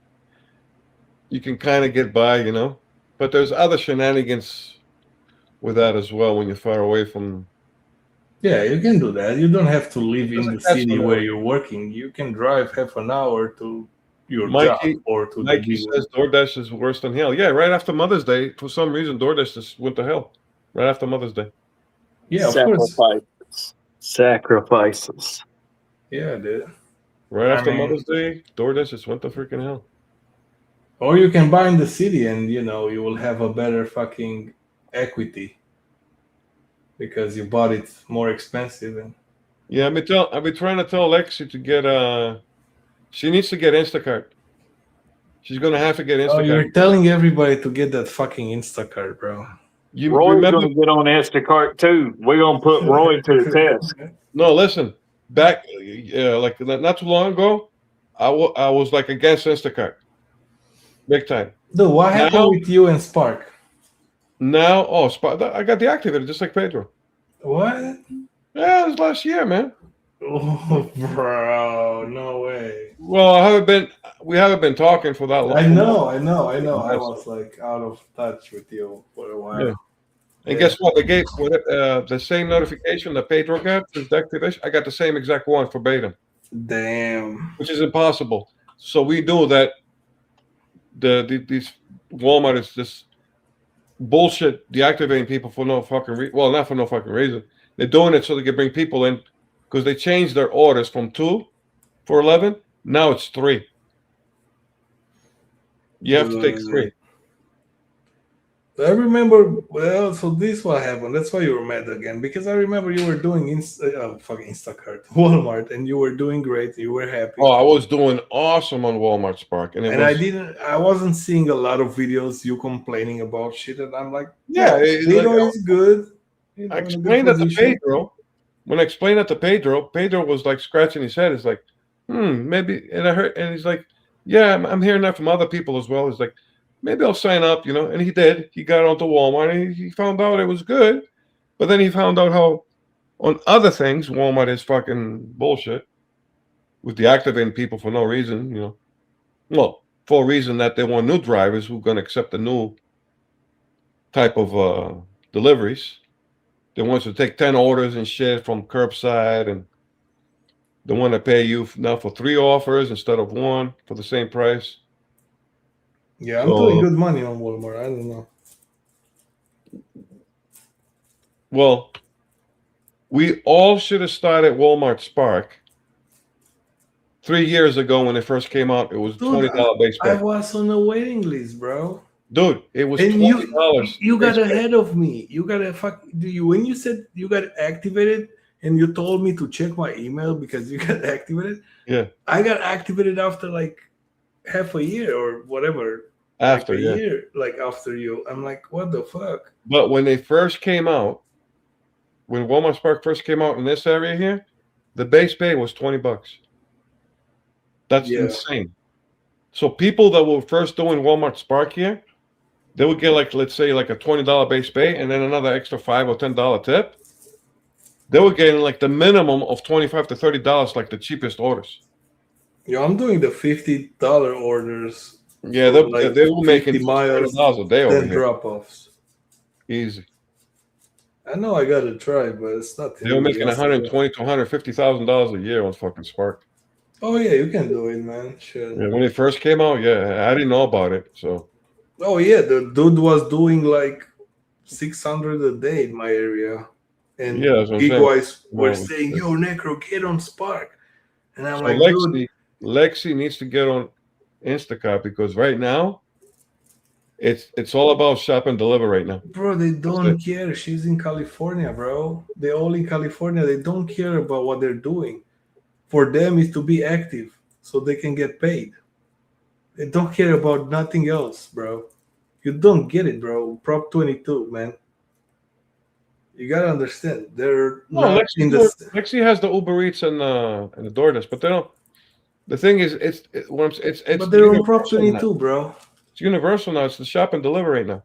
you can kind of get by, you know. But there's other shenanigans with that as well when you're far away from. Yeah, you can do that. You don't have to live in the That's city what where you're working. You can drive half an hour to your Mikey- job or to the Mikey big says DoorDash is worse than hell. Yeah, right after Mother's Day, for some reason, DoorDash just went to hell. Right after Mother's Day. Yeah, of course. Sacrifices. Yeah, dude. Right I after mean- Mother's Day, DoorDash just went to freaking hell. Or you can buy in the city and you will have a better fucking equity because you bought it more expensive and Yeah, I've been trying to tell Lexi to get she needs to get Instacart. She's gonna have to get oh, Instacart. you're telling everybody to get that fucking Instacart, bro. You Roy's remember? gonna get on Instacart too. We're gonna put Roy to the test. No, listen. Back like not too long ago, I was like against Instacart, big time. Dude, what happened Now- with you and Spark? Now, I got deactivated just like Pedro. What? Yeah, it was last year, man. Oh, bro, no way. Well, we haven't been talking for that long. I know. I was like out of touch with you for a while. Yeah. And guess what? They gave the same notification that Pedro got for deactivation. I got the same exact one verbatim, Damn. which is impossible. So we knew that these Walmart is just bullshit deactivating people for no fucking reason. Well, not for no fucking reason. They're doing it so they can bring people in because they changed their orders from 2 for 11. Now it's 3. You have to take 3. I remember. Well, so this what happened. That's why you were mad again because I remember you were doing fucking Instacart, Walmart, and you were doing great. You were happy. Oh, I was doing awesome on Walmart Spark, and I wasn't seeing a lot of videos you complaining about shit, and I'm like, Yeah, Pedro is good. I explained that to Pedro. When I explained that to Pedro, Pedro was like scratching his head. It's like, maybe. And I heard, and he's like, yeah, I'm hearing that from other people as well. He's like, maybe I'll sign up, And he did. He got onto Walmart, and he found out it was good. But then he found out how, on other things, Walmart is fucking bullshit with deactivating people for no reason, Well, for a reason that they want new drivers who are going to accept the new type of deliveries. They want you to take 10 orders and shit from curbside, and they want to pay you now for 3 offers instead of 1 for the same price. Yeah, I'm So, doing good money on Walmart. I don't know. well, we all should have started Walmart Spark 3 years ago when it first came out. It was Dude, $20 base I pay. was on a waiting list, bro. Dude, it was And $20. you got base pay. ahead of me. You got a when you said you got activated and you told me to check my email because you got activated. Yeah. I got activated after like half a year or whatever. After, like a yeah. year, like after you. I'm like, what the fuck? But when they first came out, when Walmart Spark first came out in this area here, the base pay was $20. That's Yeah. insane. So people that were first doing Walmart Spark here, they would get like, let's say, like a $20 base pay and then another extra $5 or $10 tip. They were getting like the minimum of $25 to $30, like the cheapest orders. Yeah, I'm doing the $50 orders. Yeah, for, they were making 50 miles, $200 a day over 10 here. drop-offs. Easy. I know I gotta try, but it's not. They were making $120,000 to $150,000 a year on fucking Spark. Oh yeah, you can do it, man. Shit. Yeah, when it first came out, yeah, I didn't know about it. So Oh yeah, the dude was doing like 600 a day in my area, and yeah, that's what I'm saying. Gigwise were Well, saying, "Yo, Necro, get on Spark," and I'm So like, "Dude, Lexi needs to get on Instacart because right now it's all about shop and deliver right now. bro, they don't care. She's in California, bro. They're all in California. They don't care about what they're doing. For them, is to be active so they can get paid. They don't care about nothing else, bro. You don't get it, bro. Prop 22, man. You gotta understand. They're No, not in the. Lexi has the Uber Eats and the DoorDash, but they don't. The thing is, it's But they're on Prop universal now. 22, bro. It's universal now. It's the shop and deliver right now.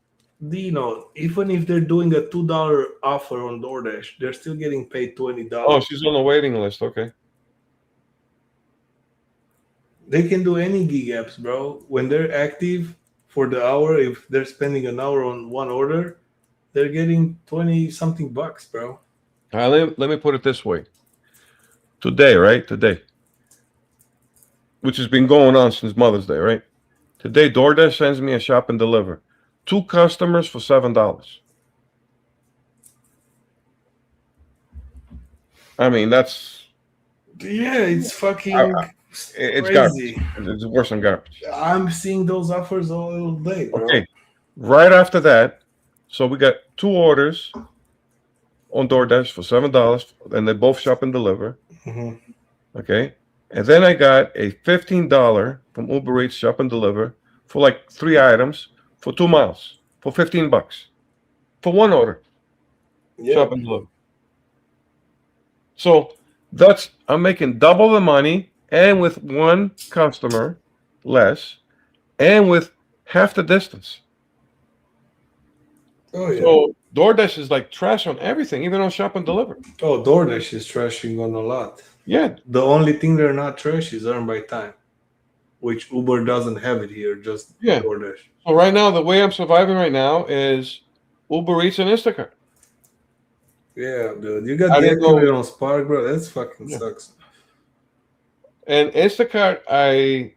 Dino, even if they're doing a $2 offer on DoorDash, they're still getting paid $20. Oh, she's on the waiting list. Okay. They can do any gig apps, bro. When they're active for the hour, if they're spending an hour on one order, they're getting 20 something bucks, bro. Let me put it this way. Today, right? Today, which has been going on since Mother's Day, right? Today, DoorDash sends me a shop and deliver. 2 customers for $7. I mean, that's Yeah, it's fucking it's crazy. garbage. It's worse than garbage. I'm seeing those offers all day, bro. Okay. Right after that, so we got 2 orders on DoorDash for $7, and they both shop and deliver. Mhm. Okay. And then I got a $15 from Uber Eats shop and deliver for like 3 items for 2 miles for $15 for 1 order. Yeah. Shop and deliver. So I'm making double the money and with 1 customer less and with half the distance. Oh yeah. So DoorDash is like trash on everything, even on shop and deliver. Oh, DoorDash is trashing on a lot. Yeah. The only thing they're not trash is earn by time, which Uber doesn't have it here, just Yeah. DoorDash. So right now, the way I'm surviving right now is Uber Eats and Instacart. Yeah, dude. You got I didn't know- deactivated on Spark, bro. That's fucking Yeah. sucks. And Instacart,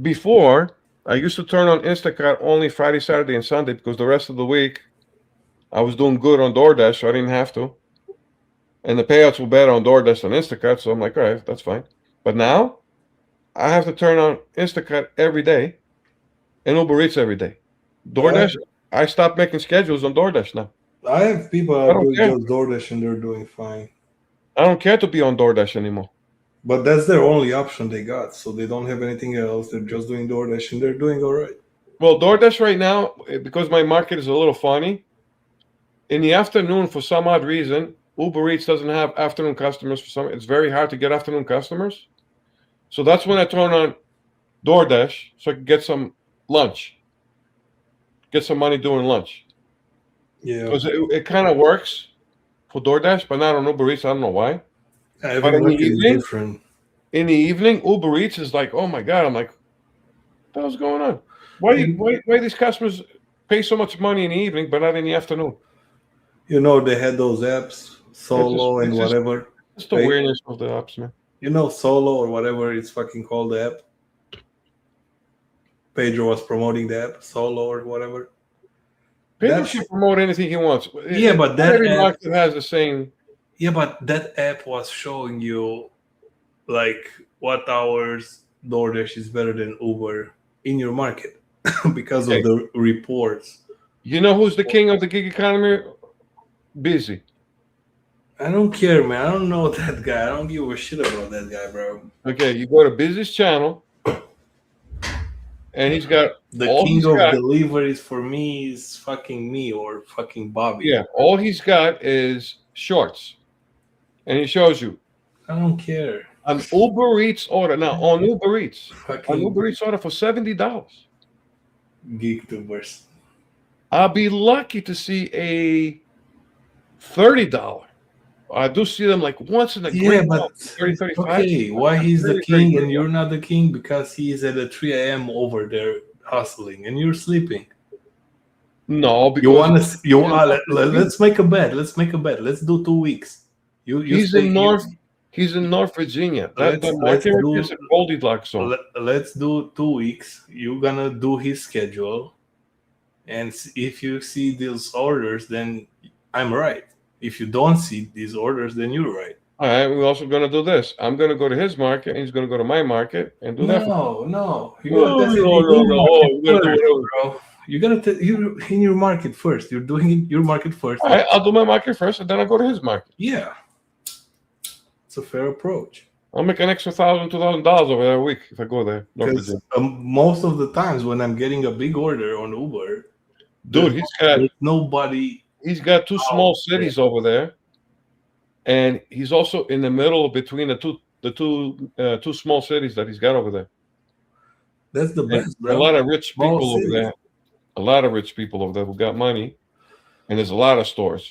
before I used to turn on Instacart only Friday, Saturday, and Sunday because the rest of the week I was doing good on DoorDash, so I didn't have to. And the payouts were better on DoorDash than Instacart, so I'm like, all right, that's fine. But now I have to turn on Instacart every day and Uber Eats every day. DoorDash, I stopped making schedules on DoorDash now. I have people I out don't doing care. just DoorDash and they're doing fine. I don't care to be on DoorDash anymore. But that's their only option they got, so they don't have anything else. They're just doing DoorDash and they're doing all right. Well, DoorDash right now, because my market is a little funny, in the afternoon, for some odd reason, Uber Eats doesn't have afternoon customers. It's very hard to get afternoon customers. So that's when I turn on DoorDash so I can get some lunch, get some money doing lunch. Yeah. Because it kind of works for DoorDash, but not on Uber Eats. I don't know why. Every But in the market is evening- different. In the evening, Uber Eats is like, oh my God. I'm like, what the hell's going on? Why these customers pay so much money in the evening, but not in the afternoon? You know, they had those apps, Solo It's and just- whatever. It's the Right. weirdness of the apps, man. You know, Solo or whatever it's fucking called the app. Pedro was promoting the app, Solo or whatever. Pedro That's- should promote anything he wants. Yeah, but that every app- market has the same. Yeah, but that app was showing you like what hours DoorDash is better than Uber in your market because Okay. of the reports. You know who's the king of the gig economy? Busy. I don't care, man. I don't know that guy. I don't give a shit about that guy, bro. Okay, you go to Busy's channel, and he's got The all king he's of got- deliveries for me is fucking me or fucking Bobby. Yeah, all he's got is shorts, and he shows you I don't care. an Uber Eats order. Now on Uber Eats, an Fucking Uber Eats order for $70. geektubers. I'll be lucky to see a $30. I do see them like once in a Yeah, great but while, 30, 35. okay, why he's the Very, very king good. and you're not the king? Because he's at a 3 a.m. over there hustling and you're sleeping. No, because You want to? Let's make a bet. Let's make a bet. Let's do 2 weeks. You he's stay- in North. He's in North Virginia. That Let's market do- is a Goldilocks zone. Let's do 2 weeks. You're gonna do his schedule, and if you see these orders, then I'm right. If you don't see these orders, then you're right. All right, we're also going to do this. I'm going to go to his market, and he's going to go to my market and do that. For No. You No, gotta test it no, in no, your no. market We're gonna do first, whatever. bro. You gotta you in your market first. You're doing it your market first. All right, I'll do my market first, and then I'll go to his market. Yeah, it's a fair approach. I'll make an extra $1,000, $2,000 over there a week if I go there. North Because Virginia. most of the times when I'm getting a big order on Uber, Dude, there's nobody. he's got two small Oh, cities over there, and he's also in the middle between the two small cities that he's got over there. That's the And best, a bro. lot of rich Small people over cities. there. A lot of rich people over there who got money, and there's a lot of stores.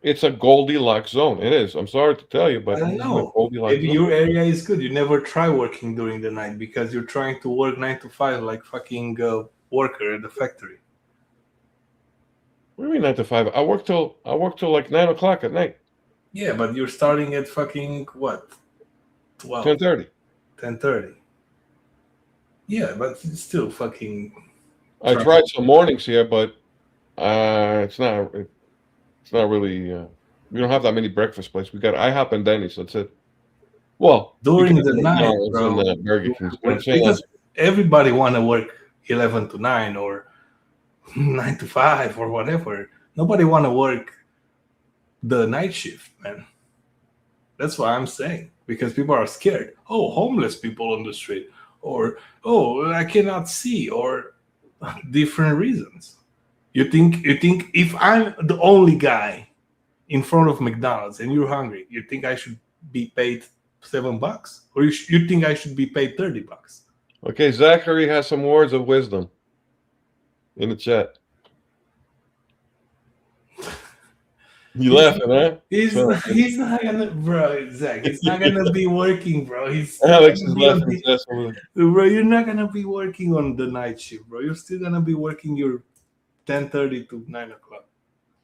It's a Goldilocks zone. It is. I'm sorry to tell you, but I it's a know. Goldilocks Maybe zone. your area is good. You never try working during the night because you're trying to work 9 to 5 like fucking worker at the factory. What do you mean 9 to 5? I work till like 9 o'clock at night, Yeah, but you're starting at fucking what? 12, 10:30. 10:30. Yeah, but it's still fucking. I tried some mornings here, but it's not really. We don't have that many breakfast places. We got IHOP and Denny's. That's it. Well, During you can the have night, McDonald's bro. and, Burger King. But I'm saying Because everybody want to work 11 to 9 or 9 to 5 or whatever. Nobody want to work the night shift, man. That's what I'm saying. Because people are scared. Oh, homeless people on the street. Or, oh, I cannot see. Or different reasons. You think if I'm the only guy in front of McDonald's and you're hungry, you think I should be paid $7? Or you think I should be paid $30? okay, Zachary has some words of wisdom in the chat. You laughing, huh? He's So- not gonna, bro. Zach, he's not gonna be working, bro. He's Alex is gonna be on laughing his ass over there. bro. You're not gonna be working on the night shift, bro. You're still gonna be working your 10:30 to 9 o'clock.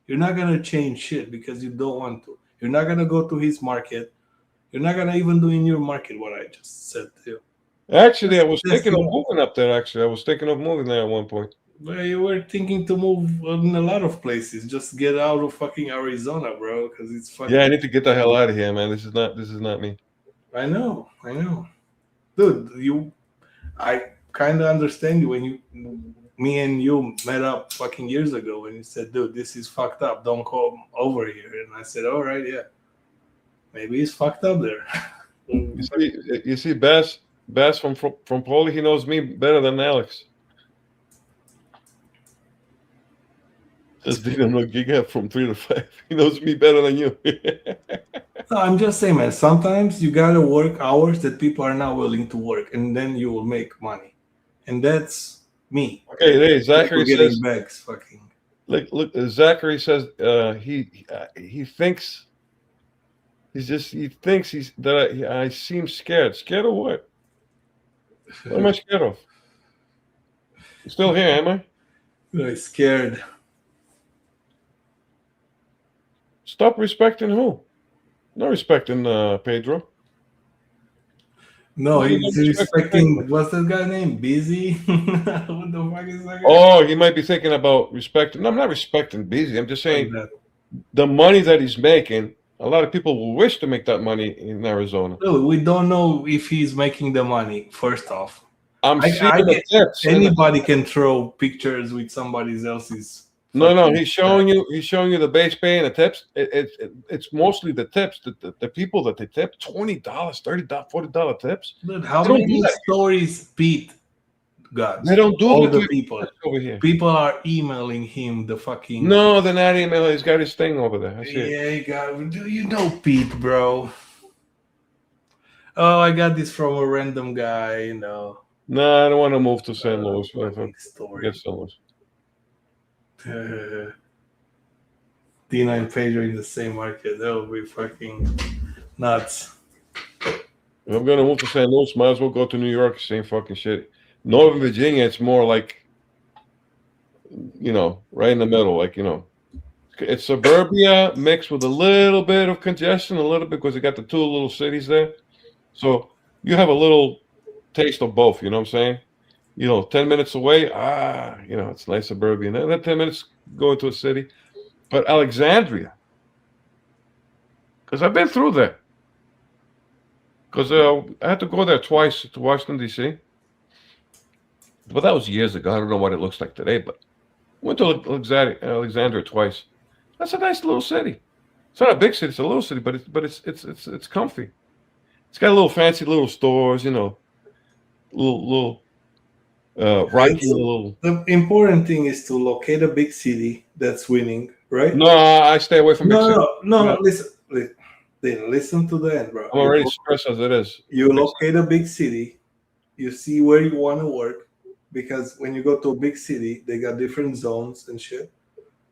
You're not gonna change shit because you don't want to. You're not gonna go to his market. You're not gonna even do in your market what I just said to you. Actually, I was That's thinking of the- moving up there. Actually, I was thinking of moving there at one point. Well, you were thinking to move in a lot of places. Just get out of fucking Arizona, bro, because it's fucking. Yeah, I need to get the hell out of here, man. This is not me. I know, dude. I kind of understand you when me and you met up fucking years ago when you said, "Dude, this is fucked up. Don't come over here." And I said, "All right, yeah, maybe it's fucked up there." You see, Bass from Poli, he knows me better than Alex. Just didn't know gig up from 3 to 5. He knows me better than you. No, I'm just saying, man. Sometimes you gotta work hours that people are not willing to work, and then you will make money. And that's me. Okay, hey, Zachary People says, getting bags, fucking. look, Zachary says he thinks that I seem scared. Scared of what? What am I scared of? You still here, am I? I'm scared. Stop respecting who? Not respecting Pedro. No, No, you he's don't respect respecting. What's that guy name? Busy. What the fuck is that guy? Oh, he might be thinking about respecting. No, I'm not respecting Busy. I'm just Like saying that. the money that he's making. A lot of people will wish to make that money in Arizona. No, we don't know if he's making the money. First off, I'm I seeing the get tips. anybody can throw pictures with somebody else's. No, fucking he's showing you. He's showing you the base pay and the tips. It's mostly the tips. The people that they tip $20, $30, $40 tips. Dude, how They don't do many that. stories Pete got? They don't do All that the to people. over here. People are emailing him the fucking. No, they're not emailing. He's got his thing over there. I see it. Yeah, you got. Do you know Pete, bro? Oh, I got this from a random guy. You know. No, I don't want to move to St. Louis. What if I Fucking story. get St. Louis? Dina and Pedro in the same market. That would be fucking nuts. If I'm gonna move to St. Louis, might as well go to New York. Same fucking shit. Northern Virginia, it's more like, right in the middle. Like, it's suburbia mixed with a little bit of congestion, a little bit because you got the two little cities there. So you have a little taste of both. You know what I'm saying? 10 minutes away, it's nice suburbia. And then 10 minutes going to a city. But Alexandria, because I've been through there. Because I had to go there twice to Washington, D.C. But that was years ago. I don't know what it looks like today, but went to Alexandria twice. That's a nice little city. It's not a big city; it's a little city, but it's comfy. It's got little fancy little stores, little little. The important thing is to locate a big city that's winning, right? No, I stay away from big cities. No. Listen to the end, bro. I'm already stressed as it is. You locate a big city. You see where you want to work, because when you go to a big city, they got different zones and shit,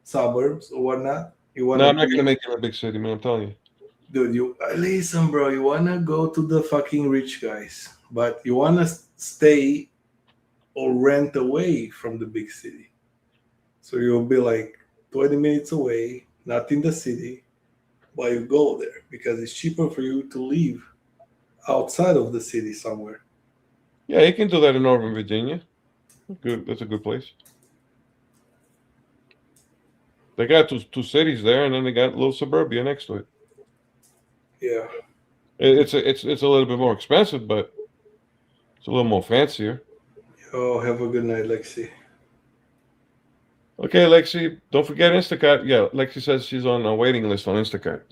suburbs or whatnot. No, I'm not gonna make it a big city, man. I'm telling you. Dude, listen, bro. You wanna go to the fucking rich guys, but you wanna stay or rent away from the big city. So you'll be like 20 minutes away, not in the city, but you go there because it's cheaper for you to leave outside of the city somewhere. Yeah, you can do that in Northern Virginia. Good, that's a good place. They got two cities there, and then they got a little suburbia next to it. Yeah, It's a little bit more expensive, but it's a little more fancier. Oh, have a good night, Lexi. Okay, Lexi, don't forget Instacart. Yeah, Lexi says she's on a waiting list on Instacart.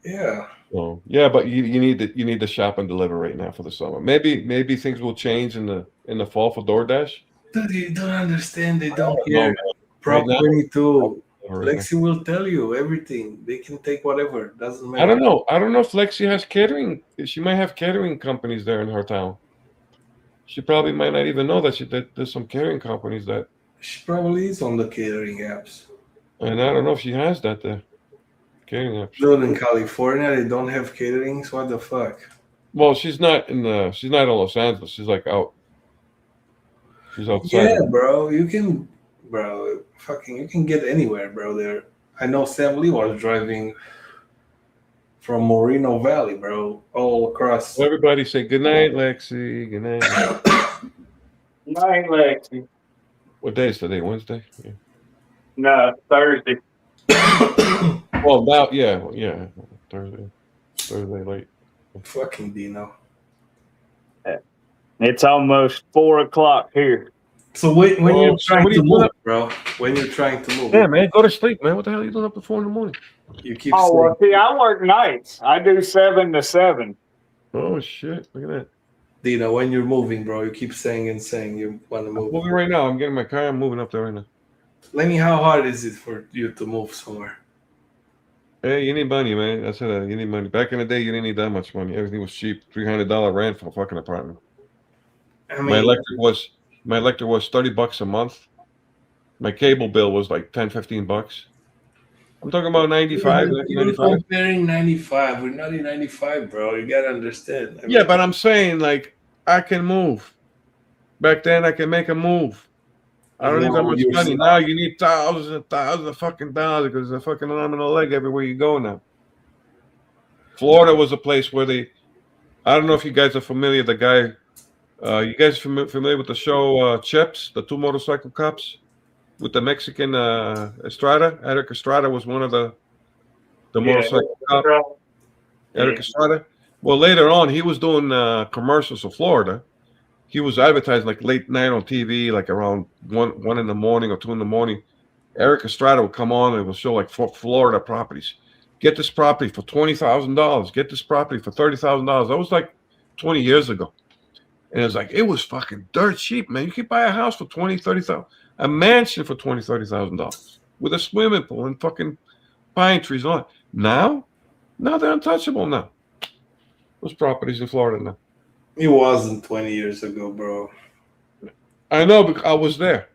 Yeah. So yeah, but you need to shop and deliver right now for the summer. Maybe things will change in the fall for DoorDash. Dude, you don't understand. They don't know, care. Prop Right now- 22. Right Lexi will tell you everything. They can take whatever. Doesn't matter. I don't know. I don't know if Lexi has catering. She might have catering companies there in her town. She probably might not even know that there's some catering companies that. She probably is on the catering apps. And I don't know if she has that there. Catering apps. Dude, in California, they don't have caterings. What the fuck? Well, she's not in Los Angeles. She's like out. She's outside. Yeah, bro. You can get anywhere, bro. There. I know Sam Lee was driving from Moreno Valley, bro, all across. Everybody say good night, Lexi. Good night. Night, Lexi. What day is today? Wednesday? Yeah. No, Thursday. Well, now, yeah. Thursday late. Fucking Dino. It's almost 4:00 here. So when you're so trying what are to you move, doing? bro, when you're trying to move, Yeah, man, go to sleep, man. What the hell are you doing up to 4 in the morning? you keep Oh, saying, well, see, I work nights. I do 7 to 7. Oh shit! Look at that. Dino, when you're moving, bro, you keep saying you want to I'm move. moving right now. I'm getting my car. I'm moving up there right now. Lenny, how hard is it for you to move somewhere? Hey, you need money, man. I said you need money. Back in the day, you didn't need that much money. Everything was cheap. $300 rent for a fucking apartment. I mean, My electric was $30 a month. My cable bill was like $10-15. I'm talking about 95, you're 1995. comparing 95. We're not in 95, bro. You gotta understand. I mean, Yeah, but I'm saying like I can move. Back then, I can make a move. I don't need that much You're money. smart. Now you need thousands and thousands of fucking dollars because there's a fucking arm and a leg everywhere you go now. Florida was a place where I don't know if you guys are familiar. The guy, you guys familiar with the show Chips, the two motorcycle cops with the Mexican Estrada? Eric Estrada was one of the motorcycle cops. Eric Estrada. Well, later on, he was doing commercials for Florida. He was advertising like late night on TV, like around 1 in the morning or 2 in the morning. Eric Estrada would come on and would show like Florida properties. Get this property for $20,000. Get this property for $30,000. That was like 20 years ago. And it was like, it was fucking dirt cheap, man. You could buy a house for $20,000, $30,000, a mansion for $20,000, $30,000 with a swimming pool and fucking pine trees and all that. Now they're untouchable now. Those properties in Florida now. It wasn't 20 years ago, bro. I know, because I was there.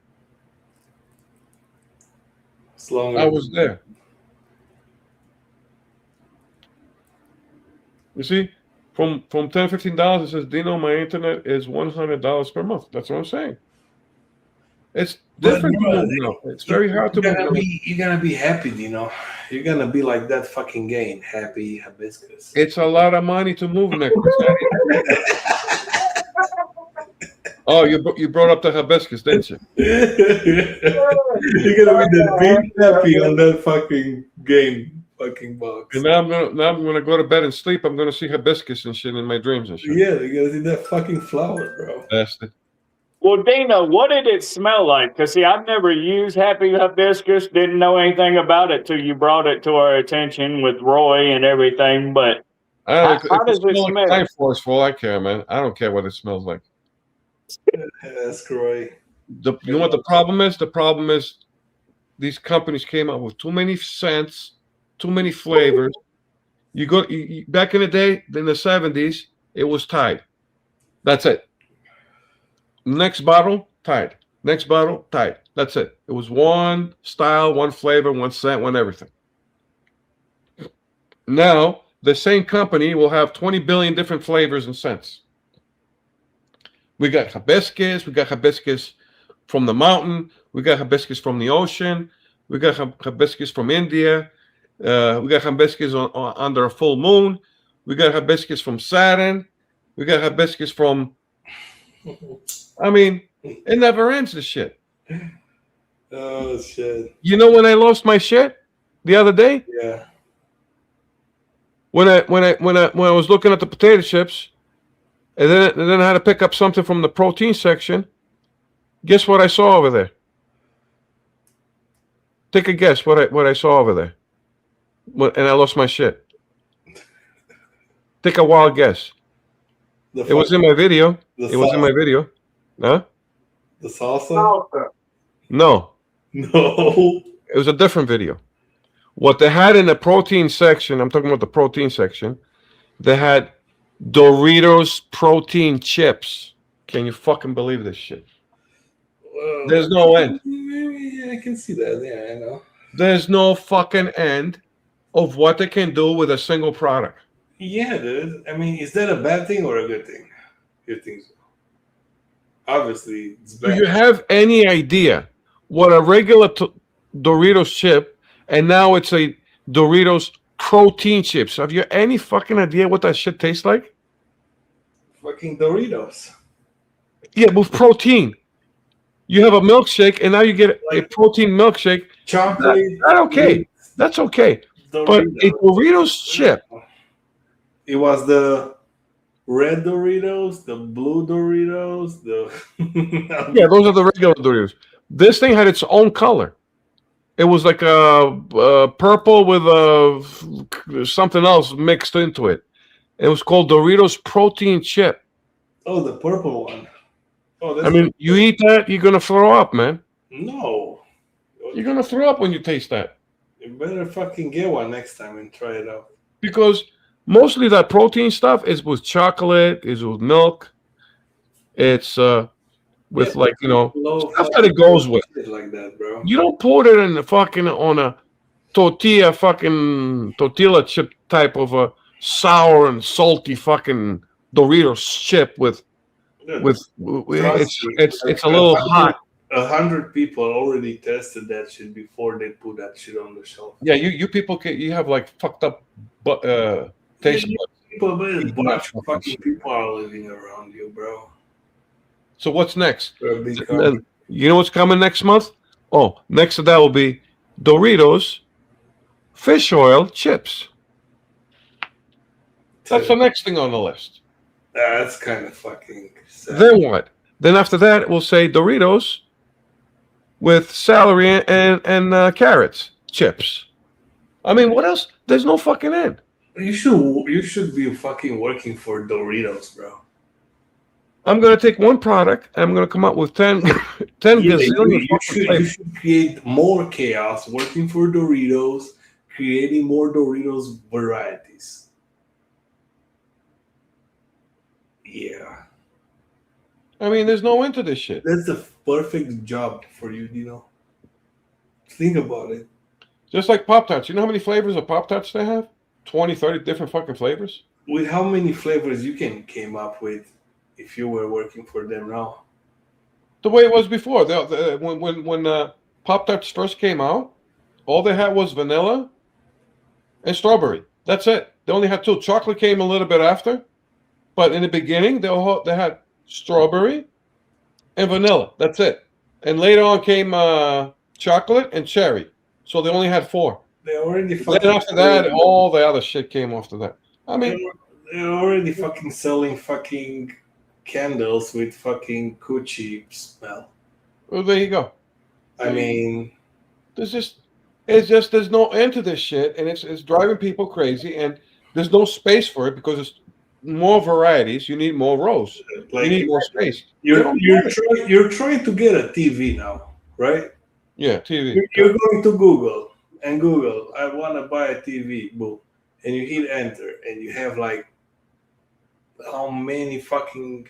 I was there. You see, from $10, $15, it says, Dino, my internet is $100 per month. That's what I'm saying. It's different. It's very hard to move. You're gonna be happy, Dino. You're gonna be like that fucking game, happy hibiscus. It's a lot of money to move next. Oh, you brought up the hibiscus, didn't you? You're gonna be that big happy on that fucking game, fucking box. And now I'm gonna go to bed and sleep. I'm gonna see hibiscus and shit in my dreams and shit. Yeah, you're gonna see that fucking flower, bro. Bastard. Well, Dino, what did it smell like? Because, see, I've never used Happy Hibiscus, didn't know anything about it till you brought it to our attention with Roy and everything. But how does it smell? Time forceful, I care, man. I don't care what it smells like. That's great. You know what the problem is? The problem is these companies came out with too many scents, too many flavors. Back in the day, in the 70s, it was Tide. That's it. Next bottle, Tide. Next bottle, Tide. That's it. It was one style, one flavor, one scent, one everything. Now, the same company will have 20 billion different flavors and scents. We got hibiscus. We got hibiscus from the mountain. We got hibiscus from the ocean. We got hibiscus from India. We got hibiscus under a full moon. We got hibiscus from Saturn. We got hibiscus from... I mean, it never ends, this shit. Oh, shit. You know when I lost my shit the other day? Yeah. When I was looking at the potato chips, and then I had to pick up something from the protein section. Guess what I saw over there? Take a guess what I saw over there. And I lost my shit. Take a wild guess. It was in my video. It was in my video. Huh? The salsa? No. No. It was a different video. What they had in the protein section, I'm talking about the protein section, they had Doritos protein chips. Can you fucking believe this shit? Well, there's no end. Yeah, I can see that. Yeah, I know. There's no fucking end of what they can do with a single product. Yeah, dude. I mean, is that a bad thing or a good thing? You think so? Obviously, it's bad. Do you have any idea what a regular Doritos chip and now it's a Doritos protein chips? Have you any fucking idea what that shit tastes like? Fucking Doritos. Yeah, with protein. You have a milkshake and now you get a protein milkshake. Chocolate. That's okay. That's okay. Doritos. But a Doritos chip. It was the red Doritos, the blue Doritos, yeah, those are the regular Doritos. This thing had its own color. It was like a purple with something else mixed into it. It was called Doritos protein chip. Oh, the purple one. Oh, that's I mean, you eat that, you're gonna throw up, man. No. You're gonna throw up when you taste that. You better fucking get one next time and try it out. Because mostly that protein stuff is with chocolate, is with milk. It's with like, you know, stuff that it goes with. Like that, bro. You don't put it in the fucking on a tortilla chip type of a sour and salty fucking Doritos chip with it's a little hot. 100 people already tested that shit before they put that shit on the shelf. Yeah, you people you have like fucked up taste buds. People, but a Eating bunch that of fucking fucking shit. people are living around you, bro. So what's next? You're a big And company. then, you know what's coming next month? Oh, next to that will be Doritos fish oil chips. That's the next thing on the list. That's kind of fucking sad. Then what? Then after that, we'll say Doritos with celery and carrots chips. I mean, what else? There's no fucking end. You should be fucking working for Doritos, bro. I'm gonna take one product and I'm gonna come up with 10 Yeah, gazillion you fucking flavors. should create more chaos working for Doritos, creating more Doritos varieties. Yeah, I mean, there's no end to this shit. that's the perfect job for you, Dino. Think about it. Just like Pop Tarts. You know how many flavors of Pop Tarts they have? 20, 30 different fucking flavors. With how many flavors you came up with if you were working for them now? The way it was before. When Pop Tarts first came out, all they had was vanilla and strawberry. That's it. They only had two. Chocolate came a little bit after, but in the beginning they had strawberry and vanilla. That's it. And later on came chocolate and cherry. So they only had four. They already Then fucking after that, all the other shit came after that. I mean, they're already fucking selling fucking candles with fucking coochie smell. well, there you go. I mean, There's no end to this shit, and it's driving people crazy, and there's no space for it because it's more varieties. You need more rows. like You need more space. you're trying to get a TV now, right? Yeah, TV. You're going to Google and Google, I want to buy a TV, boom, and you hit enter, and you have like how many fucking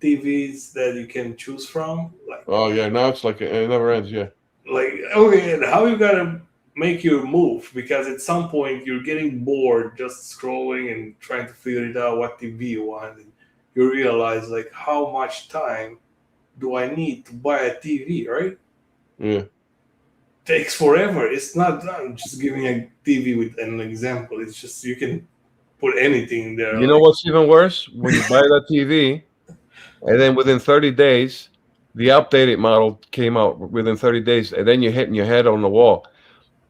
TVs that you can choose from? Like, Oh yeah, now it's like it never ends. Yeah. okay, and how you gotta make your move? Because at some point you're getting bored just scrolling and trying to figure it out what TV you want, and you realize like how much time do I need to buy a TV, right? Yeah. Takes forever. It's not done. Just giving a TV with an example. It's just you can put anything in there. You know what's even worse? When you buy that TV, and then within 30 days, the updated model came out within 30 days, and then you're hitting your head on the wall.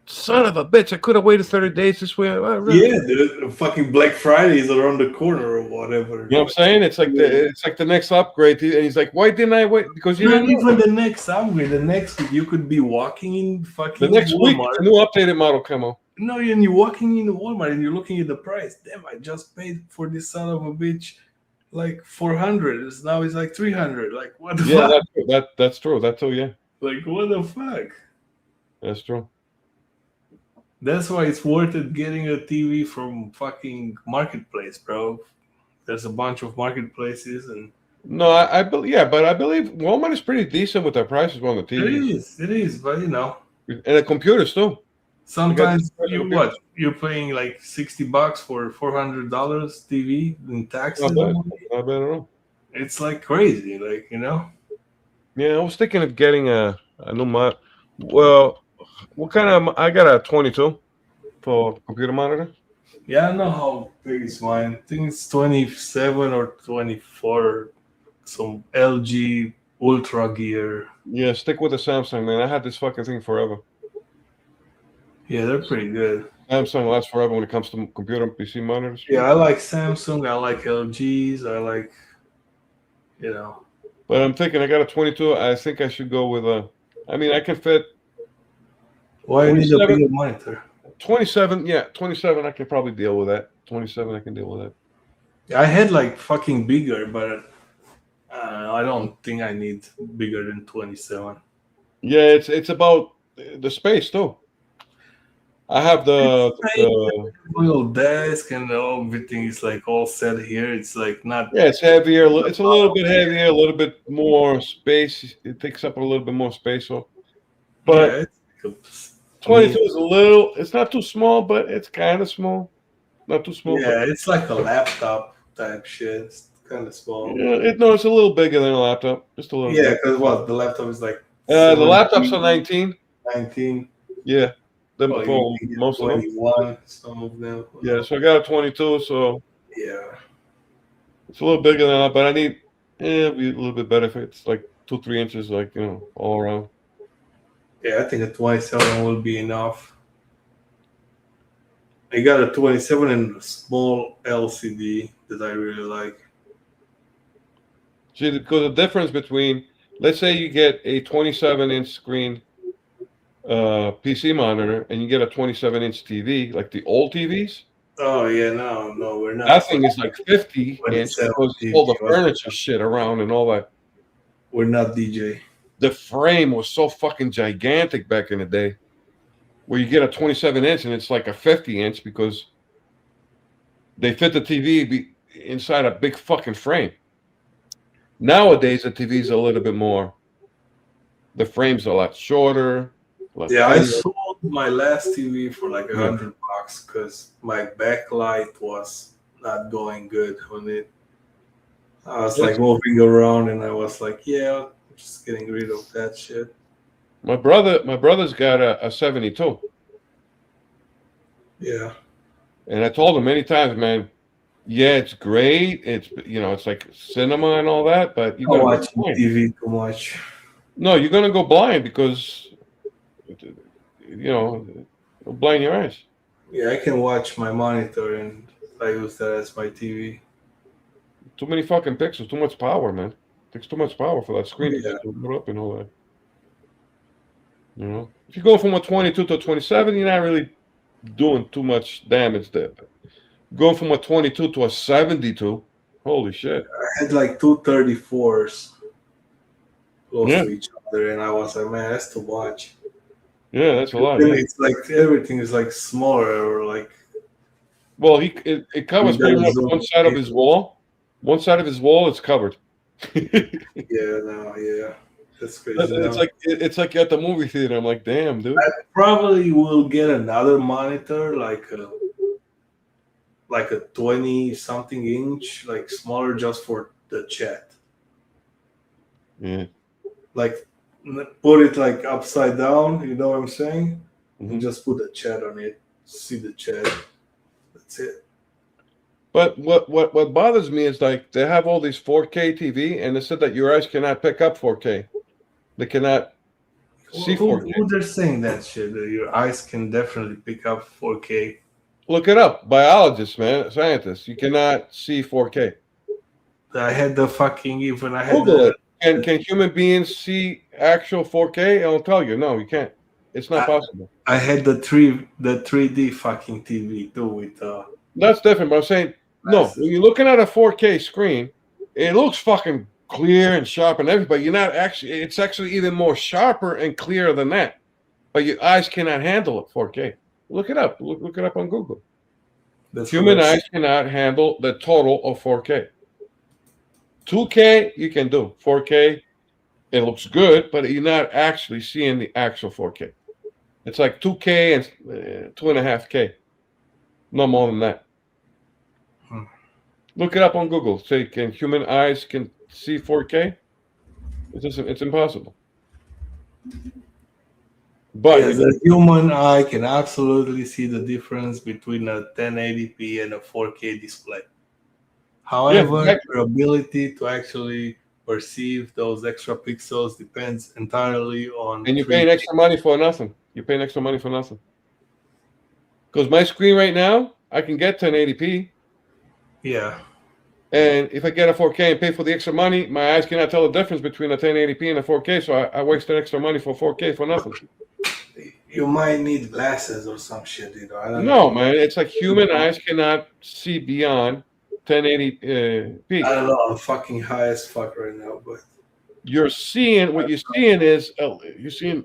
Son of a bitch! I could have waited 30 days this way. Yeah, dude. Fucking Black Friday is around the corner or whatever. You know what I'm saying? It's like the next upgrade. And he's like, "Why didn't I wait?" Because you Not didn't know. even the next upgrade. The next week you could be walking in fucking The next week, Walmart. a new updated model come out. No, and you're walking in Walmart and you're looking at the price. Damn, I just paid for this son of a bitch like 400. Now it's like 300. Like what the fuck? That's true. That's true. Yeah, Like what the fuck? that's true. That's why it's worth it getting a TV from fucking Marketplace, bro. There's a bunch of marketplaces, and No, I believe. Yeah, but I believe Walmart is pretty decent with their prices on the TV it is, but you know, and the computers too. sometimes You got- you're paying like $60 for $400 TV in taxes. Not bad. Not bad at all. It's like crazy, like you know. Yeah, I was thinking of getting a new mod. Well, what kind of? I got a 22 for computer monitor. Yeah, I don't know how big is mine. I think it's 27 or 24. Some LG Ultra Gear. Yeah, stick with the Samsung, man. I had this fucking thing forever. Yeah, they're pretty good. Samsung lasts forever when it comes to computer and PC monitors. Yeah, I like Samsung. I like LGs. I like, you know. But I'm thinking I got a 22. I think I should go with a. I mean, I can fit Why you need a 27? bigger monitor? 27. Yeah, 27. I can probably deal with that. 27. I can deal with that. I had like fucking bigger, but I don't think I need bigger than 27. Yeah, it's about the space too. I have the Little desk and everything is like all set here. It's like not. yeah, it's heavier. It's a little bit heavier, a little bit more space. It takes up a little bit more space. So, but Yeah, it's 22 is a little. It's not too small, but it's kind of small. Not too small. yeah, it's like a laptop type shit. It's kind of small. But, yeah, it's a little bigger than a laptop. Just a little. Yeah, bit. because what the laptop is like. The laptops are 19. 19. Yeah, them Oh, for you can get most of them. 21. Some of them. Yeah, so I got a 22. So Yeah. It's a little bigger than that, but I need it'd be a little bit better if it's like 2-3 inches, like all around. Yeah, I think a 27 will be enough. I got a 27 and a small LCD that I really like. See, because the difference between, let's say you get a 27-inch screen PC monitor and you get a 27-inch TV, like the old TVs. Oh yeah, no, we're not. That thing is like 50-inch 27 because TV, all the furniture shit around and all that. We're not DJ. The frame was so fucking gigantic back in the day, where you get a 27-inch and it's like a 50-inch because they fit the TV inside a big fucking frame. Nowadays, the TV's a little bit more. The frame's a lot shorter. Yeah, I sold my last TV for like $100 because my backlight was not going good on it. I was like moving around, and I was like, "Yeah, I'm just getting rid of that shit." My brother's got a 72. Yeah. And I told him many times, man. Yeah, it's great. It's it's like cinema and all that, but you're I gonna watch go blind. TV too much. No, you're gonna go blind because it'll blind your eyes. Yeah, I can watch my monitor, and I use that as my TV. Too many fucking pixels, too much power, man. Takes too much power for that screen Yeah. to put up and all that. If you go from a 22 to a 27, you're not really doing too much damage there. But going from a 22 to a 72, holy shit. I had like two 34s close Yeah. to each other, and I was like, "Man, that's too much." Yeah, that's a lot. Then Yeah. it's like everything is like smaller, or like Well, it covers pretty much one side of his wall. One side of his wall is covered. yeah, that's crazy. It's like at the movie theater. I'm like, damn, dude. I probably will get another monitor, like a 20-something inch, like smaller, just for the chat. Yeah. Like put it like upside down. You know what I'm saying? Mhm. And just put the chat on it. See the chat. That's it. But what bothers me is like they have all these 4K TV, and they said that your eyes cannot pick up 4K. They cannot see Who 4K. they're saying that shit? That your eyes can definitely pick up 4K. Look it up. Biologists, man, scientists. You cannot see 4K. I had the fucking I had Google the, it. Can human beings see actual 4K? I'll tell you, no, you can't. It's not possible. I had the 3D fucking TV too with That's different. But I'm saying, no, when you're looking at a 4K screen, it looks fucking clear and sharp and everything, but you're not actually, it's actually even more sharper and clearer than that. But your eyes cannot handle it 4K. Look it up. Look it up on Google. Human eyes cannot handle the total of 4K. 2K, you can do. 4K, it looks good, but you're not actually seeing the actual 4K. It's like 2K and 2.5K. No more than that. Look it up on Google. Say, can human eyes can see 4K? It's impossible. But yes, the human eye can absolutely see the difference between a 1080p and a 4K display. However, your ability to actually perceive those extra pixels depends entirely on. And you're paying extra money for nothing. You're paying extra money for nothing. Because my screen right now, I can get 1080p. Yeah. And if I get a 4K and pay for the extra money, my eyes cannot tell the difference between a 1080p and a 4K, so I wasted extra money for 4K for nothing. You might need glasses or some shit, I don't know. No, man. It's like human eyes cannot see beyond 1080p. I don't know. I'm fucking high as fuck right now, but you're seeing what you're seeing is you're seeing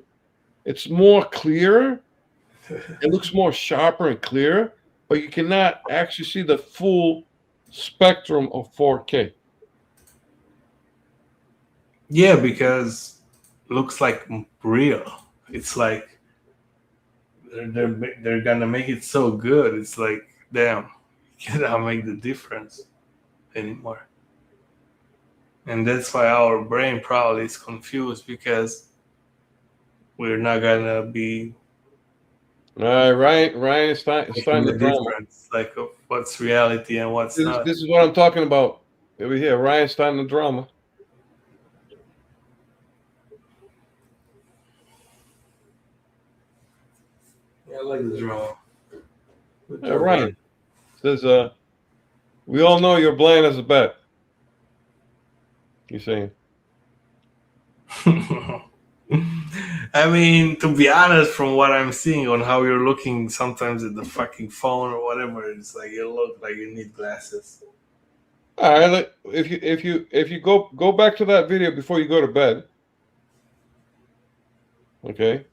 it's more clearer. It looks more sharper and clearer, but you cannot actually see the full spectrum of 4K. Yeah, because it looks like real. It's like they're gonna make it so good. It's like, damn, you cannot make the difference anymore. And that's why our brain probably is confused, because we're not gonna be Ryan is starting the the drama. difference, like of what's reality and what's not. This is what I'm talking about over here. Ryan's starting the drama. Yeah, I like the drama. Ryan says, we all know you're blind as a bat. You're saying. I mean, to be honest, from what I'm seeing on how you're looking sometimes at the fucking phone or whatever, it's like you look like you need glasses. All right, if you go back to that video before you go to bed, okay?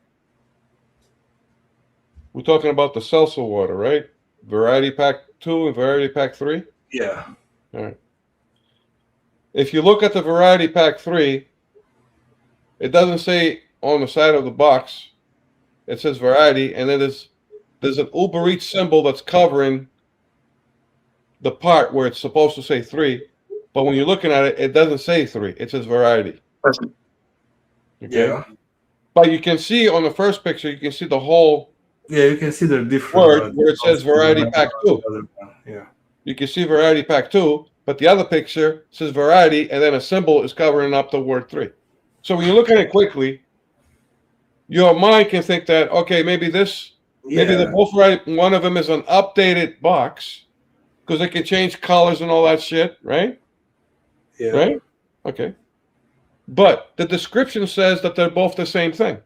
We're talking about the seltzer water, right? Variety Pack 2 and Variety Pack 3. Yeah. All right. If you look at the Variety Pack 3, it doesn't say on the side of the box. It says Variety, and then there's an Uber Eats symbol that's covering the part where it's supposed to say 3, but when you're looking at it, it doesn't say 3. It says Variety. Perfect. Okay? Yeah. But you can see on the first picture, you can see the whole Yeah, you can see they're different. word where it says Variety Pack 2. Yeah. You can see Variety Pack 2, but the other picture says Variety, and then a symbol is covering up the word 3. So when you look at it quickly, your mind can think that, okay, maybe they're both right. One of them is an updated box because they can change colors and all that shit, right? Yeah. Right? Okay. But the description says that they're both the same thing.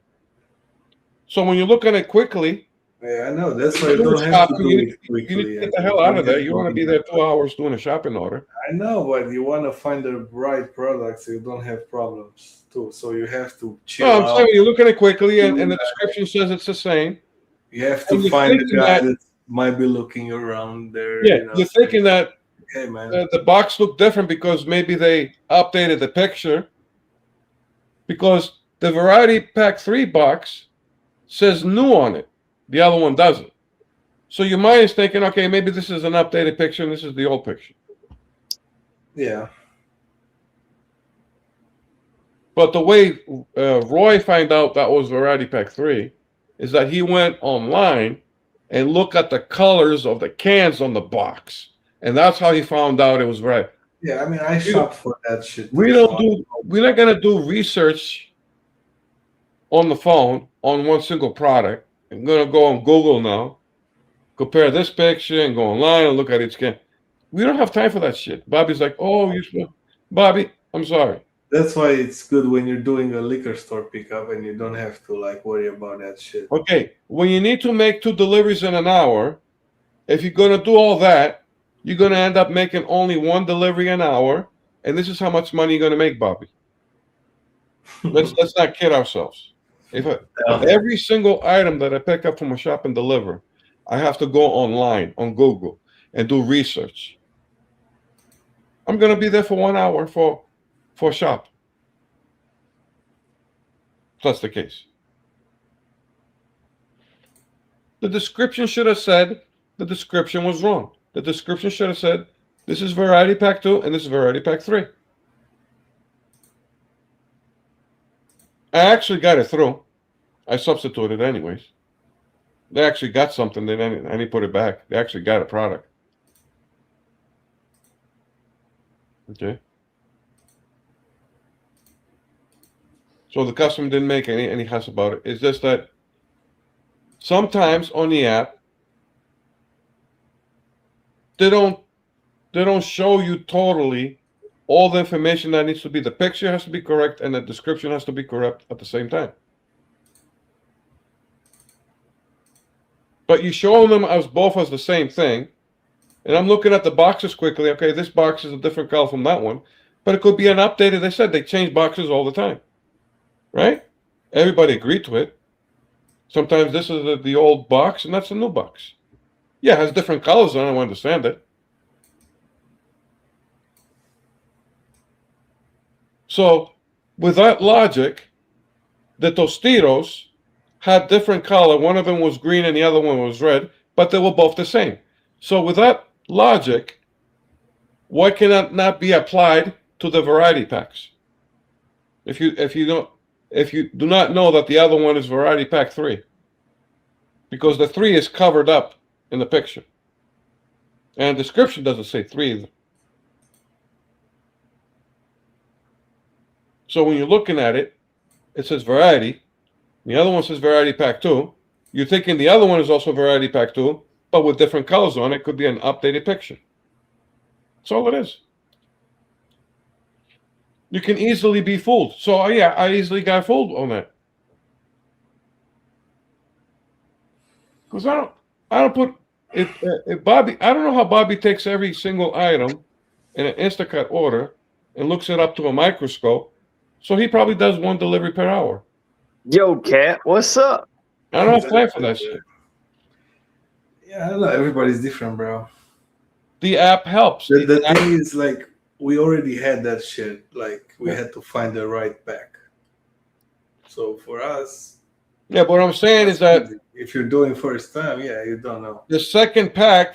So when you look at it quickly, Yeah, I know. That's why you don't have to do it quickly. you need to get the hell out of there. You want to be there 2 hours doing a shopping order. I know, but you want to find the right product so you don't have problems too. So you have to chill No, I'm out. saying you look at it quickly, and the description says it's the same. You have and to you're find the thinking guy that- that might be looking around there. Yeah, you know, you're thinking that hey man. the box looked different because maybe they updated the picture. Because the Variety Pack 3 box says new on it. The other one doesn't. So your mind is thinking, okay, maybe this is an updated picture and this is the old picture. Yeah. But the way Roy found out that was Variety Pack 3 is that he went online and looked at the colors of the cans on the box. And that's how he found out it was right. Yeah, I mean, I shop for that shit. We're not gonna do research on the phone on one single product. I'm gonna go on Google now, compare this picture, and go online and look at each can. We don't have time for that shit. Bobby's like, oh, Bobby, I'm sorry. That's why it's good when you're doing a liquor store pickup and you don't have to like worry about that shit. Okay, when you need to make 2 deliveries in an hour, if you're gonna do all that, you're gonna end up making only 1 delivery an hour, and this is how much money you're gonna make, Bobby. Let's not kid ourselves. If every single item that I pick up from a shop and deliver, I have to go online on Google and do research. I'm gonna be there for 1 hour for a shop. If that's the case. The description should have said the description was wrong. The description should have said this is Variety Pack 2 and this is Variety Pack 3. I actually got it through. I substituted anyways. They actually got something. They didn't put it back. They actually got a product. Okay. So the customer didn't make any fuss about it. It's just that sometimes on the app they don't show you totally all the information that needs to be. The picture has to be correct and the description has to be correct at the same time. But you show them as both as the same thing. And I'm looking at the boxes quickly. Okay, this box is a different color from that one. But it could be an updated. They said they change boxes all the time. Right? Everybody agreed to it. Sometimes this is the old box and that's the new box. Yeah, it has different colors on it. I understand it. So, with that logic, the Tostitos had different color. One of them was green and the other one was red, but they were both the same. So, with that logic, why cannot not be applied to the variety packs? If you do not know that the other one is Variety Pack 3, because the 3 is covered up in the picture. And the description doesn't say 3 either. So when you're looking at it, it says variety. The other one says variety pack 2. You're thinking the other one is also variety pack 2, but with different colors on it. Could be an updated picture. That's all it is. You can easily be fooled. So yeah, I easily got fooled on that. Because I don't put if Bobby, I don't know how Bobby takes every single item in an Instacart order and looks it up to a microscope. So he probably does 1 delivery per hour. Yo, Cat, what's up? I don't have time for that shit. Yeah, I don't know. Everybody's different, bro. The app helps. The thing is, like, we already had that shit. Like, we had to find the right pack. So for us, Yeah, but what I'm saying is that if you're doing first time, yeah, you don't know. the second pack,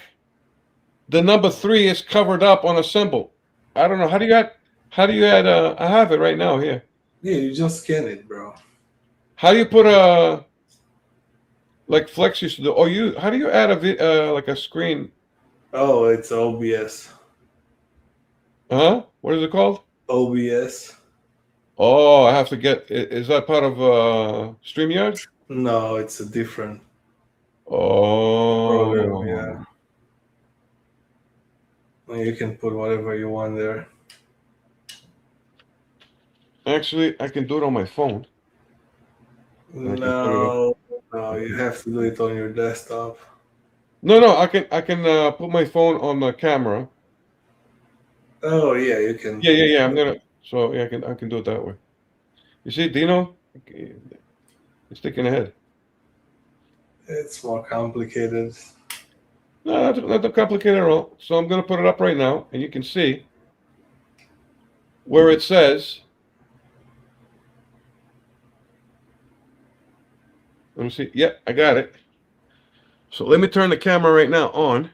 the number 3 is covered up on a symbol. I don't know. How do you add I have it right now here. Yeah, you just scan it, bro. How do you put a like Flex used to do? How do you add like a screen? Oh, it's OBS. What is it called? OBS. Oh, I have to get. Is that part of StreamYard? No, it's a different Oh, program. Yeah. Well, you can put whatever you want there. Actually, I can do it on my phone. No, you have to do it on your desktop. No, I can put my phone on the camera. Oh yeah, you can. Yeah. I'm gonna. So yeah, I can do it that way. You see, Dino, he's thinking ahead. It's more complicated. No, not too complicated at all. So I'm gonna put it up right now, and you can see where it says. Let me see. Yep, I got it. So let me turn the camera right now on.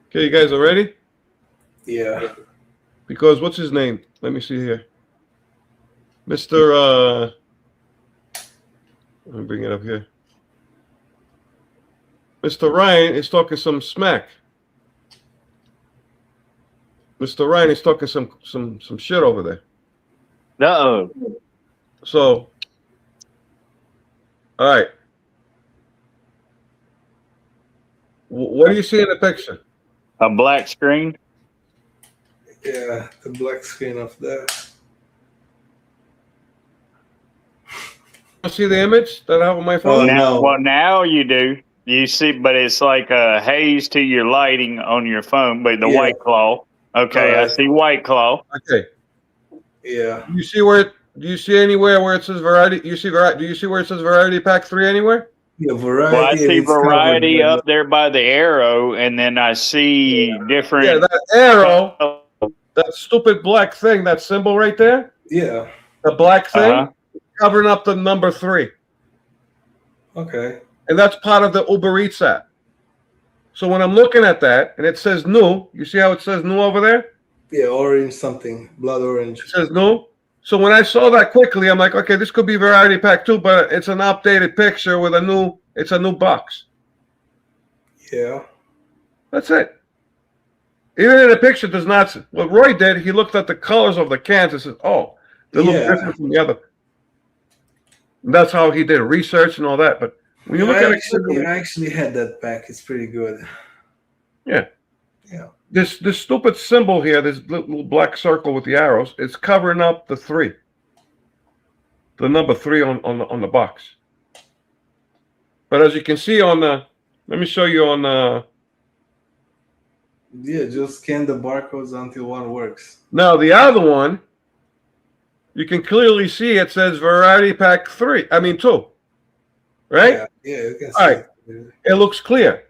Okay, you guys are ready? Yeah. Because what's his name? Let me see here. Mr. Let me bring it up here. Mr. Ryan is talking some smack. Mr. Ryan is talking some shit over there. Uh-oh. So, all right. What do you see in the picture? A black screen? Yeah, the black screen of that. You see the image that I have on my phone? Now you do. You see, but it's like a haze to your lighting on your phone, but the White Claw. Okay, I see White Claw. Okay. Yeah. Do you see anywhere where it says variety? Do you see where it says variety pack 3 anywhere? Yeah, variety. Well, I see variety up there by the arrow, and then I see different. Yeah, that arrow, that stupid black thing, that symbol right there. Yeah. The black thing covering up the number 3. Okay. And that's part of the Uber Eats app. So when I'm looking at that and it says new, you see how it says new over there? Yeah, orange something, blood orange. It says new. So when I saw that quickly, I'm like, okay, this could be variety pack 2, but it's an updated picture with a new box. Yeah. That's it. Even in the picture does not. What Roy did, he looked at the colors of the cans and said, oh, they look different from the other. And that's how he did research and all that. But when you look at it, I actually had that pack. It's pretty good. Yeah. Yeah. This stupid symbol here, this little black circle with the arrows, it's covering up the 3. The number 3 on the box. But as you can see on the, let me show you on the. Yeah, just scan the barcodes until one works. Now the other one, you can clearly see it says variety pack 2, right? Yeah, you can see. All right, it looks clear.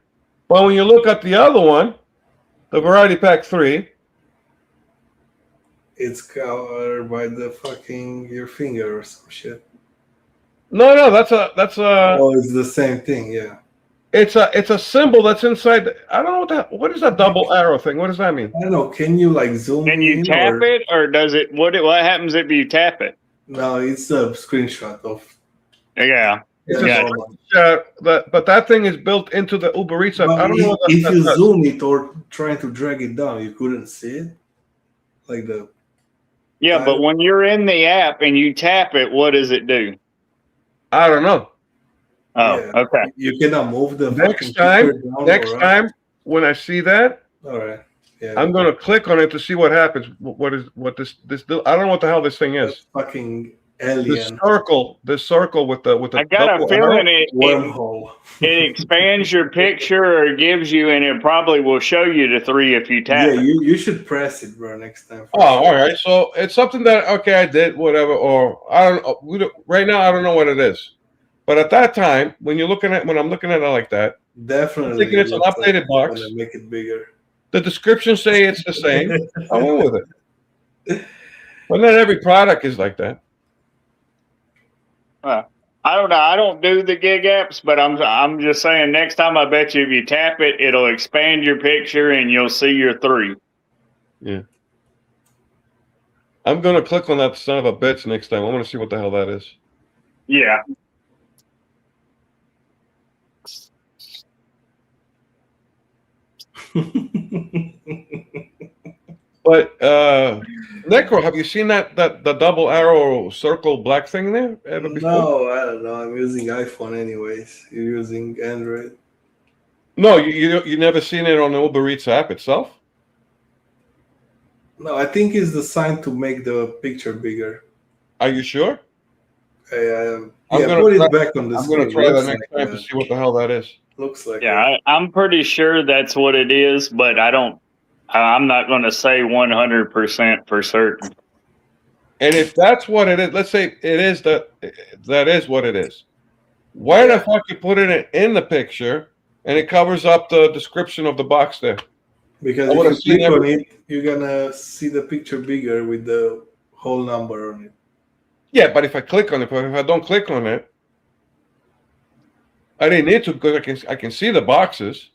But when you look at the other one, the variety pack 3, it's covered by the fucking your finger or some shit. No, that's a. Oh, it's the same thing. Yeah. It's a symbol that's inside. I don't know what is that double arrow thing? What does that mean? I don't know. Can you like zoom? Can you tap it, or does it? What happens if you tap it? No, it's a screenshot of. Yeah. It's Yeah, a but that thing is built into the Uber Eats app. but I don't know what if that you does. zoom it or trying to drag it down, you couldn't see it. Like the Yeah, but when you're in the app and you tap it, what does it do? I don't know. Oh, yeah, okay. you cannot move the Next fucking picture down Next or up. time when I see that, All right. Yeah. I'm gonna click on it to see what happens. What this do? I don't know what the hell this thing That is. fucking The alien circle with the I got a double feeling arrow. wormhole. it expands your picture or gives you, and it probably will show you the 3 if you tap Yeah, it. you should press it, bro, next time. Oh, all right. So it's something that I did whatever, or I don't. Right now, I don't know what it is. But at that time, when I'm looking at it like that, Definitely. I'm thinking it's an looks like updated it's box. gonna make it bigger. The descriptions say it's the same. I went with it. But not every product is like that. I don't know. I don't do the gig apps, but I'm just saying. Next time, I bet you if you tap it, it'll expand your picture and you'll see your 3. Yeah. I'm gonna click on that son of a bitch next time. I want to see what the hell that is. Yeah. But Necro, have you seen the double arrow circle black thing there ever before? No, I don't know. I'm using iPhone anyways. You're using Android. No, you never seen it on the Uber Eats app itself? No, I think it's the sign to make the picture bigger. Are you sure? I'm I'm gonna put try- it back on the I'm screen. gonna try that Looks next like time to see what the hell that is. Looks like Yeah, I'm pretty sure that's what it is, but I'm not going to say 100% for certain. And if that's what it is, let's say it is that is what it is. Why the fuck you put it in the picture and it covers up the description of the box there? Because I would've if you seen click on it, you're gonna see the picture bigger with the whole number on it. Yeah, but if I click on it, but if I don't click on it, I didn't need to because I can see the boxes.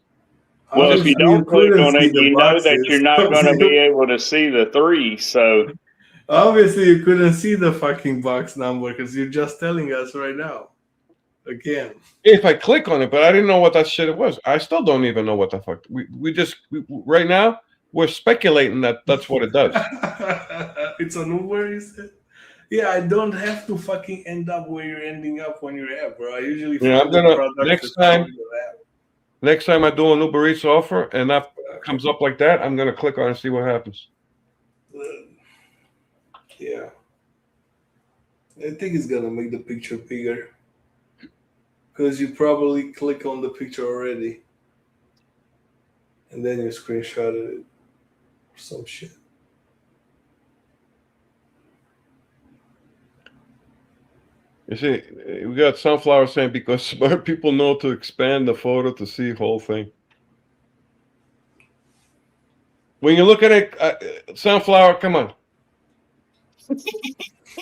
Well, if you Obviously, don't click couldn't on see it, the you know that boxes. you're not going to be able to see the 3. So Obviously, you couldn't see the fucking box number because you're just telling us right now. Again. If I click on it, but I didn't know what that shit was. I still don't even know what the fuck. We right now we're speculating that that's what it does. It's an Uber, you said? Yeah, I don't have to fucking end up where you're ending up when you're at, bro. I usually Yeah, I'm find the gonna products next that come time. with the app. Next time I do an Uber Eats offer and that comes up like that, I'm gonna click on it and see what happens. Yeah. I think it's gonna make the picture bigger. Because you probably click on the picture already. And then you screenshotted it. Or some shit. You see, we got Sunflower saying because smart people know to expand the photo to see whole thing. When you look at it, Sunflower, come on. When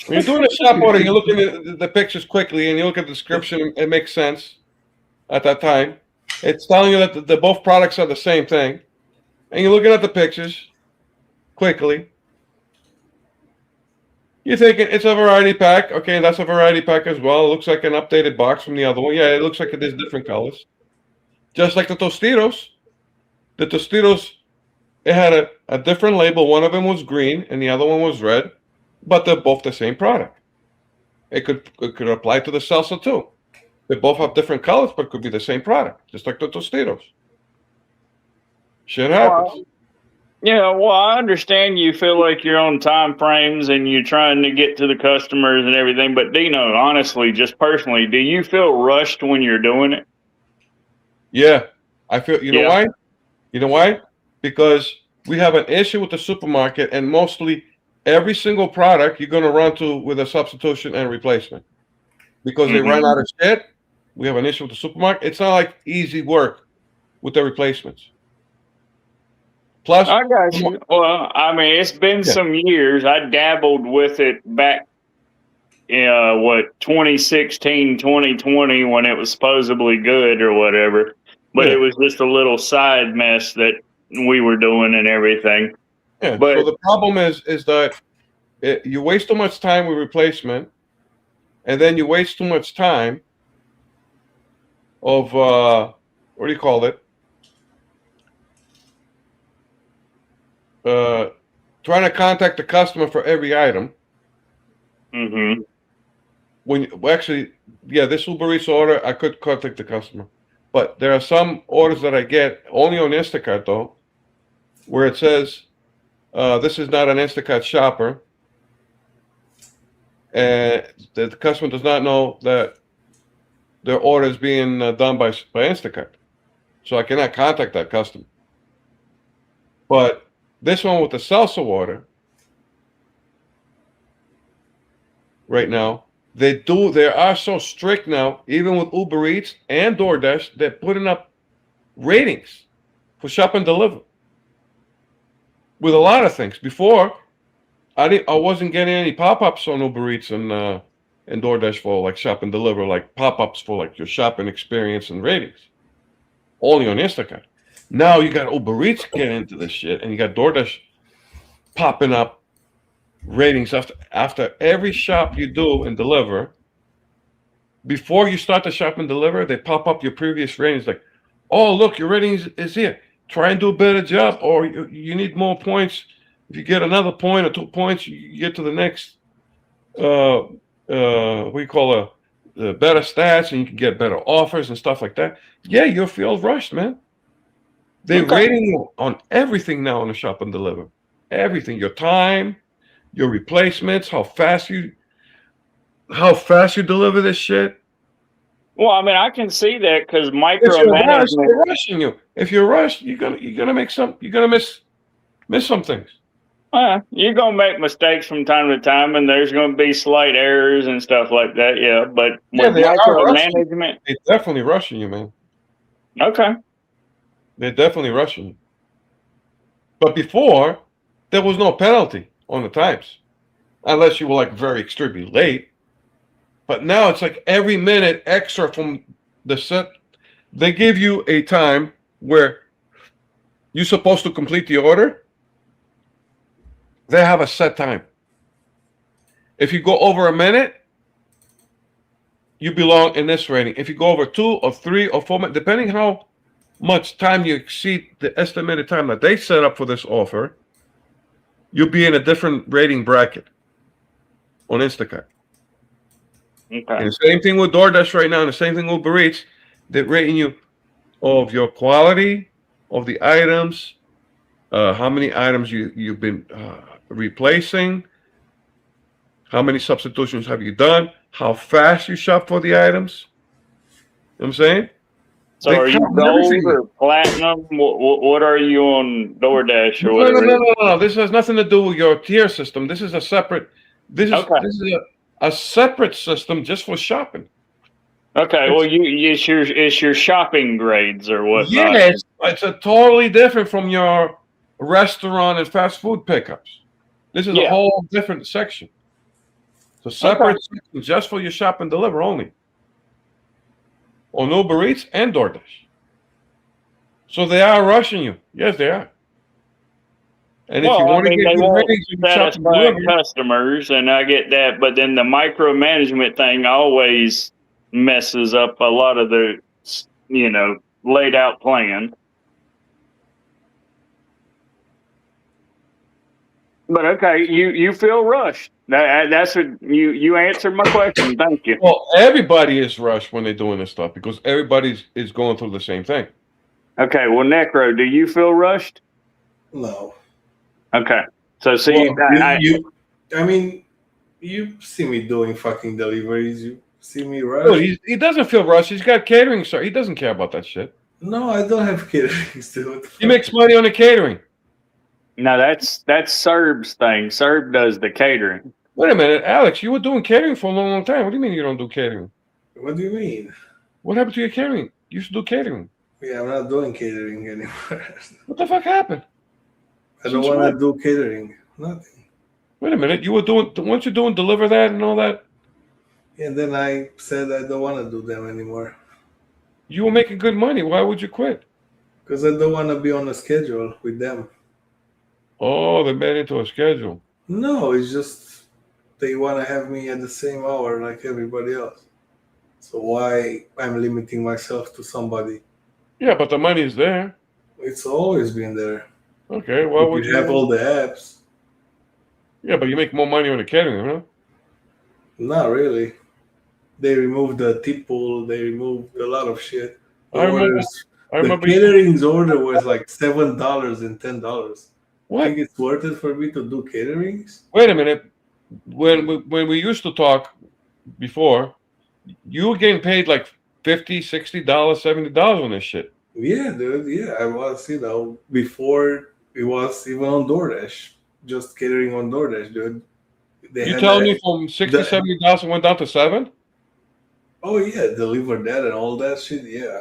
you're doing a shop order, you're looking at the pictures quickly and you look at the description, it makes sense at that time. It's telling you that the both products are the same thing. And you're looking at the pictures quickly. You're thinking it's a variety pack. Okay, that's a variety pack as well. It looks like an updated box from the other one. Yeah, it looks like it is different colors. Just like the Tostitos. The Tostitos, it had a different label. One of them was green and the other one was red. But they're both the same product. It could apply to the salsa too. They both have different colors, but could be the same product, just like the Tostitos. Shit happens. Yeah, well, I understand you feel like you're on time frames and you're trying to get to the customers and everything, but Dino, honestly, just personally, do you feel rushed when you're doing it? Yeah, I feel. You know why? You know why? Because we have an issue with the supermarket, and mostly every single product you're going to run to with a substitution and replacement because they run out of shit. We have an issue with the supermarket. It's not like easy work with the replacements. Plus, I got you. Well, I mean, it's been some years. I dabbled with it back, 2016, 2020 when it was supposedly good or whatever. But it was just a little side mess that we were doing and everything. Yeah. But so the problem is that you waste too much time with replacement, and then you waste too much time of what do you call it? Trying to contact the customer for every item. Mm-hmm. Actually, yeah, this Uber Eats order, I could contact the customer, but there are some orders that I get only on Instacart though, where it says this is not an Instacart shopper, and the customer does not know that their order is being done by Instacart, so I cannot contact that customer. But this one with the salsa order, right now, they are so strict now, even with Uber Eats and DoorDash, they're putting up ratings for shop and deliver. With a lot of things. Before, I wasn't getting any pop-ups on Uber Eats and DoorDash for like shop and deliver, like pop-ups for like your shopping experience and ratings. Only on Instacart. Now you got Uber Eats getting into this shit, and you got DoorDash popping up ratings after every shop you do and deliver. Before you start the shop and deliver, they pop up your previous ratings like, oh, look, your rating is here. Try and do a better job, or you need more points. If you get another point or 2 points, you get to the next what do you call the better stats, and you can get better offers and stuff like that. Yeah, you'll feel rushed, man. They're rating you on everything now on the shop and deliver. Everything, your time, your replacements, how fast you deliver this shit. Well, I mean, I can see that because If you're rushed, micromanagement. they're rushing you. If you're rushed, you're gonna miss some things. You're gonna make mistakes from time to time, and there's gonna be slight errors and stuff like that. Yeah, but with they are rushing. micromanagement, They're definitely rushing you, man. okay. They're definitely rushing you. But before, there was no penalty on the times, unless you were like very extremely late. But now it's like every minute extra from the set. They give you a time where you're supposed to complete the order. They have a set time. If you go over a minute, you belong in this rating. If you go over 2 or 3 or 4 minutes, depending how much time you exceed the estimated time that they set up for this offer, you'll be in a different rating bracket on Instacart. Okay. And the same thing with DoorDash right now, and the same thing with Uber Eats. They're rating you of your quality of the items, how many items you've been replacing, how many substitutions have you done, how fast you shop for the items. You know what I'm saying? So They are you count gold everything. or platinum? What are you on DoorDash or whatever? No. This has nothing to do with your tier system. This is a separate. This is a separate system just for shopping. Okay, well, it's your shopping grades or whatnot. Yes, it's a totally different from your restaurant and fast food pickups. This is a whole different section. It's a separate section just for your shop and deliver only. On Uber Eats and DoorDash. So they are rushing you. Yes, they are. And if you want to get they good won't ratings, you can shop and satisfy deliver. customers, and I get that. But then the micromanagement thing always messes up a lot of the, laid out plan. But okay, you feel rushed. That's what you answered my question. Thank you. Well, everybody is rushed when they're doing this stuff because everybody is going through the same thing. Okay, well, Necro, do you feel rushed? No. Okay, so see, Well, you see me doing fucking deliveries. You see me rush. No, he doesn't feel rushed. He's got catering, sir. He doesn't care about that shit. No, I don't have catering still. He makes money on the catering. no, that's Serb's thing. Serb does the catering. Wait a minute, Alex, you were doing catering for a long, long time. What do you mean you don't do catering? What do you mean? What happened to your catering? You used to do catering. Yeah, I'm not doing catering anymore. What the fuck happened? I don't want to do catering. Nothing. Wait a minute, weren't you doing deliver that and all that? And then I said I don't want to do them anymore. You were making good money. Why would you quit? Because I don't want to be on a schedule with them. Oh, they made it into a schedule. No, it's just they want to have me at the same hour like everybody else. So why I'm limiting myself to somebody? Yeah, but the money's there. It's always been there. Okay, well, If would you have all the apps. Yeah, but you make more money on the catering, huh? Not really. They removed the tip pool. They removed a lot of shit. The I remember. orders. I The remember. catering's order was like $7 and $10. What? Think it's worth it for me to do caterings? Wait a minute. When we used to talk before, you were getting paid like $50, $60, $70 on this shit. Yeah, dude. Yeah, I was. Before it was even on DoorDash, just catering on DoorDash, dude. You telling me from $60, $70 went down to $7? Oh yeah, deliver that and all that shit. Yeah.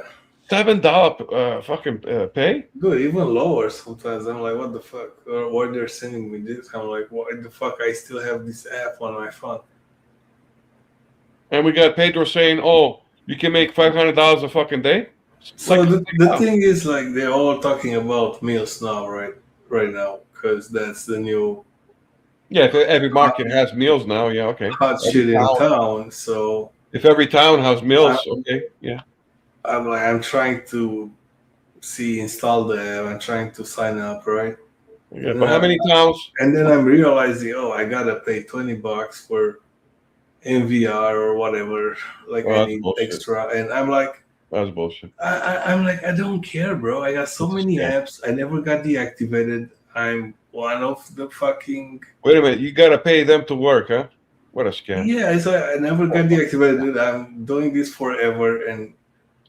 $7 fucking pay? Dude, even lower sometimes. I'm like, what the fuck? Or why they're sending me this? I'm like, why the fuck I still have this app on my phone? And we got Pedro saying, "Oh, you can make $500 a fucking day." So Like, the thing is, like, they're all talking about meals now, right now, because that's the new yeah, if every market has meals now, yeah, okay. hot shit in town. So If every town has meals, okay, yeah. I'm trying to install the app. I'm trying to sign up, right? Yeah, but how many towns? And then I'm realizing, oh, I gotta pay $20 for MVR or whatever. Like, I need extra, and I'm like, that's bullshit. I'm like, I don't care, bro. I got so many apps. I never got deactivated. I'm one of the fucking. Wait a minute, you gotta pay them to work, huh? What a scam. Yeah, so I never got deactivated, dude. I'm doing this forever, and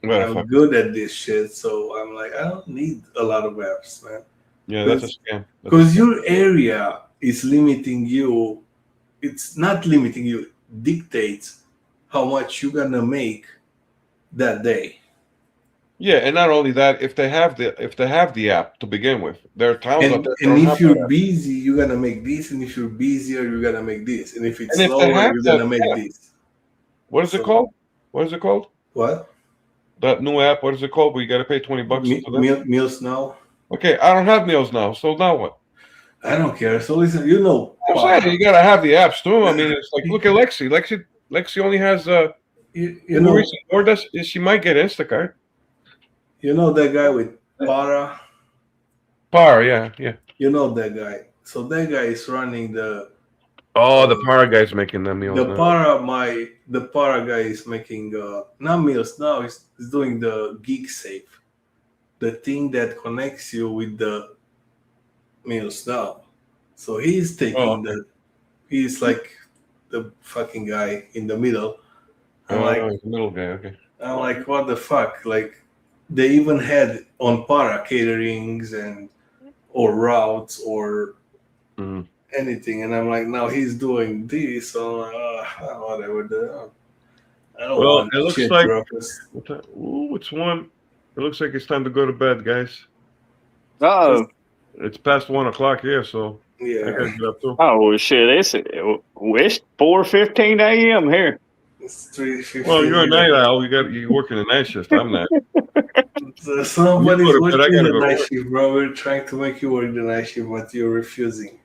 I'm good at this shit. So I'm like, I don't need a lot of apps, man. Yeah, that's a scam. Because your area is limiting you. It's not limiting you. It dictates how much you're gonna make that day. Yeah, and not only that, if they have the app to begin with, there are towns out there. And if you're busy, you're gonna make this, and if you're busier, you're gonna make this, and if it's slower, you're gonna make this. What is it called? What is it called? What? That new app. What is it called? Where you got to pay $20. Meals Now. Okay, I don't have Meals Now, so now what? I don't care. So listen, I'm saying you gotta have the apps too. I mean, it's like, look at Lexi. Lexi only has DoorDash. She might get Instacart. You know that guy with Para? Yeah. You know that guy. So that guy is running the. Oh, the Para guy's making the meals. The Para guy is making not Meals Now. He's doing the Geek Safe, the thing that connects you with the Meals Now. So he's taking he's like the fucking guy in the middle. The middle guy. Okay. I'm like, what the fuck? Like, they even had on Para caterings or routes or anything, and I'm like, now he's doing this. So whatever. I don't want it looks shit, like it's one. It looks like it's time to go to bed, guys. Oh, it's past 1 o'clock here, so yeah. I gotta get up too. Oh shit! It's 4:15 a.m. here. It's 3:15. Well, you're a night owl. You're working a night shift. I'm not. Somebody's working the night shift, bro. We're trying to make you work the night shift, but you're refusing.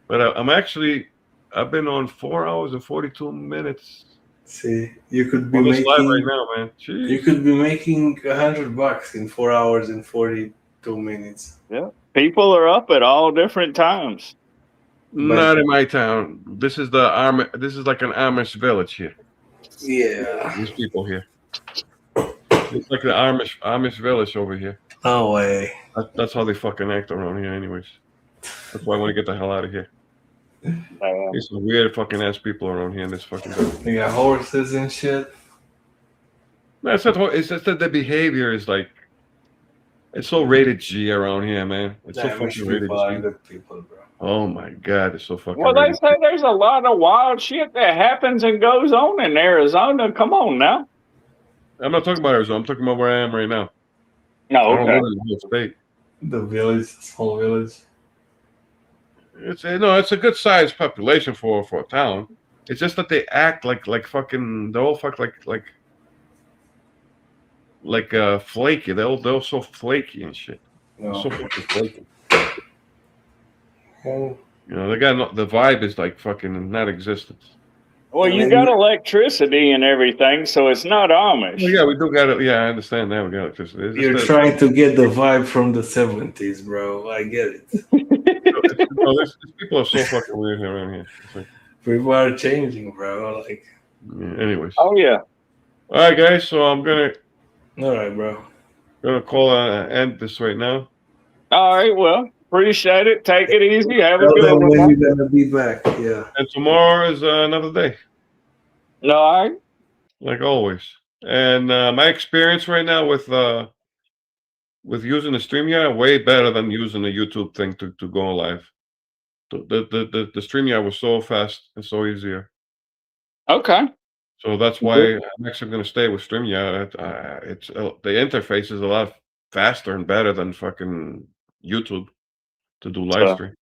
But I've been on 4 hours and 42 minutes. See, you could be making live right now, man. Jeez. You could be making $100 in 4 hours and 42 minutes. Yeah, people are up at all different times. Not in my town. This is This is like an Amish village here. Yeah, these people here. It's like the Amish village over here. No way. That's how they fucking act around here, anyways. That's why I want to get the hell out of here. There's some weird fucking ass people around here in this fucking building. They got horses and shit. No, it's just that the behavior is like, it's so rated G around here, man. It's so fucking rated G. Oh my god, it's so fucking. Well, they say there's a lot of wild shit that happens and goes on in Arizona. Come on now. I'm not talking about Arizona. I'm talking about where I am right now. No, I don't live in the whole state. The village, small village. It's a good sized population for a town. It's just that they act like fucking. They all fuck like flaky. They're so flaky and shit. No. So fucking flaky. Oh. You know, the vibe is like fucking not existent. Well, you got electricity and everything, so it's not Amish. Well, yeah, we do got it. Yeah, I understand that. We got electricity. It's You're just trying to get the vibe from the 70s, bro. I get it. these people are so fucking weird around here. It's like, People are changing, bro. Like, yeah, anyways. Oh yeah. All right, guys. So I'm gonna all right, bro. call end this right now. All right. Well, appreciate it. Take it easy. Have a Tell good them one. when man. you're gonna be back. Yeah. And tomorrow is another day, All right. like always. And my experience right now with using the StreamYard way better than using the YouTube thing to go live. The StreamYard was so fast and so easier. Okay. So that's why I'm actually going to stay with StreamYard. It's the interface is a lot faster and better than fucking YouTube to do live stream.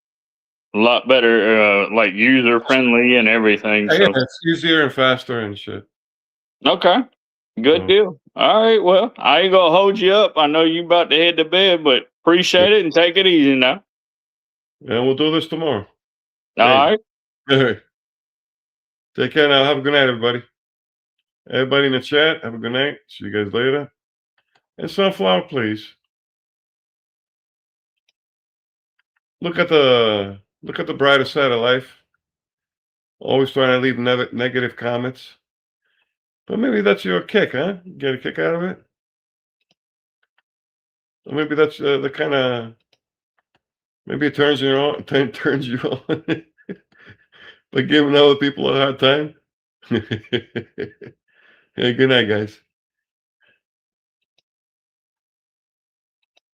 A lot better, like user friendly and everything. Yeah, So. yeah, it's easier and faster and shit. Okay. Good deal. All right. Well, I ain't gonna hold you up. I know you about to head to bed, but appreciate it and take it easy now. And we'll do this tomorrow. All right. Take care now. Have a good night, everybody. Everybody in the chat, have a good night. See you guys later. And Sunflower, please. Look at the brighter side of life. Always trying to leave negative comments. But maybe that's your kick, huh? You get a kick out of it? Or maybe that's the kind of... Maybe it turns you on. Turns you on. By giving other people a hard time. Hey, good night, guys.